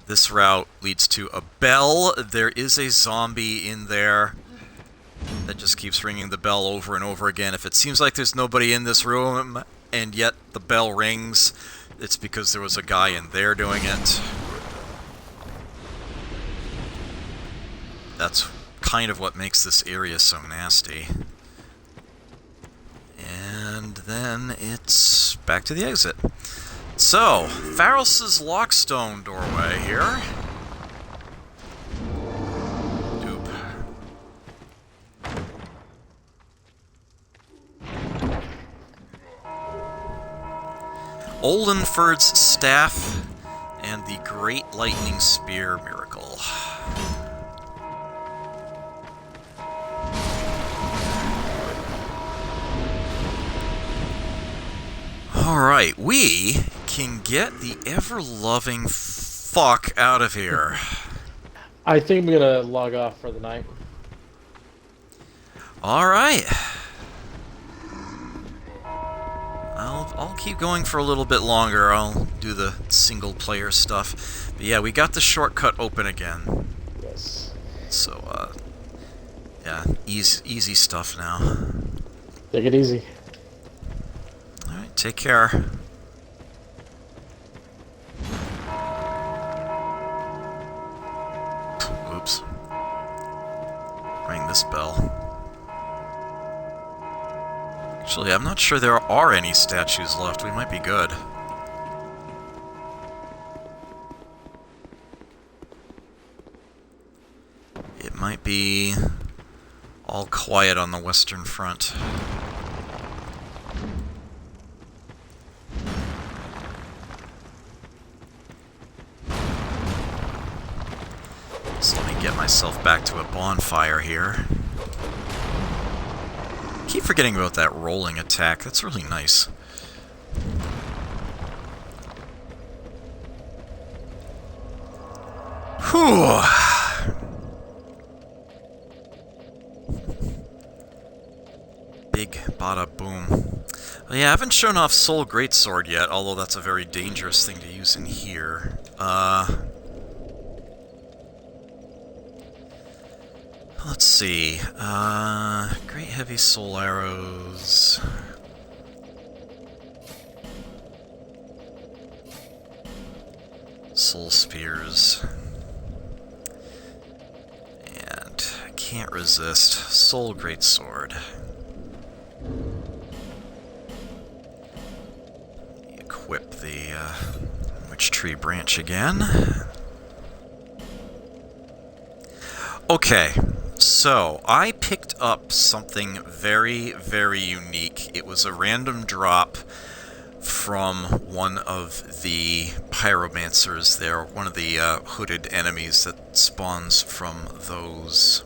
This route leads to a bell. There is a zombie in there that just keeps ringing the bell over and over again. If it seems like there's nobody in this room and yet the bell rings, it's because there was a guy in there doing it. That's kind of what makes this area so nasty. And then it's back to the exit. So, Pharos' lockstone doorway here. Doop. Oldenford's staff and the Great Lightning Spear miracle. Alright, we can get the ever-loving fuck out of here. I think I'm gonna log off for the night. Alright. I'll keep going for a little bit longer. I'll do the single-player stuff. But yeah, we got the shortcut open again. Yes. So, yeah, easy stuff now. Take it easy. Alright, take care. Oops. Ring this bell. Actually, I'm not sure there are any statues left. We might be good. It might be all quiet on the Western Front. So let me get myself back to a bonfire here. Keep forgetting about that rolling attack. That's really nice. Whew. Big bada boom. Well, yeah, I haven't shown off Soul Greatsword yet, although that's a very dangerous thing to use in here. Let's see. Great heavy soul arrows. Soul spears. And I can't resist. Soul Greatsword. Equip the Witch Tree branch again. Okay. So, I picked up something very, very unique. It was a random drop from one of the pyromancers there, one of the hooded enemies that spawns from those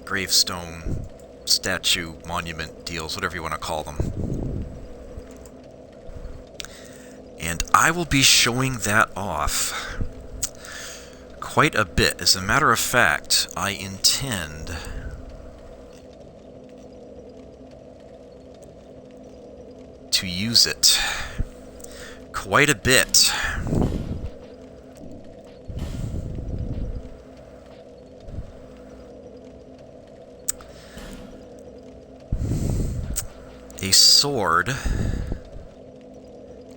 gravestone, statue, monument deals, whatever you want to call them. And I will be showing that off quite a bit. As a matter of fact, I intend to use it quite a bit. A sword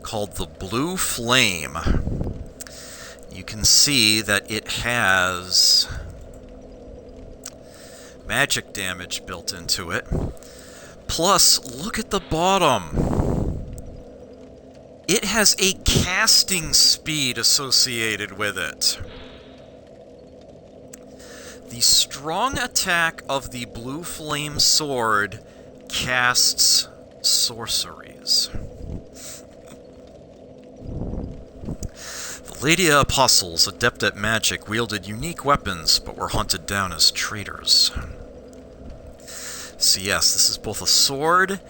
called the Blue Flame. You can see that it has magic damage built into it. Plus, look at the bottom. It has a casting speed associated with it. The strong attack of the Blue Flame sword casts sorceries. The Lady Apostles, adept at magic, wielded unique weapons, but were hunted down as traitors. So yes, this is both a sword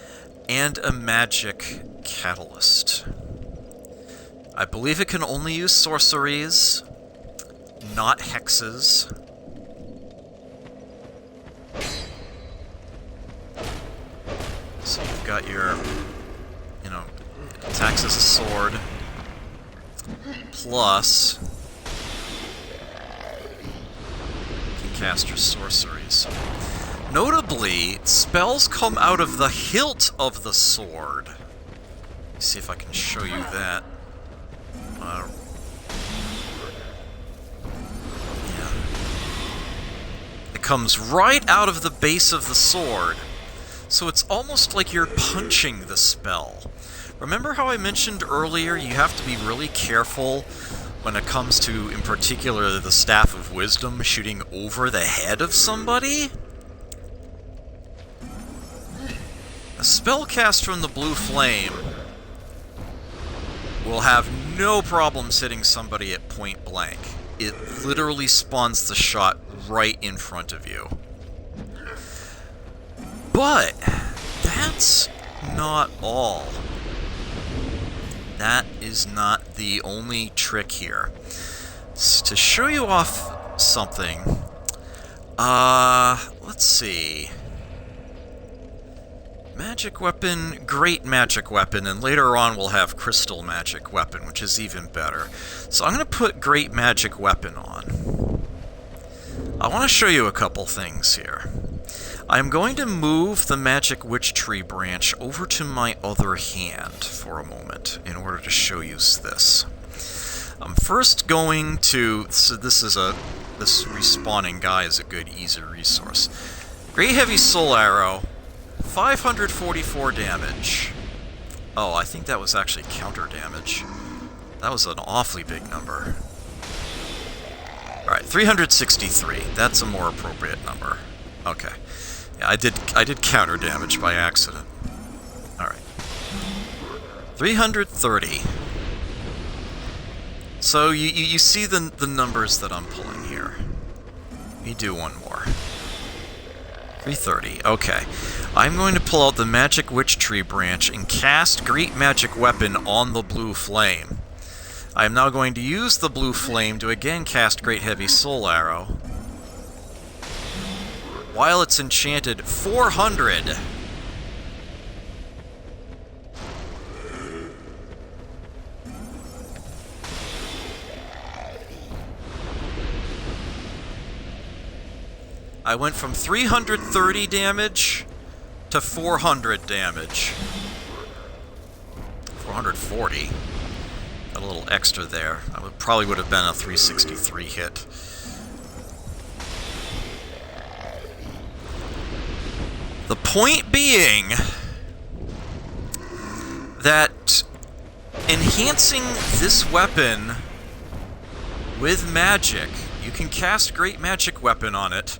and a magic catalyst. I believe it can only use sorceries, not hexes. So you've got your, it attacks as a sword, plus you can cast your sorceries. Notably, spells come out of the hilt of the sword. Let's see if I can show you that. Yeah. It comes right out of the base of the sword. So it's almost like you're punching the spell. Remember how I mentioned earlier you have to be really careful when it comes to, in particular, the Staff of Wisdom shooting over the head of somebody? A spell cast from the Blue Flame will have no problems hitting somebody at point blank. It literally spawns the shot right in front of you. But that's not all. That is not the only trick here. To show you off something, let's see. Magic weapon, great magic weapon, and later on we'll have crystal magic weapon, which is even better. So I'm going to put great magic weapon on. I want to show you a couple things here. I'm going to move the magic witch tree branch over to my other hand for a moment in order to show you this. I'm first going to, so this respawning guy is a good easy resource. Great heavy soul arrow, 544 damage. Oh, I think that was actually counter damage. That was an awfully big number. Alright, 363. That's a more appropriate number. Okay. Yeah, I did counter damage by accident. Alright. 330. So you see the numbers that I'm pulling here. Let me do one more. 330. Okay. I'm going to pull out the Magic Witch Tree branch and cast Great Magic Weapon on the Blue Flame. I am now going to use the Blue Flame to again cast Great Heavy Soul Arrow. While it's enchanted, 400. I went from 330 damage to 400 damage. 440. Got a little extra there. That probably would have been a 363 hit. The point being that enhancing this weapon with magic, you can cast Great Magic Weapon on it,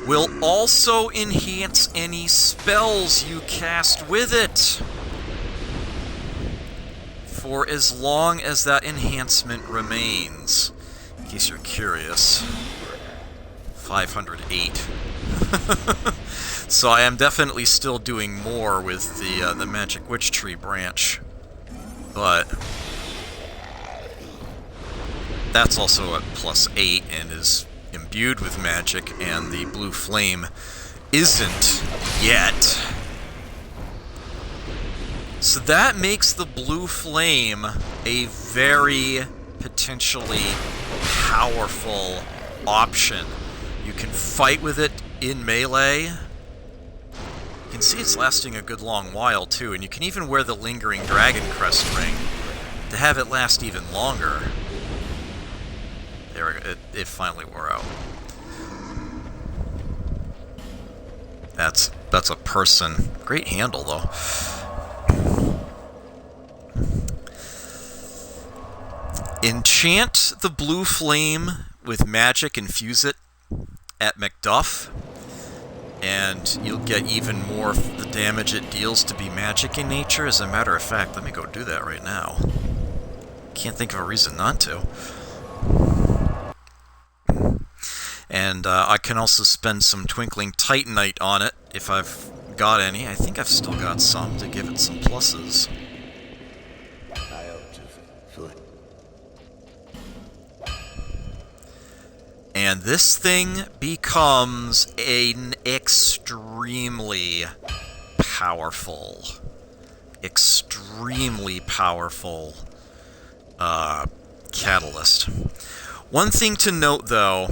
will also enhance any spells you cast with it, for as long as that enhancement remains. In case you're curious, 508. So I am definitely still doing more with the Magic Witch Tree branch, but that's also at +8 and is imbued with magic, and the blue flame isn't yet. So that makes the blue flame a very potentially powerful option. You can fight with it in melee. You can see it's lasting a good long while too, and you can even wear the lingering Dragon Crest ring to have it last even longer. There we go. It finally wore out. That's a person. Great handle though. Enchant the blue flame with magic, infuse it at Macduff, and you'll get even more of the damage it deals to be magic in nature. As a matter of fact, let me go do that right now. Can't think of a reason not to. And I can also spend some Twinkling Titanite on it, if I've got any. I think I've still got some to give it some pluses. And this thing becomes an extremely powerful catalyst. One thing to note, though,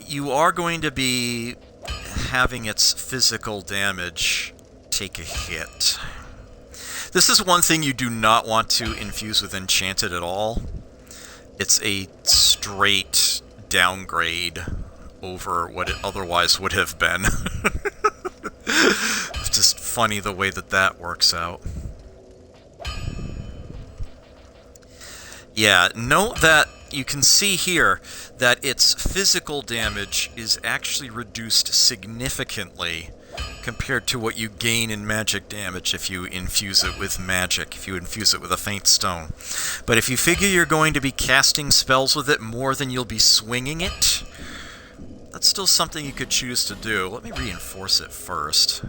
you are going to be having its physical damage take a hit. This is one thing you do not want to infuse with Enchanted at all. It's a straight downgrade over what it otherwise would have been. It's just funny the way that works out. Yeah, note that you can see here that its physical damage is actually reduced significantly compared to what you gain in magic damage if you infuse it with magic, if you infuse it with a faint stone. But if you figure you're going to be casting spells with it more than you'll be swinging it, that's still something you could choose to do. Let me reinforce it first.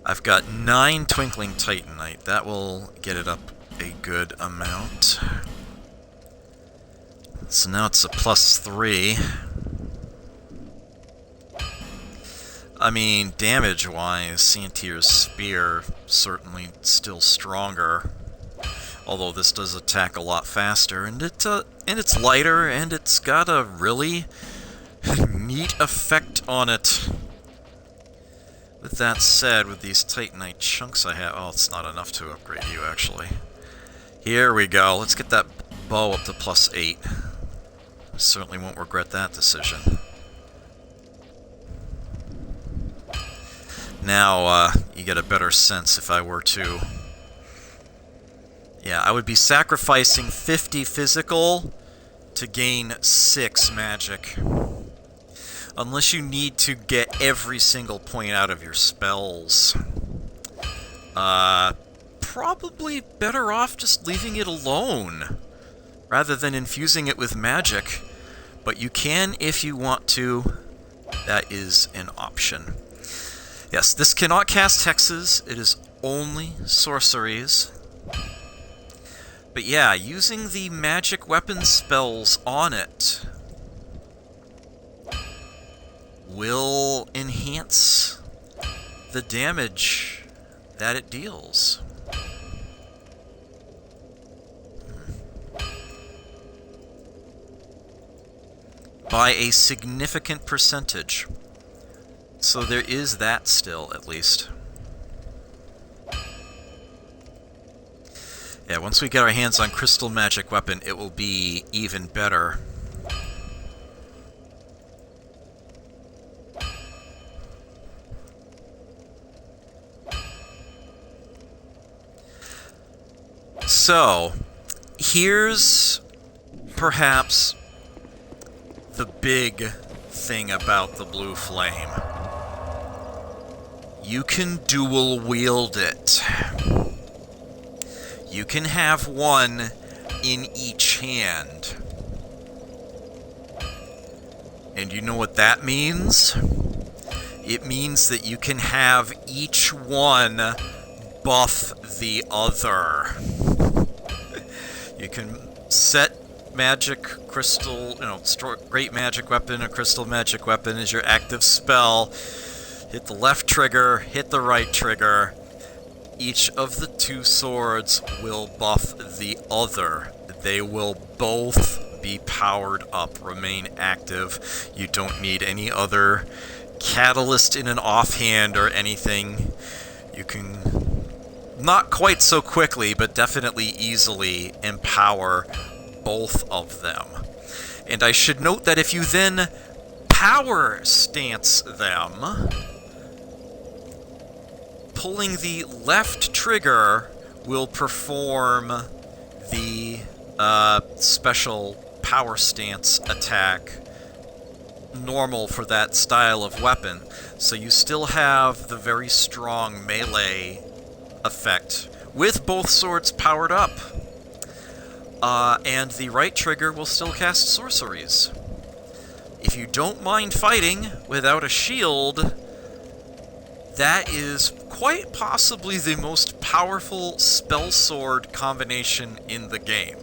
I've got 9 Twinkling Titanite. That will get it up a good amount. So now it's a +3. I mean, damage-wise, Santier's Spear certainly still stronger. Although this does attack a lot faster, and it's lighter, and it's got a really neat effect on it. With that said, with these Titanite chunks I have... Oh, it's not enough to upgrade you, actually. Here we go. Let's get that bow up to +8. I certainly won't regret that decision. Now, you get a better sense if I were to... Yeah, I would be sacrificing 50 physical to gain 6 magic. Unless you need to get every single point out of your spells. Probably better off just leaving it alone, rather than infusing it with magic. But you can if you want to. That is an option. Yes, this cannot cast hexes. It is only sorceries. But yeah, using the magic weapon spells on it will enhance the damage that it deals. By a significant percentage. So there is that still, at least. Yeah, once we get our hands on Crystal Magic Weapon, it will be even better. So, here's perhaps the big thing about the blue flame. You can dual wield it. You can have one in each hand. And you know what that means? It means that you can have each one buff the other. You can set magic crystal, great magic weapon, a crystal magic weapon is your active spell. Hit the left trigger, hit the right trigger. Each of the two swords will buff the other. They will both be powered up, remain active. You don't need any other catalyst in an offhand or anything. You can, not quite so quickly, but definitely easily empower both of them. And I should note that if you then power stance them, pulling the left trigger will perform the special power stance attack normal for that style of weapon. So you still have the very strong melee effect with both swords powered up. And the right trigger will still cast sorceries. If you don't mind fighting without a shield, that is quite possibly the most powerful spell sword combination in the game.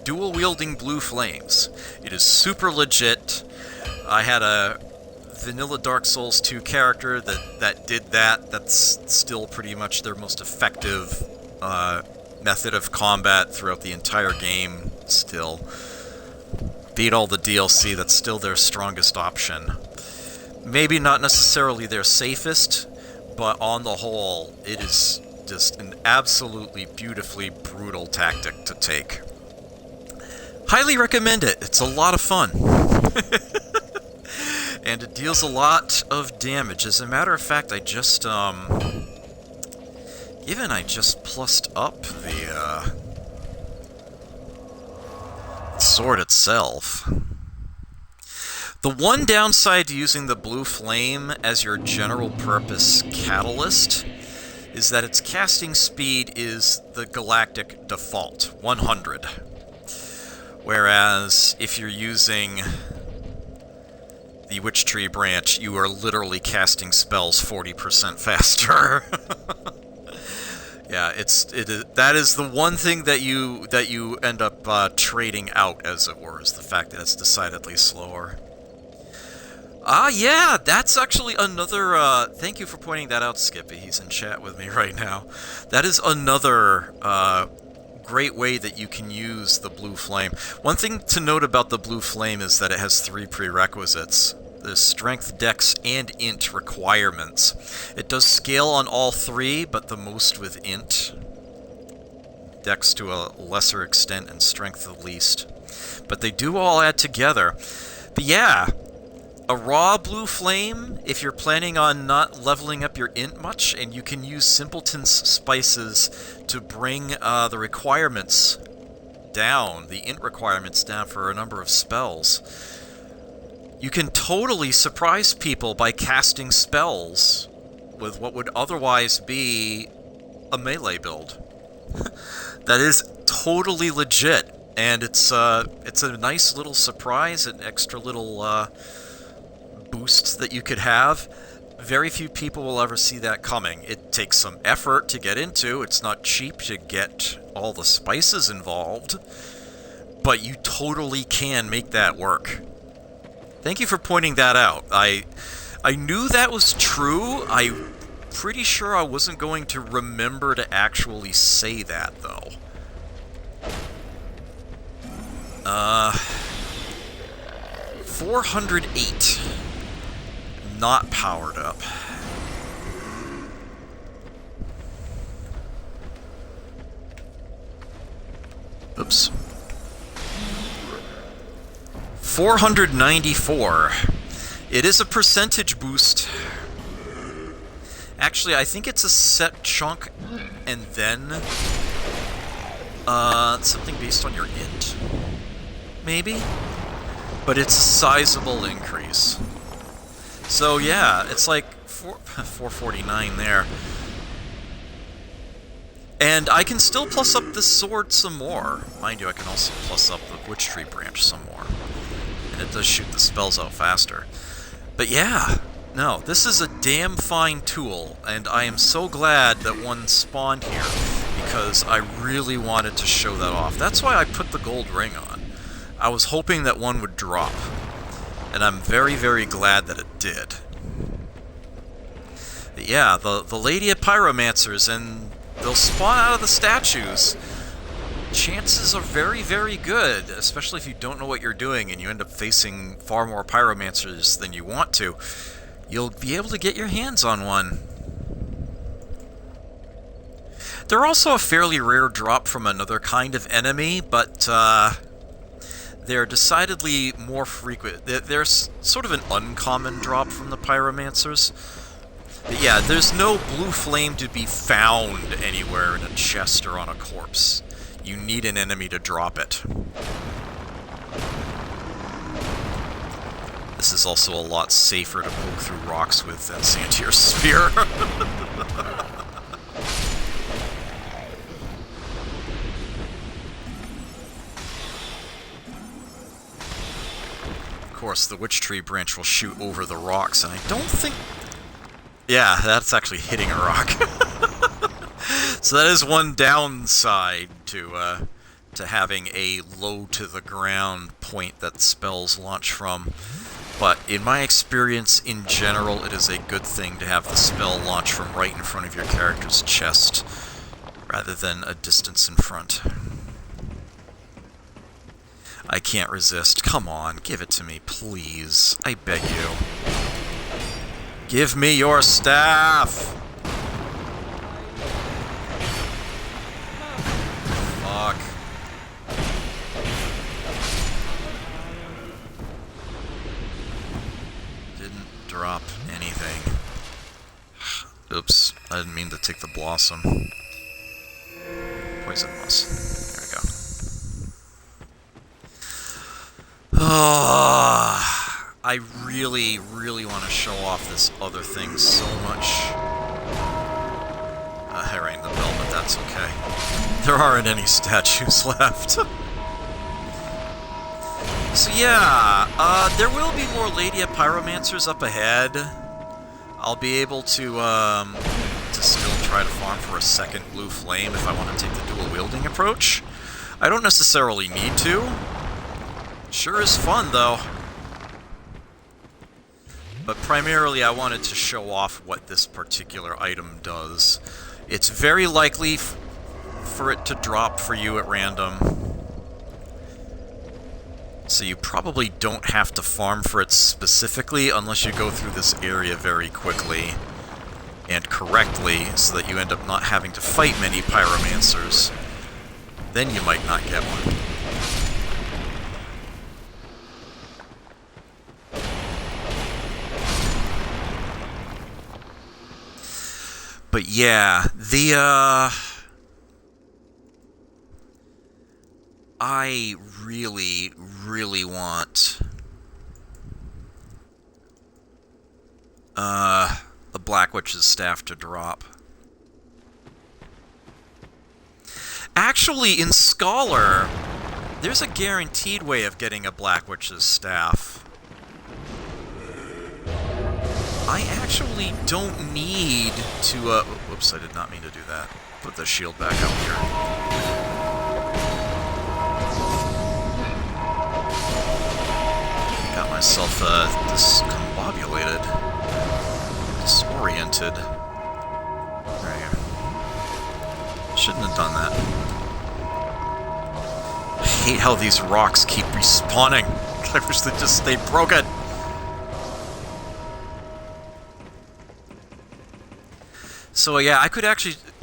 Dual wielding blue flames. It is super legit. I had a vanilla Dark Souls 2 character that did that. That's still pretty much their most effective method of combat throughout the entire game still. Beat all the DLC, that's still their strongest option. Maybe not necessarily their safest, but on the whole, it is just an absolutely beautifully brutal tactic to take. Highly recommend it. It's a lot of fun. And it deals a lot of damage. As a matter of fact, I just, given I just plussed up the sword itself. The one downside to using the blue flame as your general purpose catalyst is that its casting speed is the galactic default, 100. Whereas if you're using the Witch Tree branch, you are literally casting spells 40% faster. Yeah, that is the one thing that you end up trading out, as it were, is the fact that it's decidedly slower. Yeah, that's actually another, thank you for pointing that out, Skippy. He's in chat with me right now. That is another great way that you can use the blue flame. One thing to note about the blue flame is that it has 3 prerequisites. The strength, dex, and int requirements. It does scale on all 3, but the most with int. Dex to a lesser extent, and strength the least. But they do all add together. But yeah, a raw blue flame, if you're planning on not leveling up your int much, and you can use Simpleton's spices to bring the requirements down, the int requirements down for a number of spells. You can totally surprise people by casting spells with what would otherwise be a melee build. That is totally legit, and it's a nice little surprise, an extra little boost that you could have. Very few people will ever see that coming. It takes some effort to get into. It's not cheap to get all the spices involved, but you totally can make that work. Thank you for pointing that out. I knew that was true. I'm pretty sure I wasn't going to remember to actually say that, though. 408. Not powered up. Oops. 494. It is a percentage boost. Actually, I think it's a set chunk and then something based on your int, maybe? but it's a sizable increase. So yeah, it's like 449 there. And I can still plus up this sword some more. Mind you, I can also plus up the Witch Tree branch some more. And it does shoot the spells out faster. But yeah, no, this is a damn fine tool, and I am so glad that one spawned here, because I really wanted to show that off. That's why I put the gold ring on. I was hoping that one would drop, and I'm very, very glad that it did. But yeah, the Lady of Pyromancers, and they'll spawn out of the statues. Chances are very, very good, especially if you don't know what you're doing and you end up facing far more pyromancers than you want to. You'll be able to get your hands on one. They're also a fairly rare drop from another kind of enemy, but they're decidedly more frequent. They're sort of an uncommon drop from the pyromancers. But yeah, there's no blue flame to be found anywhere in a chest or on a corpse. You need an enemy to drop it. This is also a lot safer to poke through rocks with than Santier's Spear. Of course, the Witch Tree branch will shoot over the rocks, and I don't think... Yeah, that's actually hitting a rock. So that is one downside to having a low-to-the-ground point that spells launch from. But in my experience, in general, it is a good thing to have the spell launch from right in front of your character's chest, rather than a distance in front. I can't resist. Come on, give it to me, please. I beg you. Give me your staff! Fuck. Didn't drop anything. Oops, I didn't mean to take the blossom. Poison moss. There we go. I really, really want to show off this other thing so much. I rang the bell, but that's okay. There aren't any statues left. So yeah, there will be more Lady of Pyromancers up ahead. I'll be able to still try to farm for a second blue flame if I want to take the dual wielding approach. I don't necessarily need to. Sure is fun, though. But primarily I wanted to show off what this particular item does. It's very likely for it to drop for you at random. So you probably don't have to farm for it specifically unless you go through this area very quickly and correctly, so that you end up not having to fight many pyromancers. Then you might not get one. But yeah, I really, really want the Black Witch's staff to drop. Actually, in Scholar, there's a guaranteed way of getting a Black Witch's staff. I actually don't need to, whoops, I did not mean to do that. Put the shield back out here. Got myself, discombobulated. Disoriented. There you go. Shouldn't have done that. I hate how these rocks keep respawning. I wish they'd just stay broken. So yeah, I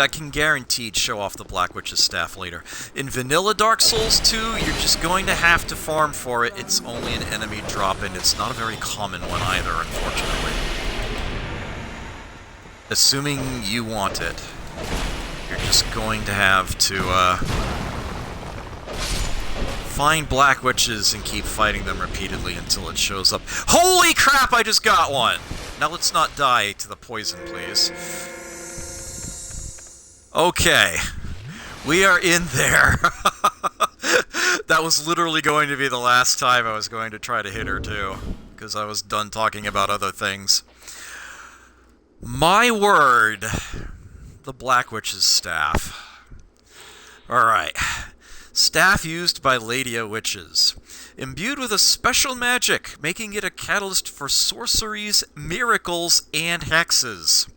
can guaranteed show off the Black Witch's staff later. In vanilla Dark Souls 2, you're just going to have to farm for it. It's only an enemy drop, and it's not a very common one either, unfortunately. Assuming you want it, you're just going to have to Find black witches and keep fighting them repeatedly until it shows up. Holy crap, I just got one! Now let's not die to the poison, please. Okay. We are in there. That was literally going to be the last time I was going to try to hit her, too. Because I was done talking about other things. My word. The Black Witch's staff. Alright. Staff used by Ladia witches. Imbued with a special magic, making it a catalyst for sorceries, miracles, and hexes.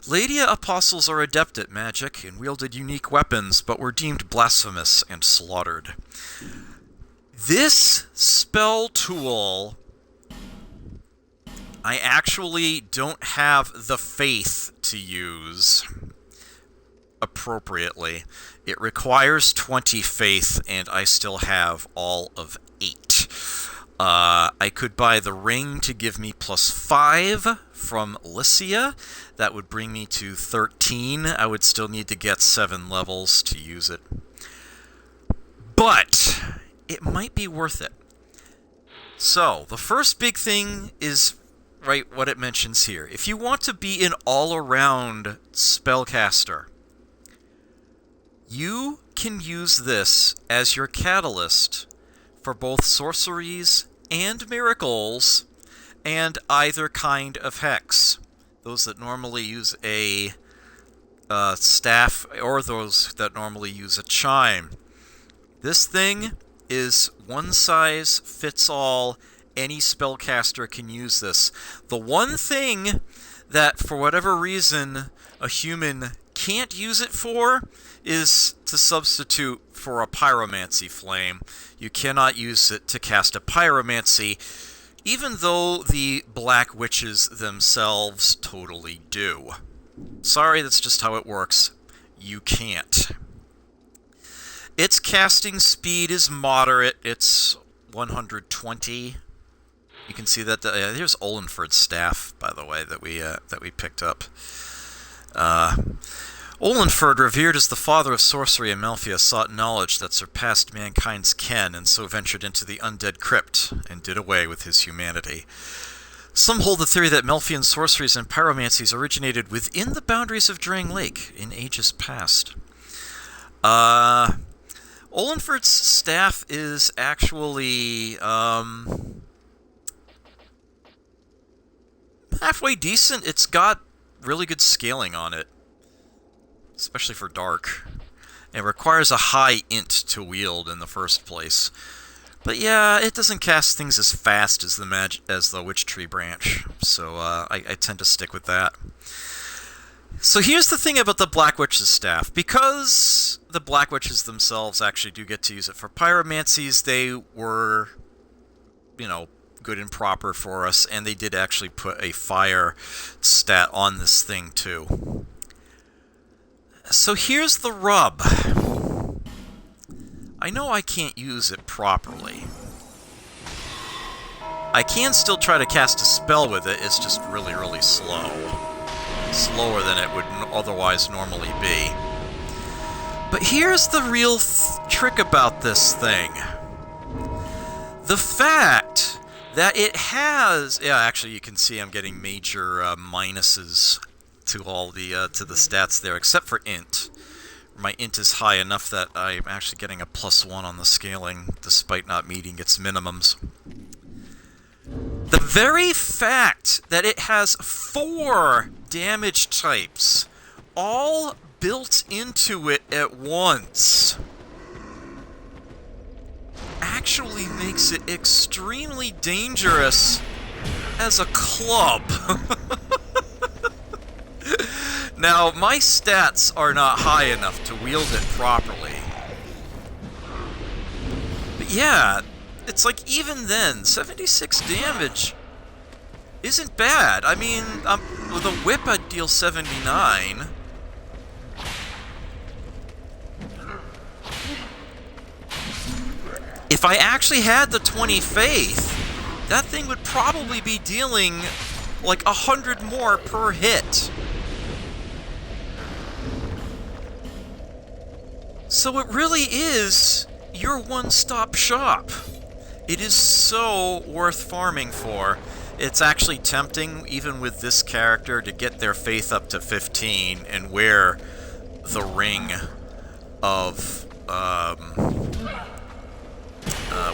Ladia apostles are adept at magic and wielded unique weapons, but were deemed blasphemous and slaughtered. This spell tool, I actually don't have the faith to use appropriately. It requires 20 faith, and I still have all of 8. I could buy the ring to give me +5 from Lycia. That would bring me to 13. I would still need to get 7 levels to use it. But it might be worth it. So, the first big thing is right what it mentions here. If you want to be an all-around spellcaster, you can use this as your catalyst for both sorceries and miracles and either kind of hex. Those that normally use a staff or those that normally use a chime. This thing is one size fits all. Any spellcaster can use this. The one thing that, for whatever reason, a human can't use it for is to substitute for a pyromancy flame. You cannot use it to cast a pyromancy, even though the Black Witches themselves totally do. Sorry, that's just how it works. You can't. Its casting speed is moderate. It's 120. You can see that here's Olenford's staff, by the way, that we picked up. Olenford, revered as the father of sorcery in Melfia, sought knowledge that surpassed mankind's ken, and so ventured into the Undead Crypt, and did away with his humanity. Some hold the theory that Melfian sorceries and pyromancies originated within the boundaries of Drangleic in ages past. Olenford's staff is actually halfway decent. It's got really good scaling on it, especially for dark. It requires a high int to wield in the first place. But yeah, it doesn't cast things as fast as the Witch Tree branch, so I tend to stick with that. So here's the thing about the Black Witch's staff. Because the Black Witches themselves actually do get to use it for pyromancies, they were, good and proper for us, and they did actually put a fire stat on this thing too. So here's the rub. I know I can't use it properly. I can still try to cast a spell with it, it's just really, really slow. Slower than it would otherwise normally be. But here's the real trick about this thing. The fact that it has... Yeah, actually you can see I'm getting major minuses to all the to the stats there, except for int. My int is high enough that I'm actually getting a +1 on the scaling, despite not meeting its minimums. The very fact that it has 4 damage types, all built into it at once, actually makes it extremely dangerous as a club. Now, my stats are not high enough to wield it properly. But yeah, it's like even then, 76 damage isn't bad. I mean, with a whip I'd deal 79. If I actually had the 20 faith, that thing would probably be dealing like 100 more per hit. So it really is, your one-stop shop. It is so worth farming for. It's actually tempting, even with this character, to get their faith up to 15 and wear the ring of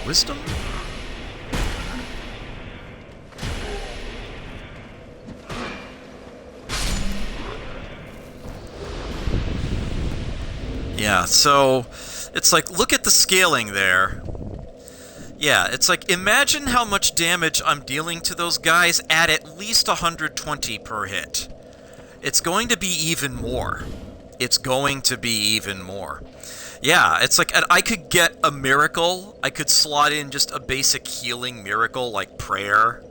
wisdom? Yeah, so it's like, look at the scaling there. Yeah, it's like, imagine how much damage I'm dealing to those guys at least 120 per hit. It's going to be even more. It's going to be even more. Yeah, it's like, I could get a miracle. I could slot in just a basic healing miracle like prayer,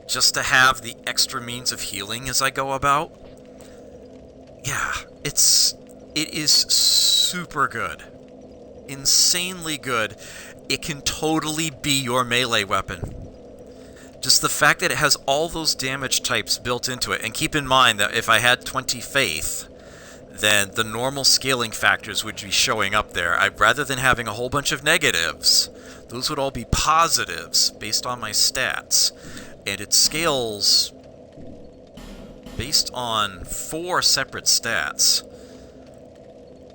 just to have the extra means of healing as I go about. Yeah, it is super good. Insanely good. It can totally be your melee weapon. Just the fact that it has all those damage types built into it, and keep in mind that if I had 20 faith, then the normal scaling factors would be showing up there. Rather than having a whole bunch of negatives, those would all be positives based on my stats. And it scales based on 4 separate stats.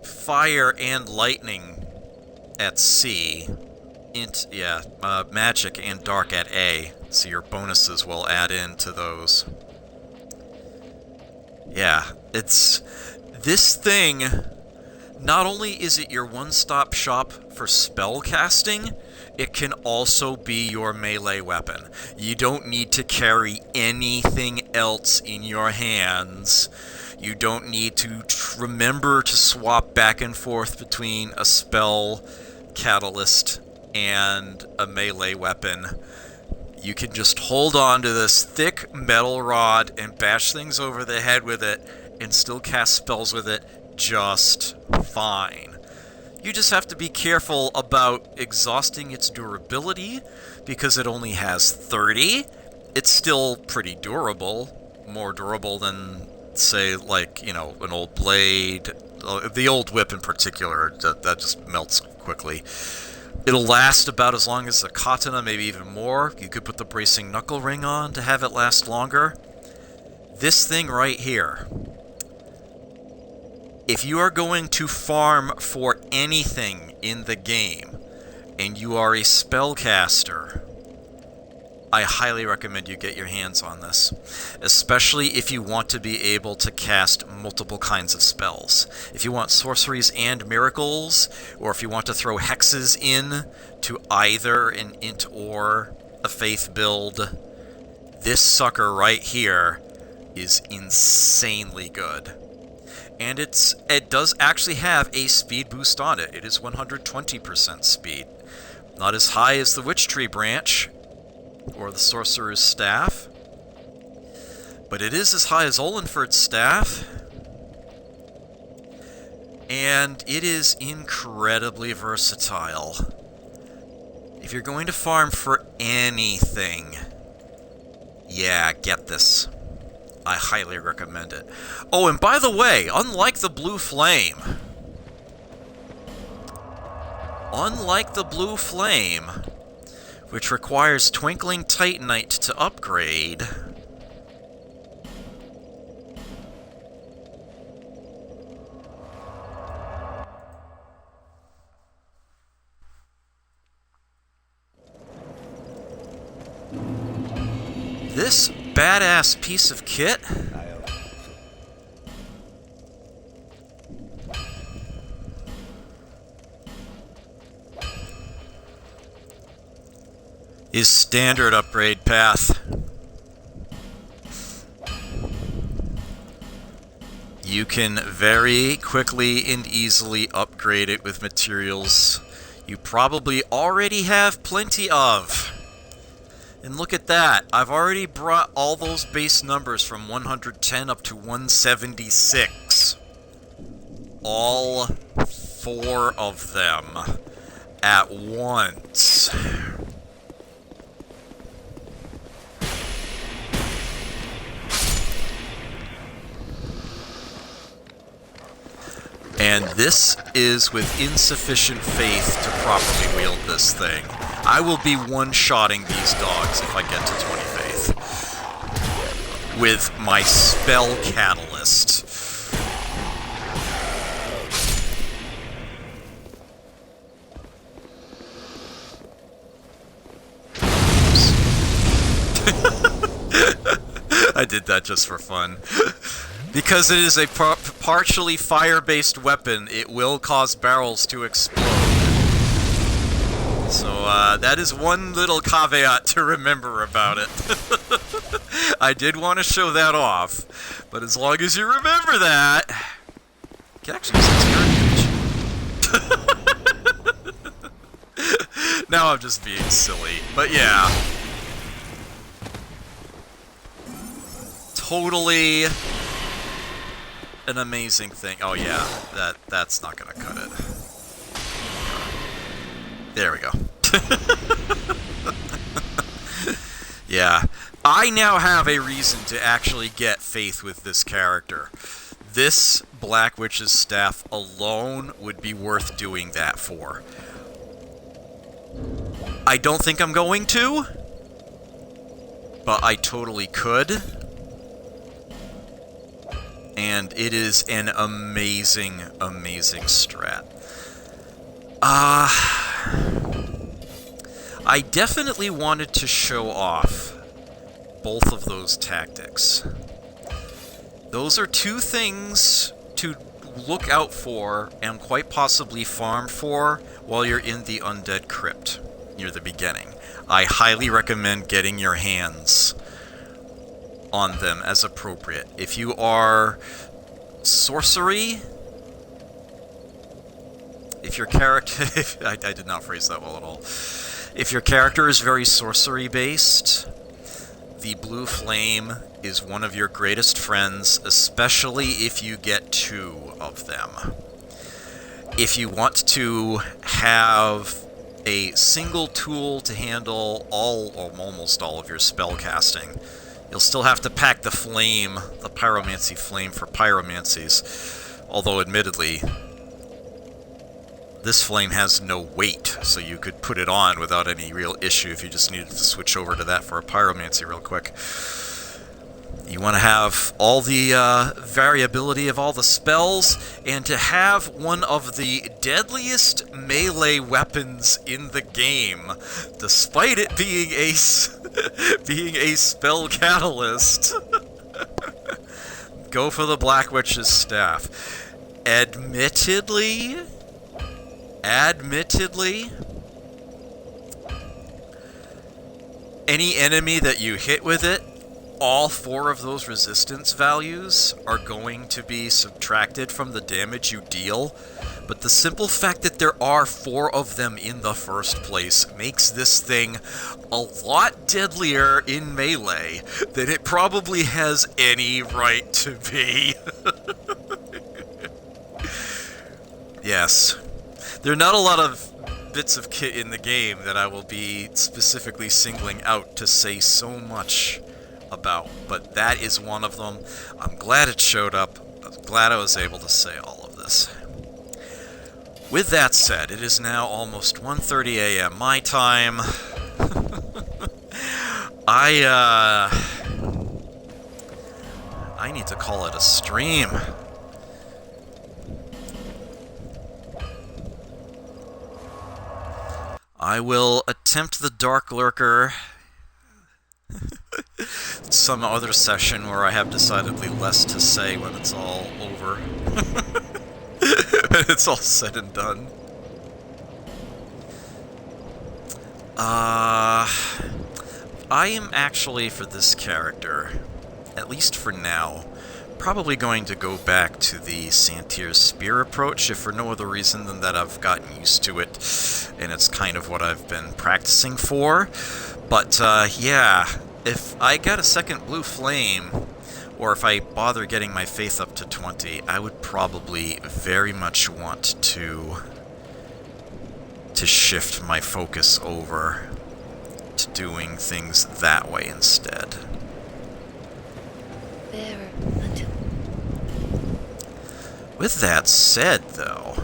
Fire and lightning at C. Magic and dark at A. So your bonuses will add into those. Yeah, it's... This thing, not only is it your one-stop shop for spell casting, it can also be your melee weapon. You don't need to carry anything else in your hands. You don't need to remember to swap back and forth between a spell catalyst and a melee weapon. You can just hold on to this thick metal rod and bash things over the head with it and still cast spells with it just fine. You just have to be careful about exhausting its durability, because it only has 30. It's still pretty durable, more durable than, say, like, you know, an old blade. The old whip in particular, that just melts quickly. It'll last about as long as a katana, maybe even more. You could put the bracing knuckle ring on to have it last longer. This thing right here, if you are going to farm for anything in the game, and you are a spellcaster, I highly recommend you get your hands on this. Especially if you want to be able to cast multiple kinds of spells. If you want sorceries and miracles, or if you want to throw hexes in to either an int or a faith build, this sucker right here is insanely good. And it does actually have a speed boost on it. It is 120% speed. Not as high as the Witch Tree branch, or the Sorcerer's Staff, but it is as high as Olenford's Staff, and it is incredibly versatile. If you're going to farm for anything, yeah, get this. I highly recommend it. Oh, and by the way, unlike the Blue Flame, which requires Twinkling Titanite to upgrade, this badass piece of kit is standard upgrade path. You can very quickly and easily upgrade it with materials you probably already have plenty of. And look at that, I've already brought all those base numbers from 110 up to 176. All 4 of them at once. And this is with insufficient faith to properly wield this thing. I will be one-shotting these dogs if I get to 20 faith. With my spell catalyst. I did that just for fun. Because it is a partially fire-based weapon, it will cause barrels to explode. So, that is one little caveat to remember about it. I did want to show that off, but as long as you remember that... You can actually use that to your advantage. Now I'm just being silly, but yeah. Totally an amazing thing. Oh yeah, that's not gonna cut it. There we go. Yeah, I now have a reason to actually get faith with this character. This Black Witch's staff alone would be worth doing that for. I don't think I'm going to, but I totally could. And it is an amazing, amazing strat. I definitely wanted to show off both of those tactics. Those are two things to look out for and quite possibly farm for while you're in the Undead Crypt near the beginning. I highly recommend getting your hands on them as appropriate. If you are sorcery, if your character... I did not phrase that well at all. If your character is very sorcery based, the blue flame is one of your greatest friends, especially if you get 2 of them. If you want to have a single tool to handle all or almost all of your spell casting, you'll still have to pack the flame, the pyromancy flame for pyromancies, although admittedly, this flame has no weight, so you could put it on without any real issue if you just needed to switch over to that for a pyromancy real quick. You want to have all the variability of all the spells, and to have one of the deadliest melee weapons in the game, despite it being a spell catalyst. Go for the Black Witch's staff. Admittedly, any enemy that you hit with it, all 4 of those resistance values are going to be subtracted from the damage you deal, but the simple fact that there are 4 of them in the first place makes this thing a lot deadlier in melee than it probably has any right to be. Yes. There are not a lot of bits of kit in the game that I will be specifically singling out to say so much about, but that is one of them. I'm glad it showed up. I'm glad I was able to say all of this. With that said, it is now almost 1:30 a.m. my time. I need to call it a stream. I will attempt the Dark Lurker some other session where I have decidedly less to say when it's all over. When it's all said and done. I am actually, for this character, at least for now, probably going to go back to the Santier's Spear approach, if for no other reason than that I've gotten used to it, and it's kind of what I've been practicing for. But, yeah, if I got a second blue flame, or if I bother getting my faith up to 20, I would probably very much want to shift my focus over to doing things that way instead. With that said, though,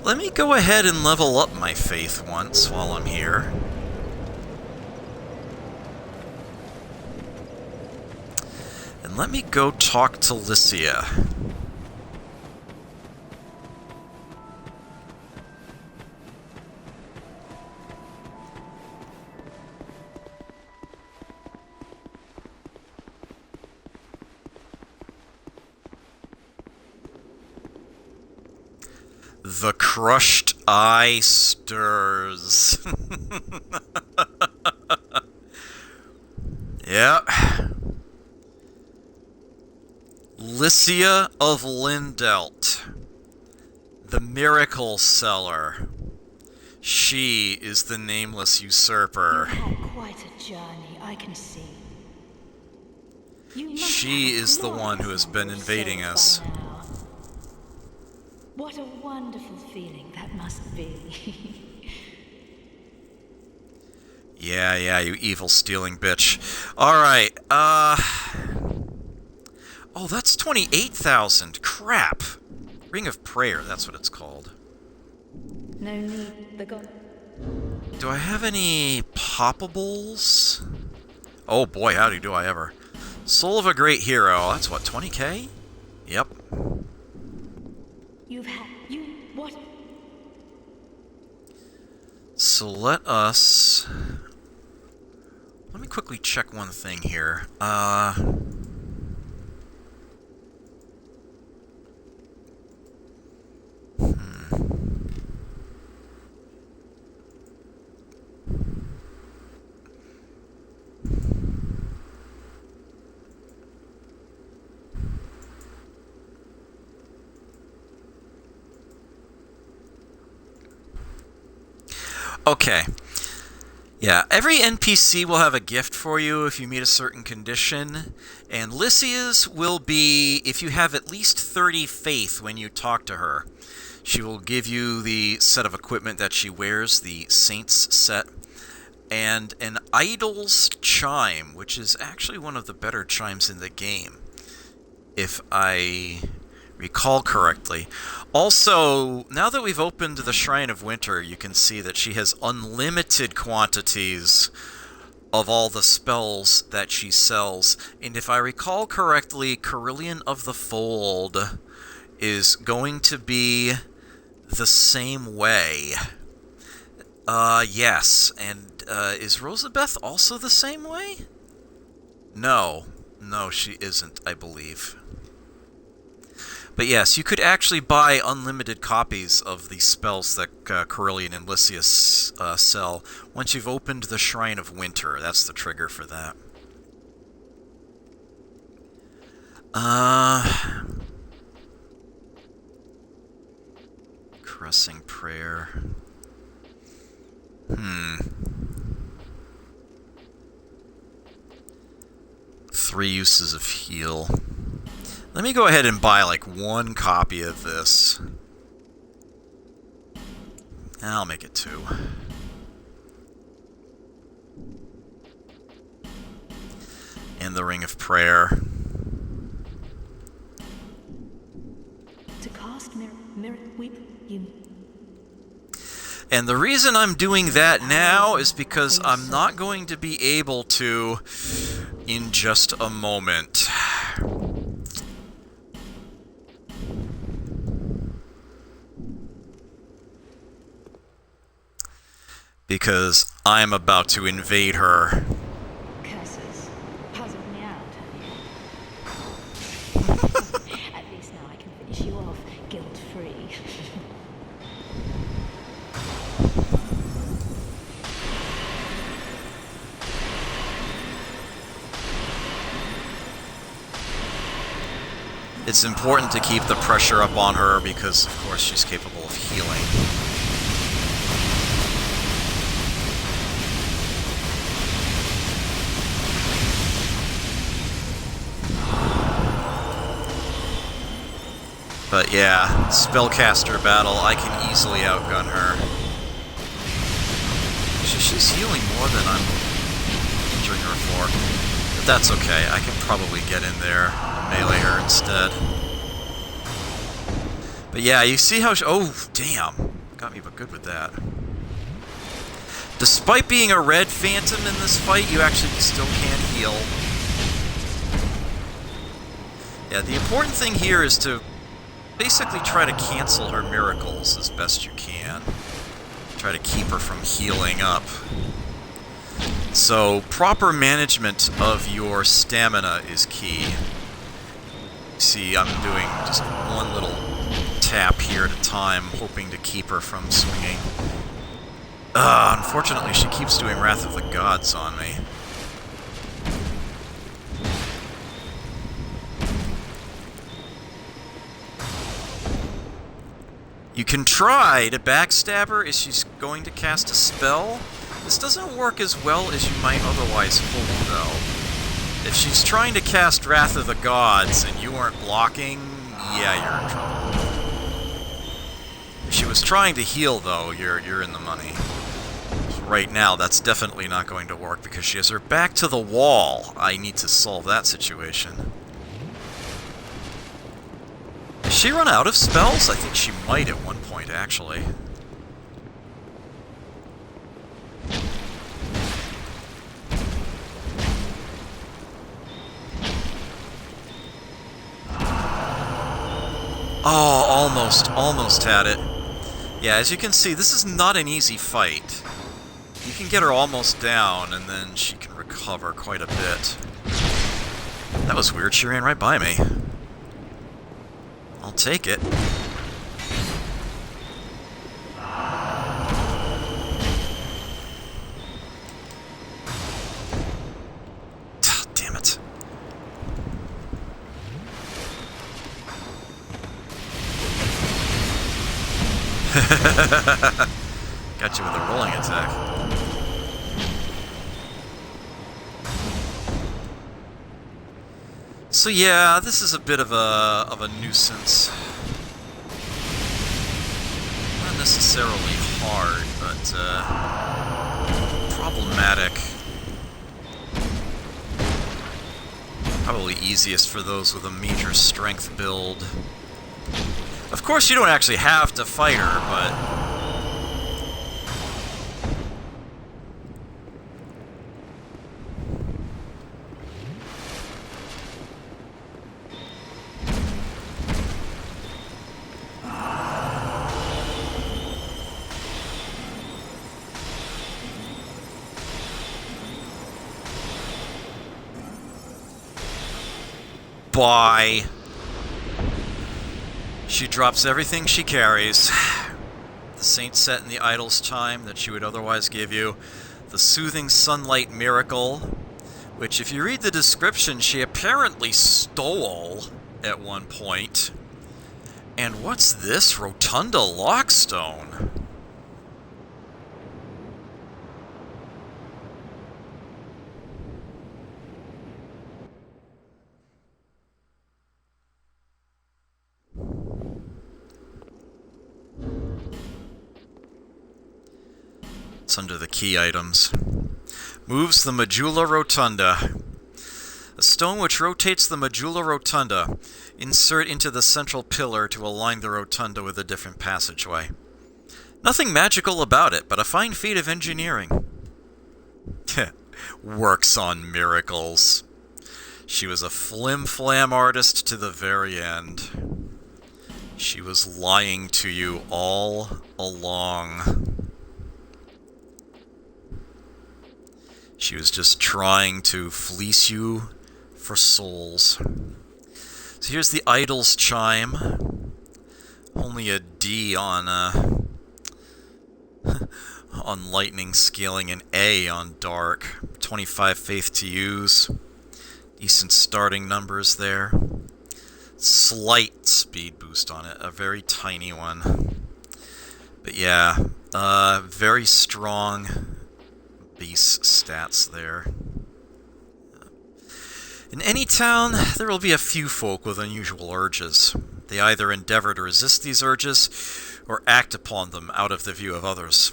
let me go ahead and level up my faith once while I'm here. And let me go talk to Lycia. The crushed eye stirs. Yeah. Lycia of Lindelt, the miracle seller. She is the nameless usurper. You've had quite a journey, I can see. She is the one who has been invading us. What a wonderful feeling that must be. Yeah, you evil stealing bitch. Alright, oh, that's 28,000. Crap. Ring of Prayer, that's what it's called. No need, the god. Do I have any poppables? Oh boy, howdy do I ever. Soul of a Great Hero, that's what, 20k? Yep. What? So let us... Let me quickly check one thing here. Okay. Yeah, every NPC will have a gift for you if you meet a certain condition, and Lycia's will be if you have at least 30 faith when you talk to her. She will give you the set of equipment that she wears, the Saints set, and an Idol's Chime, which is actually one of the better chimes in the game, if I recall correctly. Also, now that we've opened the Shrine of Winter, you can see that she has unlimited quantities of all the spells that she sells. And if I recall correctly, Carillion of the Fold is going to be the same way. Yes. And is Rosabeth also the same way? No, she isn't, I believe. But yes, you could actually buy unlimited copies of the spells that Carillion and Lycia sell once you've opened the Shrine of Winter. That's the trigger for that. Caressing Prayer. 3 uses of heal. Let me go ahead and buy, like, 1 copy of this. I'll make it 2. And the Ring of Prayer. To cast mirror weep, you... And the reason I'm doing that now is because I'm not going to be able to in just a moment. Because I'm about to invade her. Curses. Puzzled me out. At least now I can finish you off, guilt-free. It's important to keep the pressure up on her because, of course, she's capable of healing. But yeah, spellcaster battle, I can easily outgun her. She's healing more than I'm injuring her for. But that's okay. I can probably get in there and melee her instead. But yeah, you see how oh, damn. Got me but good with that. Despite being a red phantom in this fight, you actually still can't heal. Yeah, the important thing here is to basically try to cancel her miracles as best you can. Try to keep her from healing up. So, proper management of your stamina is key. See, I'm doing just one little tap here at a time, hoping to keep her from swinging. Unfortunately, she keeps doing Wrath of the Gods on me. You can try to backstab her if she's going to cast a spell. This doesn't work as well as you might otherwise hope, though. If she's trying to cast Wrath of the Gods and you aren't blocking, yeah, you're in trouble. If she was trying to heal, though, you're in the money. Right now, that's definitely not going to work because she has her back to the wall. I need to solve that situation. Has she run out of spells? I think she might at one point, actually. Oh, almost had it. Yeah, as you can see, this is not an easy fight. You can get her almost down, and then she can recover quite a bit. That was weird, she ran right by me. I'll take it. Damn it. Got you with a rolling attack. So yeah, this is a bit of a nuisance. Not necessarily hard, but problematic. Probably easiest for those with a major strength build. Of course, you don't actually have to fight her, but bye. She drops everything she carries. The Saint Set and the Idol's Chime that she would otherwise give you. The Soothing Sunlight Miracle, which if you read the description, she apparently stole at one point. And what's this? Rotunda Lockstone. It's under the key items. Moves the Medulla Rotunda. A stone which rotates the Medulla Rotunda. Insert into the central pillar to align the rotunda with a different passageway. Nothing magical about it, but a fine feat of engineering. Works on miracles. She was a flim-flam artist to the very end. She was lying to you all along. She was just trying to fleece you for souls. So here's the Idol's Chime. Only a D on on lightning scaling, an A on dark. 25 faith to use. Decent starting numbers there. Slight speed boost on it, a very tiny one. But yeah, very strong base stats there. In any town, there will be a few folk with unusual urges. They either endeavor to resist these urges, or act upon them out of the view of others.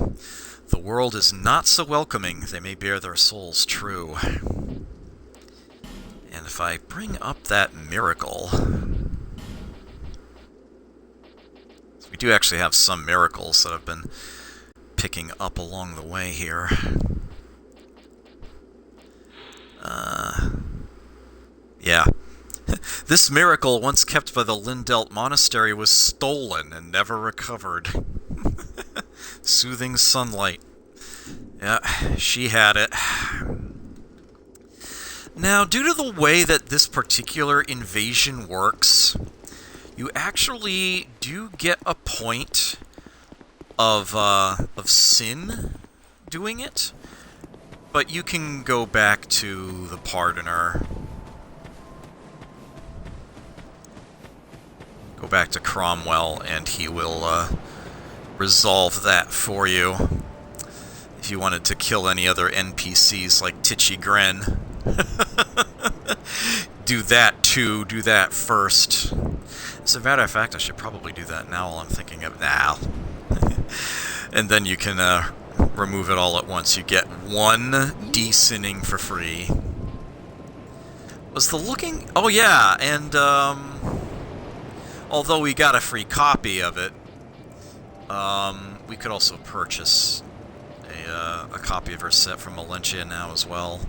The world is not so welcoming, they may bear their souls true. And if I bring up that miracle... We do actually have some miracles that I've been picking up along the way here. Yeah. This miracle, once kept by the Lindelt Monastery, was stolen and never recovered. Soothing sunlight. Yeah, she had it. Now, due to the way that this particular invasion works, you actually do get a point of sin doing it, but you can go back to the Pardoner. Go back to Cromwell, and he will resolve that for you. If you wanted to kill any other NPCs like Titchy Gren. Do that too, do that first. As a matter of fact, I should probably do that now while I'm thinking of now. And then you can remove it all at once. You get one de-sinning for free. Was the looking... Oh yeah, and although we got a free copy of it, we could also purchase a copy of her set from Valencia now as well.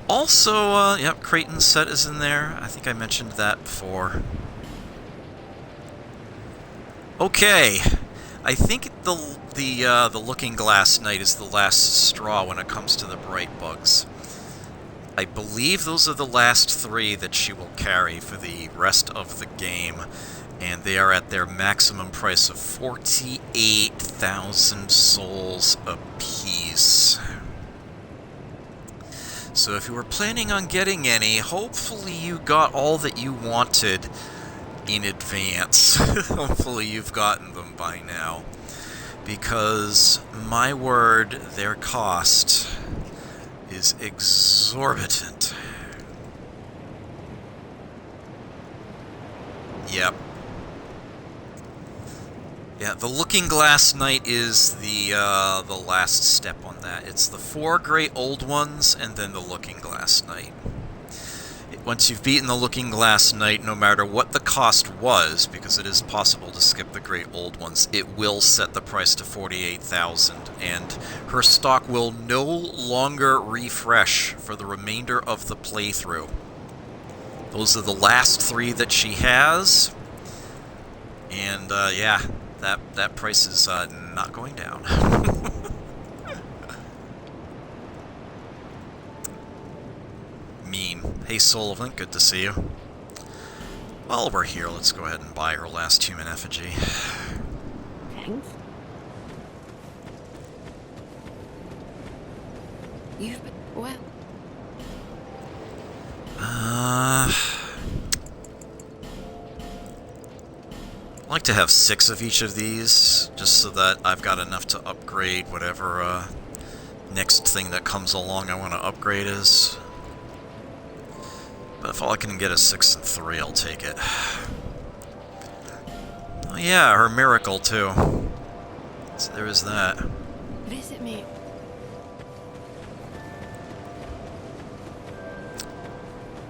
Also, yep, Creighton's set is in there. I think I mentioned that before. Okay, I think the Looking Glass Knight is the last straw when it comes to the Bright Bugs. I believe those are the last 3 that she will carry for the rest of the game, and they are at their maximum price of 48,000 souls apiece. So if you were planning on getting any, hopefully you got all that you wanted in advance. Hopefully you've gotten them by now. Because, my word, their cost is exorbitant. Yep. Yeah, the Looking Glass Knight is the last step on that. It's the 4 great old ones, and then the Looking Glass Knight. Once you've beaten the Looking Glass Knight, no matter what the cost was, because it is possible to skip the great old ones, it will set the price to 48,000, and her stock will no longer refresh for the remainder of the playthrough. Those are the last 3 that she has, and yeah, that price is not going down. Mean. Hey Soul of Link, good to see you. While we're here, let's go ahead and buy her last human effigy. Thanks. You've been... well... I'd like to have 6 of each of these, just so that I've got enough to upgrade whatever next thing that comes along I want to upgrade is. But if all I can get is 6 and 3, I'll take it. Oh yeah, her miracle too. So there is that. Visit me.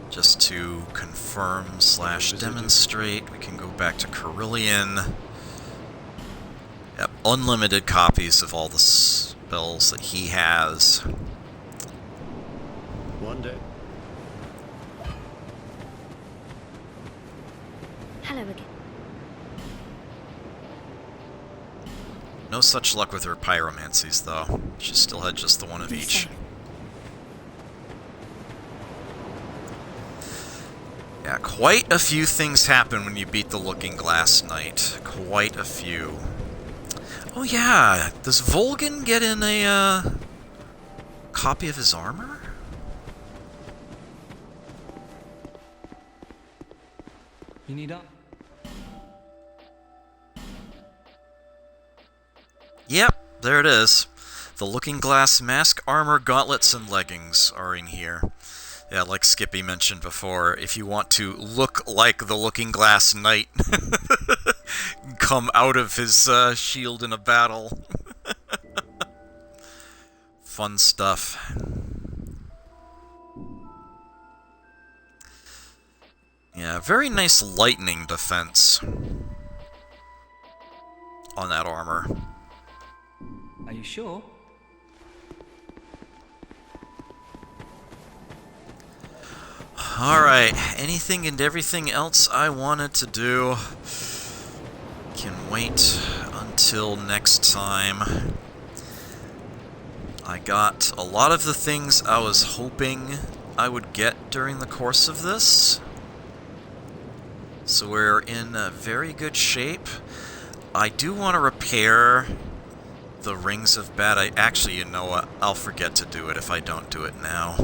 Just to confirm / demonstrate, we can go back to Carillion. Yep, unlimited copies of all the spells that he has. One day. Hello again. No such luck with her pyromancies, though. She still had just the one of each. Yeah, quite a few things happen when you beat the Looking Glass Knight. Quite a few. Oh yeah, does Volgan get in a copy of his armor? You need up? Yep, there it is. The Looking Glass mask, armor, gauntlets, and leggings are in here. Yeah, like Skippy mentioned before, if you want to look like the Looking Glass Knight, come out of his shield in a battle. Fun stuff. Yeah, very nice lightning defense on that armor. Are you sure? Alright, anything and everything else I wanted to do can wait until next time. I got a lot of the things I was hoping I would get during the course of this. So we're in very good shape. I do want to repair the Rings of Bad. Actually, you know what? I'll forget to do it if I don't do it now.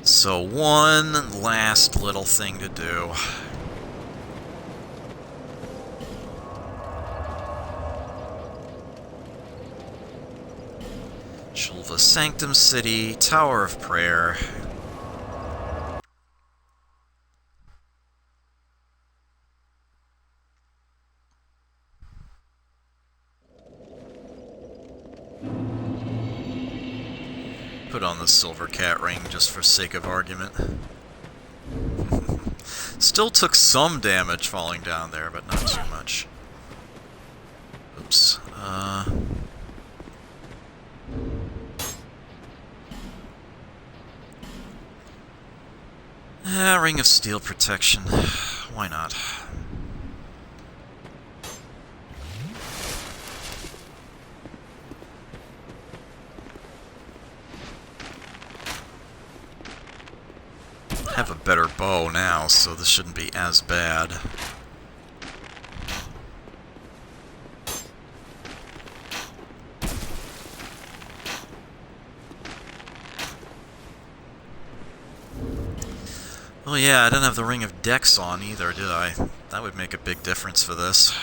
So one last little thing to do. Shulva Sanctum City, Tower of Prayer. Put on the silver cat ring just for sake of argument. Still took some damage falling down there, but not too much. Oops. Ring of Steel protection. Why not? Have a better bow now, so this shouldn't be as bad. Oh yeah, I didn't have the Ring of Dex on either, did I? That would make a big difference for this.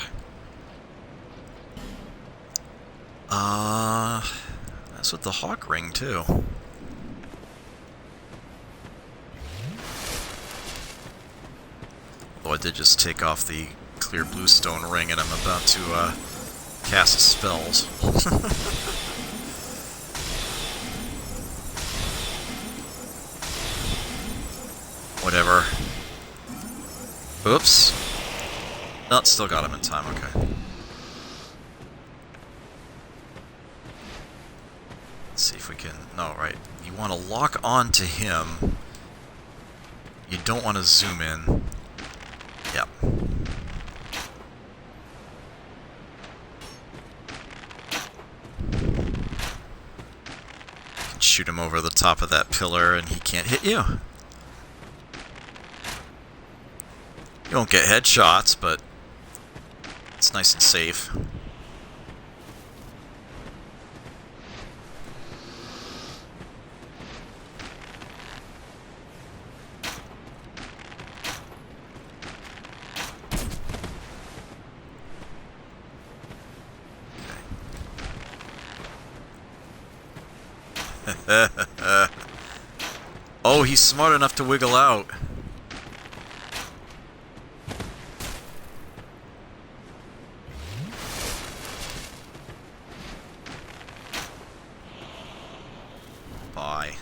That's with the Hawk Ring too. Although I did just take off the clear bluestone ring and I'm about to cast spells. Whatever. Oops. No, still got him in time, okay. Let's see if we can... No, right. You want to lock on to him. You don't want to zoom in. Yep. You can shoot him over the top of that pillar and he can't hit you. You won't get headshots, but it's nice and safe. Oh, he's smart enough to wiggle out. Bye.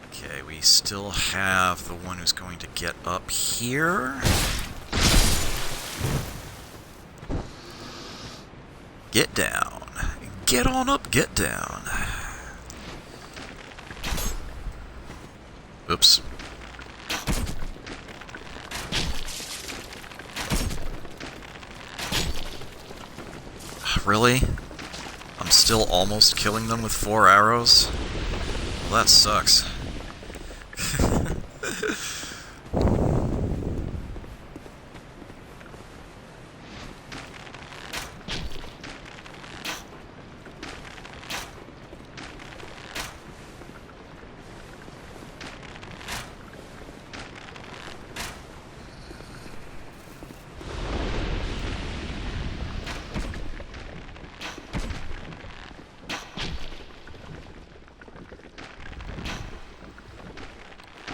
Okay, we still have the one who's going to get up here. Get down. Get on up, get down. Oops. Really? I'm still almost killing them with 4 arrows? Well, that sucks.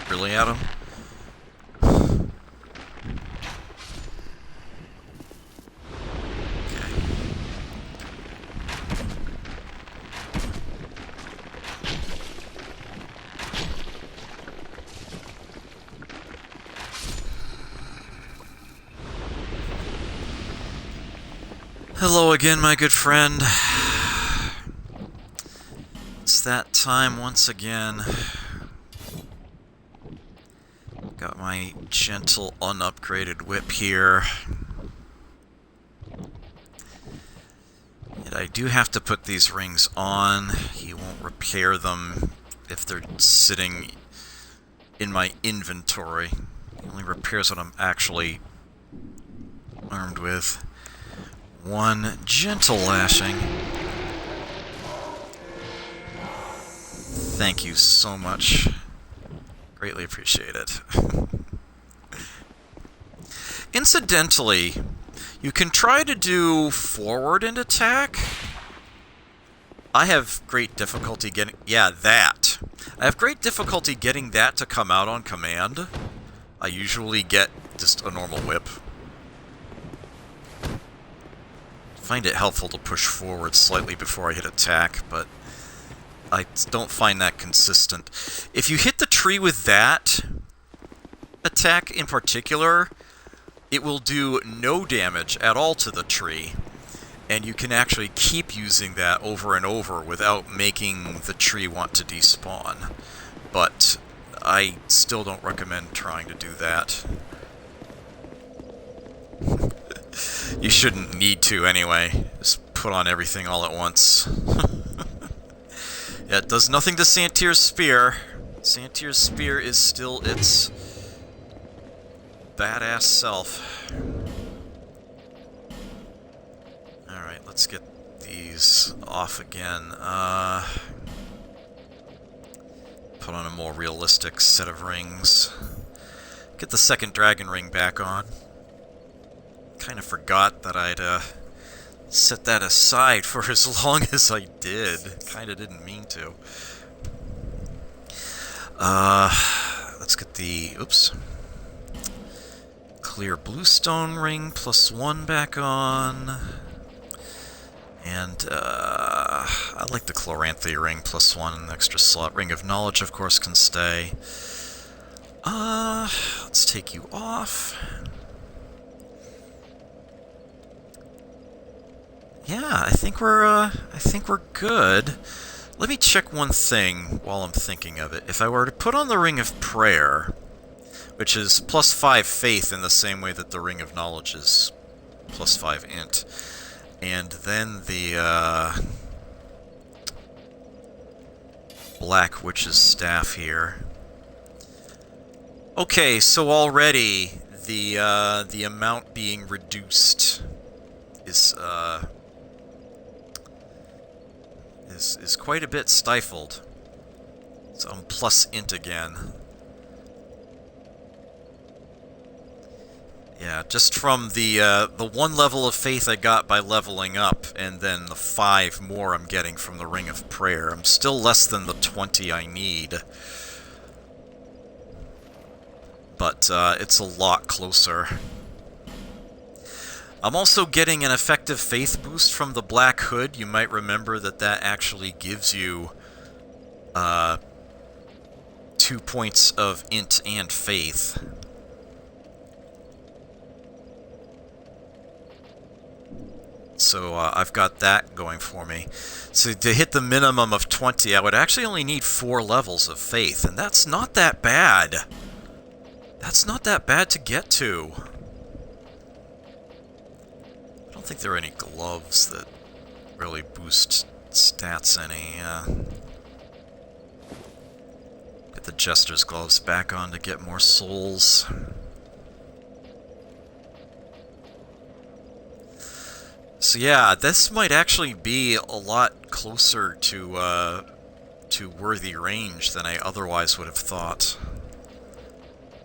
Really, Adam? Okay. Hello again, my good friend. It's that time once again. Got my gentle, unupgraded whip here. And I do have to put these rings on. He won't repair them if they're sitting in my inventory. He only repairs what I'm actually armed with. One gentle lashing. Thank you so much. Greatly appreciate it. Incidentally, you can try to do forward and attack. I have great difficulty getting... Yeah, that. I have great difficulty getting that to come out on command. I usually get just a normal whip. Find it helpful to push forward slightly before I hit attack, but I don't find that consistent. If you hit the tree with that attack in particular, it will do no damage at all to the tree, and you can actually keep using that over and over without making the tree want to despawn. But I still don't recommend trying to do that. You shouldn't need to anyway. Just put on everything all at once. Yeah, it does nothing to Santier's Spear. Santier's Spear is still its badass self. Alright, let's get these off again. Put on a more realistic set of rings. Get the second dragon ring back on. Kind of forgot that I'd set that aside for as long as I did. Kind of didn't mean to. Let's get the... Oops. Clear bluestone ring +1 back on. And, I like the Chloranthy ring +1, an extra slot. Ring of Knowledge, of course, can stay. Let's take you off. Yeah, I think we're good. Let me check one thing while I'm thinking of it. If I were to put on the Ring of Prayer, which is +5 faith in the same way that the Ring of Knowledge is +5 int, and then the Black Witch's Staff here. Okay, so already the amount being reduced is quite a bit stifled. So I'm +int again. Yeah, just from the 1 level of faith I got by leveling up, and then the 5 more I'm getting from the Ring of Prayer. I'm still less than the 20 I need. But it's a lot closer. I'm also getting an effective faith boost from the Black Hood. You might remember that that actually gives you 2 points of int and faith. So I've got that going for me. So to hit the minimum of 20, I would actually only need 4 levels of faith, and that's not that bad. That's not that bad to get to. I don't think there are any gloves that really boost stats any. Get the Jester's gloves back on to get more souls. So yeah, this might actually be a lot closer to worthy range than I otherwise would have thought.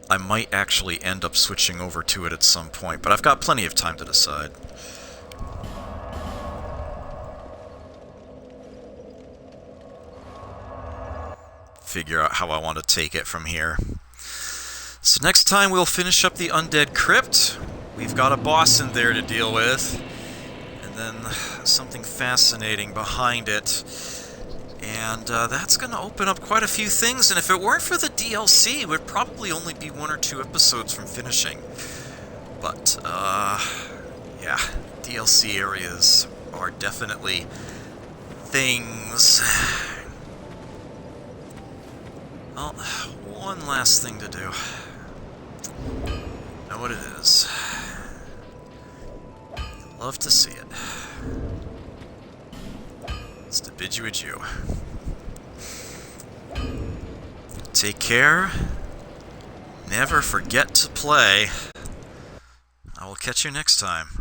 I might actually end up switching over to it at some point, but I've got plenty of time to decide. Figure out how I want to take it from here. So next time we'll finish up the Undead Crypt. We've got a boss in there to deal with, and then something fascinating behind it. And that's going to open up quite a few things, and if it weren't for the DLC, it would probably only be 1 or 2 episodes from finishing. But, Yeah, DLC areas are definitely things. Well, one last thing to do. Know what it is. Love to see it. It's to bid you adieu. Take care. Never forget to play. I will catch you next time.